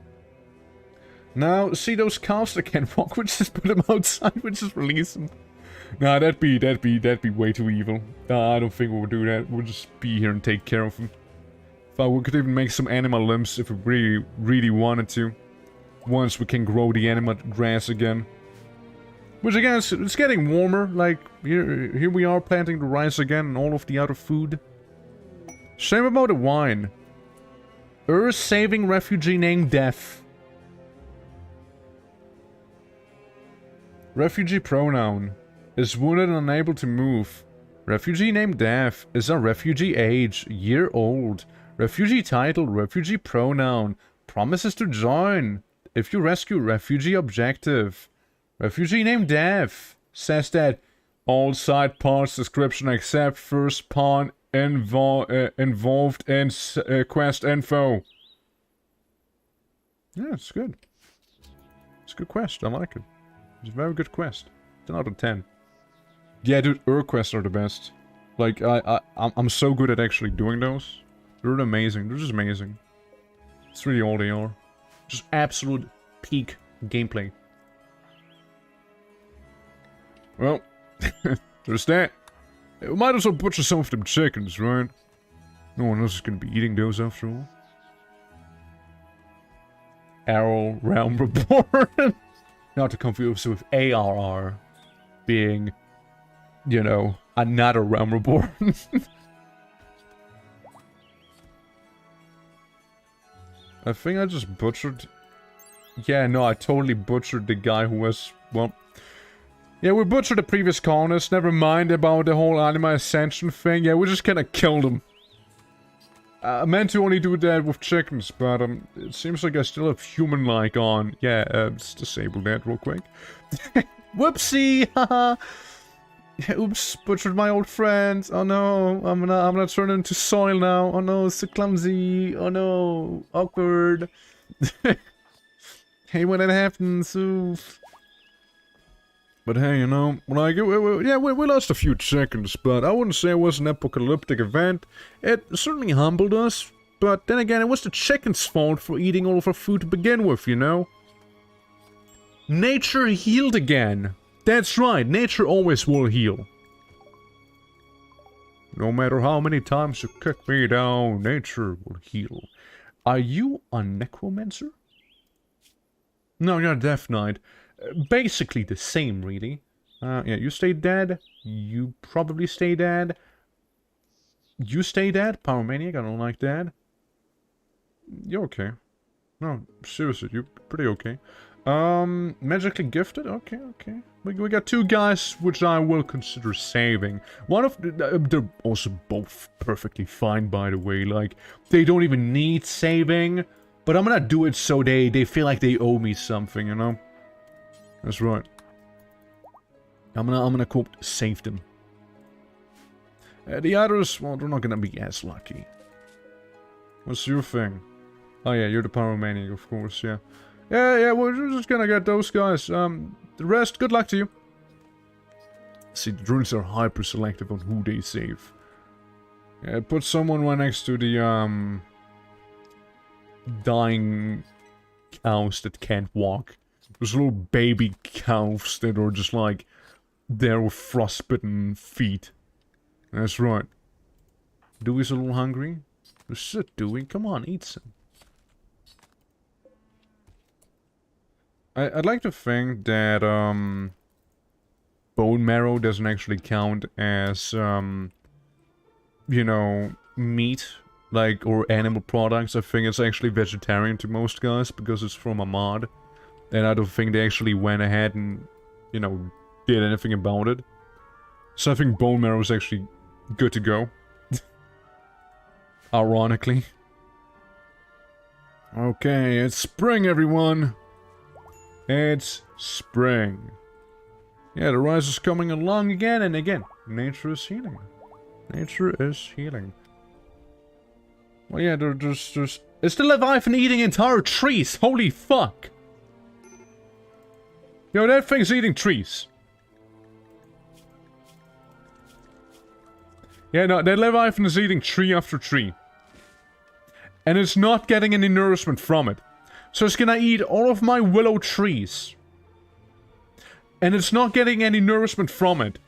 Now, see those cows that can't walk, we just put them outside, we just release them. Nah, that'd be way too evil. I don't think we'll do that. We'll just be here and take care of them. We could even make some animal limbs if we really wanted to. Once we can grow the anima grass again. Which again, it's getting warmer. Like, here we are planting the rice again and all of the other food. Shame about the wine. Earth-saving refugee named Death. Refugee pronoun. Is wounded and unable to move. Refugee named Death. Is a refugee age. Year old. Refugee title. Refugee pronoun. Promises to join. If you rescue refugee objective. Refugee named Death. Says that all side parts description except first pawn involved in quest info. Yeah, it's good. It's a good quest. I like it. It's a very good quest. 10 out of 10. Yeah, dude, quests are the best. Like, I'm so good at actually doing those. They're amazing. They're just amazing. It's really all they are. Just absolute peak gameplay. Well, there's that. We might as well butcher some of them chickens, right? No one else is gonna be eating those after all. Arrow Realm Reborn. Not to confuse with ARR being, you know, another Realm Reborn. I think I just butchered... Yeah, no, I totally butchered the guy who was... Well... Yeah, we butchered the previous colonist. Never mind about the whole Anima Ascension thing. Yeah, we just kinda killed him. I meant to only do that with chickens, but it seems like I still have human-like on. Yeah, let's disable that real quick. Whoopsie! Haha! Oops, butchered my old friend. Oh no, I'm gonna turn into soil now. Oh no, it's so clumsy. Oh no, awkward. Hey, when it happens, oof. But hey, you know, like, we lost a few chickens, but I wouldn't say it was an apocalyptic event. It certainly humbled us, but then again, it was the chickens' fault for eating all of our food to begin with, you know? Nature healed again. That's right, nature always will heal. No matter how many times you kick me down, nature will heal. Are you a necromancer? No, you're a death knight. Basically the same, really. Yeah, you stay dead. You probably stay dead. You stay dead, Pyromaniac, I don't like that. You're okay. No, seriously, you're pretty okay. Magically gifted? Okay, okay. We got two guys which I will consider saving. One of they're also both perfectly fine, by the way. Like, they don't even need saving. But I'm gonna do it so they feel like they owe me something, you know? That's right. I'm gonna quote, save them. The others, well, they're not gonna be as lucky. What's your thing? Oh yeah, you're the Pyromaniac, of course, yeah. Yeah, we're just gonna get those guys. The rest, good luck to you. See, the Druids are hyper selective on who they save. Yeah, put someone right next to the, dying cows that can't walk. Those little baby cows that are just like, there with frostbitten feet. That's right. Dewey's a little hungry. Sit, Dewey. Come on, eat some. I'd like to think that, bone marrow doesn't actually count as, you know, meat, like, or animal products. I think it's actually vegetarian to most guys, because it's from a mod. And I don't think they actually went ahead and, you know, did anything about it. So I think bone marrow is actually good to go. Ironically. Okay, it's spring, everyone! It's spring. Yeah, the rise is coming along again and again. Nature is healing. Nature is healing. Well, yeah, there's... It's the Leviathan eating entire trees! Holy fuck! Yo, that thing's eating trees. Yeah, no, that Leviathan is eating tree after tree. And it's not getting any nourishment from it. So it's gonna eat all of my willow trees. And it's not getting any nourishment from it.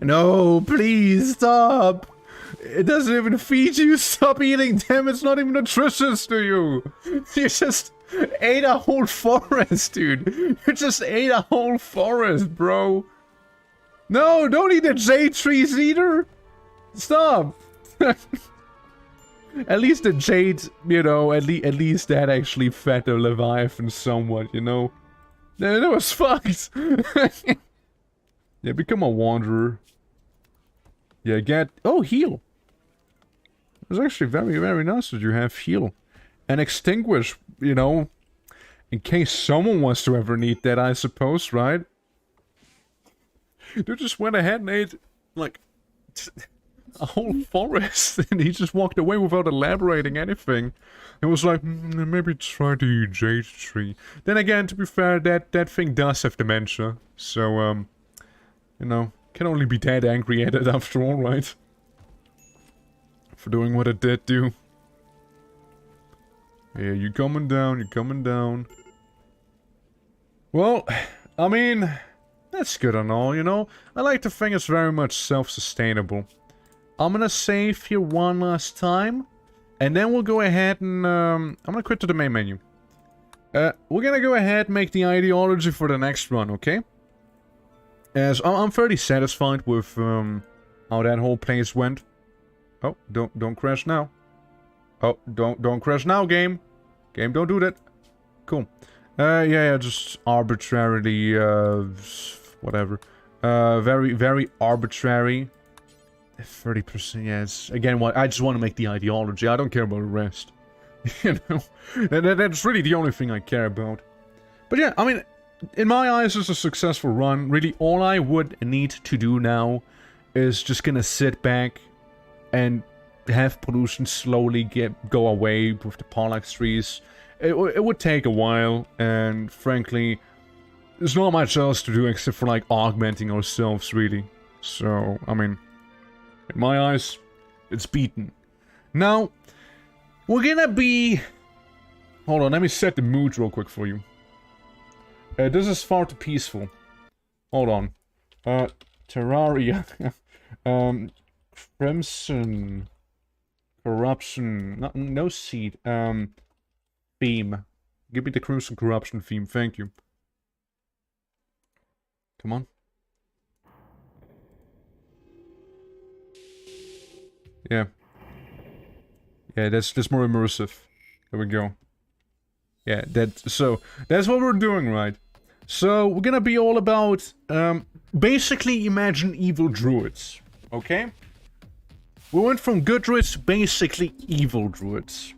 No, please, stop! It doesn't even feed you, stop eating them, it's not even nutritious to you! You just ate a whole forest, dude! You just ate a whole forest, bro! No, don't eat the jade trees either! Stop! At least the jade, you know, at least that actually fed the Leviathan somewhat, you know? That was fucked! Yeah, become a wanderer. Yeah, get... Oh, heal! It's actually very, very nice that you have heal. And extinguish, you know, in case someone wants to ever need that, I suppose, right? They just went ahead and ate, like, a whole forest, and he just walked away without elaborating anything. It was like, maybe try the jade tree. Then again, to be fair, that thing does have dementia, so, you know, can only be that angry at it after all, right? For doing what it did do. Yeah, you're coming down, you're coming down. Well, I mean, that's good and all, you know? I like to think it's very much self-sustainable. I'm gonna save here one last time, and then we'll go ahead and, I'm gonna quit to the main menu. We're gonna go ahead and make the ideology for the next run, okay? As I'm fairly satisfied with, how that whole place went. Oh, don't crash now. Oh, don't crash now, game. Game, don't do that. Cool. Yeah, just arbitrarily, whatever. Very arbitrary. 30%, yes. Again, I just want to make the ideology. I don't care about the rest. You know? That's really the only thing I care about. But yeah, I mean, in my eyes, it's a successful run. Really, all I would need to do now is just gonna sit back and have pollution slowly go away with the Pollax trees. It would take a while, and frankly, there's not much else to do except for, like, augmenting ourselves, really. So, I mean, in my eyes, it's beaten. Now, we're gonna be... Hold on, let me set the mood real quick for you. This is far too peaceful. Hold on. Terraria. Crimson. Corruption. No seed. Theme. Give me the Crimson Corruption theme, thank you. Come on. Yeah. Yeah, that's more immersive. There we go. Yeah, that's what we're doing, right? So, we're gonna be all about, basically imagine evil druids, okay? We went from good druids to basically evil druids.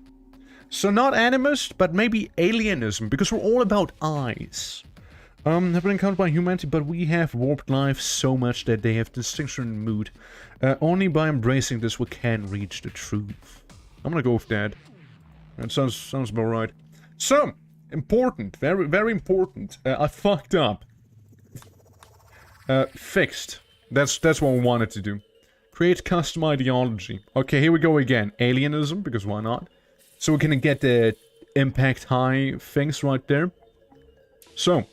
So not animist, but maybe alienism, because we're all about eyes. Have been encountered by humanity, but we have warped life so much that they have distinction in mood. Only by embracing this we can reach the truth. I'm gonna go with that. That sounds about right. So, important, very important. I fucked up. Fixed. That's what we wanted to do. Create custom ideology. Okay, here we go again. Alienism, because why not? So we're gonna get the impact high things right there. So,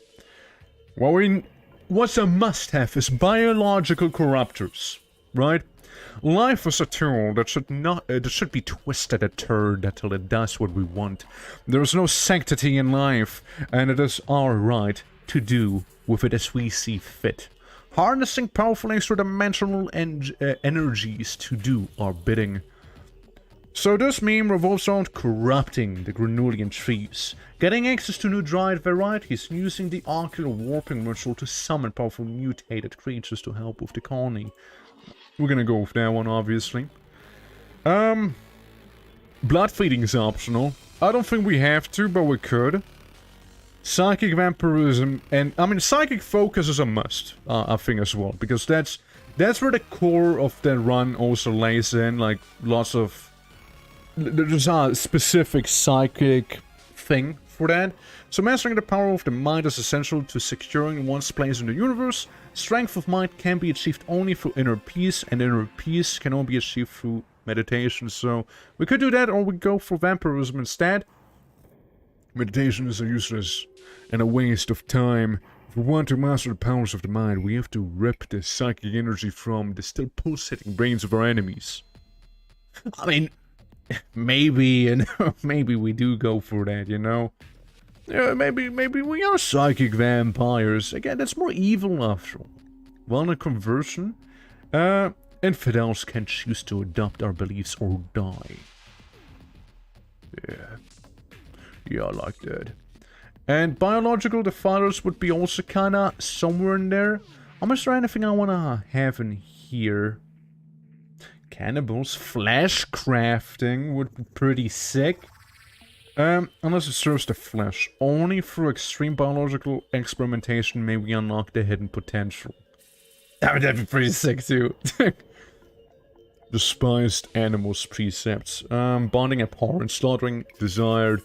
what's a must-have is biological corruptors, right? Life is a tool that should be twisted and turned until it does what we want. There is no sanctity in life, and it is our right to do with it as we see fit. Harnessing powerful extra-dimensional energies to do our bidding. So this meme revolves around corrupting the Granulian trees, getting access to new Druid varieties, and using the ocular warping ritual to summon powerful mutated creatures to help with the colony. We're gonna go with that one, obviously. Blood feeding is optional. I don't think we have to, but we could. Psychic vampirism, and I mean psychic focus is a must, I think as well, because that's where the core of the run also lays in, like lots of... There's a specific psychic thing for that. So mastering the power of the mind is essential to securing one's place in the universe. Strength of mind can be achieved only through inner peace, and inner peace can only be achieved through meditation. So we could do that, or we go for vampirism instead. Meditation is useless and a waste of time. If we want to master the powers of the mind, we have to rip the psychic energy from the still pulsating brains of our enemies. I mean, maybe, maybe we do go for that, you know? Yeah, maybe we are psychic vampires. Again, that's more evil after all. While in conversion, infidels can choose to adopt our beliefs or die. Yeah, I like that. And biological defilers would be also kinda somewhere in there. Is there anything I wanna have in here? Cannibals, flesh crafting would be pretty sick. Unless it serves the flesh. Only through extreme biological experimentation may we unlock the hidden potential. That'd be pretty sick too. Despised animals precepts. Bonding abhorrent, slaughtering desired,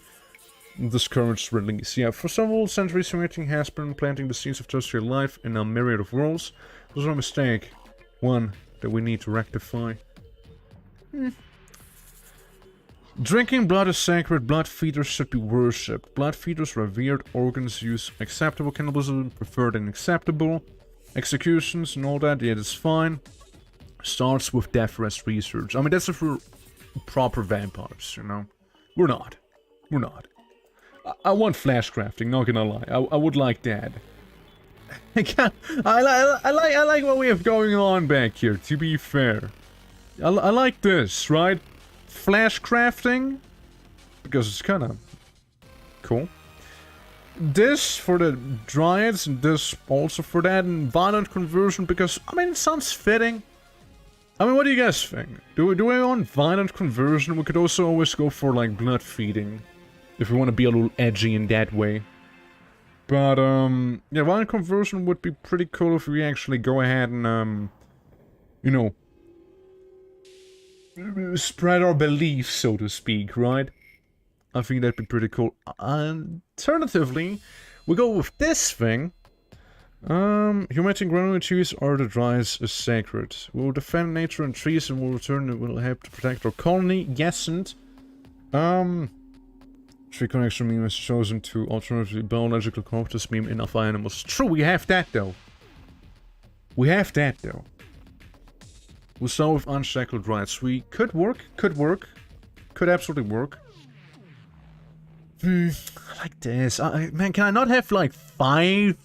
discouraged release. Yeah, for several centuries humanity has been planting the seeds of terrestrial life in a myriad of worlds. There's no mistake. One that we need to rectify. Drinking blood is sacred. Blood feeders should be worshipped. Blood feeders revered. Organs used. Acceptable. Cannibalism preferred and acceptable. Executions and all that, yeah, that's fine. Starts with death rest research. I mean, that's for proper vampires, you know? We're not. We're not. I want flash crafting, not gonna lie. I would like that. I like what we have going on back here, to be fair. I like this, right? Flash crafting, because it's kind of cool. This for the Dryads, and this also for that, and violent conversion, because, I mean, it sounds fitting. I mean, what do you guys think? Do we want violent conversion? We could also always go for, like, blood feeding, if we want to be a little edgy in that way. But, yeah, violent conversion would be pretty cool if we actually go ahead and, you know, spread our beliefs, so to speak, right? I think that'd be pretty cool. Alternatively, we go with this thing. Humanity and granular trees are the Dryads is sacred. We'll defend nature and trees and we'll return and will help to protect our colony. Yesn't. Tree connection meme is chosen to alternatively biological corpus meme enough animals. True, we have that though. We have that though. We'll start with unshackled Dryads. We could work, could absolutely work. I like this. Man, can I not have like 5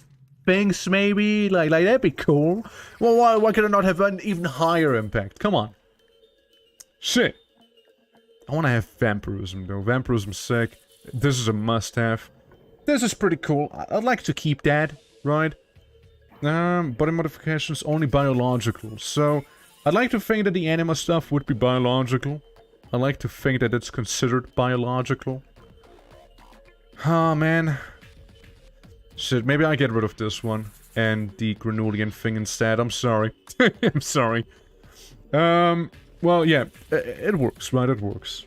things maybe? Like that'd be cool. Well, why could I not have an even higher impact? Come on. Shit. I want to have vampirism though. Vampirism's sick. This is a must-have. This is pretty cool. I'd like to keep that, right? Body modifications only biological. So I'd like to think that the Anima stuff would be biological. I like to think that it's considered biological. Oh, man. Shit, maybe I get rid of this one. And the Granulian thing instead. I'm sorry. I'm sorry. Well, yeah. It works, right? It works.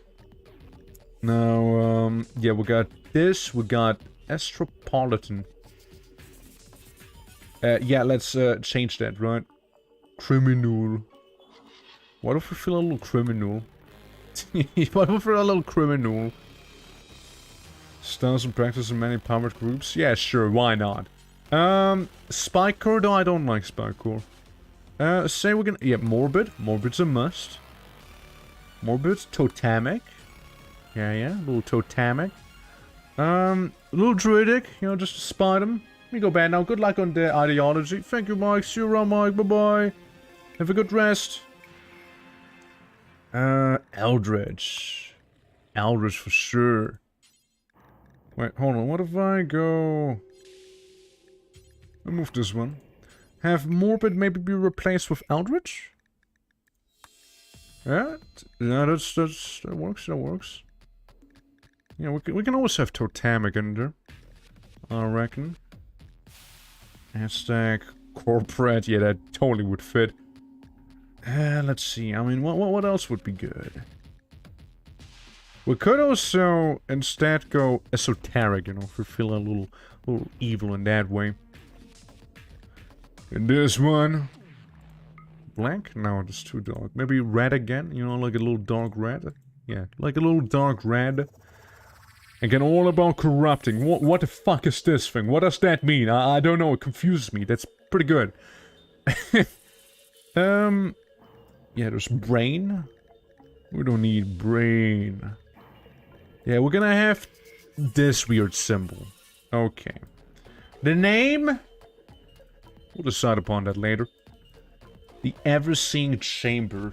Now, yeah, we got this. We got Astropolitan. Yeah, let's change that, right? Criminal. What if we feel a little criminal? What if we feel a little criminal? Stars and practice in many powered groups? Yeah, sure, why not? Spike Core, though I don't like Spike Core. Say we're gonna... Yeah, Morbid. Morbid's a must. Morbid, Totemic. Yeah, a little Totemic. A little Druidic, you know, just to spite him. Let me go bad now. Good luck on the ideology. Thank you, Mike. See you around, Mike. Bye-bye. Have a good rest. Eldritch. Eldritch for sure. Wait, hold on. What if I go... I'll move this one. Have Morbid maybe be replaced with Eldritch? Yeah, that works, that works. Yeah, we can always have Totemic in there. I reckon. Hashtag corporate, yeah, that totally would fit. Let's see, I mean, what else would be good? We could also instead go esoteric, you know, if we feel a little evil in that way. And this one... Black? No, it's too dark. Maybe red again, you know, like a little dark red. Yeah, like a little dark red. Again, all about corrupting. What the fuck is this thing? What does that mean? I don't know, it confuses me. That's pretty good. Yeah, there's brain. We don't need brain. Yeah, we're gonna have this weird symbol. Okay. The name? We'll decide upon that later. The Ever-Seeing Chamber.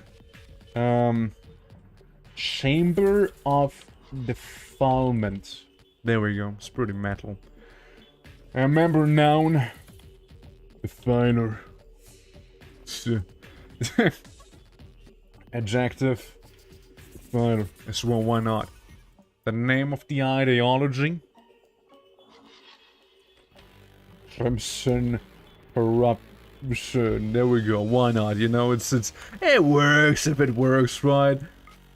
Chamber of Defilement. There we go. It's pretty metal. I remember noun. Definer. Adjective. Definer. As well, why not? The name of the ideology. Crimson Corrupt. Sure, there we go. Why not? You know, it works if it works, right?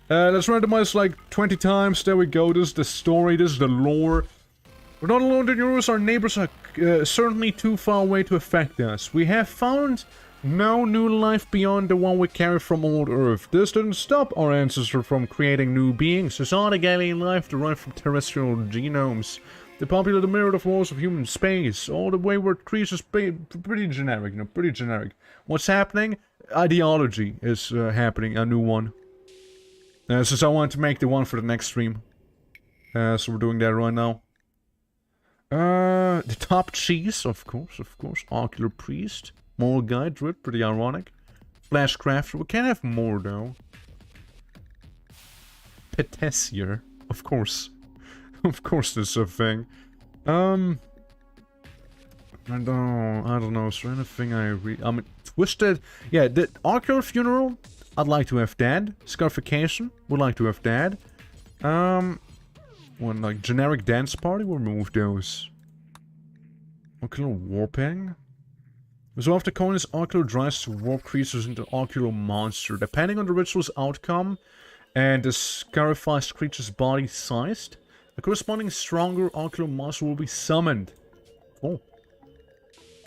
Let's randomize like 20 times. There we go. This is the story. This is the lore. We're not alone in the universe. Our neighbors are certainly too far away to affect us. We have found no new life beyond the one we carry from old Earth. This didn't stop our ancestors from creating new beings. Exotic alien life derived from terrestrial genomes. They populate the myriad of walls of human space. All the wayward creatures, pretty generic, you know, pretty generic. What's happening? Ideology is happening, a new one. Since I want to make the one for the next stream. So we're doing that right now. The top cheese, of course. Ocular Priest. Moral Guide, Druid, pretty ironic. Flash Crafter, we can't have more though. Petessier, of course. Of course there's a thing. I don't know, is there anything I mean, Twisted, yeah, the Ocular Funeral, I'd like to have that. Scarification, would like to have that. One like generic dance party, we'll remove those. Ocular Warping. Resolve the coin is Ocular drives to warp creatures into Ocular monster. Depending on the ritual's outcome and the scarified creature's body sized, a corresponding stronger Ocular monster will be summoned. Oh.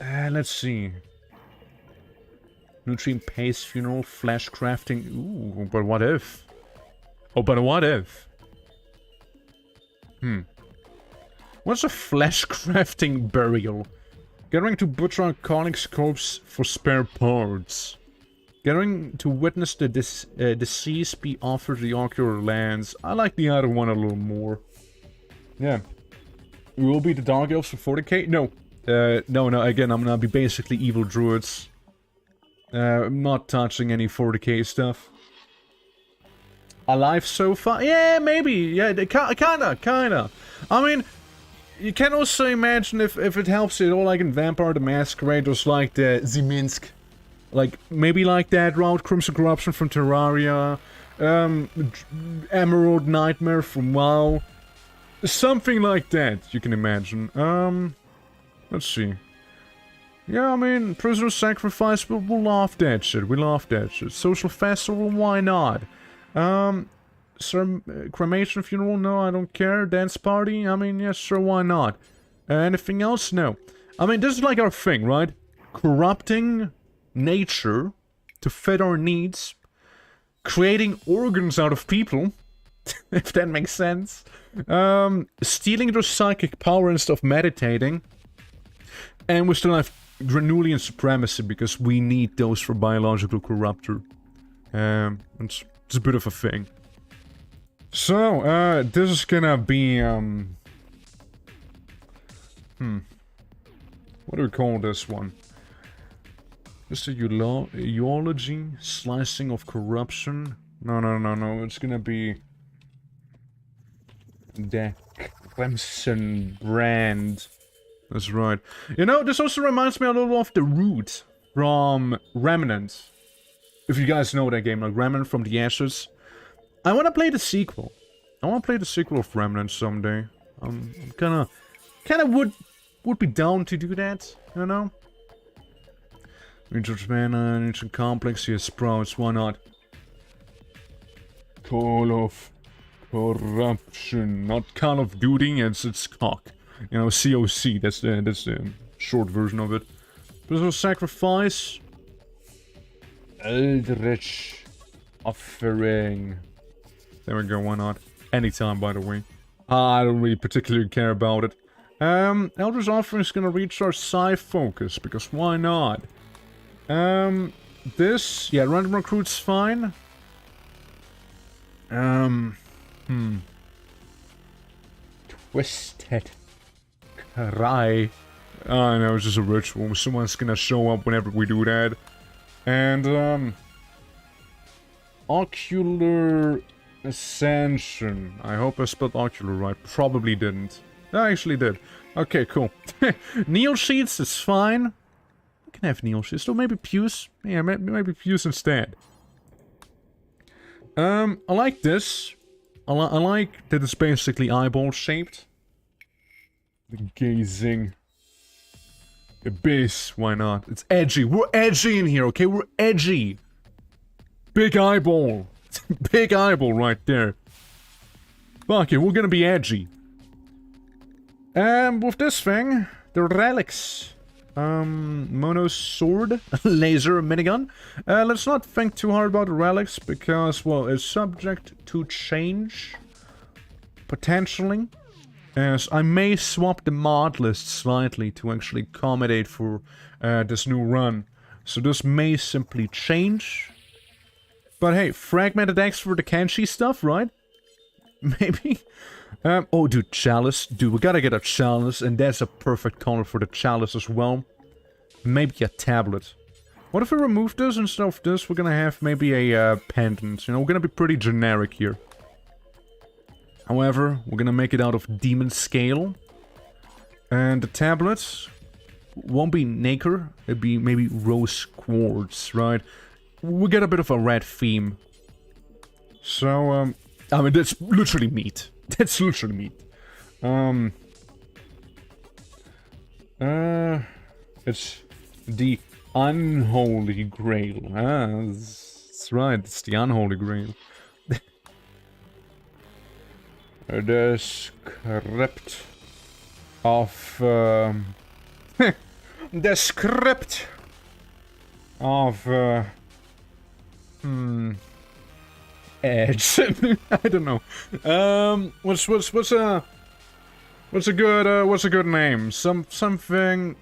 Let's see. Nutrient Paste Funeral, Flash Crafting. Ooh, but what if? Oh, but what if? What's a Flash Crafting Burial? Gathering to butcher a colleague's corpse for spare parts. Gathering to witness the deceased be offered the Ocular lands. I like the other one a little more. Yeah. We will be the Dark Elves for 40k? No. No, again, I'm gonna be basically evil druids. I'm not touching any 40k stuff. Alive so far? Yeah, maybe. Yeah, kinda. I mean, you can also imagine if it helps at all, like in Vampire the Masquerade, there's like the Zeminsk. Like, maybe like that route, Crimson Corruption from Terraria, Emerald Nightmare from WoW. Something like that, you can imagine. Let's see. Yeah, I mean, Prisoner Sacrifice, we'll laugh that shit, Social Festival, why not? Cremation Funeral, no, I don't care. Dance Party, I mean, yeah, sure, why not? Anything else? No. I mean, this is like our thing, right? Corrupting nature to fit our needs. Creating organs out of people, if that makes sense. Stealing their psychic power instead of meditating. And we still have Granulian Supremacy, because we need those for biological corruptor. It's a bit of a thing. So, this is gonna be, what do we call this one? Just a eulogy, slicing of corruption. No, it's gonna be the Clemson brand. That's right. You know, this also reminds me a little of the Root from Remnant. If you guys know that game, like Remnant from the Ashes. I want to play the sequel. I want to play the sequel of Remnant someday. I'm kinda would be down to do that, you know? Ancient Mana, Ancient Complex, yes, Sprouts, why not? Call of Corruption, not Call of Duty, it's cock. You know, COC, that's the short version of it. Prisoner Sacrifice. Eldritch Offering. There we go, why not? Anytime, by the way. I don't really particularly care about it. Eldritch Offering is gonna reach our Psi focus, because why not? This, yeah, random recruit's fine. Twisted Cry. Oh no, it's just a ritual. Someone's gonna show up whenever we do that. And, Ocular Ascension. I hope I spelled ocular right. Probably didn't. I actually did. Okay, cool. Neo Sheets is fine. We can have Neo Sheets. So maybe Puce. Yeah, maybe Puce instead. I like this. I like that it's basically eyeball shaped. The gazing. Abyss, why not? It's edgy. We're edgy in here, okay? We're edgy. Big eyeball. Big eyeball right there. Fuck it, we're gonna be edgy. With this thing, the relics. Mono sword, laser minigun. Let's not think too hard about the relics because, well, it's subject to change. Potentially. As I may swap the mod list slightly to actually accommodate for this new run. So this may simply change. But hey, fragmented X for the Kenshi stuff, right? Maybe? Oh, dude, chalice. Dude, we gotta get a chalice, and that's a perfect color for the chalice as well. Maybe a tablet. What if we remove this instead of this? We're gonna have maybe a pendant. You know, we're gonna be pretty generic here. However, we're gonna make it out of demon scale. And the tablets won't be nacre. It'd be maybe rose quartz, right? We get a bit of a red theme. So, I mean, that's literally meat. That's literally meat. It's the unholy grail. That's right, it's the unholy grail. The script of, the script of, Edge. I don't know. What's a good name? Something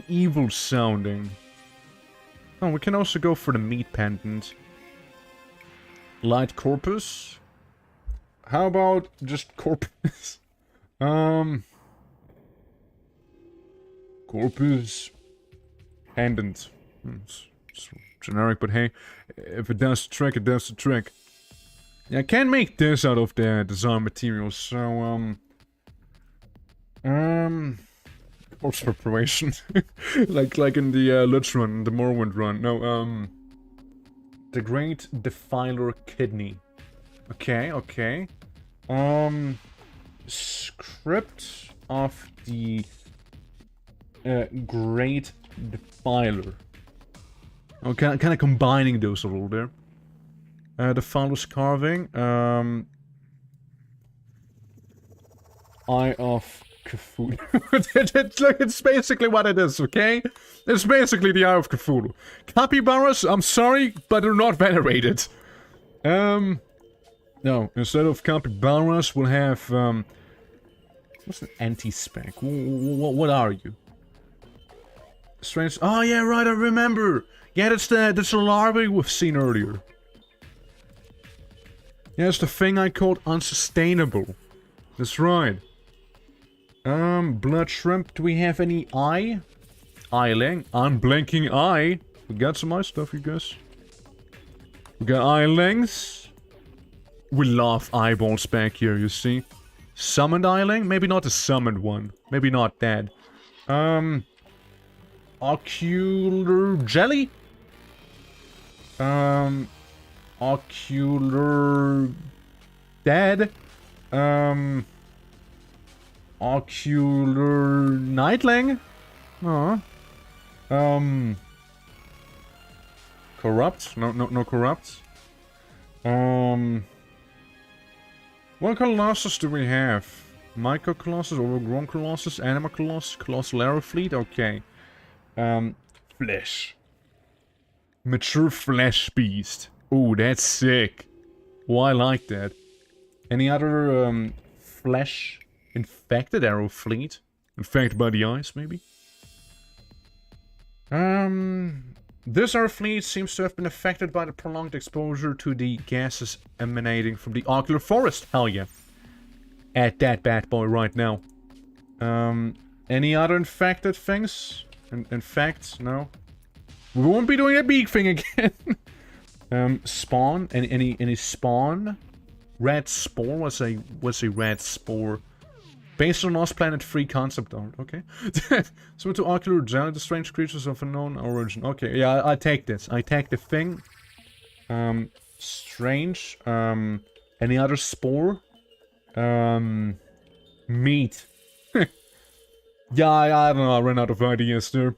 evil sounding. Oh, we can also go for the meat pendant. Light corpus. How about just corpus? Corpus pendant. It's generic, but hey, if it does the trick, it does the trick. Yeah, I can make this out of the design materials, so, corpse preparation. like in the Lich run, the Morrowind run. No, the Great Defiler Kidney. Okay. Script of the Great Defiler. Okay, kind of combining those a little there. The Founder's Carving. Eye of Cthulhu. It's basically what it is, okay? It's basically the Eye of Cthulhu. Capybaras, I'm sorry, but they're not venerated. No, instead of capybaras, we'll have, what's an anti-spec? What are you? Strange. Oh, yeah, right, I remember! Yeah, that's the larvae we've seen earlier. Yeah, it's the thing I called unsustainable. That's right. Blood shrimp, do we have any eye? Eyeling, unblinking eye. We got some eye stuff, you guys. We got eyelings. We love eyeballs back here, you see. Summoned eyeling? Maybe not the summoned one. Maybe not that. Ocular jelly? Ocular dead? Ocular nightling? Corrupt? No corrupt. What colossus do we have? Micro colossus, overgrown colossus, anima colossus, colossal arrow fleet? Okay. Flesh. Mature flesh beast. Ooh, that's sick. Oh, I like that. Any other, flesh infected arrow fleet? Infected by the ice, maybe? This arrow fleet seems to have been affected by the prolonged exposure to the gases emanating from the ocular forest. Hell yeah. At that bad boy right now. Any other infected things? Infects? No. We won't be doing that big thing again. Spawn? Any spawn? Red spore? What's a red spore? Based on Lost Planet 3 concept art. Okay. So to ocular jelly, the strange creatures of unknown origin. Okay, yeah, I take this. I take the thing. Strange. Any other spore? Meat. Yeah, I don't know, I ran out of ideas there.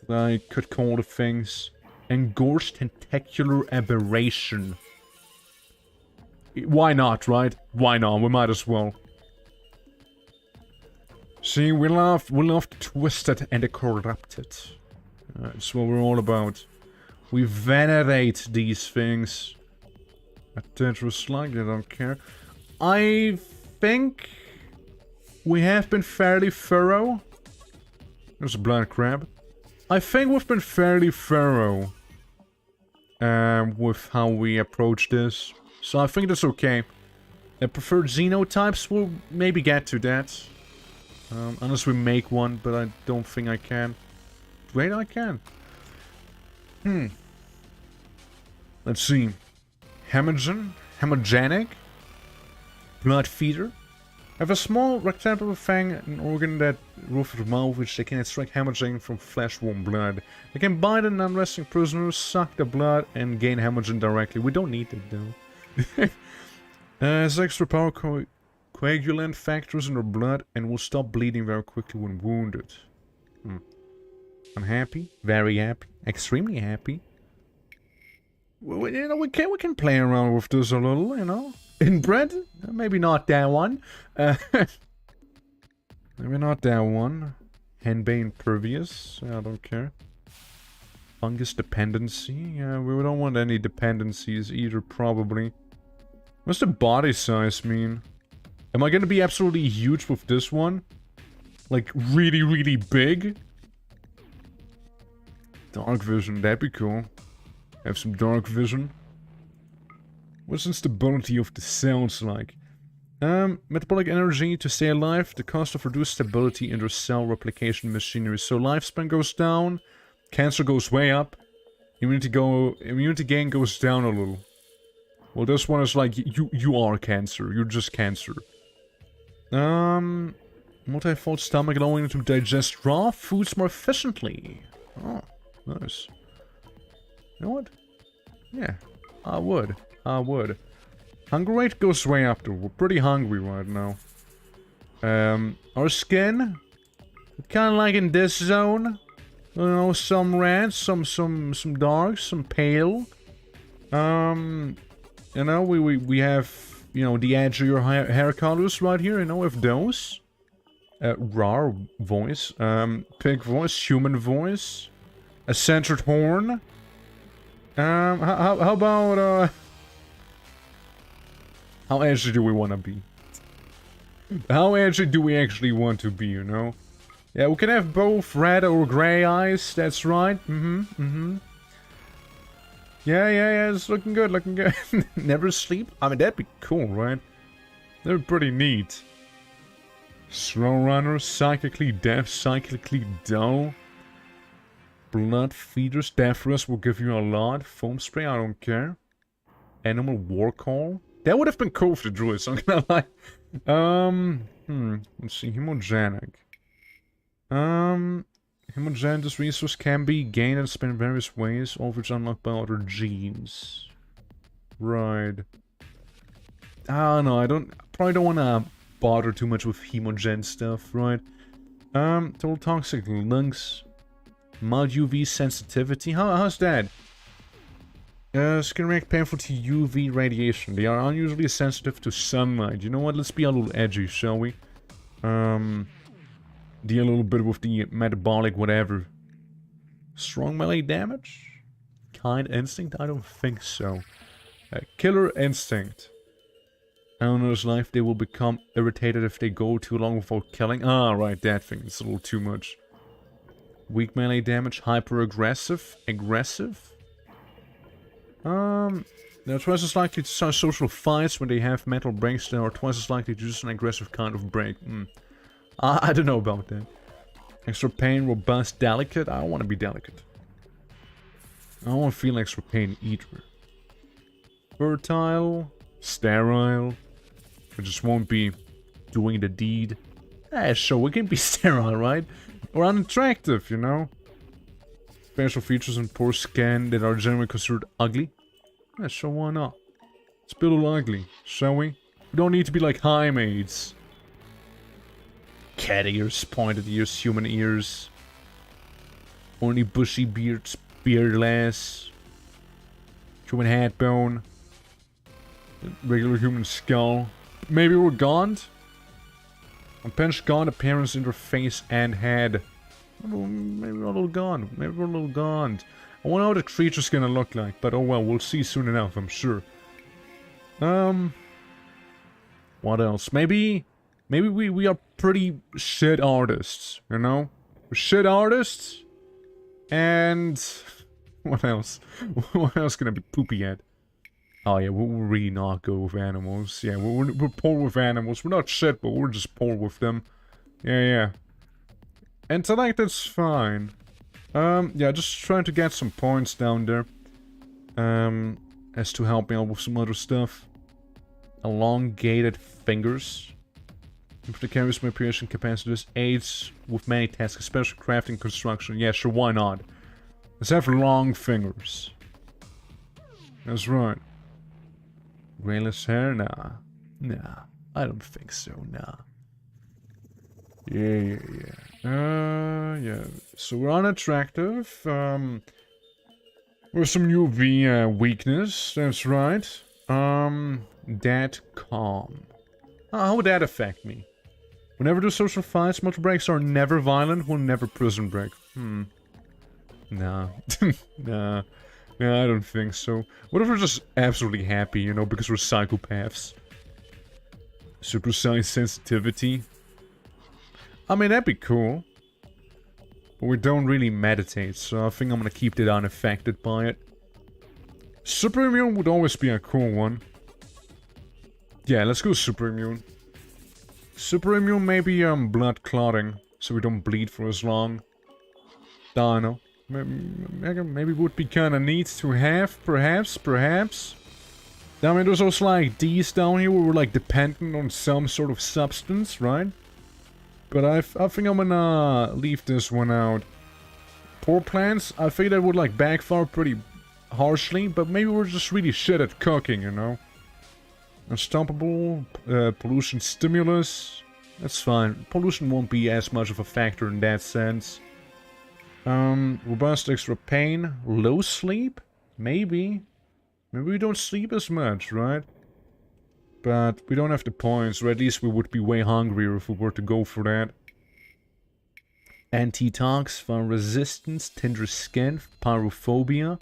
I could call the things. Engorged Tentacular Aberration. Why not, right? Why not? We might as well. See, we love the twisted and the corrupted. That's what we're all about. We venerate these things. A Tetris like, I don't care. I think we have been fairly thorough. There's a blind crab. I think we've been fairly thorough with how we approach this. So I think that's okay. Preferred xenotypes, we'll maybe get to that. Unless we make one, but I don't think I can. Wait, I can. Let's see. Hemogenic. Blood feeder. Have a small rectangular fang, an organ that roof of the mouth, which they can extract hemogen from flesh-warm blood. They can bite an unresting prisoner, suck the blood, and gain hemogen directly. We don't need it though. Has extra power coagulant factors in their blood and will stop bleeding very quickly when wounded. I'm happy, very happy, extremely happy. You know, we can play around with this a little, you know. Inbred? Maybe not that one. Maybe not that one. Henbane Pervious? I don't care. Fungus dependency? Yeah, we don't want any dependencies either, probably. What's the body size mean? Am I gonna be absolutely huge with this one? Like, really, really big? Dark vision, that'd be cool. Have some dark vision. What's the stability of the cells like? Metabolic energy to stay alive, the cost of reduced stability in their cell replication machinery. So lifespan goes down, cancer goes way up, immunity gain goes down a little. Well, this one is like, you are cancer, you're just cancer. Multifold stomach allowing to digest raw foods more efficiently. Oh, nice. You know what? Yeah, I would. Hunger rate goes way up though. We're pretty hungry right now. Our skin, kind of like in this zone. You know, some red, some dark, some pale. You know, we have, you know, the edgier hair colors right here. You know, with those. Raw voice, pig voice, human voice, a centered horn. How about how edgy do we want to be? How edgy do we actually want to be, you know? Yeah, we can have both red or gray eyes, that's right. Yeah, it's looking good, Never sleep? I mean, that'd be cool, right? They're pretty neat. Slow runner, psychically deaf, psychically dull. Blood feeders, Deathrus will give you a lot. Foam spray, I don't care. Animal war call. That would have been cool for the druids, I'm gonna lie. Let's see, hemogenic. Hemogenic, this resource can be gained and spent in various ways, all of which unlocked by other genes. Right. I don't know, I probably don't wanna bother too much with hemogen stuff, right? Total toxic lungs. Mild UV sensitivity. How's that? Skin react painful to UV radiation. They are unusually sensitive to sunlight. You know what? Let's be a little edgy, shall we? Deal a little bit with the metabolic whatever. Strong melee damage? Kind instinct? I don't think so. Killer instinct. Owner's life, they will become irritated if they go too long without killing. Ah, right, that thing. It's a little too much. Weak melee damage, hyper aggressive. They're twice as likely to start social fights when they have mental breaks. They are twice as likely to use an aggressive kind of break. I don't know about that. Extra pain, robust, delicate. I don't want to be delicate. I don't want to feel extra pain either. Fertile, sterile. We just won't be doing the deed. Sure, we can be sterile, right? Or unattractive, you know? Special features and poor skin that are generally considered ugly. Yeah, sure, why not? Let's be a little ugly, shall we? We don't need to be like high maids. Cat ears, pointed ears, human ears. Only bushy beards, beardless. Human head bone. Regular human skull. Maybe we're gaunt? Unpinched gaunt appearance, interface, and head. Maybe we're a little gaunt. Maybe we're a little gaunt. I wonder how the creature's gonna look like, but oh well, we'll see soon enough, I'm sure. What else? Maybe we are pretty shit artists, you know? We're shit artists, and what else? What else can I be poopy at? Oh yeah, we're really not good with animals. Yeah, we're poor with animals. We're not shit, but we're just poor with them. Yeah. Intellect is fine. Yeah, just trying to get some points down there. As to help me out with some other stuff. Elongated fingers. If the carries my piercing capacities, aids with many tasks, especially crafting, construction. Yeah, sure, why not? Let's have long fingers. That's right. Grayless hair? Nah. Nah. I don't think so, nah. Yeah. Yeah. So we're unattractive. With some UV weakness, that's right. That calm. How would that affect me? We never do social fights, much breaks are never violent, we'll never prison break. Nah. Nah, I don't think so. What if we're just absolutely happy, you know, because we're psychopaths? Supersized sensitivity? I mean, that'd be cool. But we don't really meditate, so I think I'm gonna keep that unaffected by it. Super immune would always be a cool one. Yeah, let's go super immune. Super immune, maybe blood clotting, so we don't bleed for as long. I don't know. Maybe would be kind of neat to have, perhaps. I mean, there's also like these down here where we're like dependent on some sort of substance, right? But I think I'm gonna leave this one out. Poor plants, I think that would like backfire pretty harshly, but maybe we're just really shit at cooking, you know? Unstoppable, pollution stimulus, that's fine. Pollution won't be as much of a factor in that sense. Robust extra pain, low sleep? Maybe. Maybe we don't sleep as much, right? But we don't have the points, or at least we would be way hungrier if we were to go for that. Anti-tox, fire resistance, tender skin, pyrophobia.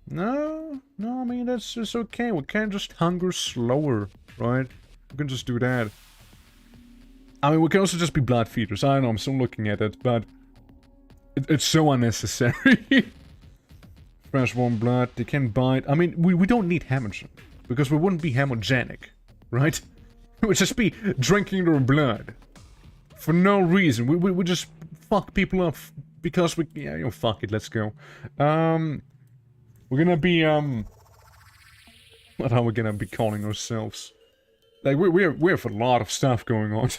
No, I mean, that's just okay. We can just hunger slower, right? We can just do that. I mean, we can also just be blood feeders. I don't know, I'm still looking at it, but it's so unnecessary. Fresh warm blood, they can bite. I mean, we don't need hemorrhaging, because we wouldn't be hemogenic, right? We would just be drinking their blood. For no reason. We would just fuck people up because we... Yeah, you know, fuck it, let's go. We're gonna be, what are we gonna be calling ourselves? Like, we have a lot of stuff going on.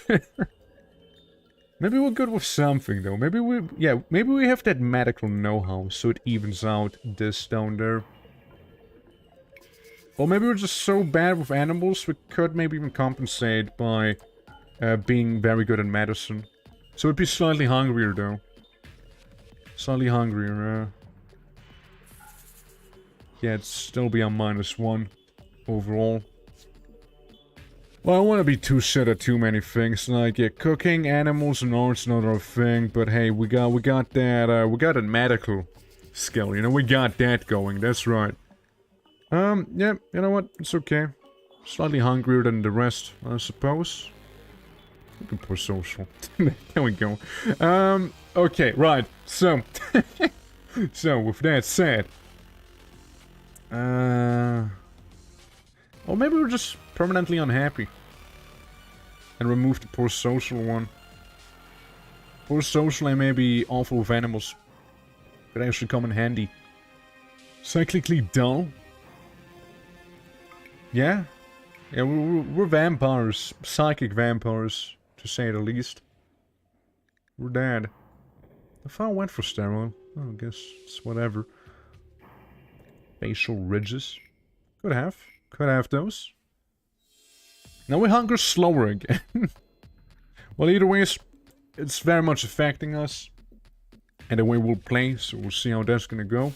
Maybe we're good with something, though. Maybe we have that medical know-how, so it evens out this down there. Or maybe we're just so bad with animals, we could maybe even compensate by being very good at medicine. So it'd be slightly hungrier, though. Slightly hungrier, yeah, it'd still be a -1 overall. Well, I don't want to be too shit at too many things. Like, yeah, cooking, animals, and art's not our thing. But hey, we got that medical skill. You know, we got that going. That's right. Yeah, you know what? It's okay. Slightly hungrier than the rest, I suppose. We can put social. There we go. Okay, right. So, so with that said. Or maybe we're just permanently unhappy. And remove the poor social one. Poor social and maybe awful with animals. Could actually come in handy. Cyclically dull. Yeah? Yeah, we're vampires. Psychic vampires, to say the least. We're dead. If I went for sterile, well, I guess it's whatever. Facial ridges. Could have those. Now we hunger slower again. Well, either way, it's very much affecting us. And the way we'll play, so we'll see how that's gonna go.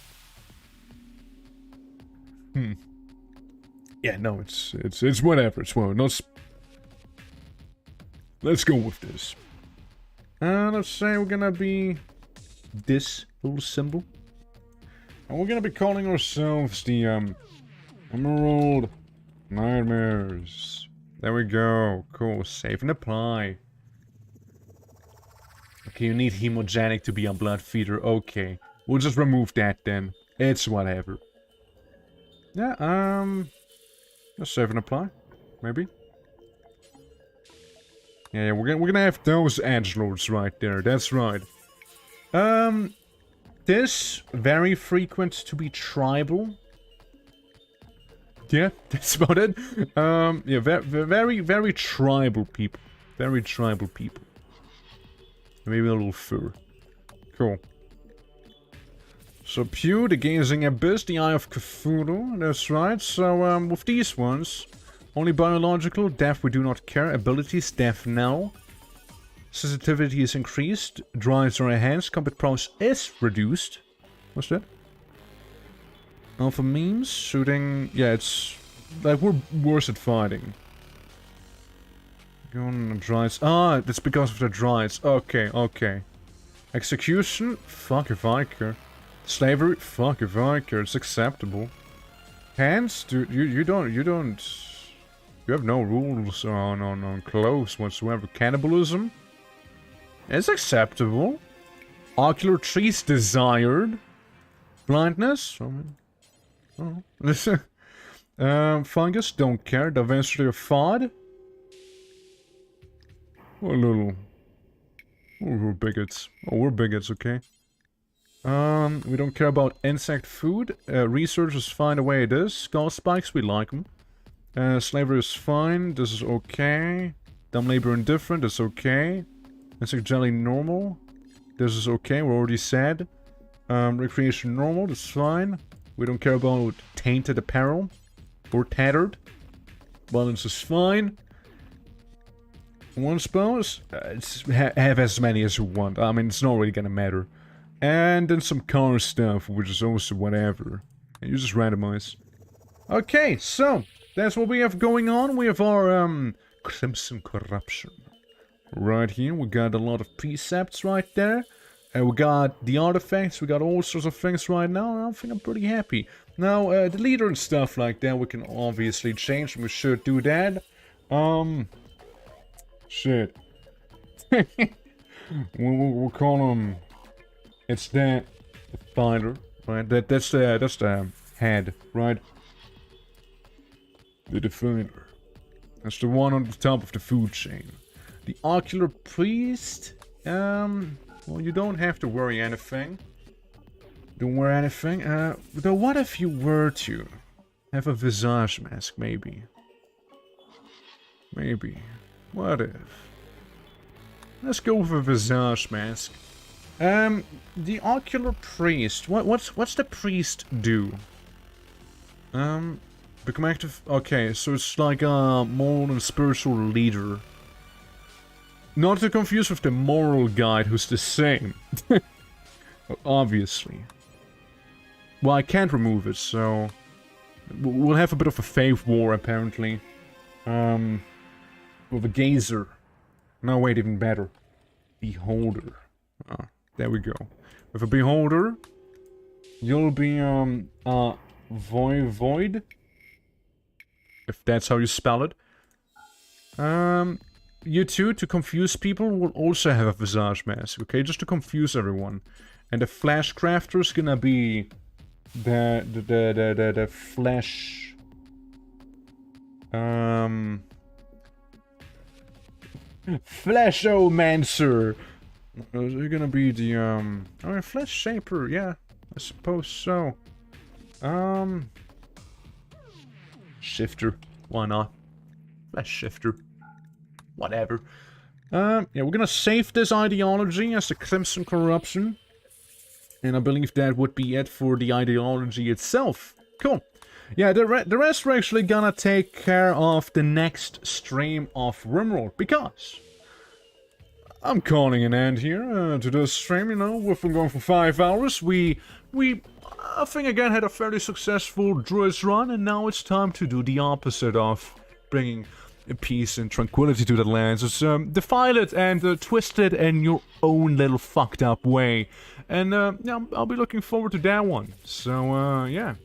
Yeah, no, it's whatever. It's well, let's go with this. Let's say we're gonna be this little symbol. And we're gonna be calling ourselves the Emerald Nightmares. There we go. Cool. Save and apply. Okay, you need hemogenic to be a blood feeder. Okay. We'll just remove that then. It's whatever. Yeah, let's save and apply. Maybe. Yeah, we're gonna have those edgelords right there. That's right. This very frequent to be tribal. Yeah, that's about it. Yeah, very tribal people. Very tribal people. Maybe a little fur. Cool. So Pew, the Gazing Abyss, the Eye of Cthulhu. That's right. So with these ones, only biological, death we do not care. Abilities, death now. Sensitivity is increased. Drives are enhanced. Combat prowess is reduced. What's that? Alpha memes, shooting. Yeah, it's like we're worse at fighting. Go on the Druids. Ah, that's because of the Druids. Okay, okay. Execution? Fuck if I care. Slavery? Fuck if I care. It's acceptable. Hands? Dude, you don't. You have no rules on clothes whatsoever. Cannibalism? It's acceptable. Ocular trees desired. Blindness? Oh. Fungus? Don't care. Diversity of Fod? Oh, a little. Oh, we're bigots. Oh, we're bigots, okay. We don't care about insect food. Research is fine the way it is. Skull spikes, we like them. Slavery is fine. This is okay. Dumb labor indifferent, that's okay. Insect jelly normal. This is okay, we already said. Recreation normal, that's fine. We don't care about tainted apparel. Or tattered. Balance is fine. One spells? Have as many as you want. I mean, it's not really gonna matter. And then some car stuff, which is also whatever. And you just randomize. Okay, so that's what we have going on. We have our Crimson Corruption. Right here, we got a lot of precepts right there. And we got the artifacts, we got all sorts of things right now, and I think I'm pretty happy. Now, the leader and stuff like that, we can obviously change, and we should do that. Shit. we'll call him... It's the finder, right? That's the head, right? The defender. That's the one on the top of the food chain. The Ocular Priest, well, you don't have to worry anything. Don't worry anything. Though what if you were to have a visage mask, maybe? Maybe. What if? Let's go with a visage mask. The Ocular Priest. What's the priest do? Become active. Okay, so it's like a moral and spiritual leader. Not to confuse with the moral guide, who's the same. Obviously. Well, I can't remove it, so we'll have a bit of a faith war apparently. With a gazer. No, wait, even better. Beholder. Ah. There we go. With a beholder, you'll be, void, if that's how you spell it. You two, to confuse people, will also have a visage mask, okay? Just to confuse everyone. And the flesh crafter is gonna be the flesh... Fleshomancer! They're gonna be the, oh, Flesh Shaper, yeah, I suppose so. Shifter, why not? Flesh Shifter. Whatever. Yeah, we're gonna save this ideology as the Crimson Corruption. And I believe that would be it for the ideology itself. Cool. Yeah, the rest we're actually gonna take care of the next stream of RIMWORLD, because I'm calling an end here to this stream, you know. We've been going for 5 hours. I think again had a fairly successful Druids run, and now it's time to do the opposite of bringing peace and tranquility to the lands. It's defile it and twist it in your own little fucked up way. And yeah, I'll be looking forward to that one. So yeah,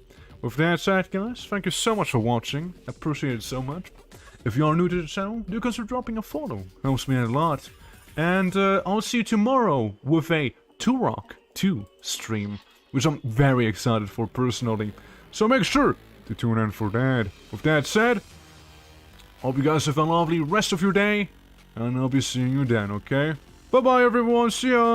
with that said, guys, thank you so much for watching. I appreciate it so much. If you are new to the channel, do consider dropping a follow. Helps me a lot. And I'll see you tomorrow with a Turok 2 stream, which I'm very excited for personally. So make sure to tune in for that. With that said, hope you guys have a lovely rest of your day, and I'll be seeing you then, okay? Bye bye everyone, see ya!